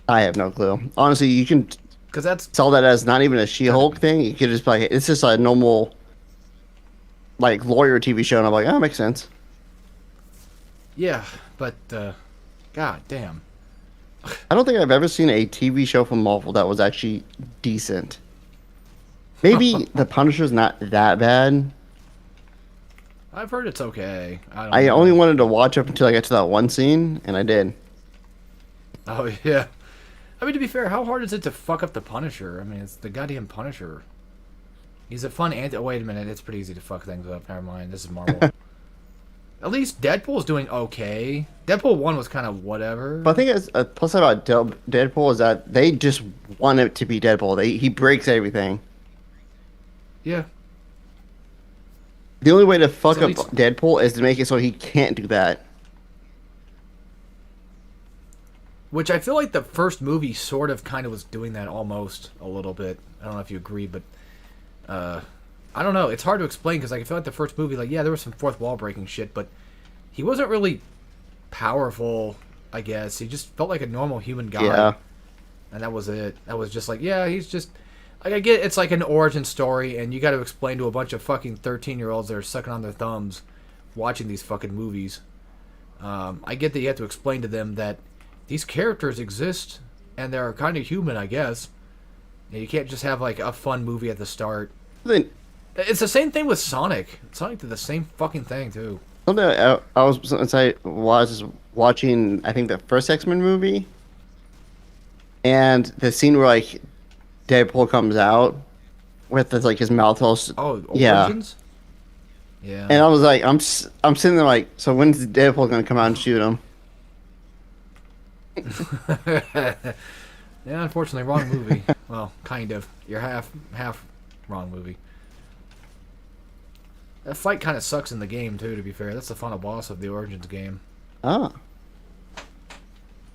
I have no clue. Honestly, you can Because that's sell that as not even a She-Hulk thing. You could just be like, it's just a normal like lawyer TV show, and I'm like, oh, makes sense. yeah, but god damn. I don't think I've ever seen a TV show from Marvel that was actually decent. Maybe The Punisher's not that bad. I've heard it's okay. I don't I know. only wanted to watch up until I got to that one scene, and I did. Oh yeah. I mean, to be fair, how hard is it to fuck up the Punisher? I mean, it's the goddamn Punisher. He's a fun anti. Oh, wait a minute, it's pretty easy to fuck things up. Never mind. This is Marvel. At least Deadpool's doing okay. Deadpool 1 was kind of whatever. But I think it's a plus side about Deadpool is that they just want it to be Deadpool. He breaks everything. Yeah. The only way to fuck at up least- Deadpool is to make it so he can't do that. Which I feel like the first movie sort of kind of was doing that almost a little bit. I don't know if you agree, but I don't know. It's hard to explain because like, I feel like the first movie, like, yeah, there was some fourth wall breaking shit, but he wasn't really powerful, I guess. He just felt like a normal human guy. Yeah. And that was it. That was just like, yeah, he's just... Like, I get it's like an origin story, and you got to explain to a bunch of fucking 13-year-olds that are sucking on their thumbs watching these fucking movies. I get that you have to explain to them that these characters exist, and they're kind of human, I guess. And you can't just have, like, a fun movie at the start. Then It's the same thing with Sonic. Sonic did the same fucking thing, too. something I was since I was watching, I think the first X-Men movie, and the scene where like Deadpool comes out with his, like his mouth all Oh, yeah. Origins? Yeah. And I was like, I'm sitting there like, so when's Deadpool gonna come out and shoot him? Yeah, unfortunately, wrong movie. Well, kind of. You're half wrong movie. That fight kind of sucks in the game too. To be fair, that's the final boss of the Origins game. Ah,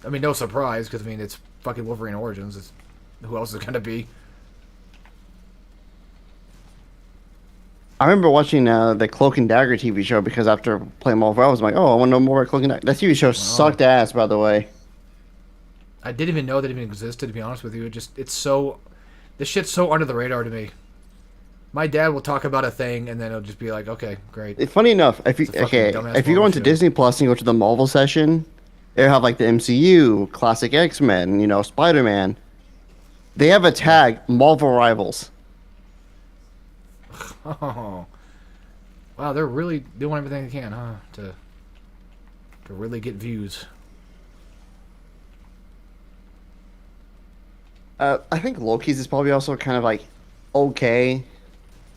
I mean, no surprise because I mean it's fucking Wolverine Origins. It's, who else is it gonna be? I remember watching the Cloak and Dagger TV show because after playing Marvel, I was like, oh, I want to know more about Cloak and Dagger. That TV show sucked ass, by the way. I didn't even know that it even existed. To be honest with you, it's so, this shit's so under the radar to me. My dad will talk about a thing and then it'll just be like, okay, great. Funny enough, if you It's a fucking dumbass if you go Marvel into show. Disney Plus and you go to the Marvel session, they have like the MCU, classic X-Men, you know, Spider-Man. They have a tag, Marvel Rivals. Oh, wow, they're really doing everything they can, huh? To really get views. I think Loki's is probably also kind of like okay.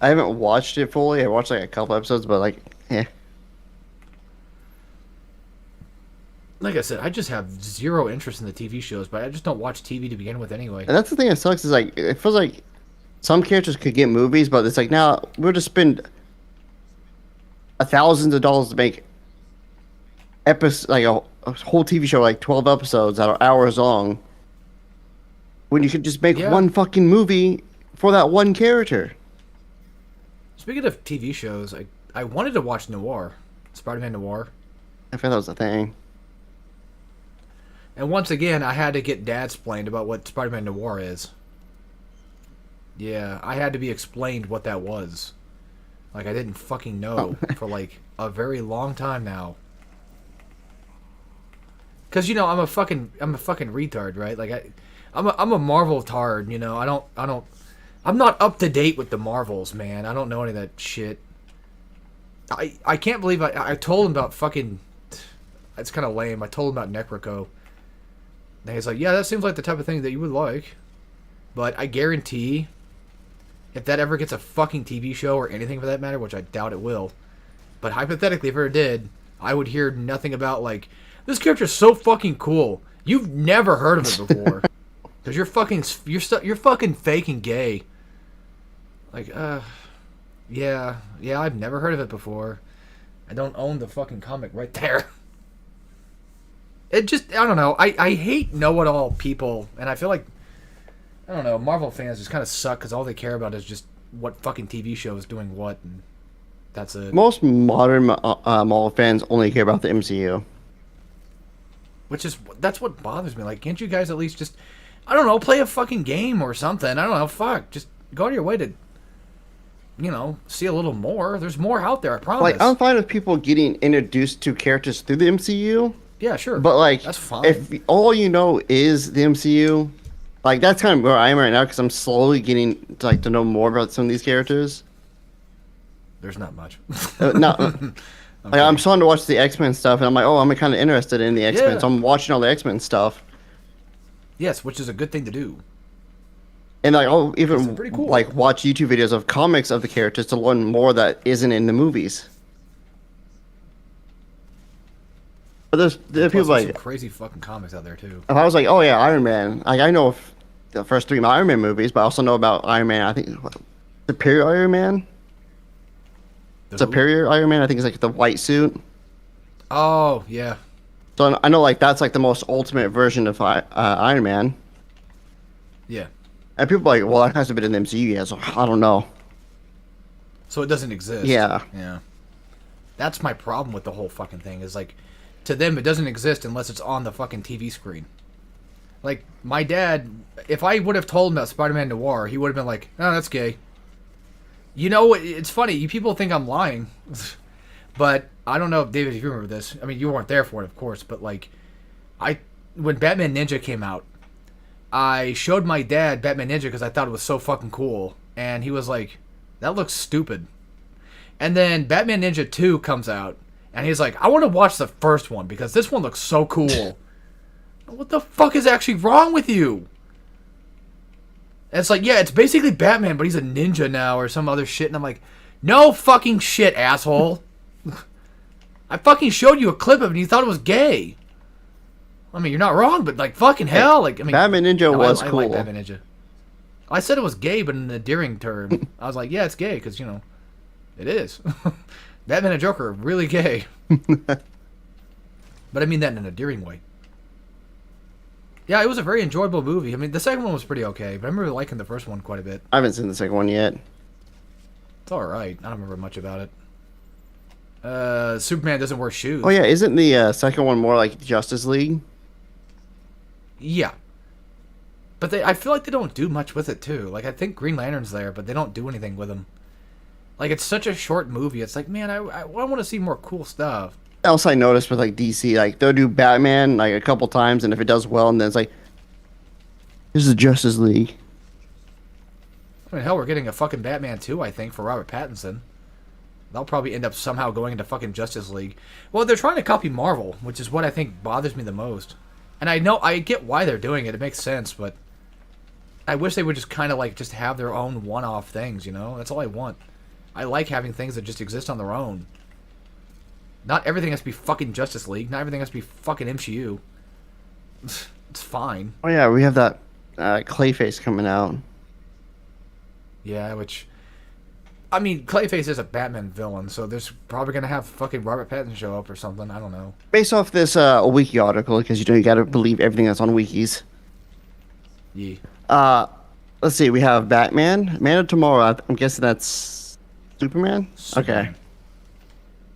I haven't watched it fully. I watched like a couple episodes, but like, eh. Like I said, I just have zero interest in the TV shows, but I just don't watch TV to begin with anyway. And that's the thing that sucks is like it feels like some characters could get movies, but it's like now we'll just spend thousands of dollars to make episodes like a whole TV show like 12 episodes that are hours long. When you could just make Yeah. one fucking movie for that one character. Speaking of TV shows, I wanted to watch Noir, Spider-Man Noir. I thought that was a thing. And once again, I had to get Dad explained about what Spider-Man Noir is. Yeah, I had to be explained what that was. Like, I didn't fucking know for, like, a very long time now. Because, you know, I'm a fucking retard, right? Like, I'm a Marvel tard, you know? I'm not up to date with the Marvels, man. I don't know any of that shit. I can't believe I told him about fucking... It's kind of lame. I told him about Necroco. And he's like, yeah, that seems like the type of thing that you would like. But I guarantee, if that ever gets a fucking TV show or anything for that matter, which I doubt it will, but hypothetically, if it ever did, I would hear nothing about, like, this character's so fucking cool. You've never heard of it before. Because you're fucking fake and gay. Like, yeah, I've never heard of it before. I don't own the fucking comic right there. It just, I don't know. I hate know-it-all people, and I feel like, I don't know, Marvel fans just kind of suck because all they care about is just what fucking TV show is doing what, and that's it. Most modern Marvel fans only care about the MCU. That's what bothers me. Like, can't you guys at least just, I don't know, play a fucking game or something? I don't know, fuck. Just go out of your way to, you know, see a little more. There's more out there, I promise. Like, I'm fine with people getting introduced to characters through the MCU. Yeah, sure. But like, that's fine. if all you know is the MCU, like that's kind of where I am right now because I'm slowly getting to know more about some of these characters. There's not much. Not like I'm starting to watch the X-Men stuff, and I'm like, oh, I'm kind of interested in the X-Men, Yeah. so I'm watching all the X-Men stuff, Yes, which is a good thing to do. and like I'll even pretty cool. like watch YouTube videos of comics of the characters to learn more that isn't in the movies. Which is pretty cool. Like watch YouTube videos of comics of the characters to learn more that isn't in the movies. And like I'll even like watch YouTube videos of comics of the characters to learn more that isn't in the movies. That's pretty cool. But there are Plus, people there's like, some crazy fucking comics out there too. if I was like, oh yeah, Iron Man. Like I know the first three Iron Man movies, but I also know about Iron Man. I think Superior Iron Man. The who? Superior Iron Man. I think it's like the white suit. Oh yeah. So I know like that's like the most ultimate version of Iron Man. Yeah. And people are like, well, that hasn't been in the MCU yet, so I don't know. So it doesn't exist. Yeah. Yeah. That's my problem with the whole fucking thing. Is like, to them, it doesn't exist unless it's on the fucking TV screen. Like my dad, if I would have told him about Spider-Man Noir, he would have been like, "Oh, that's gay." You know, it's funny. You people think I'm lying, but I don't know, David, if you remember this. I mean, you weren't there for it, of course, but like, when Batman Ninja came out, I showed my dad Batman Ninja because I thought it was so fucking cool, and he was like, "That looks stupid." And then Batman Ninja 2 comes out, and he's like, "I want to watch the first one because this one looks so cool." What the fuck is actually wrong with you? And it's like, yeah, it's basically Batman, but he's a ninja now or some other shit. And I'm like, no fucking shit, asshole. I fucking showed you a clip of it and you thought it was gay. I mean, you're not wrong, but like, fucking hell. Like, I mean, Batman Ninja was I cool. like Batman Ninja. I said it was gay, but in an endearing term. I was like, yeah, it's gay, because, you know, it is. Batman and Joker are really gay. But I mean that in an endearing way. Yeah, it was a very enjoyable movie. I mean, the second one was pretty okay, but I remember liking the first one quite a bit. I haven't seen the second one yet. It's alright. I don't remember much about it. Superman doesn't wear shoes. Oh yeah, isn't the second one more like Justice League? Yeah. But I feel like they don't do much with it, too. Like, I think Green Lantern's there, but they don't do anything with him. Like, it's such a short movie. It's like, man, I want to see more cool stuff. Else I noticed with like DC, like they'll do Batman like a couple times, and if it does well, and then it's like, here's the Justice League. I mean, hell, we're getting a fucking Batman 2, I think, for Robert Pattinson. They'll probably end up somehow going into fucking Justice League. Well, they're trying to copy Marvel, which is what I think bothers me the most. And I get why they're doing it. It makes sense, but I wish they would just kind of like just have their own one-off things, you know? That's all I want. I like having things that just exist on their own. Not everything has to be fucking Justice League. Not everything has to be fucking MCU. It's fine. Oh yeah, we have that Clayface coming out. Yeah, which... I mean, Clayface is a Batman villain, so there's probably going to have fucking Robert Pattinson show up or something. I don't know. Based off this wiki article, because you know you gotta believe everything that's on wikis. Yeah. Let's see, we have Batman, Man of Tomorrow. I'm guessing that's Superman? Superman. Okay.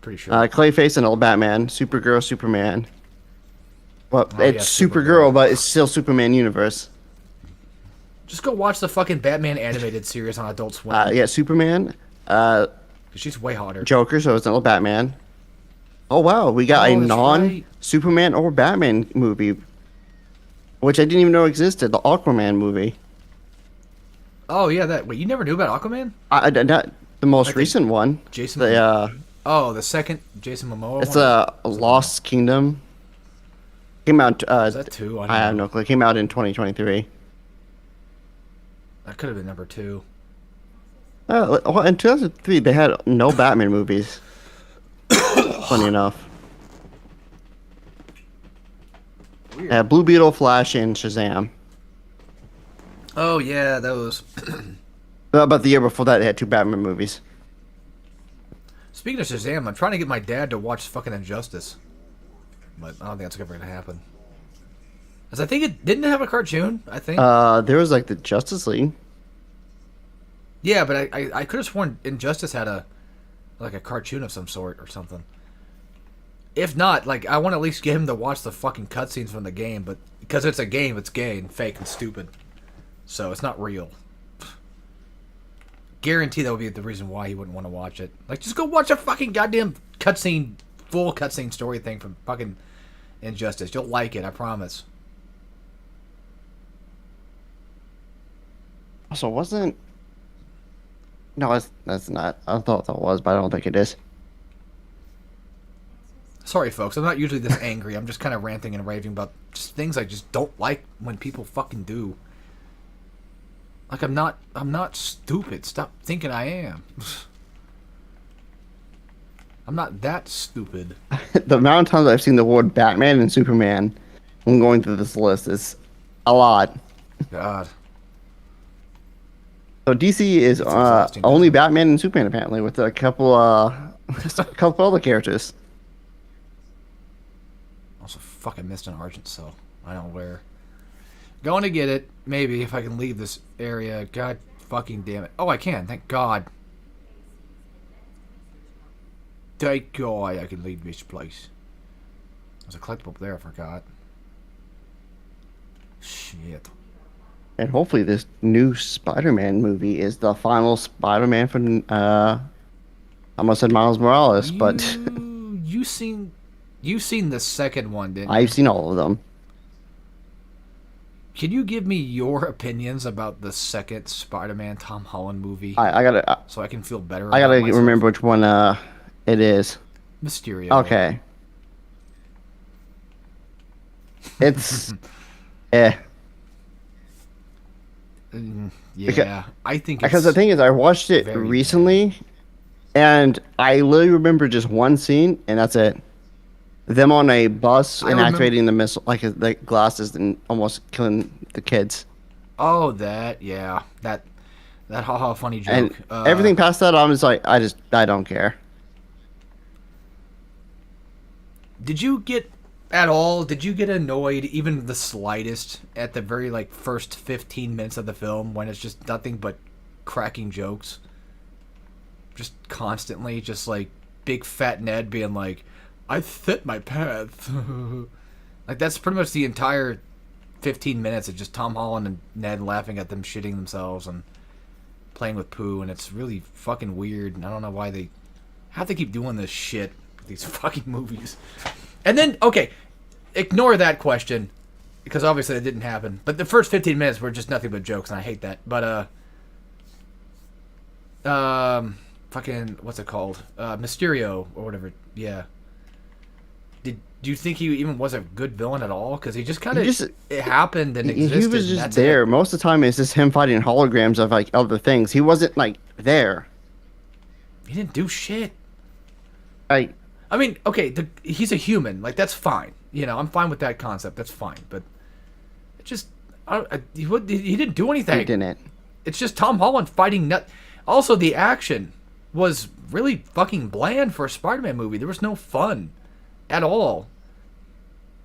Pretty sure. Clayface and old Batman, Supergirl, Superman. Well, Oh, it's yeah, Supergirl, Supergirl. but it's still Superman universe. Just go watch the fucking Batman animated series on Adult Swim. Yeah, Superman, 'Cause she's way hotter. Joker, so it's an old Batman. Oh wow, we got Oh, a that's non-Superman or Batman movie, which I didn't even know existed. The Aquaman movie. Oh, yeah, that... Wait, you never knew about Aquaman? Not the most think recent one. Jason... The Oh, the second Jason Momoa it's one? a Lost Kingdom. Came out. Is that 2? I have no clue. It came out in 2023. That could have been number 2. In 2003, they had no Batman movies. Funny enough. Weird. Blue Beetle, Flash, and Shazam. Oh, yeah, those. About the year before that, they had 2 Batman movies. Speaking of Shazam, I'm trying to get my dad to watch fucking Injustice. But I don't think that's ever going to happen. Because I think it didn't have a cartoon, I think. There was like the Justice League. Yeah, but I could have sworn Injustice had a cartoon of some sort or something. If not, like, I want to at least get him to watch the fucking cutscenes from the game, but because it's a game, it's gay and fake and stupid. So it's not real. Guarantee that would be the reason why he wouldn't want to watch it. Like, just go watch a fucking goddamn cutscene, full cutscene story thing from fucking Injustice. You'll like it, I promise. Also, wasn't... No, that's not. I thought that was, but I don't think it is. Sorry, folks. I'm not usually this angry. I'm just kind of ranting and raving about just things I just don't like when people fucking do. Like, I'm not stupid. Stop thinking I am. I'm not that stupid. The amount of times I've seen the word Batman and Superman when going through this list is a lot. God. So DC is It's exhausting, only doesn't it? Batman and Superman apparently, with a couple just a couple other characters. Also, fucking missed an Argent Cell. I don't know where. Going to get it. Maybe if I can leave this area. God fucking damn it. Oh, I can. Thank God. Thank God I can leave this place. There's a collectible up there. I forgot. Shit. And hopefully this new Spider-Man movie is the final Spider-Man for I almost said Miles Morales, but you seen the second one, didn't you? I've seen all of them. Can you give me your opinions about the second Spider-Man Tom Holland movie I gotta so I can feel better? I gotta about myself? remember which one it is. Mysterio. Okay. It's eh. Yeah, I think it's Because the thing is, I watched it very recently, and I literally remember just one scene, and that's it. Them on a bus I and remember- activating the missile, like the glasses, and almost killing the kids. Oh, that haha funny joke. And everything past that, I'm just like, I don't care. Did you get at all? Did you get annoyed, even the slightest, at the very like first 15 minutes of the film when it's just nothing but cracking jokes? Just constantly, just like big fat Ned being like, "I fit my path." Like that's pretty much the entire 15 minutes of just Tom Holland and Ned laughing at them shitting themselves and playing with poo, and it's really fucking weird. And I don't know why they have to keep doing this shit with these fucking movies. And then, okay, ignore that question because obviously that didn't happen. But the first 15 minutes were just nothing but jokes, and I hate that. But fucking what's it called? Mysterio or whatever. Yeah. Do you think he even was a good villain at all? Because he just kind of it happened and existed. He was and just that's there. it. Most of the time, it's just him fighting holograms of like other things. He wasn't like there. He didn't do shit. Like I mean, okay, he's a human. Like that's fine. You know, I'm fine with that concept. That's fine. But it just he didn't do anything. he didn't. It's just Tom Holland fighting Also, the action was really fucking bland for a Spider-Man movie. There was no fun at all.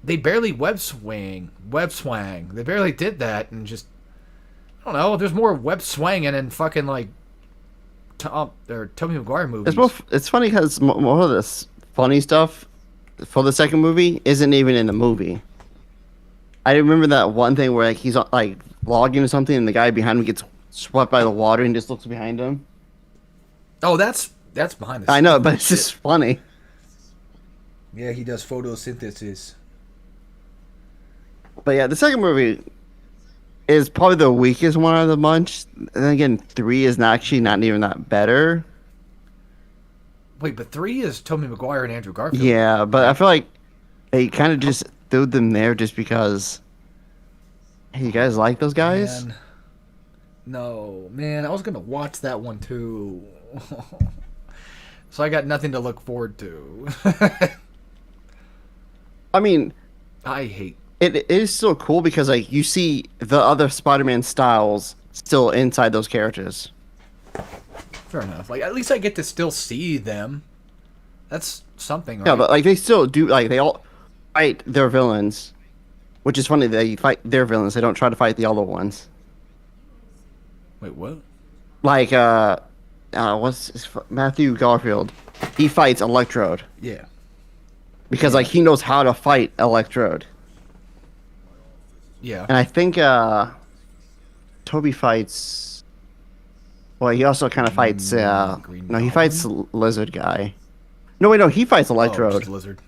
They barely web swang. They barely did that, and just I don't know. There's more web swanging in fucking like Tobey Maguire movies. It's funny because more of this funny stuff for the second movie isn't even in the movie. I remember that one thing where like he's like logging or something, and the guy behind him gets swept by the water and just looks behind him. Oh, that's behind the scenes. I know, but it's just funny. Yeah, he does photosynthesis. But yeah, the second movie is probably the weakest one out of the bunch. And then again, 3 is actually not even that better. Wait, but 3 is Tobey Maguire and Andrew Garfield. Yeah, but I feel like they kind of just threw them there just because. Hey, you guys like those guys? Man. No, man, I was gonna watch that one too. So I got nothing to look forward to. I mean, I hate. it is still cool because like you see the other Spider-Man styles still inside those characters. Fair enough. Like at least I get to still see them. That's something, right? Yeah, but like they still do like they all fight their villains, which is funny. They fight their villains. They don't try to fight the other ones. Wait, what? Like Matthew Garfield? He fights Electrode Yeah. because like he knows how to fight Electrode, Yeah. and I think Toby fights. Well, he also kind of fights. Green No, he fights Lizard guy. No, wait, no, he fights Oh, Electrode. just Lizard.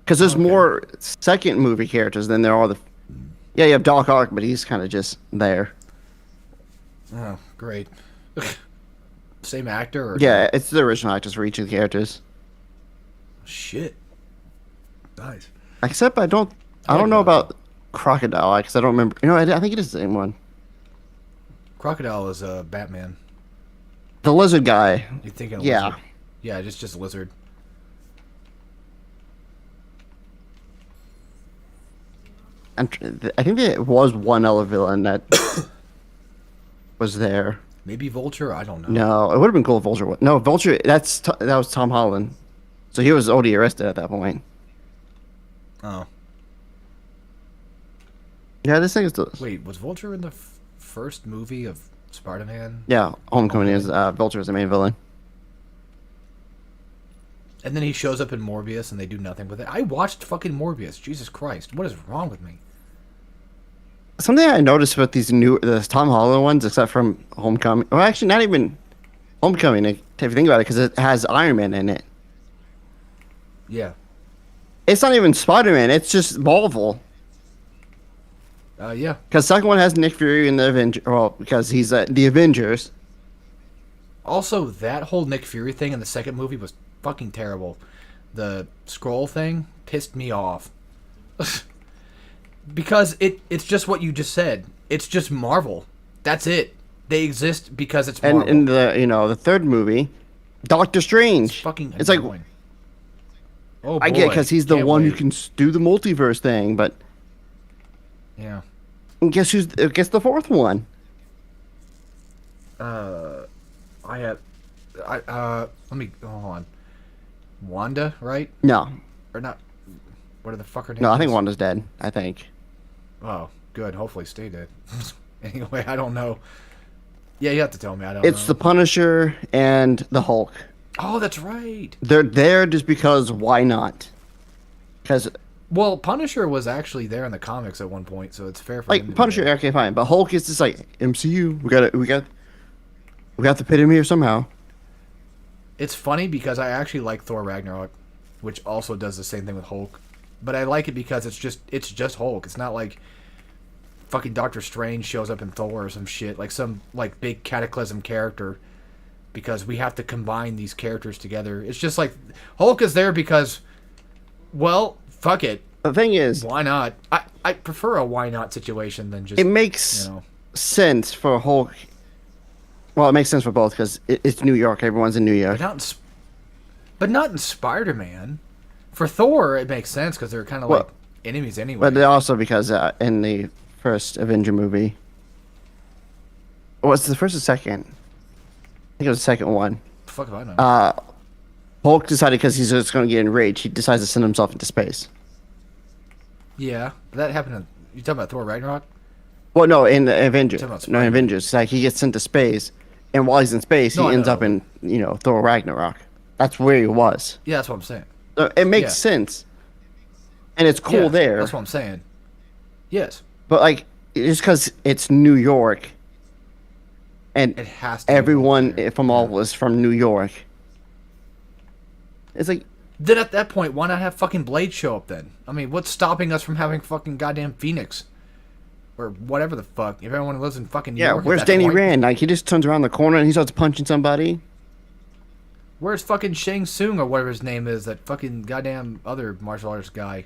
Because there's Okay. more second movie characters than there are the. Yeah, you have Doc Ock, but he's kind of just there. Oh, great. Same actor? Or Yeah, it's the original actors for each of the characters. Shit. Nice. Except I don't know about Crocodile because I don't remember. You know, I think it is the same one. Crocodile is Batman. The lizard guy. You're thinking. Yeah. Yeah, just lizard. I think there was one other villain that was there. Maybe Vulture. I don't know. No, it would have been cool if Vulture was. No, Vulture. That was Tom Holland. So he was already arrested at that point. Oh. Yeah, this thing is. Wait, was Vulture in the first movie of Spider-Man? Yeah, Homecoming is Vulture is the main villain. And then he shows up in Morbius and they do nothing with it. I watched fucking Morbius. Jesus Christ. What is wrong with me? Something I noticed with the Tom Holland ones, except from Homecoming. Well, actually, not even Homecoming, if you think about it, because it has Iron Man in it. Yeah. It's not even Spider-Man. It's just Marvel. Yeah. Because second one has Nick Fury in the Avengers. Well, because he's the Avengers. Also, that whole Nick Fury thing in the second movie was fucking terrible. The scroll thing pissed me off. Because it's just what you just said. It's just Marvel. That's it. They exist because it's Marvel. And in the third movie, Doctor Strange. It's fucking it's like annoying. Oh, I get boy. because he's the Can't one who wait. can do the multiverse thing, but Yeah. guess the fourth one? Let me hold on. Wanda, right? No, Or not? What are the fuck her name? no, I think is? Wanda's dead. I think. Oh, good. Hopefully, stay dead. Anyway, I don't know. Yeah, you have to tell me. I don't It's know. the Punisher and the Hulk. Oh, that's right. They're there just because why not? Because Well, Punisher was actually there in the comics at one point, so it's fair for him to like be Punisher, there. okay, fine, but Hulk is just like MCU. We got to pit him here somehow. It's funny because I actually like Thor Ragnarok, which also does the same thing with Hulk. But I like it because it's just Hulk. It's not like fucking Doctor Strange shows up in Thor or some shit, like some like big cataclysm character, because we have to combine these characters together. It's just like Hulk is there because, well, fuck it. The thing is, Why not? I prefer a why not situation than just it makes you know. sense for Hulk. Well, it makes sense for both because it's New York. Everyone's in New York. But not in Spider-Man. For Thor, it makes sense because they're kind of Well, like enemies anyway. But also because in the first Avenger movie, was it the first or second? I think it was the second one. Fuck if I know. Hulk decided because he's just going to get enraged, he decides to send himself into space. Yeah, that happened. You talking about Thor Ragnarok? Well, no, in the Avengers. Talking about No, Spider-Man. Avengers. It's like he gets sent to space, and while he's in space, No, he I ends know. up in Thor Ragnarok. That's where he was. Yeah, that's what I'm saying. So it makes Yeah. sense, and it's cool Yeah, there. That's what I'm saying. Yes, But like, just because it's New York, and it has to. be everyone there. from all is from New York, it's like Then at that point, why not have fucking Blade show up then? I mean, what's stopping us from having fucking goddamn Phoenix? Or whatever the fuck. If everyone lives in fucking New York. at where's that Danny point, Rand? Like he just turns around the corner and he starts punching somebody. Where's fucking Shang Tsung or whatever his name is? That fucking goddamn other martial arts guy.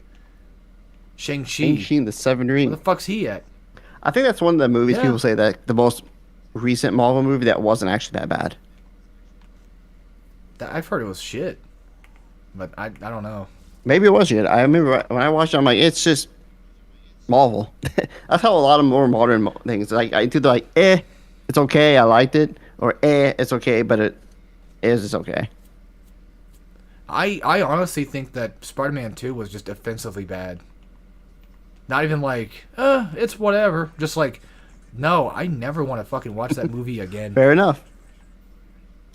Shang-Chi. Shang-Chi, the Seven Where Ring. the fuck's he at? I think that's one of the movies Yeah. people say that the most recent Marvel movie that wasn't actually that bad. I've heard it was shit. But I don't know. Maybe it was shit. I remember when I watched it, I'm like, it's just Marvel. That's how a lot of more modern things. Like I do the like, it's okay, I liked it, or it's okay, but it is just okay. I honestly think that Spider-Man 2 was just offensively bad. Not even like, it's whatever. Just like, no, I never want to fucking watch that movie again. Fair enough.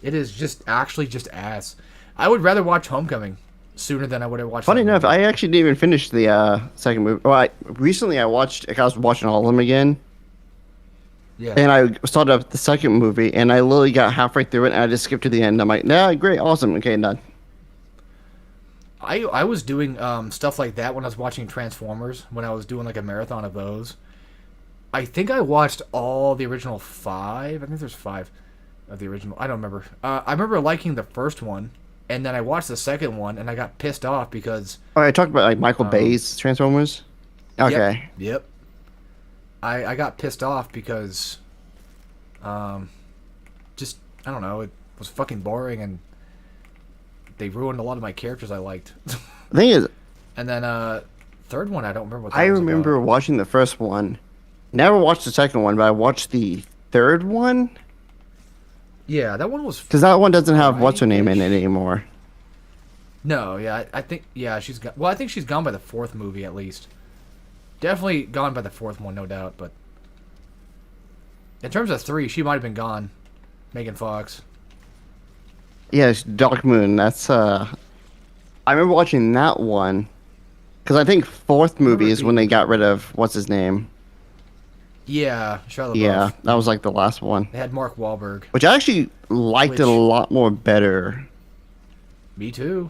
It is just actually just ass. I would rather watch Homecoming sooner than I would have watched. Funny that enough, movie. I actually didn't even finish the second movie. Well, recently I watched. I was watching all of them again, Yeah. and I started up the second movie, and I literally got halfway through it, and I just skipped to the end. I'm like, nah, great, awesome, okay, done. I was doing stuff like that when I was watching Transformers, when I was doing like a marathon of those. I think I watched all the original 5. I think there's 5 of the original. I don't remember. I remember liking the first one, and then I watched the second one, and I got pissed off because... Oh, I talked about like Michael Bay's Transformers. Okay. Yep. I got pissed off because... just, I don't know, it was fucking boring, and they ruined a lot of my characters I liked. The thing is, And then third one, I don't remember what that I was remember about. watching the first one. Never watched the second one, but I watched the third one Yeah, that one was. because that one doesn't have what's her name in it Right-ish. anymore. No, yeah, I think she's gone. Well, I think she's gone by the fourth movie at least. Definitely gone by the fourth one, no doubt. But in terms of three, she might have been gone. Megan Fox. Yes, Dark Moon. That's I remember watching that one because I think fourth movie is when they got rid of what's his name. Yeah, Shia LaBeouf. Yeah, that was like the last one, They had Mark Wahlberg. which I actually liked it a Which- lot more better. Me too.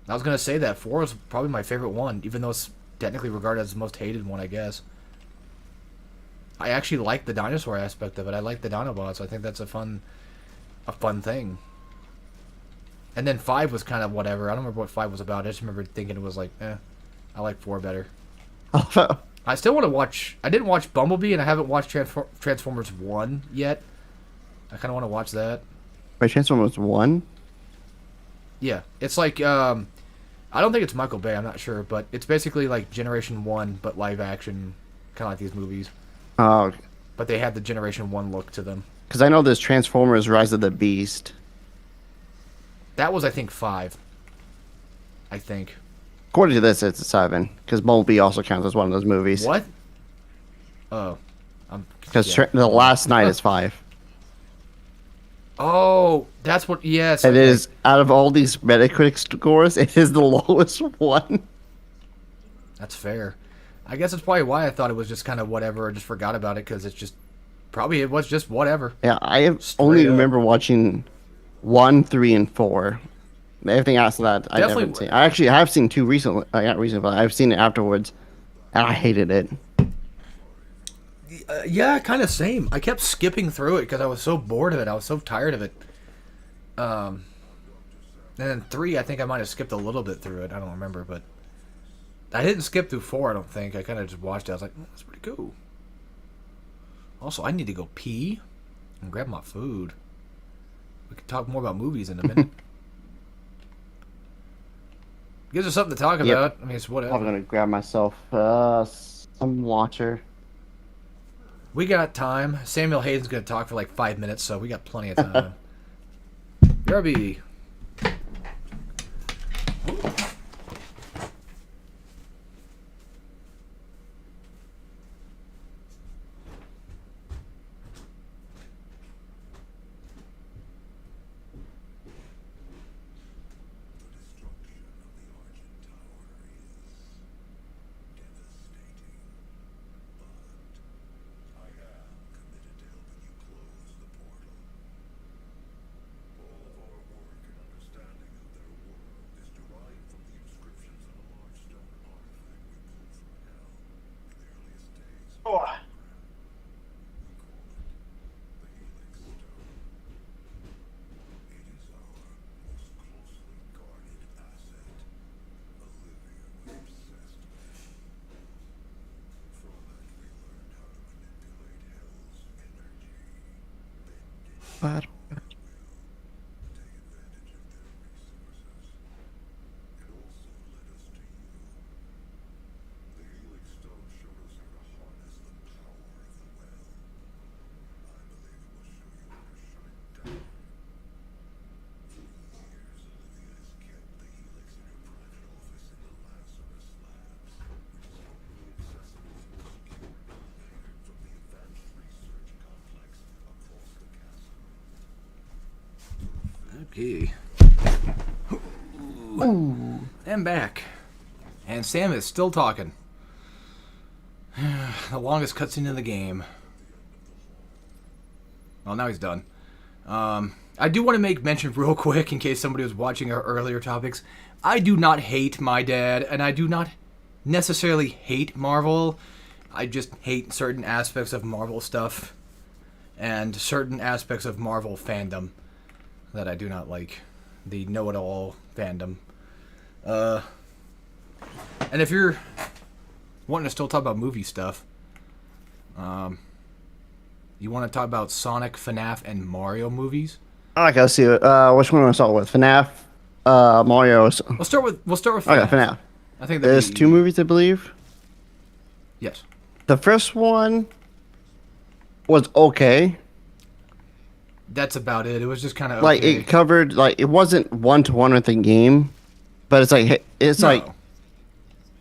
I was gonna say that 4 is probably my favorite one, even though it's technically regarded as the most hated one, I guess. I actually like the dinosaur aspect of it. I like the Dinobots. I think that's a fun thing. And then 5 was kind of whatever. I don't remember what 5 was about. I just remember thinking it was like, I like 4 better. I still want to watch. I didn't watch Bumblebee, and I haven't watched Transformers 1 yet. I kind of want to watch that. Wait, Transformers 1? Yeah, it's like I don't think it's Michael Bay. I'm not sure, but it's basically like Generation 1, but live action, kind of like these movies. Oh, But they had the Generation 1 look to them. because I know there's Transformers Rise of the Beast. That was, I think, 5. I think. According to this, it's a 7, because Bumblebee also counts as one of those movies. What? Oh, Because yeah. The Last Night is 5. Oh, that's what. Yes, It okay. is, out of all these Metacritic scores, it is the lowest one. That's fair. I guess that's probably why I thought it was just kind of whatever. I just forgot about it because it's just probably it was just whatever. Yeah, I have Straight only up. remember watching 1, 3, and 4. Everything after that, I Definitely- never seen. I actually have seen 2 recently. Not recently, but I've seen it afterwards, and I hated it. Yeah, kind of same. I kept skipping through it because I was so bored of it. I was so tired of it. And then 3, I think I might have skipped a little bit through it. I don't remember, but I didn't skip through 4. I don't think. I kind of just watched it. I was like, that's pretty cool. Also, I need to go pee and grab my food. We can talk more about movies in a minute. Gives us something to talk Yep. about. I mean, it's I'm whatever. gonna grab myself some water. We got time. Samuel Hayden's going to talk for like 5 minutes, so we got plenty of time. Grubby. But Okay. I'm back. And Sam is still talking. The longest cutscene in the game. Well, now he's done. I do want to make mention real quick in case somebody was watching our earlier topics. I do not hate my dad, and I do not necessarily hate Marvel. I just hate certain aspects of Marvel stuff and certain aspects of Marvel fandom that I do not like. The know-it-all fandom. And if you're wanting to still talk about movie stuff, you want to talk about Sonic, FNAF, and Mario movies? I gotta see it. Which one do I start with? FNAF, Mario's. We'll start with Oh yeah, FNAF. FNAF. I think There's two movies, I believe. Yes. The first one was okay. That's about it. It was just kind of Like okay. it covered, like it wasn't one to one with the game, but it's like No.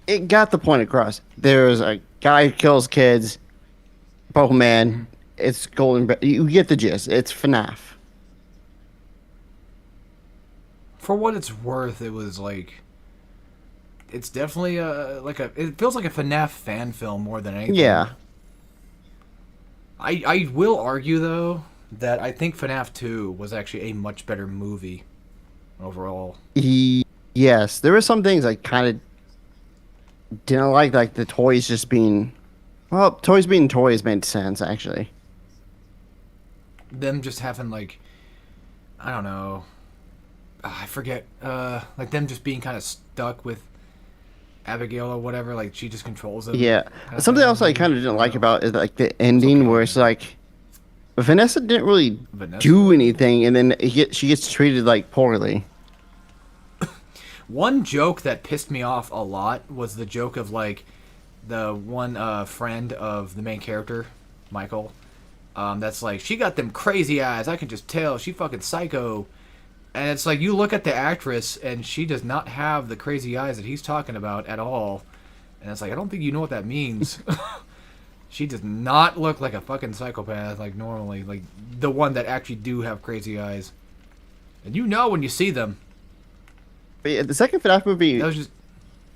it got the point across. There's a guy who kills kids, Pokemon. It's golden. You get the gist. It's FNAF. For what it's worth, it was like it's definitely it feels like a FNAF fan film more than anything. Yeah. I will argue though that I think FNAF 2 was actually a much better movie overall. Yes, there were some things I kind of didn't like the toys just being. Well, toys being toys made sense actually. Them just having like I don't know. I forget like them just being kind of stuck with Abigail or whatever, like she just controls them. Yeah. kinda Something thing. else I kind of didn't like about is like the ending okay. where it's like Vanessa didn't really Vanessa? do anything, and then she gets treated like poorly. One joke that pissed me off a lot was the joke of like the one friend of the main character, Michael. That's like she got them crazy eyes. I can just tell she fucking psycho. And it's like you look at the actress and she does not have the crazy eyes that he's talking about at all. And it's like I don't think you know what that means. She does not look like a fucking psychopath like normally, like the one that actually do have crazy eyes. And you know when you see them. But yeah, the second FNAF movie, That was just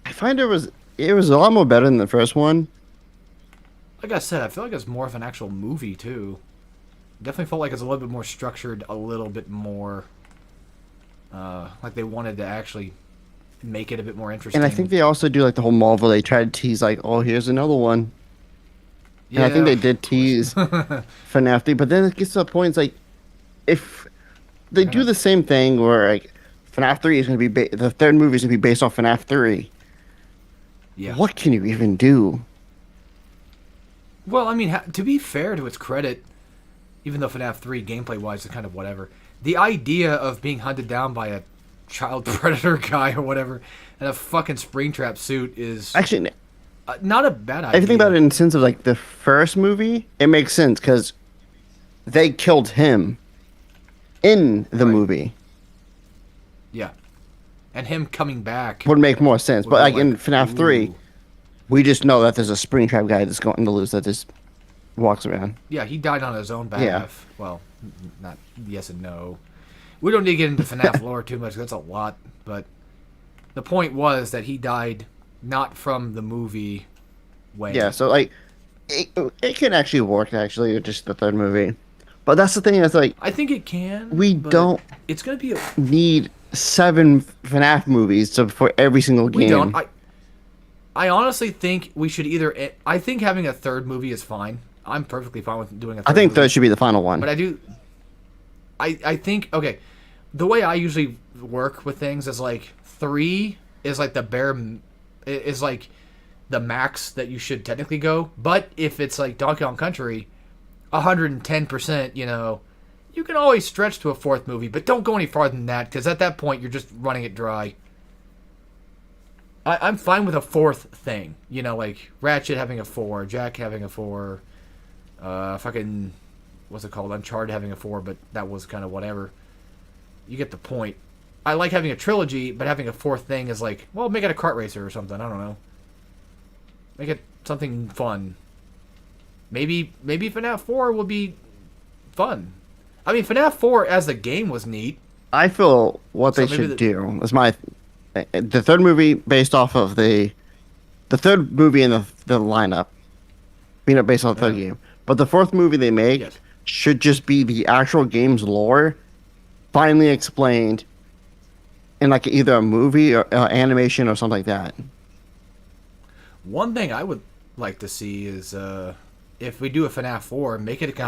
I find it was a lot more better than the first one. like I said, I feel like it's more of an actual movie too. Definitely felt like it's a little bit more structured, a little bit more like they wanted to actually make it a bit more interesting. And I think they also do like the whole Marvel. They try to tease like, oh, here's another one. And I think they did tease FNAF 3, but then it gets to a point. It's like if they do the same thing where like FNAF 3 is going to be the third movie is going to be based off FNAF 3. Yeah. What can you even do? Well, I mean, to be fair to its credit, even though FNAF 3 gameplay-wise is kind of whatever, the idea of being hunted down by a child predator guy or whatever in a fucking Springtrap suit is Actually, not a bad idea. if you think about it in the sense of like the first movie, it makes sense because they killed him in the Right. movie. Yeah. And him coming back Would make more sense. would But be like in FNAF 3, ooh. we just know that there's a Springtrap guy that's going to lose that just walks around. Yeah, he died on his own Yeah. behalf. Well, not yes and no. We don't need to get into FNAF lore too much. That's a lot. But the point was that he died not from the movie way. Yeah, so like it can actually work actually with just the third movie. But that's the thing, is like I think it can. We but don't- It's going to be. need 7 FNAF movies for every single game. We don't. I honestly think we should either. I think having a third movie is fine. I'm perfectly fine with doing a third I think movie. third should be the final one. But I do. I think okay. The way I usually work with things is like 3 is like the bare is like the max that you should technically go. But if it's like Donkey Kong Country, 110%, you know, you can always stretch to a 4th movie, but don't go any farther than that because at that point you're just running it dry. I'm fine with a 4th thing, you know, like Ratchet having a 4, Jack having a 4, fucking what's it called, Uncharted having a 4, but that was kind of whatever. You get the point. I like having a trilogy, but having a 4th thing is like, well, make it a kart racer or something. I don't know. Make it something fun. Maybe FNAF 4 will be fun. I mean, FNAF 4 as the game was neat. I feel what So they maybe should do is the third movie based off of the third movie in the lineup, being based on the third game. But the 4th movie they make Yes. should just be the actual game's lore, finally explained in like either a movie or animation or something like that. One thing I would like to see is if we do a FNAF 4, make it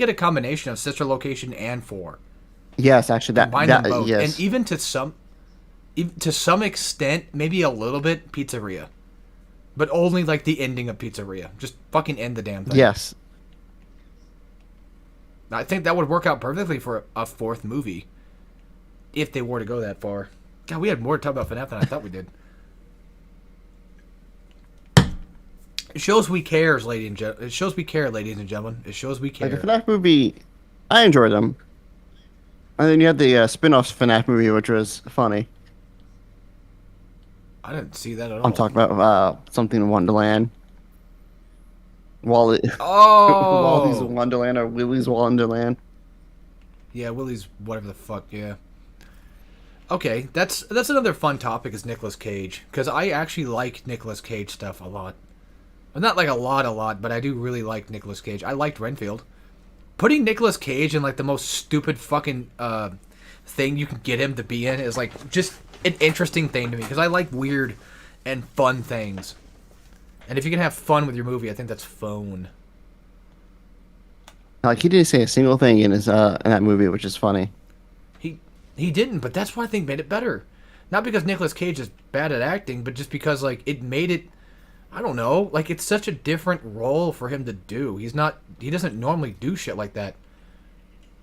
a combination of Sister Location and 4. Yes, actually, Combine them both, yes. and even to some extent, maybe a little bit, Pizzeria, but only like the ending of Pizzeria. Just fucking end the damn thing. Yes. I think that would work out perfectly for a 4th movie, if they were to go that far. God, we had more to talk about FNAF than I thought we did. It shows we cares, ladies and gentlemen. It shows we care, ladies and gentlemen. It shows we care. Like the FNAF movie, I enjoyed them. And then you had the spin-off FNAF movie, which was funny. I didn't see that at all. I'm talking about something in Wonderland. Wally, Oh, Wally's Wonderland or Willy's Wonderland. yeah, Willie's whatever the fuck. Yeah. Okay, that's another fun topic is Nicolas Cage, because I actually like Nicolas Cage stuff a lot. Well, not like a lot, but I do really like Nicolas Cage. I liked Renfield. Putting Nicolas Cage in like the most stupid fucking thing you can get him to be in is like just an interesting thing to me, because I like weird and fun things. And if you can have fun with your movie, I think that's fun. Like he didn't say a single thing in his in that movie, which is funny. He didn't, but that's what I think made it better. Not because Nicolas Cage is bad at acting, but just because like it made it, I don't know, like it's such a different role for him to do. He doesn't normally do shit like that.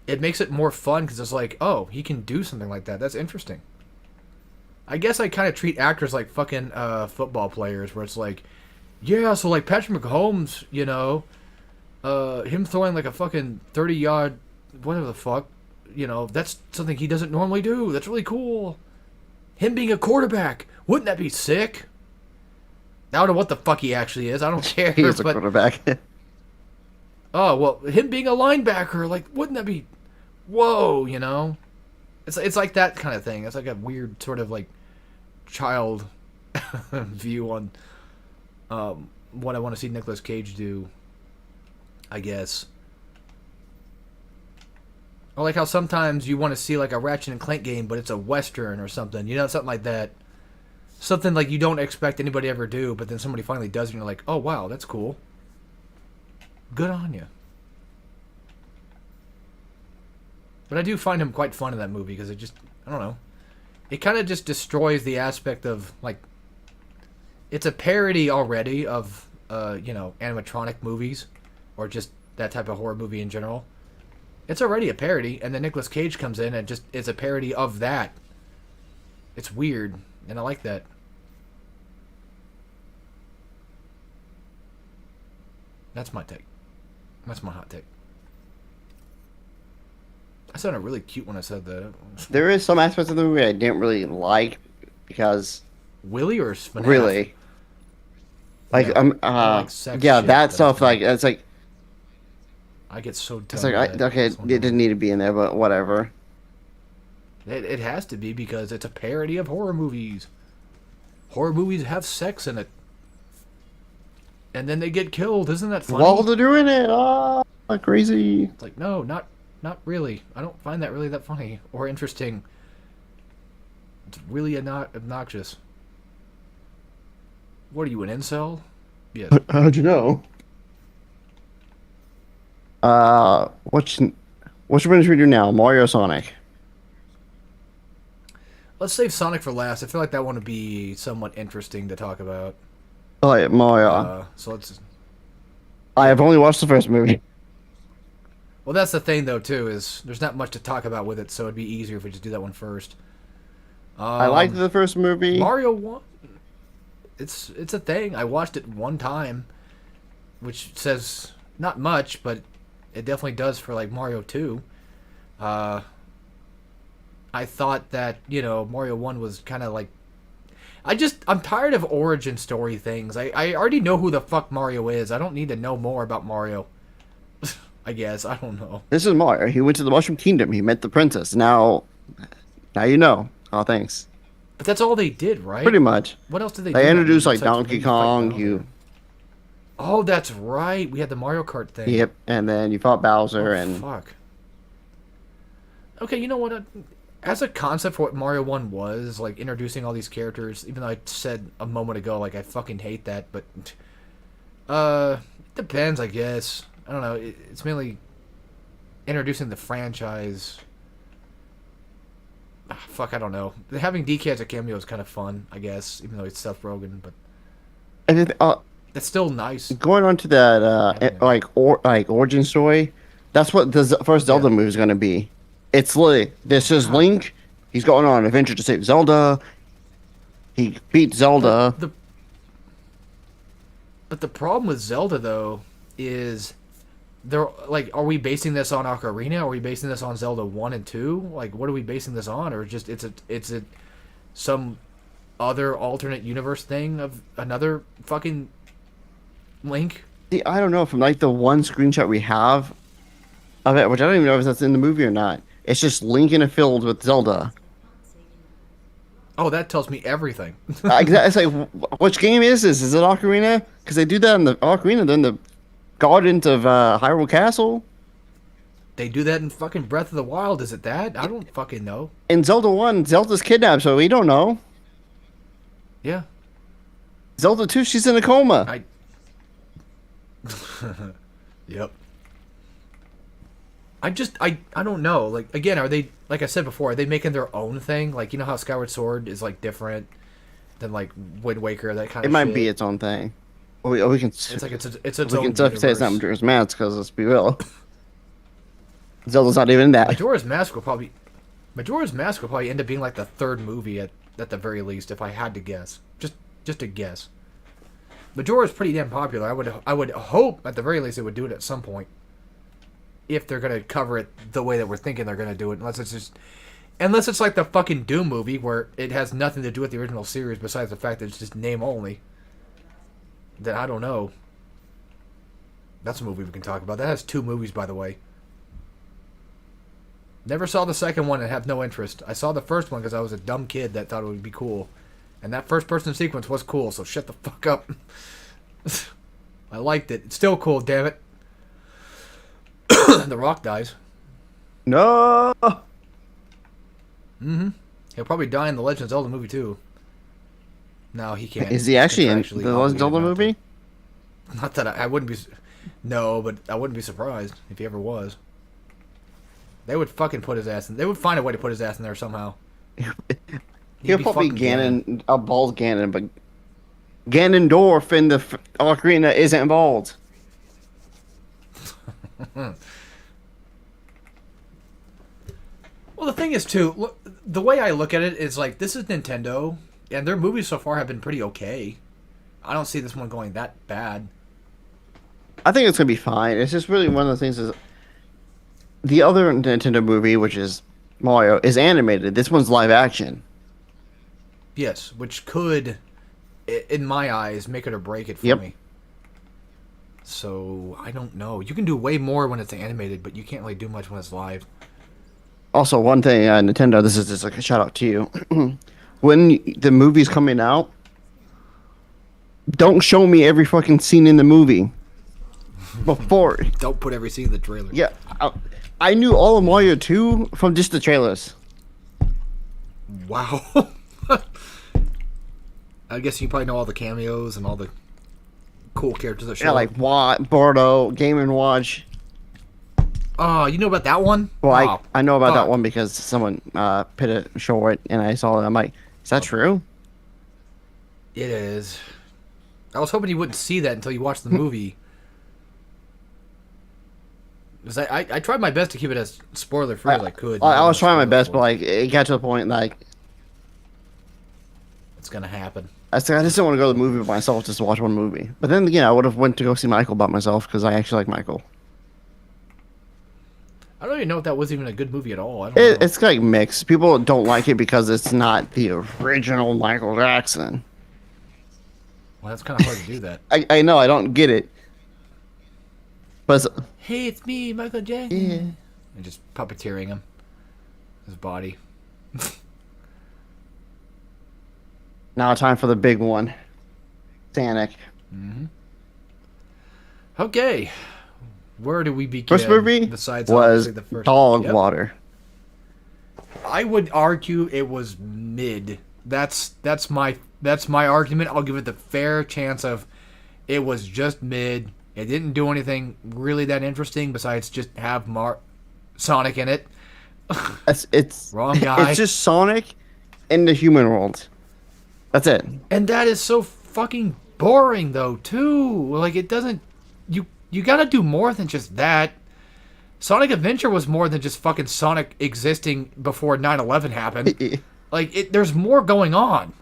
It makes it more fun because it's like, oh, he can do something like that. That's interesting. I guess I kind of treat actors like fucking football players, where it's like, yeah, so like Patrick Mahomes, you know, him throwing like a fucking 30-yard, whatever the fuck, you know, that's something he doesn't normally do. That's really cool. Him being a quarterback, wouldn't that be sick? I don't know what the fuck he actually is. I don't care. He is a quarterback. Oh, well, him being a linebacker, like, wouldn't that be, whoa, you know? It's like that kind of thing. It's like a weird sort of like child view on what I want to see Nicolas Cage do, I guess. Or like how sometimes you want to see like a Ratchet and Clank game, but it's a Western or something, you know, something like that. Something like you don't expect anybody to ever do, but then somebody finally does it and you're like, oh wow, that's cool. Good on you. But I do find him quite fun in that movie because it just, I don't know. It kind of just destroys the aspect of, like, it's a parody already of, you know, animatronic movies or just that type of horror movie in general. It's already a parody, and then Nicolas Cage comes in and just is a parody of that. It's weird, and I like that. That's my take. That's my hot take. I sounded really cute when I said that. There is some aspects of the movie I didn't really like because Willie or FNAF? really, like Yeah, I like sex yeah, shit, that but stuff like it's like I get so dumb. it's like with that. okay, So it didn't need to be in there, but whatever. It has to be because it's a parody of horror movies. Horror movies have sex in it. And then they get killed. Isn't that funny? While they're doing it, crazy. It's like, no, not really. I don't find that really that funny or interesting. It's really not obnoxious. What are you, an incel? Yes. How'd you know? Which one should we do now? Mario or Sonic? Let's save Sonic for last. I feel like that one would be somewhat interesting to talk about. Oh, yeah, Mario. So let's... I have only watched the first movie. Well, that's the thing, though, too, is there's not much to talk about with it, so it'd be easier if we just do that one first. I liked the first movie. Mario 1, it's a thing. I watched it one time, which says not much, but it definitely does for, like, Mario 2. I thought that, you know, Mario 1 was kind of like... I'm tired of origin story things. I already know who the fuck Mario is. I don't need to know more about Mario. I guess. I don't know. This is Mario. He went to the Mushroom Kingdom. He met the princess. Now you know. Oh, thanks. But that's all they did, right? Pretty much. What else did they do? They introduced like besides Donkey maybe fight Kong. Bowser? Oh, that's right. We had the Mario Kart thing. Yep, and then you fought Bowser Oh, and fuck. Okay, you know what? As a concept for what Mario 1 was, like introducing all these characters, even though I said a moment ago, like I fucking hate that, but it depends, I guess. I don't know. It's mainly introducing the franchise. Fuck, I don't know. Having DK as a cameo is kind of fun, I guess, even though it's Seth Rogen, but it's still nice. going on to that origin story. That's what the first Zelda movie is going to be. It's literally this is Link. He's going on an adventure to save Zelda. He beat Zelda. But the problem with Zelda though is they're like, are we basing this on Ocarina? Are we basing this on Zelda 1 and 2? Like, what are we basing this on? Or just it's a some other alternate universe thing of another fucking Link? See, I don't know, from like the one screenshot we have of it, which I don't even know if that's in the movie or not. It's just Link in a field with Zelda. Oh, that tells me everything. It's like, which game is this? Is it Ocarina? Because they do that in the Ocarina, then the Gardens of Hyrule Castle. They do that in fucking Breath of the Wild. Is it that? I don't fucking know. In Zelda 1, Zelda's kidnapped, so we don't know. Yeah. Zelda 2, she's in a coma. Yep. I don't know. Like, again, are they, like I said before, are they making their own thing? Like, you know how Skyward Sword is like different than like Wind Waker, that kind It of might shit? be its own thing. We can. It's like it's its we own can say it's universe. not Majora's Mask because let's be real. Zelda's not even in that. Majora's Mask will probably end up being like the third movie at the very least, if I had to guess. Just a guess. Majora's pretty damn popular. I would hope at the very least they would do it at some point. If they're gonna cover it the way that we're thinking they're gonna do it, unless it's like the fucking Doom movie where it has nothing to do with the original series besides the fact that it's just name only. Then I don't know. That's a movie we can talk about. That has 2 movies, by the way. Never saw the second one and have no interest. I saw the first one because I was a dumb kid that thought it would be cool. And that first person sequence was cool, so shut the fuck up. I liked it. It's still cool, damn it. The Rock dies. No. Mm-hmm. He'll probably die in the Legend of Zelda movie too. No, he can't. Is he actually in Contractually the Legend of Zelda obligated movie? not to. Not that I wouldn't be. No, but I wouldn't be surprised if he ever was. They would fucking put his ass in. They would find a way to put his ass in there somehow. He'll probably Ganon, a bald Ganon, but Ganondorf in the Ocarina isn't bald. Well, the thing is, too, look, the way I look at it is like, this is Nintendo, and their movies so far have been pretty okay. I don't see this one going that bad. I think it's gonna be fine. It's just really one of the things is the other Nintendo movie, which is Mario, is animated. This one's live action. Yes, which could, in my eyes, make it or break it for Yep. me. So, I don't know. You can do way more when it's animated, but you can't really do much when it's live. Also, one thing, Nintendo, this is just like a shout out to you. When the movie's coming out, don't show me every fucking scene in the movie before. Don't put every scene in the trailer. Yeah, I knew all of Mario 2 from just the trailers. Wow. I guess you probably know all the cameos and all the cool characters that show Yeah, up. like Bordo, Game & Watch. Oh, you know about that one? Well, Oh, I know about that fuck. one because someone put a short and I saw it. I'm like, is that true? It is. I was hoping you wouldn't see that until you watched the movie. 'Cause I tried my best to keep it as spoiler free as I could. I was trying my best, but like it got to the point like It's gonna happen. I just didn't want to go to the movie by myself just to watch one movie. But then again, I would have went to go see Michael by myself because I actually like Michael. I don't even know if that was even a good movie at all. I don't know. It's like mixed. People don't like it because it's not the original Michael Jackson. Well, that's kind of hard to do that. I know, I don't get it. But it's, Hey, it's me, Michael Jackson. yeah. And just puppeteering him. His body. Now time for the big one. Sonic. Okay. Where do we begin? First movie besides was obviously the first Dog Yep. Water. I would argue it was mid. That's my argument. I'll give it the fair chance of it was just mid. It didn't do anything really that interesting besides just have Sonic in it. It's Wrong guy. It's just Sonic in the human world. That's it. And that is so fucking boring though, too. Like it doesn't you got to do more than just that. Sonic Adventure was more than just fucking Sonic existing before 9/11 happened. Like, there's more going on.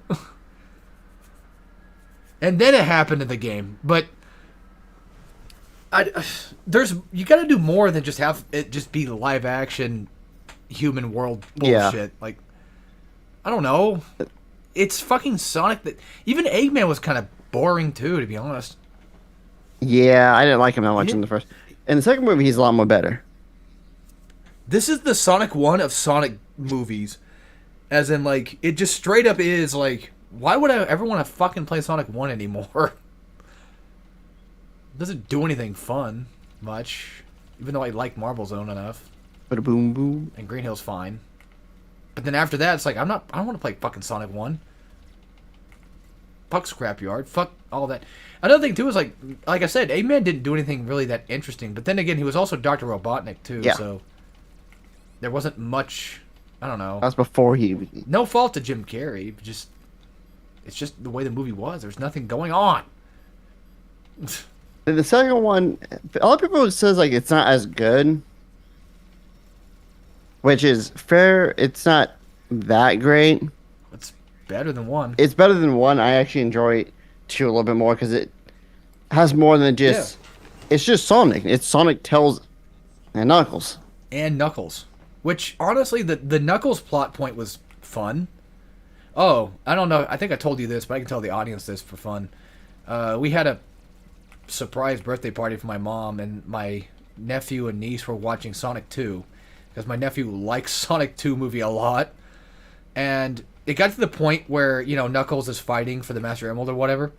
And then it happened in the game. But you got to do more than just have it just be live action human world bullshit. Yeah. Like, I don't know. It's fucking Sonic. That even Eggman was kind of boring too, to be honest. Yeah, I didn't like him that much in the first. In the second movie, he's a lot more better. This is the Sonic 1 of Sonic movies. As in, like, it just straight up is, like, why would I ever want to fucking play Sonic 1 anymore? It doesn't do anything fun much. Even though I like Marble Zone enough. But boom, boom. And Green Hill's fine. But then after that, it's like, I don't want to play fucking Sonic 1. Fuck Scrapyard. Fuck all that. Another thing, too, is, like I said, Eggman didn't do anything really that interesting. But then again, he was also Dr. Robotnik, too. Yeah. So there wasn't much, I don't know. That's before he... No fault to Jim Carrey. It's just the way the movie was. There's nothing going on. The second one, a lot of people says, like, it's not as good. Which is fair. It's not that great. It's better than 1. It's better than 1. I actually enjoy 2 a little bit more because it has more than just... It's just Sonic. It's Sonic, Tails, and Knuckles. And Knuckles. Which, honestly, the Knuckles plot point was fun. Oh, I don't know. I think I told you this, but I can tell the audience this for fun. We had a surprise birthday party for my mom, and my nephew and niece were watching Sonic 2. Because my nephew likes Sonic 2 movie a lot. And it got to the point where, you know, Knuckles is fighting for the Master Emerald or whatever.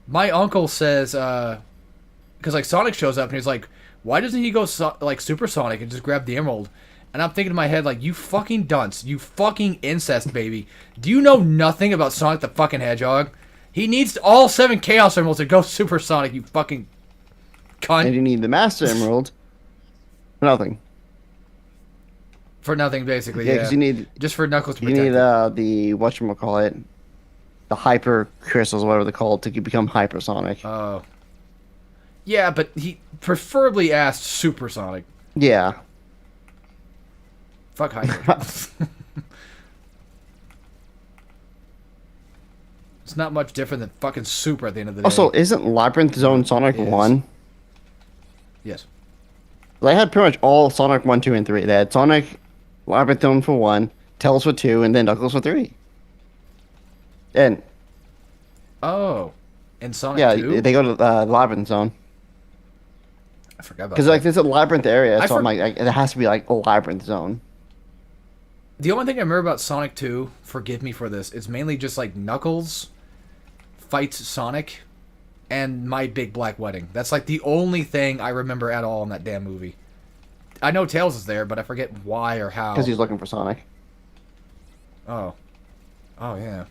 My uncle says, because, like, Sonic shows up and he's like, why doesn't he go, like, Super Sonic and just grab the Emerald? And I'm thinking in my head, like, you fucking dunce. You fucking incest baby. Do you know nothing about Sonic the fucking Hedgehog? He needs all 7 Chaos Emeralds to go Super Sonic, you fucking cunt. And you need the Master Emerald for nothing. For nothing, basically, Yeah, yeah. because you need... Just for Knuckles to You protect need it. the whatchamacallit, the hyper crystals, whatever they're called, to become hypersonic. Oh. Yeah, but he preferably asked Super Sonic. Yeah. Fuck Hyper. It's not much different than fucking Super at the end of the day. Also, isn't Labyrinth Zone Sonic It is. 1? Yes. They had pretty much all Sonic 1, 2, and 3. They had Sonic, Labyrinth Zone for 1, Tails for 2, and then Knuckles for 3. And Oh. And Sonic yeah, 2? they go to Labyrinth Zone. I forgot about Because that. like there's a labyrinth area, I so I'm like, it has to be like a Labyrinth Zone. The only thing I remember about Sonic 2, forgive me for this, is mainly just like Knuckles fights Sonic and My Big Black Wedding. That's like the only thing I remember at all in that damn movie. I know Tails is there, but I forget why or how. Because he's looking for Sonic. Oh. Oh, yeah.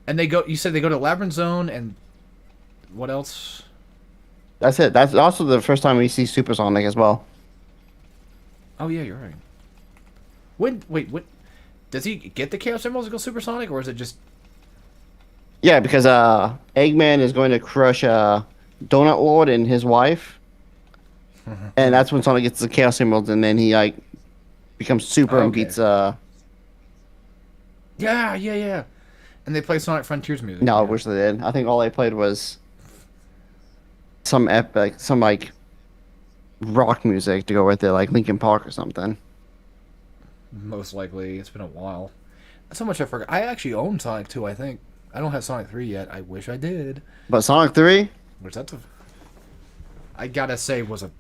And they go, you said they go to Labyrinth Zone and what else? That's it. That's also the first time we see Super Sonic as well. Oh, yeah, you're right. Wait, does he get the Chaos Emeralds to go Supersonic, or is it just... Yeah, because Eggman is going to crush Donut Lord and his wife. And that's when Sonic gets the Chaos Emeralds, and then he like becomes super and Okay. beats Yeah. And they play Sonic Frontiers music. No, I yeah. wish they did. I think all they played was some like rock music to go with it, like Linkin Park or something. Most likely. It's been a while. That's how much I forgot. I actually own Sonic 2, I think. I don't have Sonic 3 yet. I wish I did. But Sonic 3, Which that's a... I gotta say, was a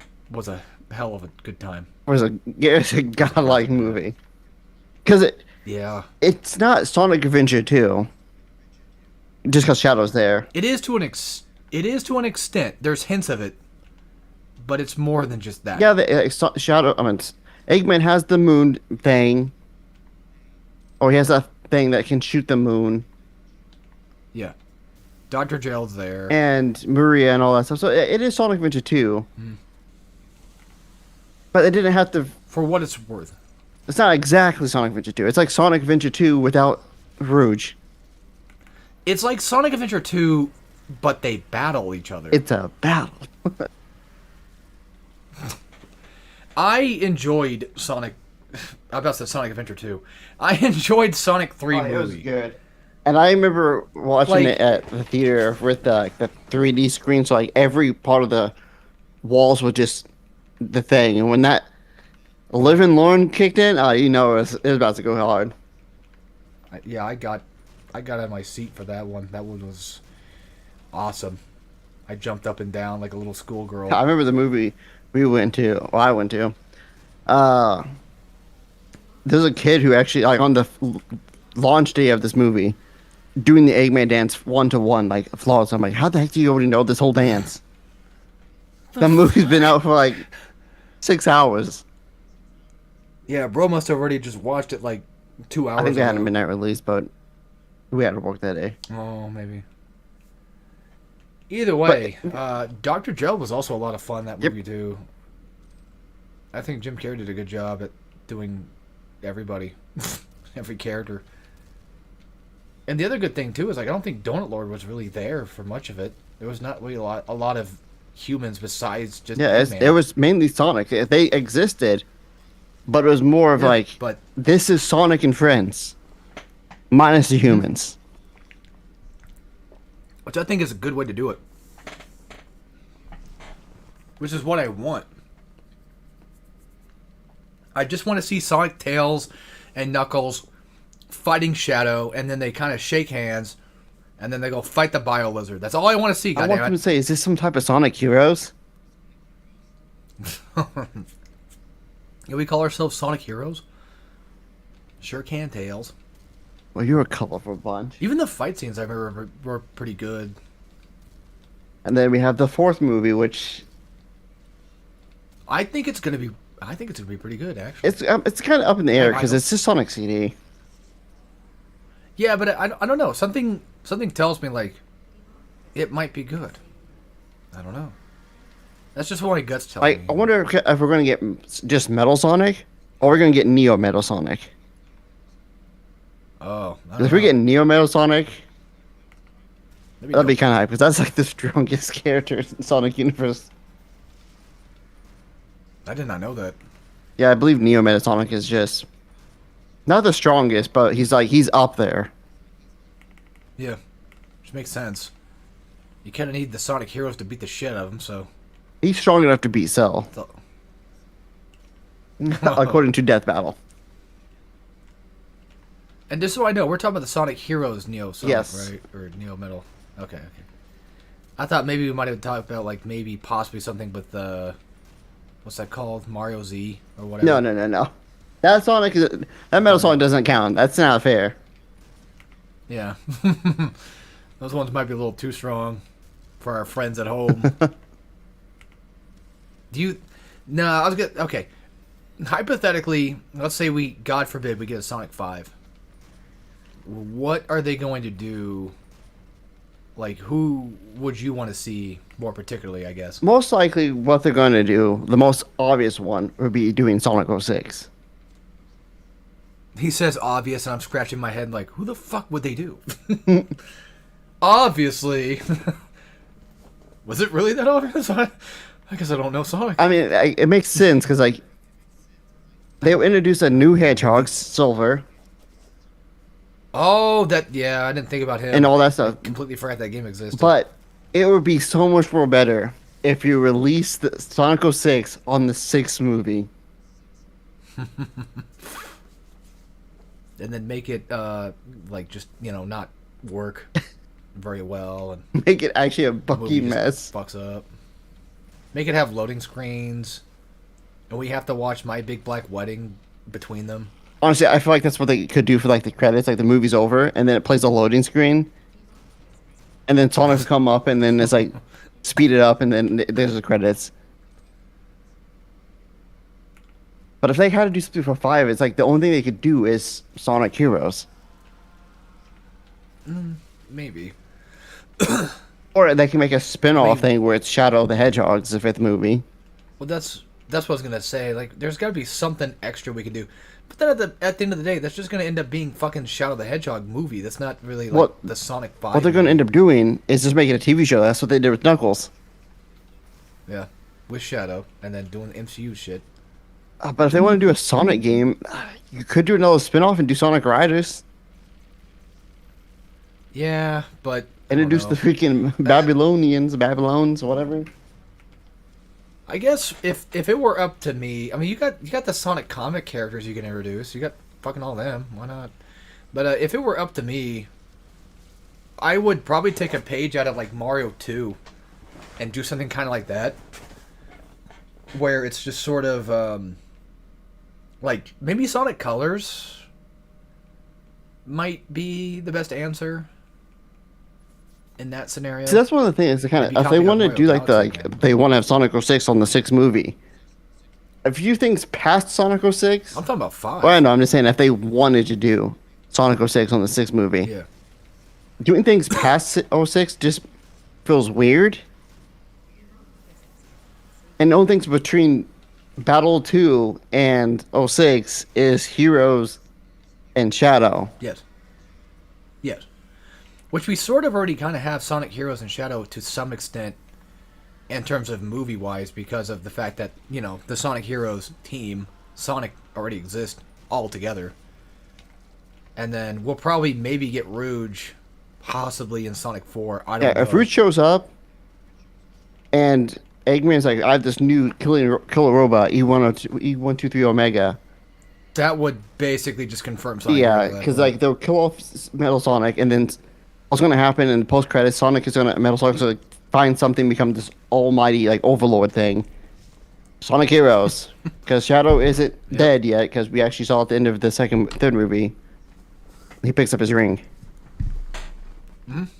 hell of a good time. it's a godlike movie. Because Yeah. it's not Sonic Adventure 2. Just because Shadow's there. It is to an extent. There's hints of it. But it's more than just that. Yeah, Shadow. I mean, Eggman has the moon thing. Or he has that thing that can shoot the moon. Yeah. Dr. Gerald's there. And Maria and all that stuff. So it is Sonic Adventure 2. But it didn't have to... For what it's worth. It's not exactly Sonic Adventure 2. It's like Sonic Adventure 2 without Rouge. It's like Sonic Adventure 2, but they battle each other. It's a battle. I enjoyed Sonic. I about to say Sonic Adventure 2. I enjoyed Sonic 3 movie. Good. And I remember watching it at the theater with the 3D screen, so like every part of the walls was just the thing. And when that Living Lauren kicked in, you know it was about to go hard. Yeah, I got out of my seat for that one. That one was awesome. I jumped up and down like a little schoolgirl. I remember the movie I went to. There's a kid who actually, like, on the launch day of this movie, doing the Eggman dance 1-to-1, like, flawless. I'm like, how the heck do you already know this whole dance? The movie's been out for like 6 hours. Yeah, bro must have already just watched it like 2 hours I think they had a ago. midnight release, but we had to work that day. Oh, maybe. Either way, Dr. Joe was also a lot of fun, that movie, too. I think Jim Carrey did a good job at doing everybody, every character. And the other good thing, too, is like I don't think Donut Lord was really there for much of it. There was not really a lot of humans besides just Eggman. It was mainly Sonic. They existed, but it was more of but this is Sonic and friends, minus the humans. Which I think is a good way to do it. Which is what I want. I just want to see Sonic, Tails, and Knuckles fighting Shadow, and then they kind of shake hands, and then they go fight the Bio Lizard. That's all I want to see, I want them to say, is this some type of Sonic Heroes? Can we call ourselves Sonic Heroes? Sure can, Tails. Well, you're a colorful bunch. Even the fight scenes I remember were pretty good. And then we have the fourth movie, which I think it's gonna be pretty good, actually. it's kind of up in the air I because don't- it's just Sonic CD. Yeah, but I don't know. Something tells me like it might be good. I don't know. That's just what my gut's telling me. I wonder if we're gonna get just Metal Sonic, or we're gonna get Neo Metal Sonic. Oh, I don't If we know. get Neo Metal Sonic, that'd be dope. kind of hype because that's like the strongest character in Sonic Universe. I did not know that. Yeah, I believe Neo Metal Sonic is just not the strongest, but he's up there. Yeah, which makes sense. You kind of need the Sonic heroes to beat the shit out of him, so. He's strong enough to beat Cell, according to Death Battle. And just so I know, we're talking about the Sonic Heroes Neo Sonic, Yes. right? Or Neo Metal. Okay. I thought maybe we might have talked about like maybe possibly something with the what's that called? Mario Z or whatever. No. That Sonic, that Metal Sonic doesn't count. That's not fair. Yeah. Those ones might be a little too strong for our friends at home. No, I was gonna. Okay. Hypothetically, let's say God forbid, we get a Sonic 5. What are they going to do? Like, who would you want to see more particularly, I guess? Most likely, what they're going to do, the most obvious one, would be doing Sonic 06. He says obvious, and I'm scratching my head like, who the fuck would they do? Obviously. Was it really that obvious? I guess I don't know Sonic. I mean, it makes sense because they will introduce a new Hedgehog, Silver, Oh, yeah, I didn't think about him. and all that stuff. Completely forgot that game existed. But it would be so much more better if you released the Sonic 06 on the 6th movie. And then make it, like, just, not work very well. And Make it actually a the Bucky movie mess. just fucks up. Make it have loading screens. And we have to watch My Big Black Wedding between them. Honestly, I feel like that's what they could do for like the credits, like the movie's over, and then it plays a loading screen, and then Sonic's come up, and then it's like speed it up, and then there's the credits. But if they had to do something for 5, it's like the only thing they could do is Sonic Heroes, Maybe. or they can make a spin-off Maybe. thing where it's Shadow the Hedgehog's the 5th movie. Well, that's what I was gonna say. Like, there's got to be something extra we can do. But then at the end of the day, that's just gonna end up being fucking Shadow the Hedgehog movie. That's not really like the Sonic 5. What they're going to end up doing is just making a TV show. That's what they did with Knuckles. Yeah, with Shadow, and then doing MCU shit. But if they want to do a Sonic game, you could do another spin-off and do Sonic Riders. Yeah, but I don't Introduce know. the freaking Babylons, whatever. I guess if it were up to me, I mean, you got the Sonic comic characters you can introduce. You got fucking all them. Why not? But if it were up to me, I would probably take a page out of like Mario 2 and do something kind of like that, where it's just sort of like maybe Sonic Colors might be the best answer in that scenario. See, that's one of the things. They kind Maybe of, if they copy want to Mario do like Galaxy, man. they want to have Sonic 06 on the 6th movie. A few things past Sonic 06. I'm talking about 5. Well, I know. I'm just saying if they wanted to do Sonic 06 on the 6th movie, Yeah. doing things past 06 just feels weird. And the only things between Battle 2 and 06 is Heroes and Shadow. Yes. Yes. Which we sort of already kind of have Sonic Heroes and Shadow to some extent in terms of movie-wise because of the fact that, you know, the Sonic Heroes team, Sonic already exists all together. And then we'll probably maybe get Rouge possibly in Sonic 4. I don't Yeah, know. if Root shows up and Eggman's like, I have this new killer robot, E1230 Omega. That would basically just confirm Sonic. Yeah, Hero at that because point. like they'll kill off Metal Sonic, and then what's going to happen in the post credits? Metal Sonic's going to find something, become this almighty like overlord thing. Sonic Heroes, because Shadow isn't dead yet, because we actually saw at the end of the third movie, he picks up his ring.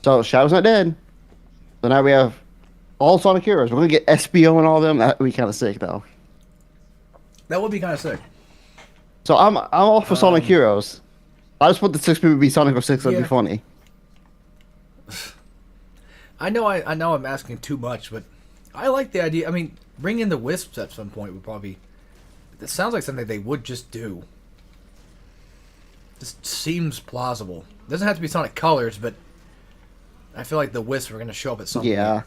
So Shadow's not dead. So now we have all Sonic Heroes. We're gonna get SBO and all of them. That would be kind of sick, though. That would be kind of sick. So I'm all for Sonic Heroes. I just want the 6th movie be Sonic 06. That'd Yeah. be funny. I know I'm asking too much, but I like the idea. I mean, bring in the Wisps at some point would probably. That sounds like something they would just do. This seems plausible. Doesn't have to be Sonic Colors, but I feel like the Wisps are going to show up at some point. Yeah.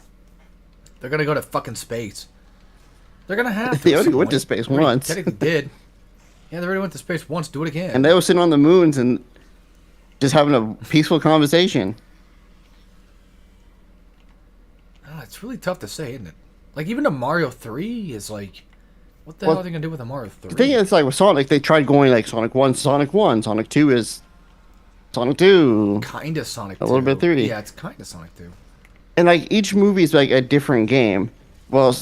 They're going to go to fucking space. They're going to have to. They at already some went to point. space They already once. Technically did. Yeah, they already went to space once. Do it again. And they were sitting on the moons and just having a peaceful conversation. It's really tough to say, isn't it? Like, even a Mario 3 is like, what the Well, hell are they going to do with a Mario 3? The thing is, like with Sonic, they tried going like Sonic 1, Sonic 1, Sonic 2 is Sonic 2. Kind of Sonic 2. A little bit 3. Yeah, it's kind of Sonic 2. And like each movie is like a different game. Well,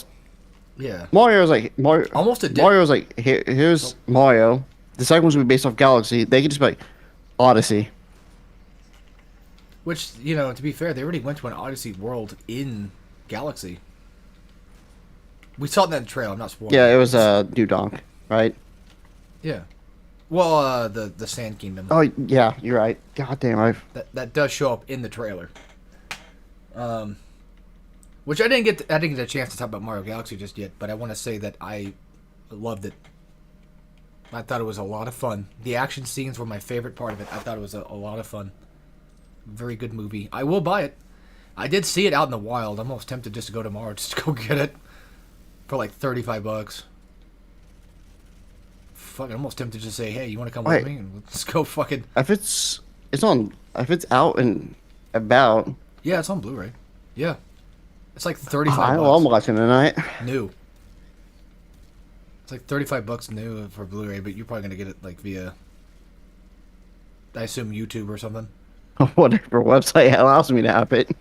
Yeah. Mario's like Mario. Almost a Mario's like here's Mario. The second one's gonna be based off Galaxy. They could just be like Odyssey. Which, you know, to be fair, they already went to an Odyssey world in Galaxy. We saw that in the trail. I'm not spoiling. Yeah, it was New Donk, right? Yeah. Well, the Sand Kingdom. Oh yeah, you're right. God damn, That does show up in the trailer. Which I didn't get a chance to talk about Mario Galaxy just yet, but I want to say that I loved it. I thought it was a lot of fun. The action scenes were my favorite part of it. I thought it was a lot of fun. Very good movie. I will buy it. I did see it out in the wild. I'm almost tempted just to go tomorrow just to go get it for like $35. Fucking almost tempted to say, hey, you want to come Wait. with me? And let's go fucking... if it's out and about, Yeah, it's on Blu-ray. Yeah. It's like 35 I'm bucks. watching tonight. New. It's like 35 bucks new for Blu-ray, but you're probably going to get it like via, I assume, YouTube or something. Whatever website allows me to have it.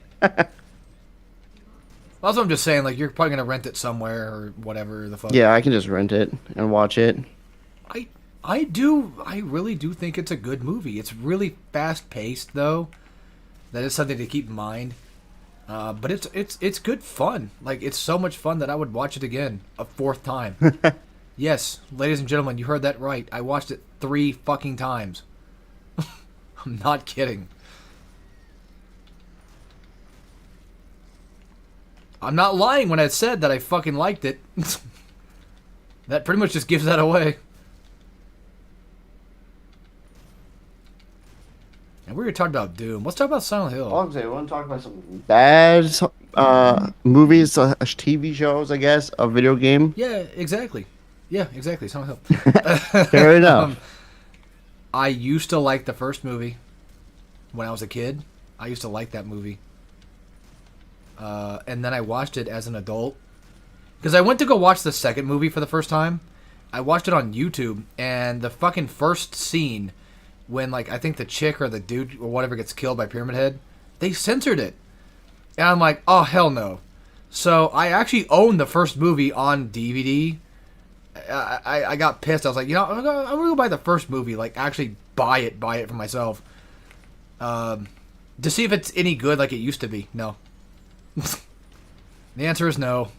Also, I'm just saying, like, you're probably going to rent it somewhere or whatever the fuck. Yeah, I can just rent it and watch it. I really do think it's a good movie. It's really fast-paced, though. That is something to keep in mind. But it's good fun. Like, it's so much fun that I would watch it again a 4th time. Yes, ladies and gentlemen, you heard that right. I watched it 3 fucking times. I'm not kidding. I'm not lying when I said that I fucking liked it. That pretty much just gives that away. And we were talking about Doom. Let's talk about Silent Hill. I'm saying, we want to talk about some bad movies, TV shows, I guess, a video game. Yeah, exactly. Yeah, exactly. Silent Hill. Fair enough. I used to like the first movie when I was a kid. I used to like that movie. And then I watched it as an adult. Because I went to go watch the second movie for the first time. I watched it on YouTube, and the fucking first scene, when, like, I think the chick or the dude or whatever gets killed by Pyramid Head, they censored it. And I'm like, oh, hell no. So I actually own the first movie on DVD. I got pissed. I was like, I'm gonna go buy the first movie. Like, actually buy it for myself. To see if it's any good like it used to be. No. The answer is no.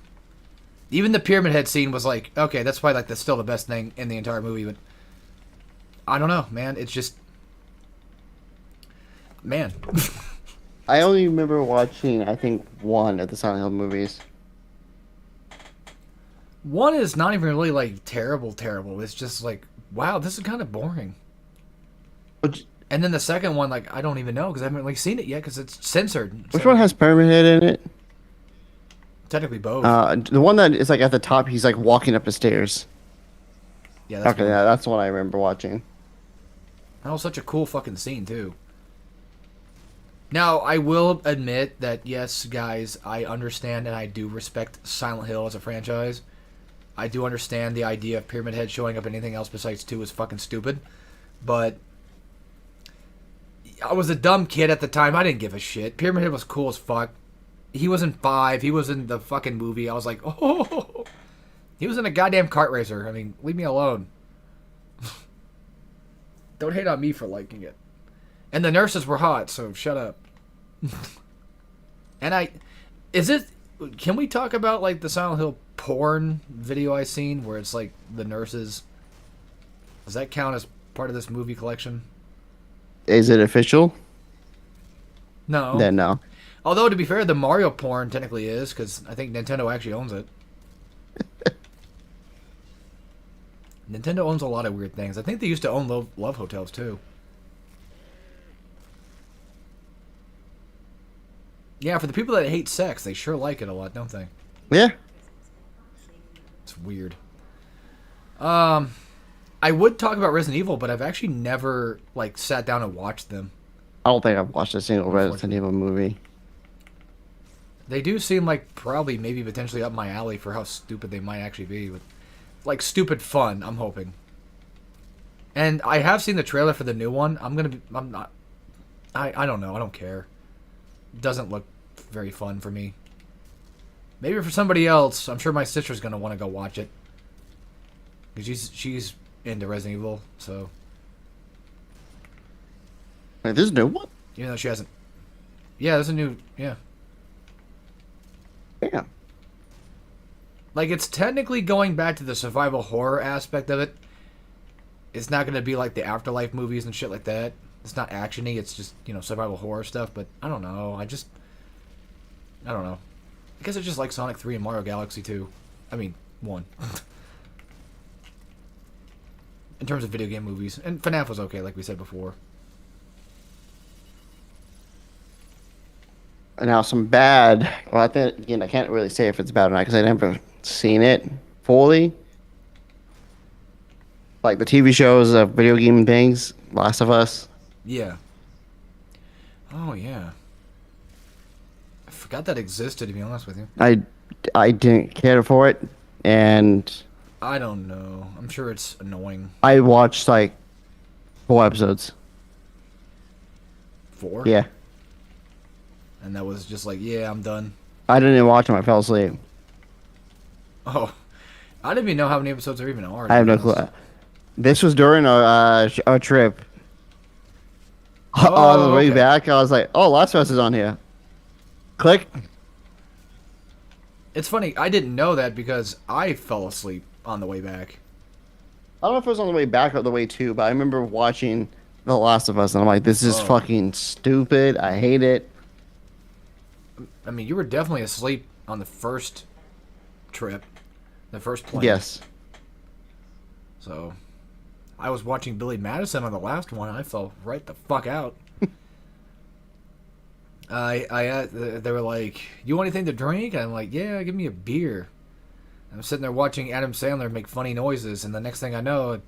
Even the Pyramid Head scene was like, okay, that's probably like still the best thing in the entire movie, but I don't know, man. It's just, man. I only remember watching, I think, one of the Silent Hill movies. One is not even really like terrible. It's just like, wow, this is kind of boring. And then the second one, like, I don't even know because I haven't like seen it yet because it's censored. Which one has Pyramid Head in it? Technically both. The one that is like at the top, he's like walking up the stairs. Yeah, that's Okay, yeah, that's the one I remember watching. That was such a cool fucking scene too. Now, I will admit that, yes, guys, I understand and I do respect Silent Hill as a franchise. I do understand the idea of Pyramid Head showing up in anything else besides 2 is fucking stupid. But I was a dumb kid at the time. I didn't give a shit. Pyramid Head was cool as fuck. He was in 5. He was in the fucking movie. I was like, oh. He was in a goddamn kart racer. I mean, leave me alone. Don't hate on me for liking it. And the nurses were hot, so shut up. And can we talk about like the Silent Hill porn video I seen where it's like the nurses? Does that count as part of this movie collection? Is it official? No. Then no. Although, to be fair, the Mario porn technically is, because I think Nintendo actually owns it. Nintendo owns a lot of weird things. I think they used to own Love Hotels, too. Yeah, for the people that hate sex, they sure like it a lot, don't they? Yeah. It's weird. I would talk about Resident Evil, but I've actually never, like, sat down and watched them. I don't think I've watched a single Resident Evil movie. They do seem like probably maybe potentially up my alley for how stupid they might actually be. But, like, stupid fun, I'm hoping. And I have seen the trailer for the new one. I don't know. I don't care. It doesn't look very fun for me. Maybe for somebody else. I'm sure my sister's going to want to go watch it. Because she's into Resident Evil, so. Wait, there's no one? Even though she hasn't. Yeah, there's a new. Yeah. Yeah. Like, it's technically going back to the survival horror aspect of it. It's not going to be like the Afterlife movies and shit like that. It's not action-y. It's just, survival horror stuff. But I don't know. I don't know. I guess I just like Sonic 3 and Mario Galaxy 2. I mean, 1. In terms of video game movies. And FNAF was okay, like we said before. Now, some bad. Well, I think, again, I can't really say if it's bad or not because I never seen it fully. Like the TV shows of video game things, Last of Us. Yeah. Oh, yeah. I forgot that existed, to be honest with you. I didn't care for it, and I don't know. I'm sure it's annoying. I watched like 4 episodes. 4? Yeah. And that was just like, yeah, I'm done. I didn't even watch them. I fell asleep. Oh. I didn't even know how many episodes there even are. I have no clue. This was during a trip. On the way back, I was like, oh, Last of Us is on here. Click. It's funny, I didn't know that because I fell asleep on the way back. I don't know if it was on the way back or the way to, but I remember watching The Last of Us, and I'm like, this is fucking stupid. I hate it. I mean, you were definitely asleep on the first trip, the first plane. Yes. So, I was watching Billy Madison on the last one, and I fell right the fuck out. They were like, "You want anything to drink?" And I'm like, "Yeah, give me a beer." I'm sitting there watching Adam Sandler make funny noises, and the next thing I know,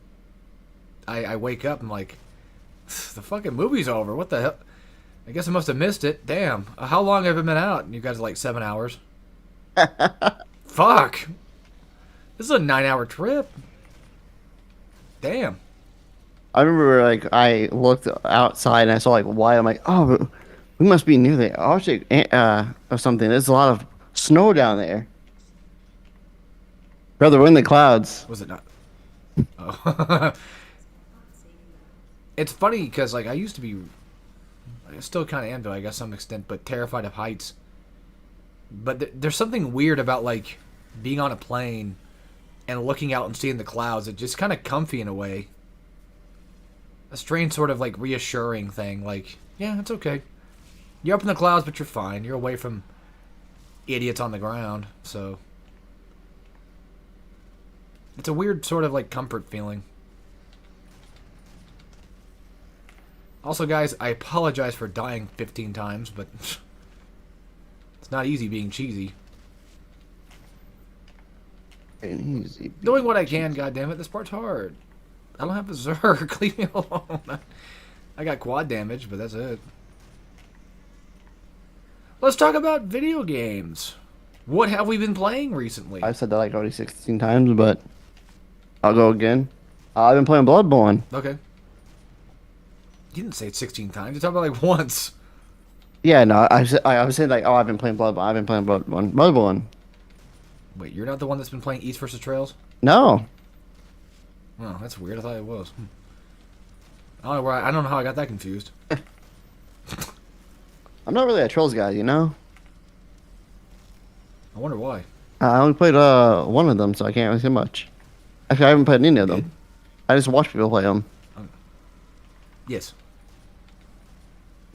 I wake up and I'm like, the fucking movie's over. What the hell? I guess I must have missed it. Damn. How long have it been out? And you guys are like 7 hours. Fuck. This is a 9-hour trip. Damn. I remember, like, I looked outside and I saw, like, white. I'm like, oh, we must be near the Arctic or something. There's a lot of snow down there. Brother, we're in the clouds. Was it not? Oh. It's funny because, like, I used to be, I still kind of am, though, I guess, to some extent, but terrified of heights. But there's something weird about, like, being on a plane and looking out and seeing the clouds. It's just kind of comfy in a way. A strange sort of, like, reassuring thing. Like, yeah, it's okay. You're up in the clouds, but you're fine. You're away from idiots on the ground, so... It's a weird sort of, like, comfort feeling. Also, guys, I apologize for dying 15 times, but... It's not easy being cheesy. Easy. Doing what I can, goddammit. This part's hard. I don't have a Zerg. Leave me alone. I got quad damage, but that's it. Let's talk about video games. What have we been playing recently? I've said that like already 16 times, but I'll go again. I've been playing Bloodborne. Okay. You didn't say it 16 times. You talked about like once. Yeah, no, I was saying like, oh, I've been playing Bloodborne. I've been playing Bloodborne. Bloodborne. Wait, you're not the one that's been playing East vs. Trails? No. Oh, that's weird. I thought it was. I don't know where I don't know how I got that confused. I'm not really a Trails guy, you know? I wonder why. I only played one of them, so I can't really say much. Actually, I haven't played any of them. Good. I just watch people play them. Yes.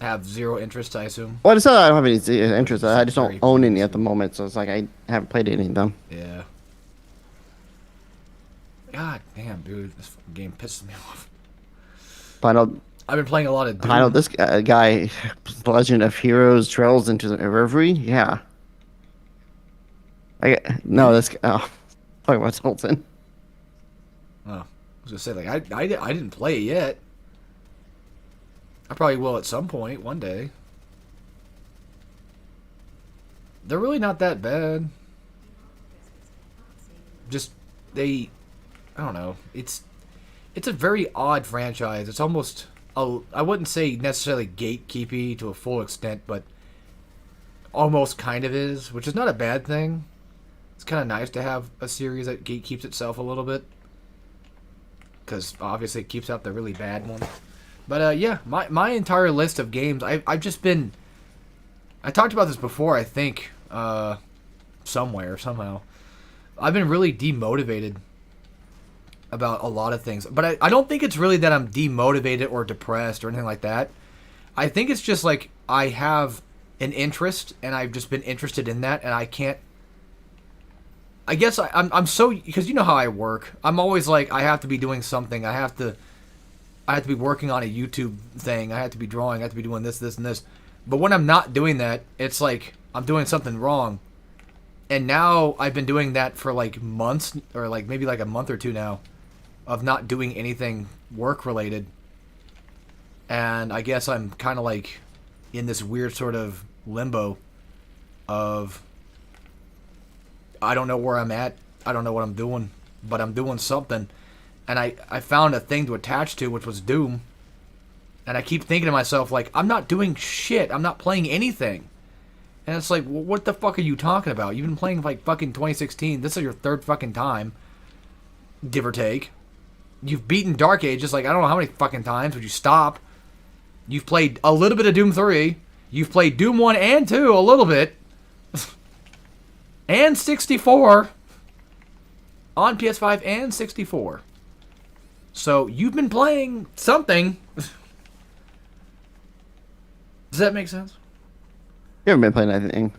Have zero interest, I assume. Well, it's not that I don't have any interest. I just don't Very own any at the moment, so it's like I haven't played any of them. Yeah. God damn, dude. This fucking game pisses me off. But I know, I've been playing a lot of Doom. I know this guy, Legend of Heroes, Trails into the Reverie. Yeah. No, this guy. Oh, talking about Sultan. Oh, I was gonna say, like, I didn't play it yet. I probably will at some point, one day. They're really not that bad. Just, I don't know. It's a very odd franchise. It's almost, I wouldn't say necessarily gatekeepy to a full extent, but almost kind of is, which is not a bad thing. It's kind of nice to have a series that gatekeeps itself a little bit. Because obviously it keeps out the really bad ones. But yeah, my entire list of games, I've just been... I talked about this before, I think, somewhere, somehow. I've been really demotivated about a lot of things. But I don't think it's really that I'm demotivated or depressed or anything like that. I think it's just like I have an interest, and I've just been interested in that, and I can't... I guess I'm so... Because you know how I work. I'm always like, I have to be doing something. I have to be working on a YouTube thing. I have to be drawing. I have to be doing this, and this. But when I'm not doing that, it's like I'm doing something wrong. And now I've been doing that for like months, or like maybe like a month or two now, of not doing anything work-related. And I guess I'm kind of like in this weird sort of limbo of... I don't know where I'm at. I don't know what I'm doing. But I'm doing something. And I found a thing to attach to, which was Doom. And I keep thinking to myself, like, I'm not doing shit. I'm not playing anything. And it's like, well, what the fuck are you talking about? You've been playing, like, fucking 2016. This is your third fucking time. Give or take. You've beaten Dark Ages, like, I don't know how many fucking times. Would you stop? You've played a little bit of Doom 3. You've played Doom 1 and 2 a little bit. And 64. On PS5 and 64. So, you've been playing something. Does that make sense? You haven't been playing anything.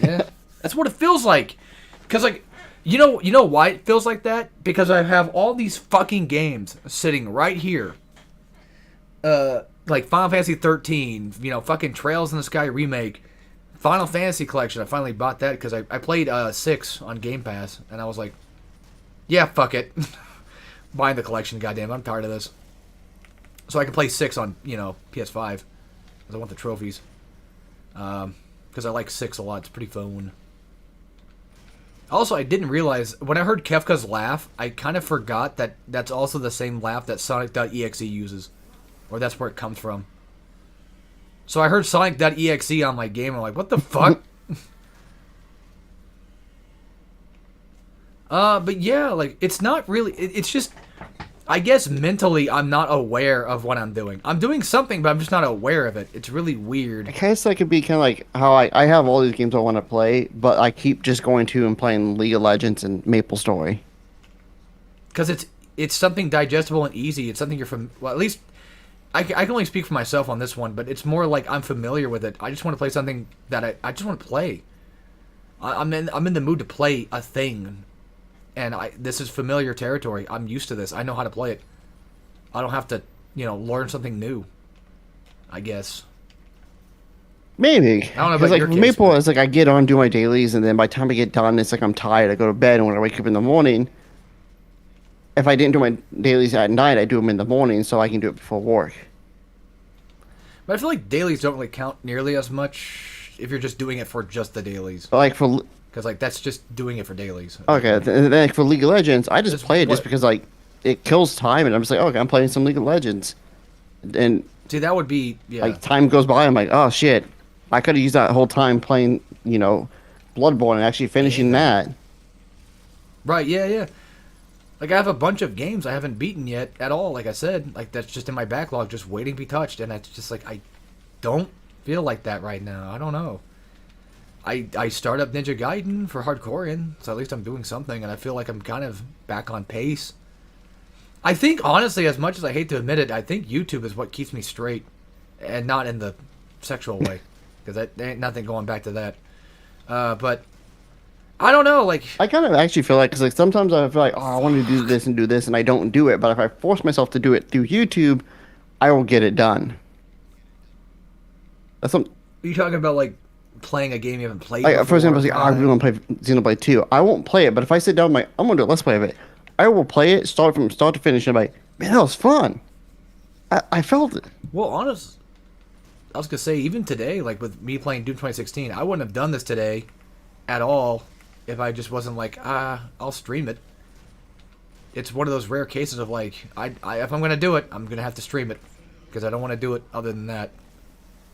Yeah. That's what it feels like. Because, like, you know why it feels like that? Because I have all these fucking games sitting right here. Like Final Fantasy 13, fucking Trails in the Sky remake, Final Fantasy Collection. I finally bought that because I played 6 on Game Pass, and I was like, yeah, fuck it. Buying the collection, goddamn. I'm tired of this. So I can play 6 on, PS5. Because I want the trophies. Because I like 6 a lot. It's pretty fun. Also, I didn't realize, when I heard Kefka's laugh, I kind of forgot that that's also the same laugh that Sonic.exe uses. Or that's where it comes from. So I heard Sonic.exe on my game, I'm like, what the fuck? But yeah, like, it's not really, it's just, I guess mentally I'm not aware of what I'm doing. I'm doing something, but I'm just not aware of it. It's really weird. I guess that could be kind of like how I have all these games I want to play, but I keep just going to and playing League of Legends and MapleStory. Because it's something digestible and easy. It's something you're from, well, at least, I can only speak for myself on this one, but it's more like I'm familiar with it. I just want to play something that I just want to play. I'm in the mood to play a thing. And this is familiar territory. I'm used to this. I know how to play it. I don't have to, learn something new. I guess. Maybe. I don't know about Because like your case, Maple, but- it's like I get on, do my dailies, and then by the time I get done, it's like I'm tired. I go to bed, and when I wake up in the morning, if I didn't do my dailies at night, I do them in the morning so I can do it before work. But I feel like dailies don't really count nearly as much if you're just doing it for just the dailies. But like for Because, like, that's just doing it for dailies. okay, then like for League of Legends, I just Just play it just what- because like it kills time, and I'm just like, okay, I'm playing some League of Legends, and See, that would be, yeah. like time goes by, I'm like, oh shit, I could have used that whole time playing, Bloodborne and actually finishing that. Right, yeah. Like, I have a bunch of games I haven't beaten yet at all, like I said. Like, that's just in my backlog, just waiting to be touched. And it's just like, I don't feel like that right now. I don't know. I start up Ninja Gaiden for Hardcorean, so at least I'm doing something, and I feel like I'm kind of back on pace. I think, honestly, as much as I hate to admit it, I think YouTube is what keeps me straight, and not in the sexual way, because there ain't nothing going back to that. But I don't know, like, I kind of actually feel like, because like sometimes I feel like, oh, I want to do this, and I don't do it. But if I force myself to do it through YouTube, I will get it done. That's some. are you talking about, like, playing a game you haven't played Like, before? for example, like, I really want to play Xenoblade 2. I won't play it, but if I sit down, I'm gonna do a let's play of it. I will play it, start from start to finish, and I'm like, man, that was fun. I felt it. Well, honest, I was gonna say, even today, like with me playing Doom 2016, I wouldn't have done this today at all if I just wasn't like, I'll stream it. It's one of those rare cases of like, if I'm gonna do it, I'm gonna have to stream it because I don't want to do it other than that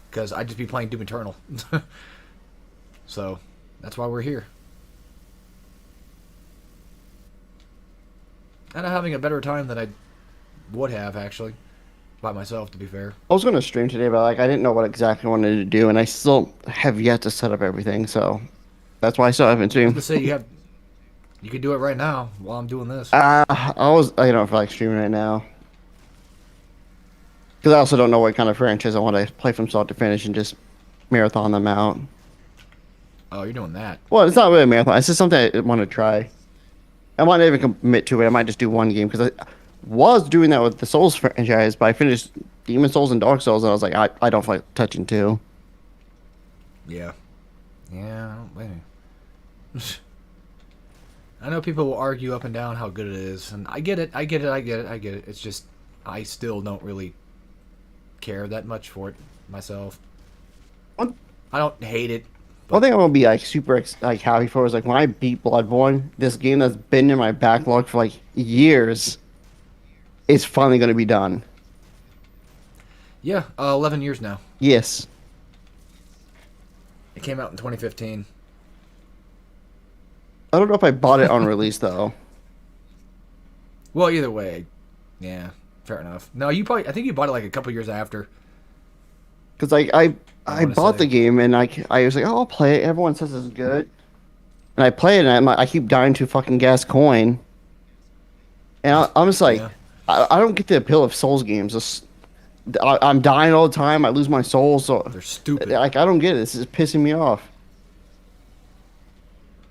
because I'd just be playing Doom Eternal. So that's why we're here. And I'm having a better time than I would have actually by myself, to be fair. I was gonna stream today, but like I didn't know what exactly I wanted to do, and I still have yet to set up everything. So that's why I still haven't streamed. To say you could do it right now while I'm doing this. I don't feel like streaming right now. Because I also don't know what kind of franchise I want to play from start to finish and just marathon them out. Oh, you're doing that. Well, it's not really a marathon. It's just something I want to try. I might not even commit to it. I might just do one game. Because I was doing that with the Souls franchise, but I finished Demon Souls and Dark Souls, and I was like, I don't feel like touching two. Yeah. Yeah, I don't blame you. I know people will argue up and down how good it is, and I get it. It's just, I still don't really care that much for it myself. One I don't hate it. thing I'm gonna be like super like happy for is like when I beat Bloodborne, this game that's been in my backlog for like years, is finally gonna be done. Yeah, 11 years now. Yes. It came out in 2015. I don't know if I bought it on release though. Well, either way, yeah, fair enough. No, I think you bought it like a couple years after. Because like I wanna bought say. the game and I was like, oh, I'll play it. Everyone says it's good, and I play it and I keep dying to fucking gas coin. And I'm just like, Yeah. I don't get the appeal of Souls games. I'm dying all the time. I lose my soul. So They're stupid. like I don't get it. This is pissing me off.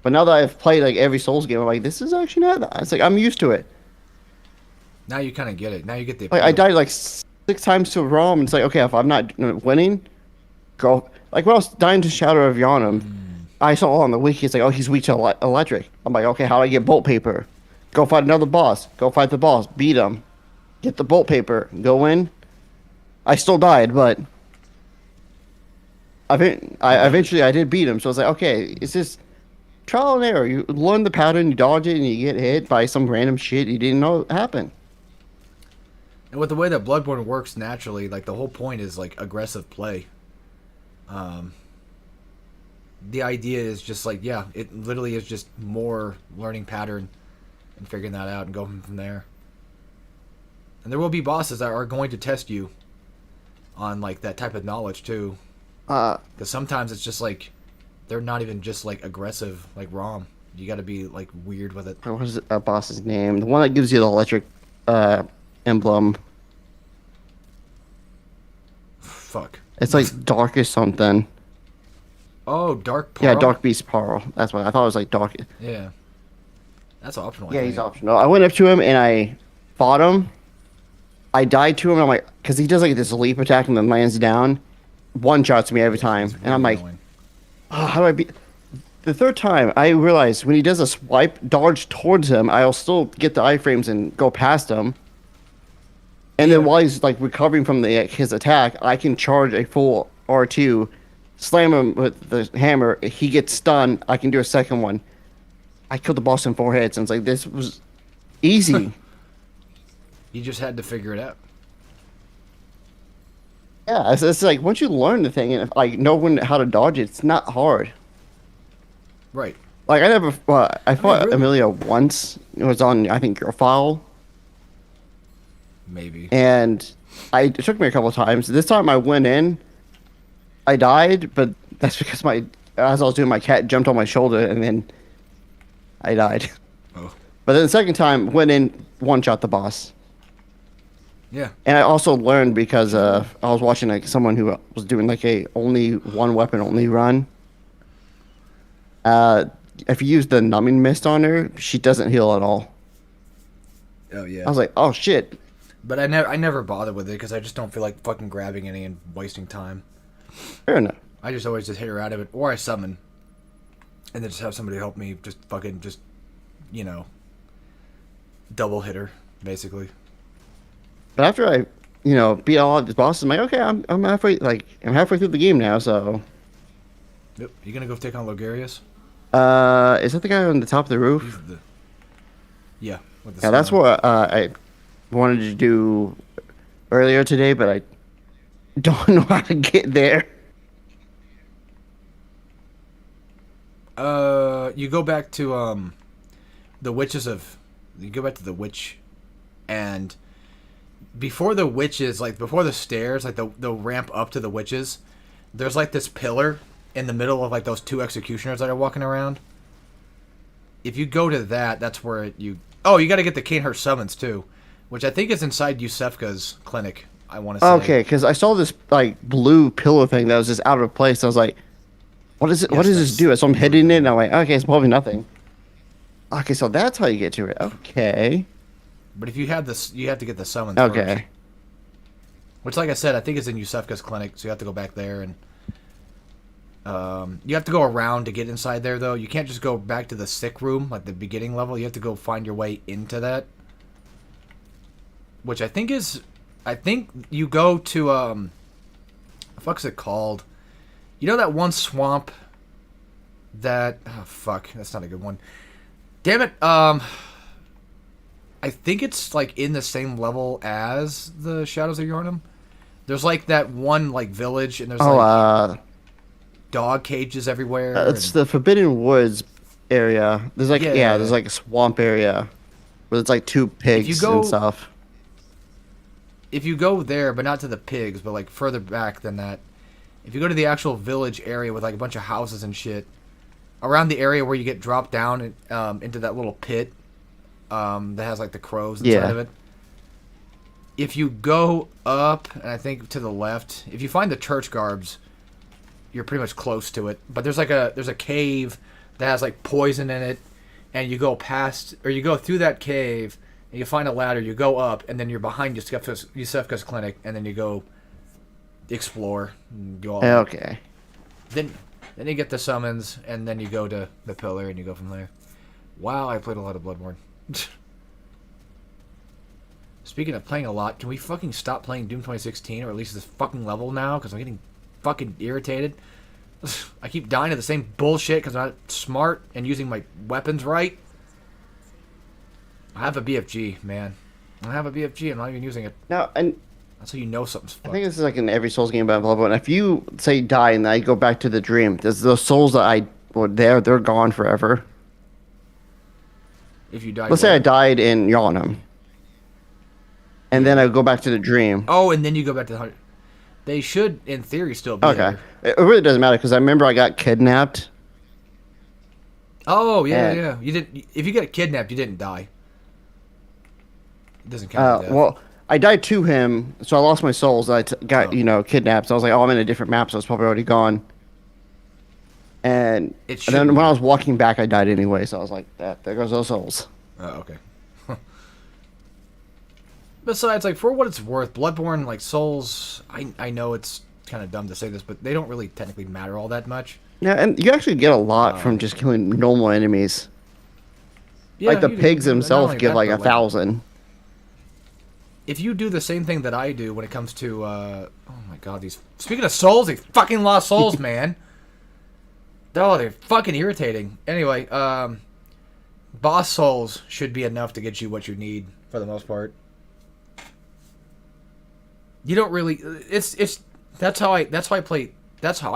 But now that I've played like every Souls game, I'm like, this is actually not that. It's like I'm used to it. Now you kind of get it. Now you get the Like I appeal. died like 6 times to a ROM. And it's like, okay, if I'm not winning, go. Like when I was dying to Shadow of Yharnam, I saw on the wiki, it's like, oh, he's weak to electric. I'm like, okay, how do I get bolt paper? Go fight another boss. Go fight the boss. Beat him. Get the bolt paper. Go in. I still died, but I eventually I did beat him. So I was like, okay, it's just trial and error. You learn the pattern, you dodge it, and you get hit by some random shit you didn't know happened. And with the way that Bloodborne works naturally, like the whole point is like aggressive play. The idea is just like, yeah, it literally is just more learning pattern and figuring that out and going from there. And there will be bosses that are going to test you on like that type of knowledge too, because sometimes it's just like they're not even just like aggressive like ROM. You got to be like weird with it. What was a boss's name? The one that gives you the electric emblem. Fuck. It's like Dark or something. Oh, Dark Pearl? Yeah, Dark Beast Pearl. That's what I thought it was like Dark. Yeah. That's optional. Yeah, he's optional. I went up to him and I fought him. I died to him. And I'm like, because he does like this leap attack and then lands down. One shots me every time. Really And I'm like, annoying. oh, how do I beat? The third time, I realized when he does a swipe, dodge towards him, I'll still get the iframes and go past him. And then while he's like recovering from his attack, I can charge a full R2, slam him with the hammer. He gets stunned. I can do a second one. I killed the boss in 4 hits, and it's like this was easy. You just had to figure it out. Yeah, it's like once you learn the thing and like know how to dodge it, it's not hard. Right. Like I fought really? Amelia once. It was on I think your file. Maybe. And it took me a couple of times. This time I went in, I died, but that's because as I was doing, my cat jumped on my shoulder and then I died. Oh. But then the second time, went in, one shot the boss. Yeah. And I also learned because I was watching like someone who was doing like a only one weapon only run. If you use the numbing mist on her, she doesn't heal at all. Oh yeah. I was like, oh shit. But I never bother with it because I just don't feel like fucking grabbing any and wasting time. Fair enough. I just always just hit her out of it, or I summon, and then just have somebody help me. Just fucking double hit her basically. But after I, beat all of these bosses, I'm like, okay, I'm halfway through the game now. So, Yep. You gonna go take on Logarius? is that the guy on the top of the roof? Yeah. With the Yeah, that's what I wanted to do earlier today, but I don't know how to get there. You go back to the witches of. You go back to the witch, and before the witches, like before the stairs, like the ramp up to the witches, there's like this pillar in the middle of like those two executioners that are walking around. If you go to that, that's where you. Oh, you got to get the Cainhurst summons too, which I think is inside Yusefka's clinic. I want to say. Okay, because I saw this like blue pillow thing that was just out of place. I was like, "What is it? Yes, what does this that's do?" So I'm hitting it, and I'm like, "Okay, it's probably nothing." Okay, so that's how you get to it. Okay. But if you have this, you have to get the summons. Okay. First. Which, like I said, I think is in Yusefka's clinic, so you have to go back there, and you have to go around to get inside there. Though you can't just go back to the sick room, like the beginning level. You have to go find your way into that. Which I think you go to what the fuck's it called? You know that one swamp that that's not a good one. Damn it. I think it's like in the same level as the Shadows of Yharnam. There's like that one like village, and there's dog cages everywhere. It's the Forbidden Woods area. There's like there's like a swamp area where it's like 2 pigs and stuff. If you go there, but not to the pigs, but like further back than that, if you go to the actual village area with like a bunch of houses and shit, around the area where you get dropped down into that little pit that has like the crows inside of it. If you go up, and I think to the left, if you find the church garbs, you're pretty much close to it. But there's a cave that has like poison in it, and you go past, or you go through that cave, and you find a ladder, you go up, and then you're behind Yusefka's clinic, and then you go explore. And do all that. Okay. Then you get the summons, and then you go to the pillar, and you go from there. Wow, I played a lot of Bloodborne. Speaking of playing a lot, can we fucking stop playing Doom 2016, or at least this fucking level now? Because I'm getting fucking irritated. I keep dying to the same bullshit because I'm not smart and using my weapons right. I have a BFG, man. I have a BFG. I'm not even using it. Now, and That's how you know something's I fucked. think this is like in every Souls game about Bloodborne. If you say die and I go back to the dream, there's those souls that I were there, they're gone forever. If you die. Let's say I died in Yharnam, and then I go back to the dream. Oh, and then you go back to the 100. They should, in theory, still be Okay, there. it really doesn't matter because I remember I got kidnapped. Oh, yeah, And- yeah. You didn't. If you get kidnapped, you didn't die. It doesn't count as death. Well, I died to him, so I lost my souls. Got Oh. kidnapped. So I was like, oh, I'm in a different map, so it's probably already gone. And, It and should then be. when I was walking back, I died anyway. So I was like, there goes those souls. Oh, okay. Besides, like, for what it's worth, Bloodborne, like, Souls, I know it's kind of dumb to say this, but they don't really technically matter all that much. Yeah, and you actually get a lot from just killing normal enemies. Yeah, Like the you do, pigs but not themselves only give that, like but, 1,000. If you do the same thing that I do when it comes to, oh my god, these... Speaking of souls, they fucking lost souls, man. Oh, they're fucking irritating. Anyway, boss souls should be enough to get you what you need, for the most part. You don't really... That's how I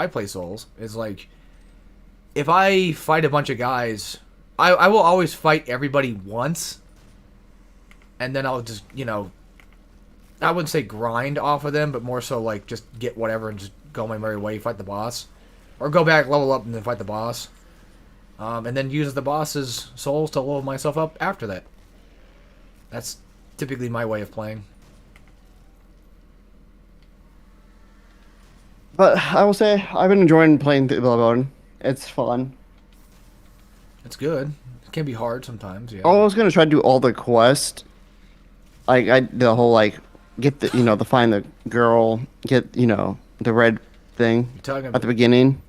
play Souls. Is like, if I fight a bunch of guys, I will always fight everybody once, and then I'll just, I wouldn't say grind off of them, but more so like just get whatever and just go my merry way, fight the boss. Or go back, level up, and then fight the boss. And then use the boss's souls to level myself up after that. That's typically my way of playing. But I will say I've been enjoying playing Bloodborne. It's fun. It's good. It can be hard sometimes, yeah. I was gonna try to do all the quests. Like the whole get the the find the girl, get the red thing You're talking at about... the beginning.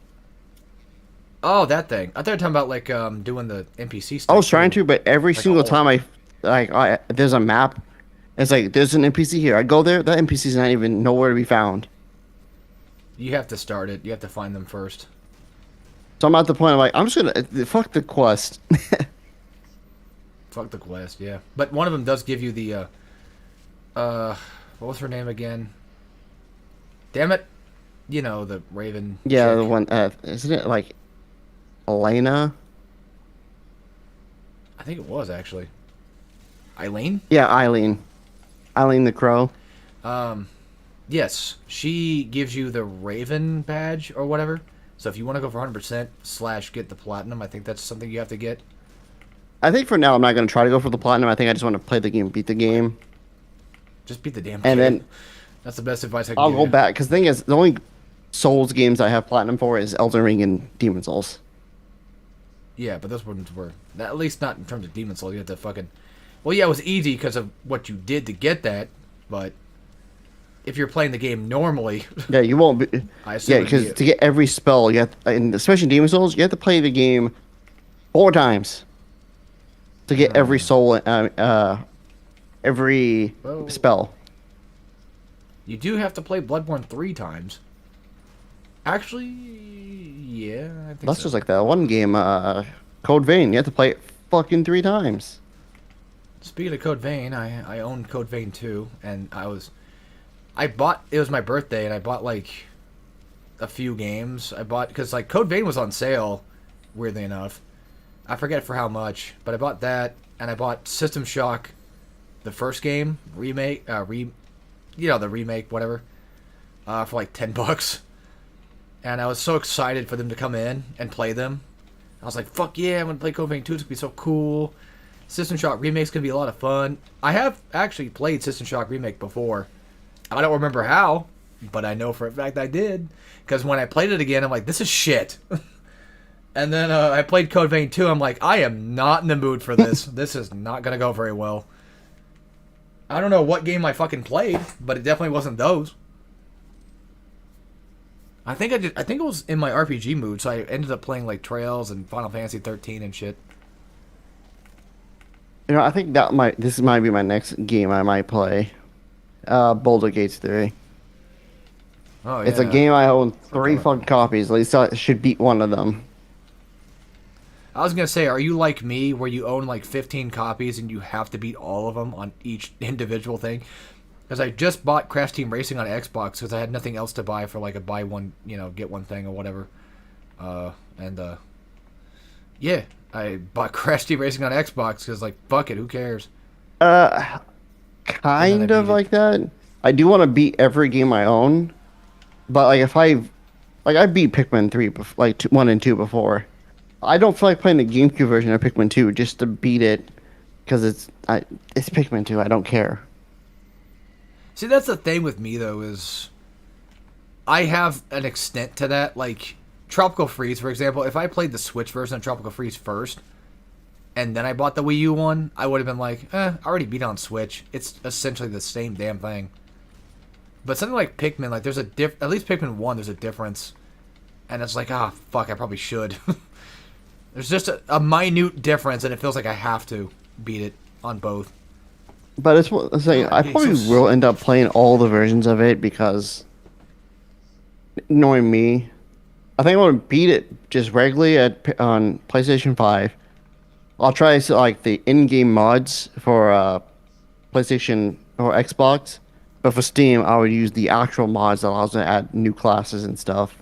Oh, that thing. I thought you were talking about, like, doing the NPC stuff. I was trying to, but every Like single all- time there's a map. It's like there's an NPC here. I go there, that NPC's not even nowhere to be found. You have to start it. You have to find them first. So I'm at the point I'm just gonna fuck the quest. Fuck the quest, yeah. But one of them does give you the, what was her name again? Damn it. The Raven. Yeah, the chick. one. Isn't it like Elena? I think it was, actually. Eileen? Yeah, Eileen. Eileen the Crow. Yes. She gives you the Raven badge or whatever. So if you want to go for 100% / get the platinum, I think that's something you have to get. I think for now I'm not gonna try to go for the platinum. I think I just want to play the game, beat the game, Just beat the damn and game. then That's the best advice I can I'll give go you. back. Because the thing is, the only Souls games I have platinum for is Elden Ring and Demon Souls. Yeah, but those ones were... At least not in terms of Demon Souls. You had to fucking... Well, yeah, it was easy because of what you did to get that, but... If you're playing the game normally... Yeah, you won't be. I assume Yeah, it'd because be- to get every spell, you have, and especially in Demon Souls, you have to play the game 4 times to get every soul, every Whoa. spell. You do have to play Bloodborne 3 times. Actually, yeah, I think That's so. just like that one game, Code Vein. You have to play it fucking 3 times. Speaking of Code Vein, I own Code Vein 2, and it was my birthday, and I bought, like, a few games. Because, like, Code Vein was on sale, weirdly enough. I forget for how much, but I bought that, and I bought System Shock, the first game, remake, the remake, whatever, for like $10. And I was so excited for them to come in and play them. I was like, fuck yeah, I'm gonna play Code Vein 2, it's gonna be so cool. System Shock Remake's gonna be a lot of fun. I have actually played System Shock Remake before. I don't remember how, but I know for a fact I did. Because when I played it again, I'm like, this is shit. And then I played Code Vein 2, I'm like, I am not in the mood for this. This is not gonna go very well. I don't know what game I fucking played, but it definitely wasn't those. I think it was in my RPG mood, so I ended up playing like Trails and Final Fantasy 13 and shit. You know, I think this might be my next game I might play. Boulder Gates 3. Oh It's a yeah. game I own three Okay. fucking copies. At least I should beat one of them. I was gonna say, are you like me, where you own like 15 copies and you have to beat all of them on each individual thing? Because I just bought Crash Team Racing on Xbox because I had nothing else to buy for like a buy one, get one thing or whatever. And yeah, I bought Crash Team Racing on Xbox because like fuck it, who cares? Uh, And then I kind beat of it. like that. I do want to beat every game I own, but like if I beat Pikmin 3 1 and 2 before. I don't feel like playing the GameCube version of Pikmin 2 just to beat it because it's Pikmin 2. I don't care. See, that's the thing with me though is I have an extent to that. Like Tropical Freeze, for example, if I played the Switch version of Tropical Freeze first, and then I bought the Wii U one, I would have been like, I already beat it on Switch. It's essentially the same damn thing. But something like Pikmin, like there's at least Pikmin 1, there's a difference. And it's like, fuck, I probably should. There's just a minute difference, and it feels like I have to beat it on both. But it's like I Okay, probably will end up playing all the versions of it because knowing me, I think I want to beat it just regularly on PlayStation 5. I'll try like the in-game mods for PlayStation or Xbox, but for Steam, I would use the actual mods that allows me to add new classes and stuff.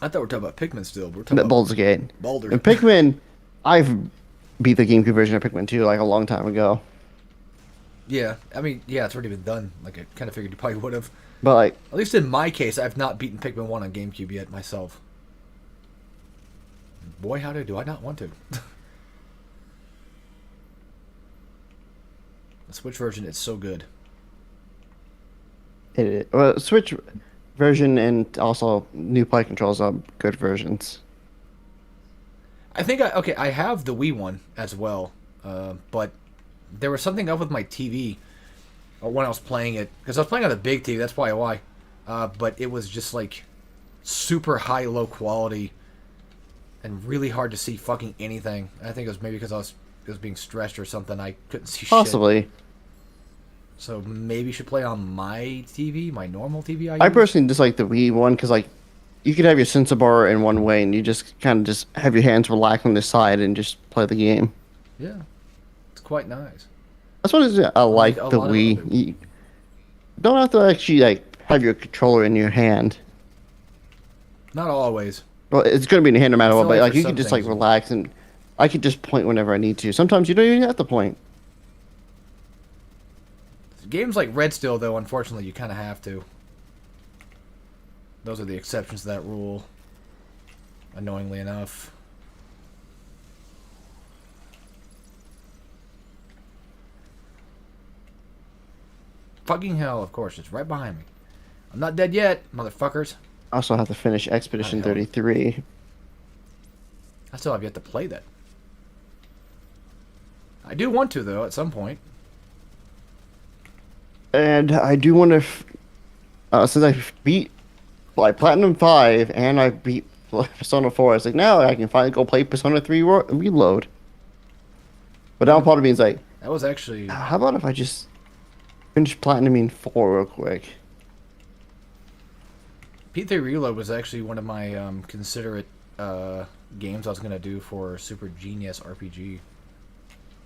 I thought we were talking about Pikmin still, but we're talking about Baldur's Gate. Baldur. And Pikmin, I've beat the GameCube version of Pikmin 2 like a long time ago. Yeah, I mean, yeah, it's already been done. Like, I kind of figured you probably would have. But like, At least in my case, I've not beaten Pikmin 1 on GameCube yet myself. Boy, how do I not want to? The Switch version is so good. Switch version and also new play controls are good versions. I think I have the Wii one as well, but there was something up with my TV when I was playing it because I was playing on the big TV. That's probably why. But it was just like super high, low quality, and really hard to see fucking anything. I think it was maybe because it was being stressed or something. I couldn't see shit. Possibly. So maybe you should play on my TV, my normal TV. I use. personally just like the Wii one because like you could have your sensor bar in one way and you just kind of just have your hands relaxed on the side and just play the game. Yeah, it's quite nice. That's what I like a the lot of Wii. other- You don't have to actually like have your controller in your hand. Not always. Well, it's gonna be in your hand no matter I what, feel but like like for you some can just like things- relax and I could just point whenever I need to. Sometimes you don't even have to point. Games like Red Steel, though, unfortunately, you kind of have to. Those are the exceptions to that rule. Annoyingly enough. Fucking hell, of course, it's right behind me. I'm not dead yet, motherfuckers. I also have to finish Expedition How the hell? 33. I still have yet to play that. I do want to, though, at some point. And I do want to, since I beat like Platinum 5 and I beat Persona 4, I was like, now I can finally go play Persona 3 Reload. But now part of me is like, That was actually... how about if I just finish Platinum 4 real quick? P3 Reload was actually one of my considerate games I was going to do for Super Genius RPG.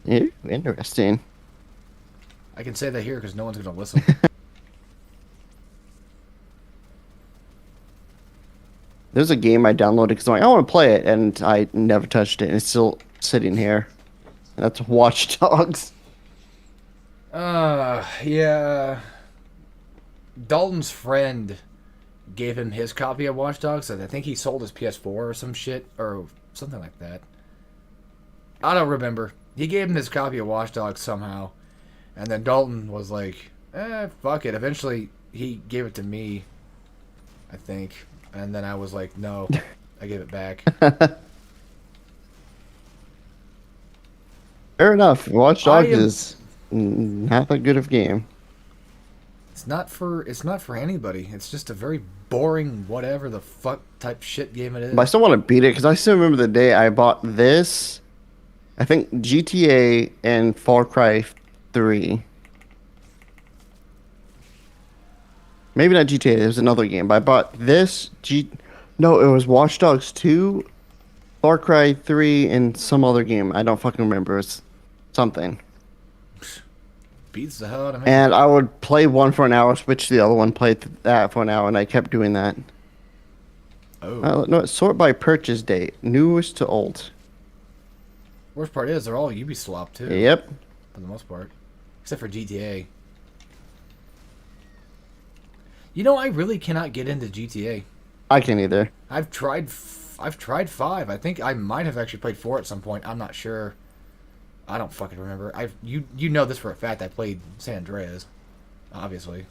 Yeah, interesting. I can say that here because no one's going to listen. There's a game I downloaded because I'm like, I want to play it, and I never touched it, and it's still sitting here. And that's Watch Dogs. Yeah. Dalton's friend gave him his copy of Watch Dogs, and I think he sold his PS4 or some shit, or something like that. I don't remember. He gave him his copy of Watch Dogs somehow, and then Dalton was like, fuck it. Eventually, he gave it to me, I think, and then I was like, no, I gave it back. Fair enough. Watch Dogs I am- is not that good of a game. It's not for anybody. It's just a very boring whatever the fuck type shit game it is. But I still want to beat it because I still remember the day I bought this. I think GTA and Far Cry 3. Maybe not GTA. It was another game. But I bought this. No, it was Watch Dogs 2, Far Cry 3, and some other game. I don't fucking remember. It's something. Beats the hell out of me. And I would play one for an hour, switch to the other one, play that for an hour, and I kept doing that. Oh. No, sort by purchase date, newest to old. Worst part is they're all Ubisoft too. Yep. For the most part, except for GTA. You know, I really cannot get into GTA. I can't either. I've tried 5. I think I might have actually played 4 at some point. I'm not sure. I don't fucking remember. You know this for a fact. I played San Andreas, obviously.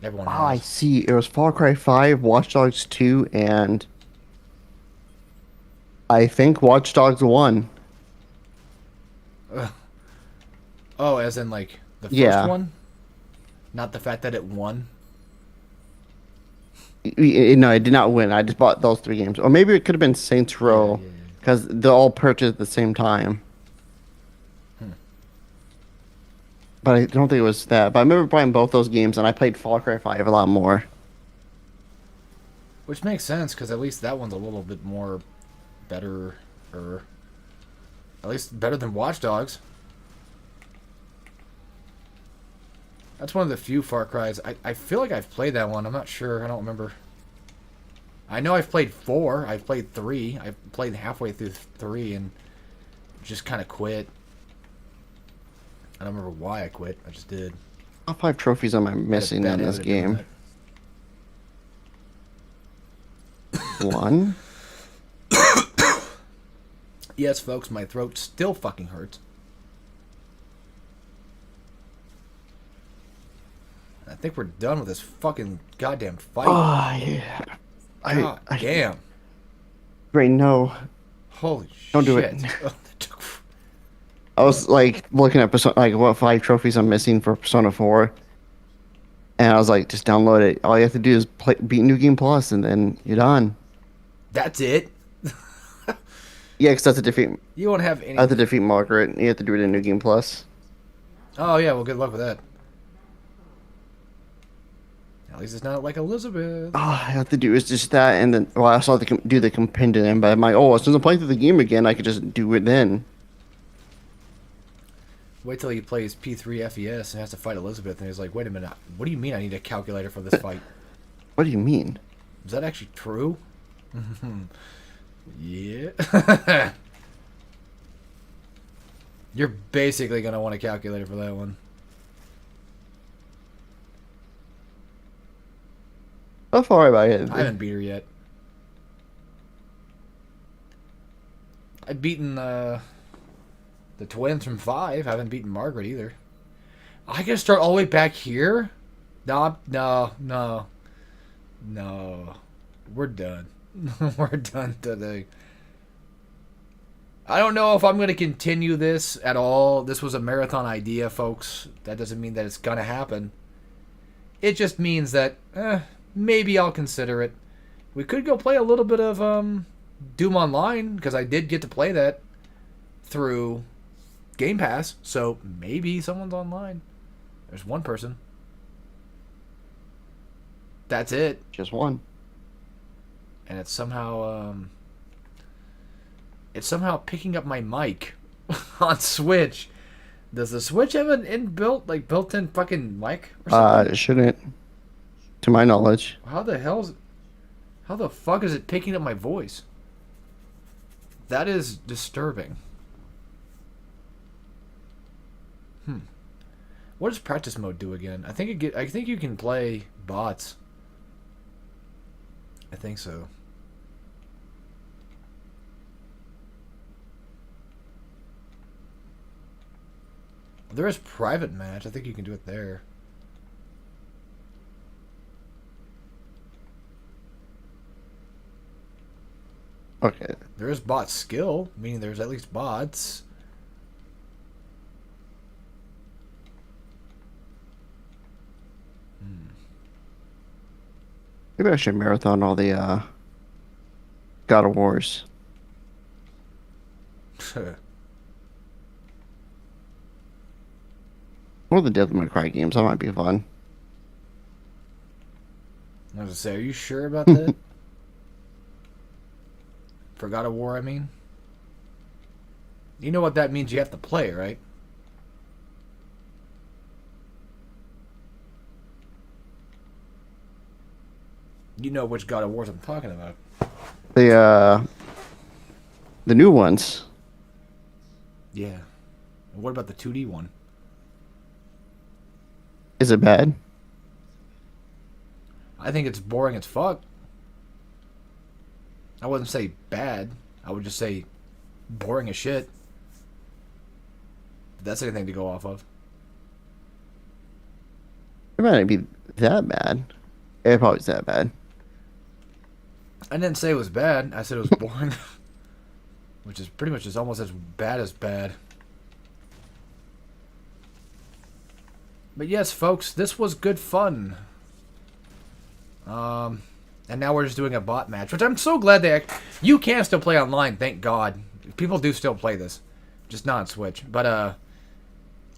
Everyone Oh, I has. see. It was Far Cry 5, Watch Dogs 2, and I think Watch Dogs 1. Oh, as in like the first Yeah. one, not the fact that it won. No, I did not win. I just bought those 3 games. Or maybe it could have been Saints Row, Yeah. because they're all purchased at the same time. But I don't think it was that. But I remember playing both those games, and I played Far Cry 5 a lot more. Which makes sense because at least that one's a little bit more better, or at least better than Watch Dogs. That's one of the few Far Cries. I feel like I've played that one. I'm not sure. I don't remember. I know I've played 4. I've played 3. I've played halfway through 3 and just kind of quit. I don't remember why I quit. I just did. Top 5 trophies am I Had a missing bad in this habit of doing game? 1? that. Yes, folks, my throat still fucking hurts. I think we're done with this fucking goddamn fight. Oh, yeah. God I damn. Great, no. Holy shit. Don't do it. Oh, that took- I was like looking at like what 5 trophies I'm missing for Persona 4, and I was like, just download it. All you have to do is beat New Game Plus, and then you're done. That's it? Yeah, because that's a defeat. You won't have any... I have to defeat Margaret. You have to do it in New Game Plus. Oh, yeah, well, good luck with that. At least it's not like Elizabeth. All I have to do is just that, and then I also have to do the compendium. But I'm like, oh, as soon as I'm playing through the game again, I could just do it then. Wait till he plays P3 FES and has to fight Elizabeth, and he's like, wait a minute, what do you mean I need a calculator for this fight? What do you mean? Is that actually true? Yeah. You're basically going to want a calculator for that one. How far am I in? I haven't beat her yet. I've beaten the twins from 5. I haven't beaten Margaret either. I gotta start all the way back here? No. We're done. We're done today. I don't know if I'm going to continue this at all. This was a marathon idea, folks. That doesn't mean that it's going to happen. It just means that maybe I'll consider it. We could go play a little bit of Doom Online, because I did get to play that through Game Pass, so maybe someone's online. There's one person. That's it. Just one. And it's somehow picking up my mic on Switch. Does the Switch have an built-in fucking mic or something? It shouldn't. To my knowledge. How the fuck is it picking up my voice? That is disturbing. What does practice mode do again? I think you can play bots. I think so. There is private match. I think you can do it there. Okay. There is bot skill, meaning there's at least bots. Maybe I should marathon all the God of Wars or the Devil May Cry games. That might be fun. I was gonna say, are you sure about that? For God of War, I mean. You know what that means? You have to play, right? You know which God of Wars I'm talking about. The uh, the new ones. Yeah. And what about the 2D one? Is it bad? I think it's boring as fuck. I wouldn't say bad. I would just say boring as shit. If that's anything to go off of. It might not be that bad. It probably is that bad. I didn't say it was bad. I said it was boring. Which is pretty much just almost as bad. But yes, folks, this was good fun. And now we're just doing a bot match, which I'm so glad you can still play online, thank God. People do still play this. Just not on Switch. But at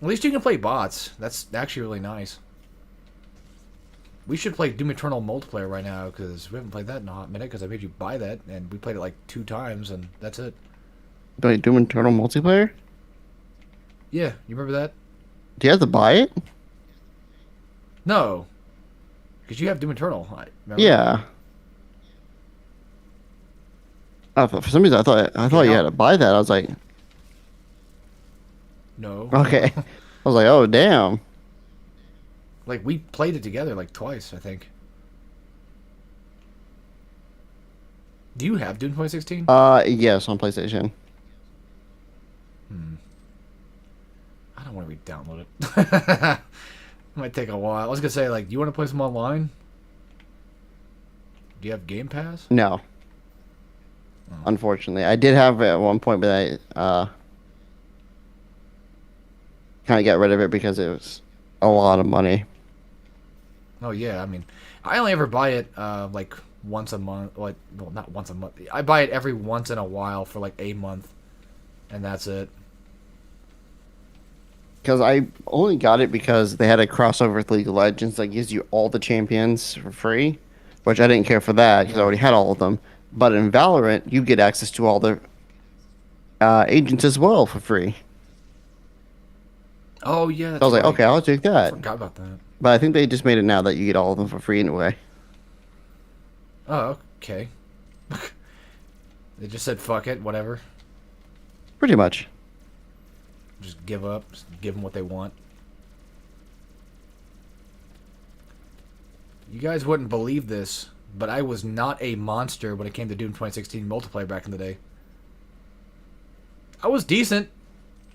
least you can play bots. That's actually really nice. We should play Doom Eternal multiplayer right now, because we haven't played that in a hot minute, because I made you buy that, and we played it like 2 times, and that's it. Do I Doom Eternal multiplayer? Yeah, you remember that? Do you have to buy it? No. Because you have Doom Eternal. Remember? Yeah. For some reason, I thought you had to buy that. I was like, No. okay. I was like, oh damn. Like, we played it together like twice, I think. Do you have Doom 2016? Yes, on PlayStation. I don't want to re-download it. Might take a while. I was gonna say, like, do you want to play some online? Do you have Game Pass? No. Unfortunately, I did have it at one point, but I kind of got rid of it because it was a lot of money. Oh yeah, I mean, I only ever buy it like once a month. Like, well, not once a month. I buy it every once in a while for like a month, and that's it. Because I only got it because they had a crossover with League of Legends that gives you all the champions for free, which I didn't care for that because I already had all of them. But in Valorant, you get access to all the agents as well for free. Oh yeah, that's So I was like, right. okay, I'll take I that. forgot about that. But I think they just made it now that you get all of them for free anyway. Oh, okay. They just said fuck it, whatever. Pretty much. Just give up. Just give them what they want. You guys wouldn't believe this, but I was not a monster when it came to Doom 2016 multiplayer back in the day. I was decent,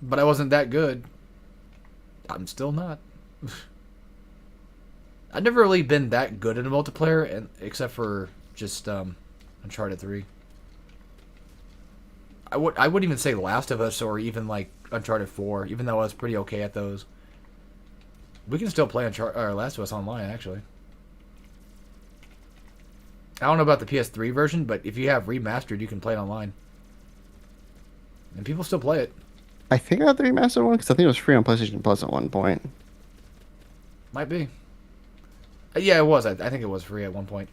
but I wasn't that good. I'm still not. I've never really been that good in a multiplayer, and except for just Uncharted 3. I wouldn't even say Last of Us or even like Uncharted 4, even though I was pretty okay at those. We can still play Last of Us online, actually. I don't know about the PS3 version, but if you have remastered, you can play it online. And people still play it. I think I got the remastered one because I think it was free on PlayStation Plus at one point. Might be. Yeah, it was. I think it was free at one point.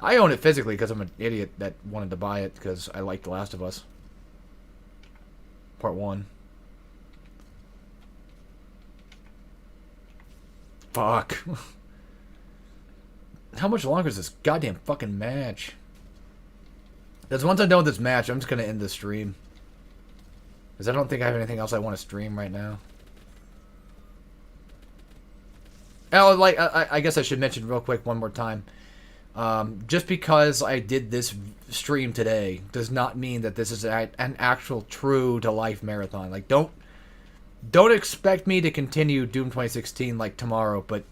I own it physically because I'm an idiot that wanted to buy it because I liked The Last of Us. Part 1. Fuck. How much longer is this goddamn fucking match? Because once I'm done with this match, I'm just going to end the stream. Because I don't think I have anything else I want to stream right now. Oh, like, I guess I should mention real quick one more time. Just because I did this stream today does not mean that this is an actual true to life marathon. Like, don't expect me to continue Doom 2016 like tomorrow, but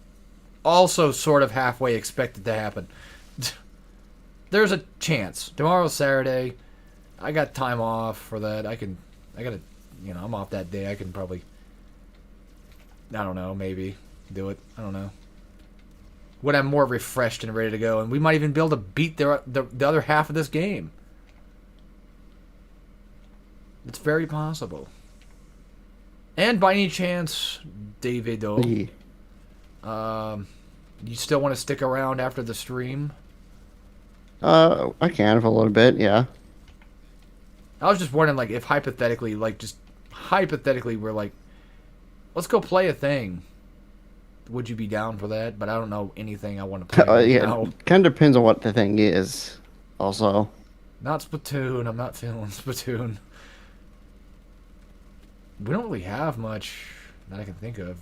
also sort of halfway expect it to happen. There's a chance. Tomorrow's Saturday. I got time off for that. I'm off that day. I can probably, I don't know, maybe do it. I don't know. when I'm more refreshed and ready to go, and we might even be able to beat the other half of this game. It's very possible. And by any chance, David, Yeah. you still want to stick around after the stream? I can for a little bit, yeah. I was just wondering, like, if hypothetically, like, just hypothetically, we're like, let's go play a thing. Would you be down for that? But I don't know anything I want to play right Yeah, now. kind of depends on what the thing is, also. Not Splatoon. I'm not feeling Splatoon. We don't really have much that I can think of.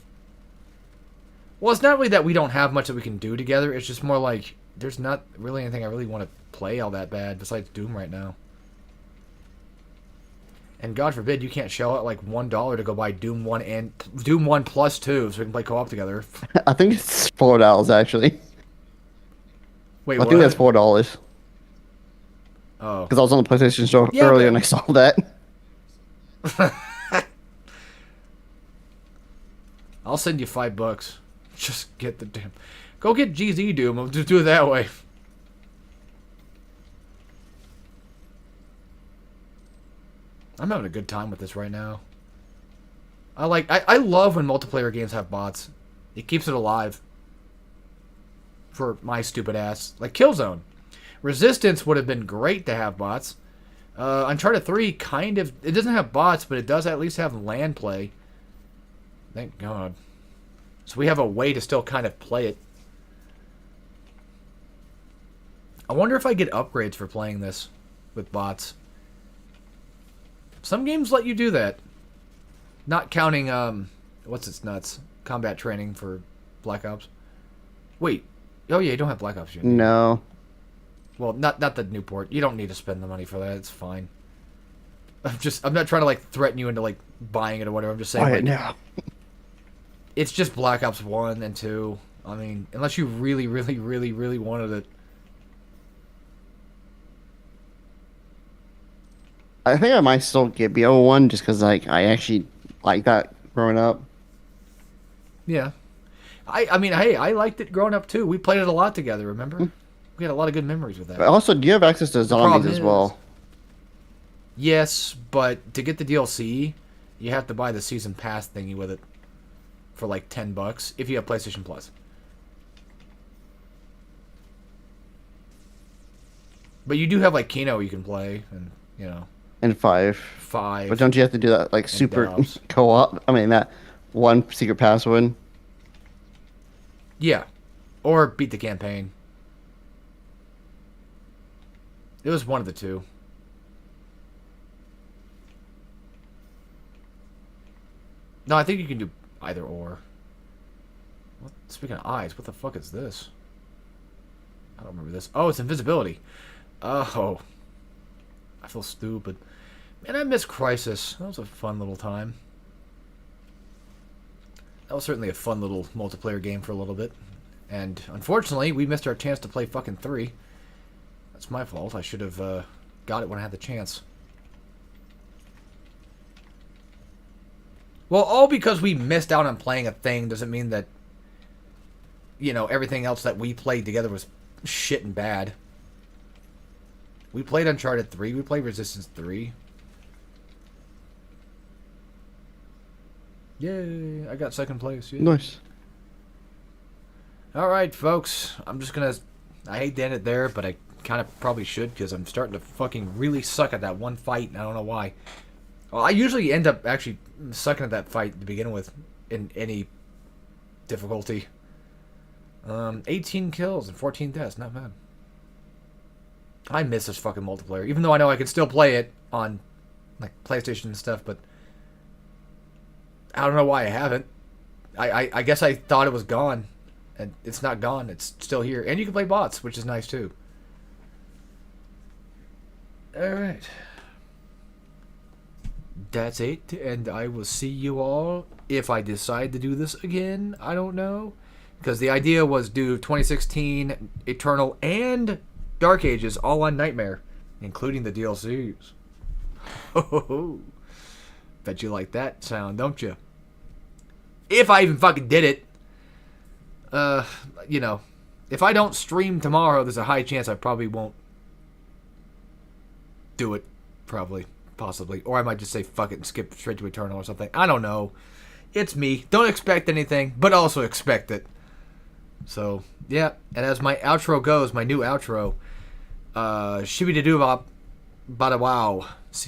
Well, it's not really that we don't have much that we can do together. It's just more like there's not really anything I really want to play all that bad besides Doom right now. And God forbid you can't shell out like $1 to go buy Doom 1 and Doom 1 plus 2 so we can play co-op together. I think it's $4 actually. Wait, I what? think that's $4. Oh. Because I was on the PlayStation Store Yeah, earlier but- and I saw that. I'll send you $5. Just get the damn... Go get GZ Doom. I'll just do it that way. I'm having a good time with this right now. I love when multiplayer games have bots. It keeps it alive. For my stupid ass. Like Killzone. Resistance would have been great to have bots. Uncharted 3 kind of... It doesn't have bots, but it does at least have LAN play. Thank God. So we have a way to still kind of play it. I wonder if I get upgrades for playing this with bots. Some games let you do that. Not counting, what's its nuts? Combat training for Black Ops. Wait. Oh yeah, you don't have Black Ops yet. No. Well, not the Newport. You don't need to spend the money for that. It's fine. I'm not trying to like threaten you into like buying it or whatever. I'm just saying. Buy Like, it now. it's just Black Ops 1 and 2. I mean, unless you really, really, really, really wanted it. I think I might still get BO1 just because like I actually like that growing up. Yeah. I mean, hey, I liked it growing up too. We played it a lot together, remember? We had a lot of good memories with that. But also, do you have access to zombies problem as is- well? Yes, but to get the DLC, you have to buy the season pass thingy with it for like $10 if you have PlayStation Plus. But you do have like Kino you can play, and you know, And 5. 5. But don't you have to do that like super Dubs. co-op? I mean that one secret password. Yeah, or beat the campaign. It was one of the two. No, I think you can do either or. What? Speaking of eyes, what the fuck is this? I don't remember this. Oh, it's invisibility. Oh. I feel stupid. Man, I miss Crisis. That was a fun little time. That was certainly a fun little multiplayer game for a little bit. And unfortunately, we missed our chance to play fucking 3. That's my fault. I should have got it when I had the chance. Well, all because we missed out on playing a thing doesn't mean that, you know, everything else that we played together was shit and bad. We played Uncharted 3. We played Resistance 3. Yay, I got second place. Yay. Nice. Alright, folks. I'm just gonna... I hate to end it there, but I kind of probably should because I'm starting to fucking really suck at that one fight, and I don't know why. Well, I usually end up actually sucking at that fight to begin with in any difficulty. 18 kills and 14 deaths. Not bad. I miss this fucking multiplayer, even though I know I can still play it on like PlayStation and stuff, but I don't know why I haven't. I guess I thought it was gone, and it's not gone. It's still here, and you can play bots, which is nice too. All right, that's it, and I will see you all if I decide to do this again. I don't know, because the idea was do 2016 Eternal and Dark Ages all on Nightmare, including the DLCs. Ho. Bet you like that sound, don't you? If I even fucking did it. You know, if I don't stream tomorrow, there's a high chance I probably won't do it. Probably. Possibly. Or I might just say fuck it and skip straight to Eternal or something. I don't know. It's me. Don't expect anything, but also expect it. So, yeah. And as my outro goes, my new outro, shibby-da-doo-bop, bada wow. See